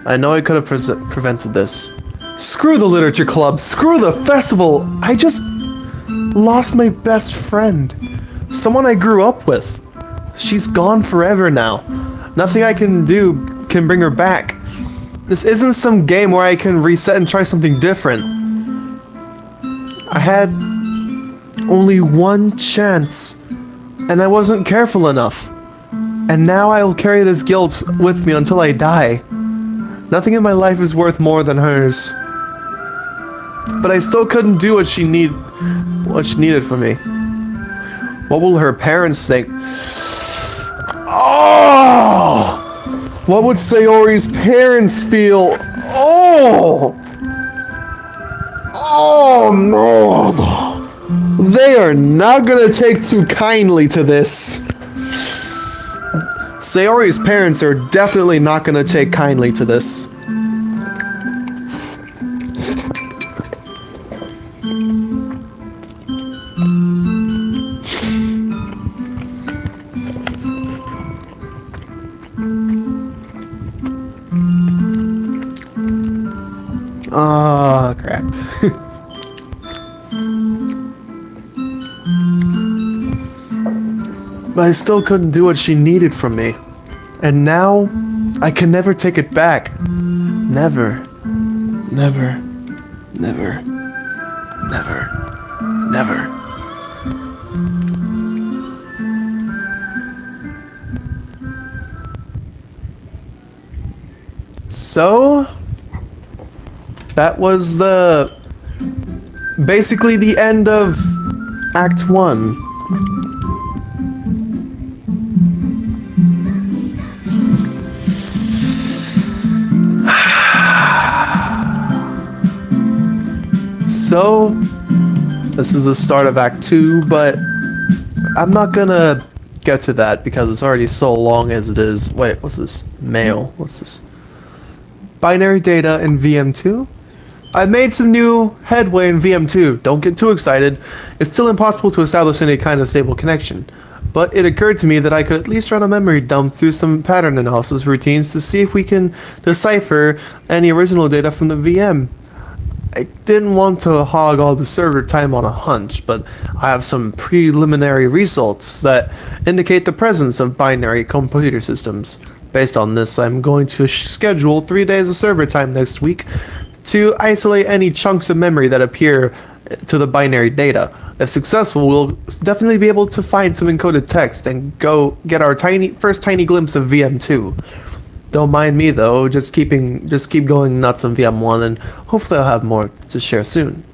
I know I could have prevented this. Screw the literature club, screw the festival, I just lost my best friend. Someone I grew up with. She's gone forever now. Nothing I can do can bring her back. This isn't some game where I can reset and try something different. I had only one chance, and I wasn't careful enough. And now I will carry this guilt with me until I die. Nothing in my life is worth more than hers. But I still couldn't do what she needed from me. What will her parents think? Oh! What would Sayori's parents feel? Oh! Oh man! They are not gonna take too kindly to this. Sayori's parents are definitely not gonna take kindly to this. Oh, crap. But I still couldn't do what she needed from me. And now, I can never take it back. Never. Never. Never. Never. Never. So... that was basically the end of Act 1. So, this is the start of Act 2, but I'm not gonna get to that because it's already so long as it is. Wait, what's this? Mail. What's this? Binary data in VM2? I've made some new headway in VM2. Don't get too excited. It's still impossible to establish any kind of stable connection. But it occurred to me that I could at least run a memory dump through some pattern analysis routines to see if we can decipher any original data from the VM. I didn't want to hog all the server time on a hunch, but I have some preliminary results that indicate the presence of binary computer systems. Based on this, I'm going to schedule 3 days of server time next week to isolate any chunks of memory that appear to the binary data. If successful, we'll definitely be able to find some encoded text and go get our first tiny glimpse of VM2. Don't mind me though, just keep going nuts on VM1 and hopefully I'll have more to share soon.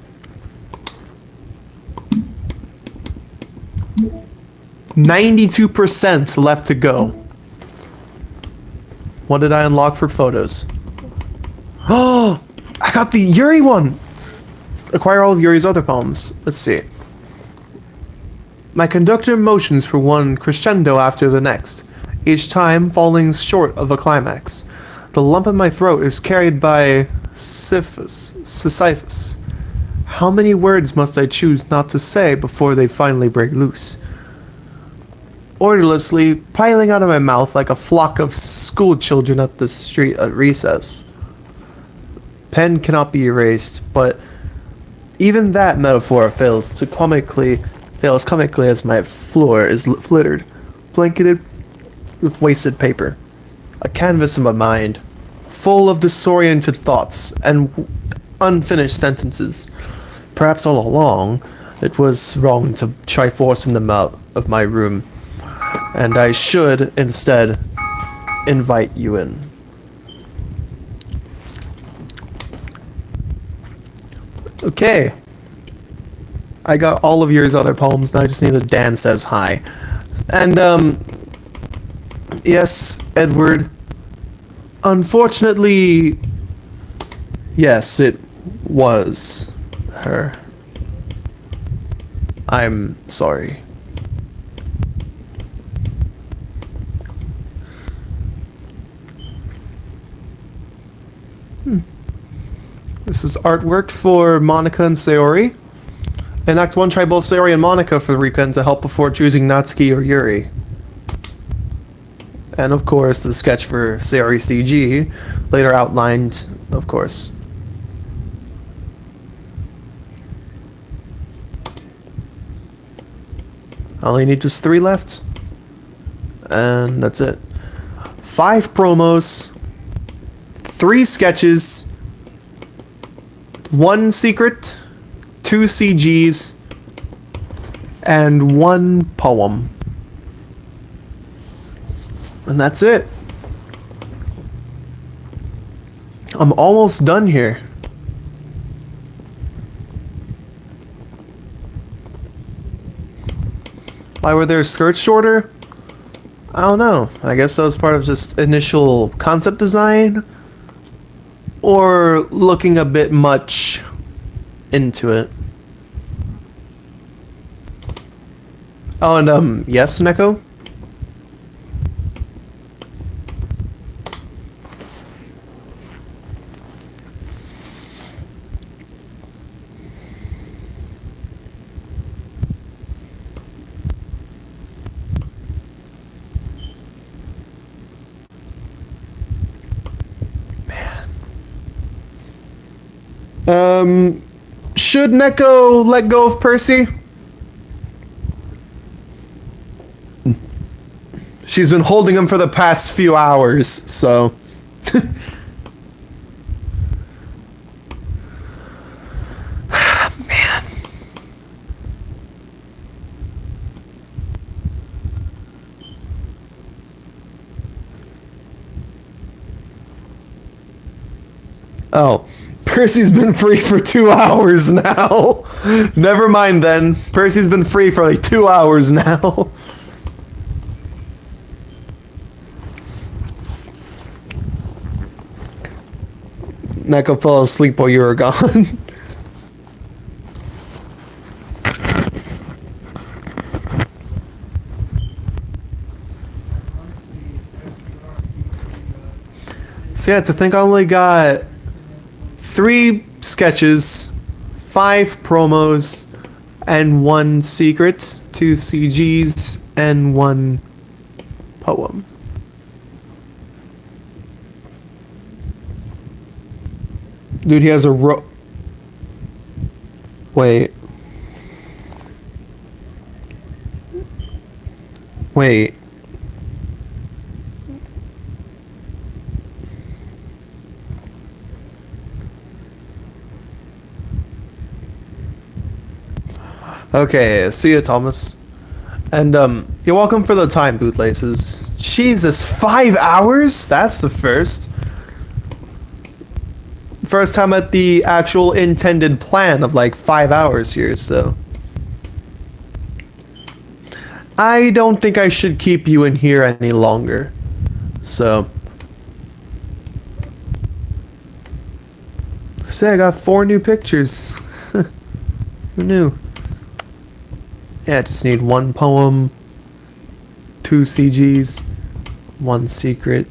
%92 left to go. What did I unlock for photos? Oh! I got the Yuri one! Acquire all of Yuri's other poems. Let's see. My conductor motions for one crescendo after the next, each time falling short of a climax. The lump in my throat is carried by Sisyphus. How many words must I choose not to say before they finally break loose? Orderlessly piling out of my mouth like a flock of school children at the street at recess. Pen cannot be erased, but even that metaphor fails comically as my floor is littered, blanketed with wasted paper. A canvas of my mind, full of disoriented thoughts and unfinished sentences. perhaps all along, it was wrong to try forcing them out of my room. And I should, instead, invite you in. Okay. I got all of Yuri's other poems, now I just need a Dan Says Hi. And, yes, Edward. Unfortunately, yes, it was her. I'm sorry. This is artwork for Monika and Sayori. In Act 1, try both Sayori and Monika for the weekend to help before choosing Natsuki or Yuri. And of course, the sketch for Sayori CG, later outlined, of course. I only need just 3 left. And that's it. 5 promos, 3 sketches, 1 secret, 2 CGs, and 1 poem. And that's it. I'm almost done here. Why were their skirts shorter? I don't know. I guess that was part of just initial concept design. Or looking a bit much into it. Oh, and yes, Neko? Should Neko let go of Percy? She's been holding him for the past few hours, so... Man. Oh. Percy's been free for 2 hours now. Never mind then. Percy's been free for like 2 hours now. Neko fell asleep while you were gone. So yeah, to think I only got 3 sketches, 5 promos, and 1 secret, 2 CGs, and 1 poem. Dude, he has a Wait. Wait. Okay, see ya, Thomas. And, you're welcome for the time, bootlaces. Jesus, 5 hours? That's the first. First time at the actual intended plan of, like, 5 hours here, so... I don't think I should keep you in here any longer. So... Say, I got 4 new pictures. Who knew? Yeah, I just need 1 poem, 2 CGs, 1 secret,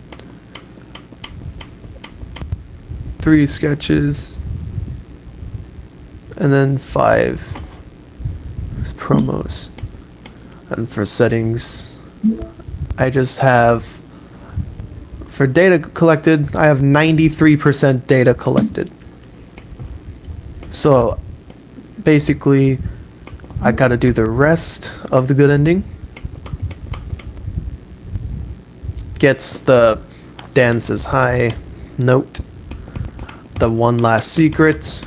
3 sketches, and then 5 promos. And for settings, I just have, for data collected, I have 93% data collected. So, basically, I gotta do the rest of the good ending. Gets the Dan Says Hi note, the 1 last secret,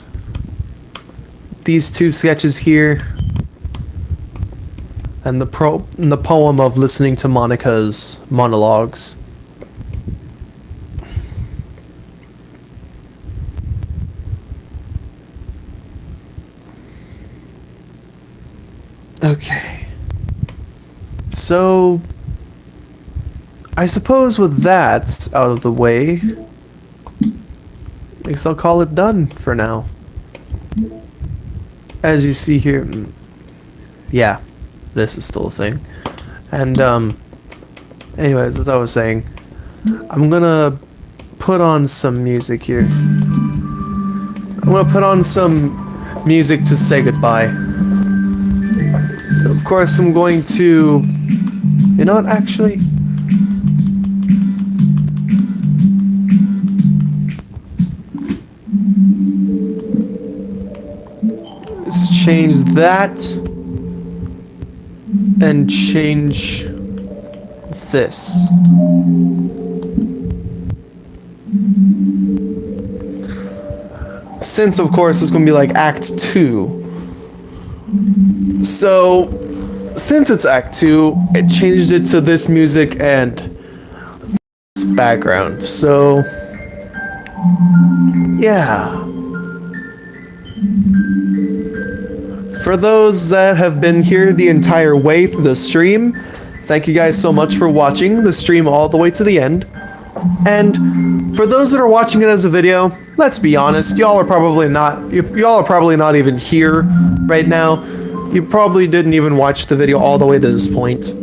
these two sketches here, and the poem of listening to Monika's monologues. Okay. So, I suppose with that out of the way, I guess I'll call it done for now. As you see here, yeah, this is still a thing. And, anyways, as I was saying, I'm gonna put on some music here. I'm gonna put on some music to say goodbye. Of course, I'm going to... You know what, actually? Let's change that. And change this. Since, of course, it's going to be like Act 2. So, since it's Act 2, it changed it to this music and background. So, yeah. For those that have been here the entire way through the stream, thank you guys so much for watching the stream all the way to the end. And for those that are watching it as a video, let's be honest, y'all are probably not even here right now. You probably didn't even watch the video all the way to this point.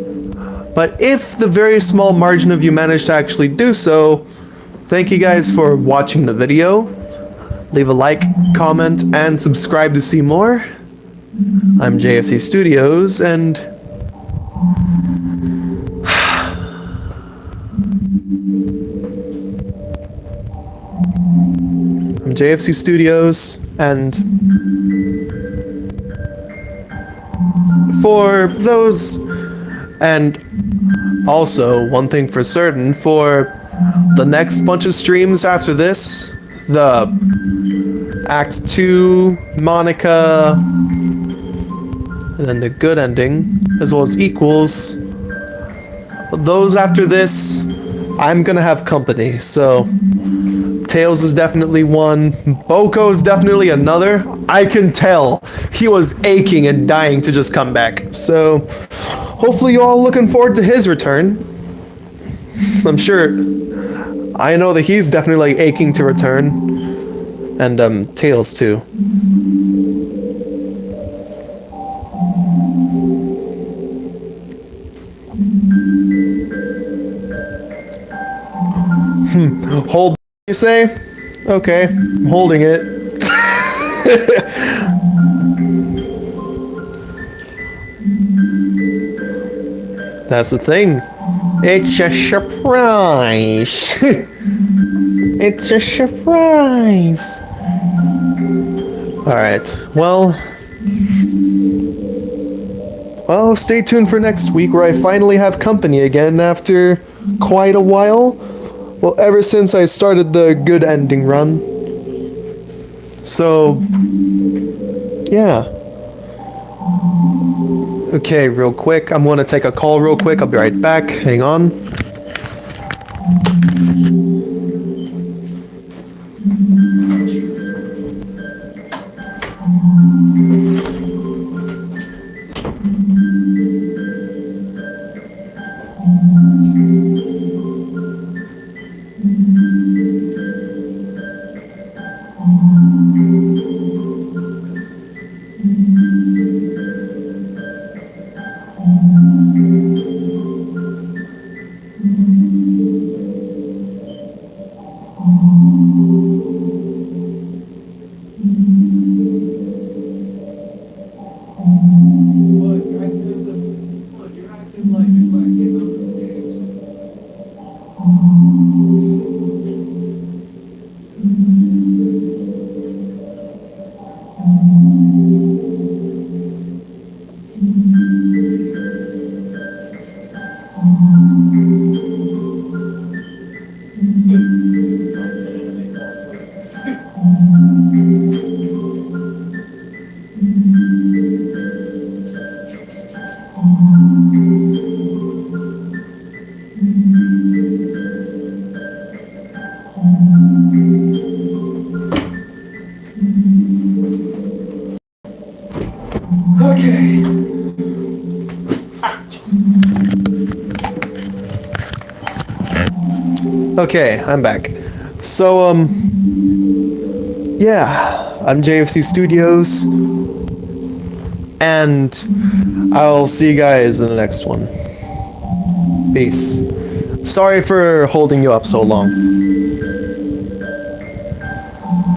But if the very small margin of you managed to actually do so, thank you guys for watching the video. Leave a like, comment, and subscribe to see more. I'm JFC Studios, and I'm JFC Studios, and for those, and also one thing for certain, for the next bunch of streams after this, the Act 2, Monika, and then the good ending, as well as equals, those after this, I'm gonna have company, so Tails is definitely one, Boko is definitely another. I can tell he was aching and dying to just come back, so hopefully you all looking forward to his return. I'm sure, I know that he's definitely like aching to return, and Tails too. Hold, you say? Okay, I'm holding it. That's the thing. It's a surprise. It's a surprise. Alright, well, stay tuned for next week where I finally have company again after quite a while. Well, ever since I started the good ending run. So, yeah. Okay, real quick. I'm going to take a call real quick. I'll be right back. Hang on. Okay. Okay, I'm back. So, yeah, I'm JFC Studios, and I'll see you guys in the next one. Peace. Sorry for holding you up so long.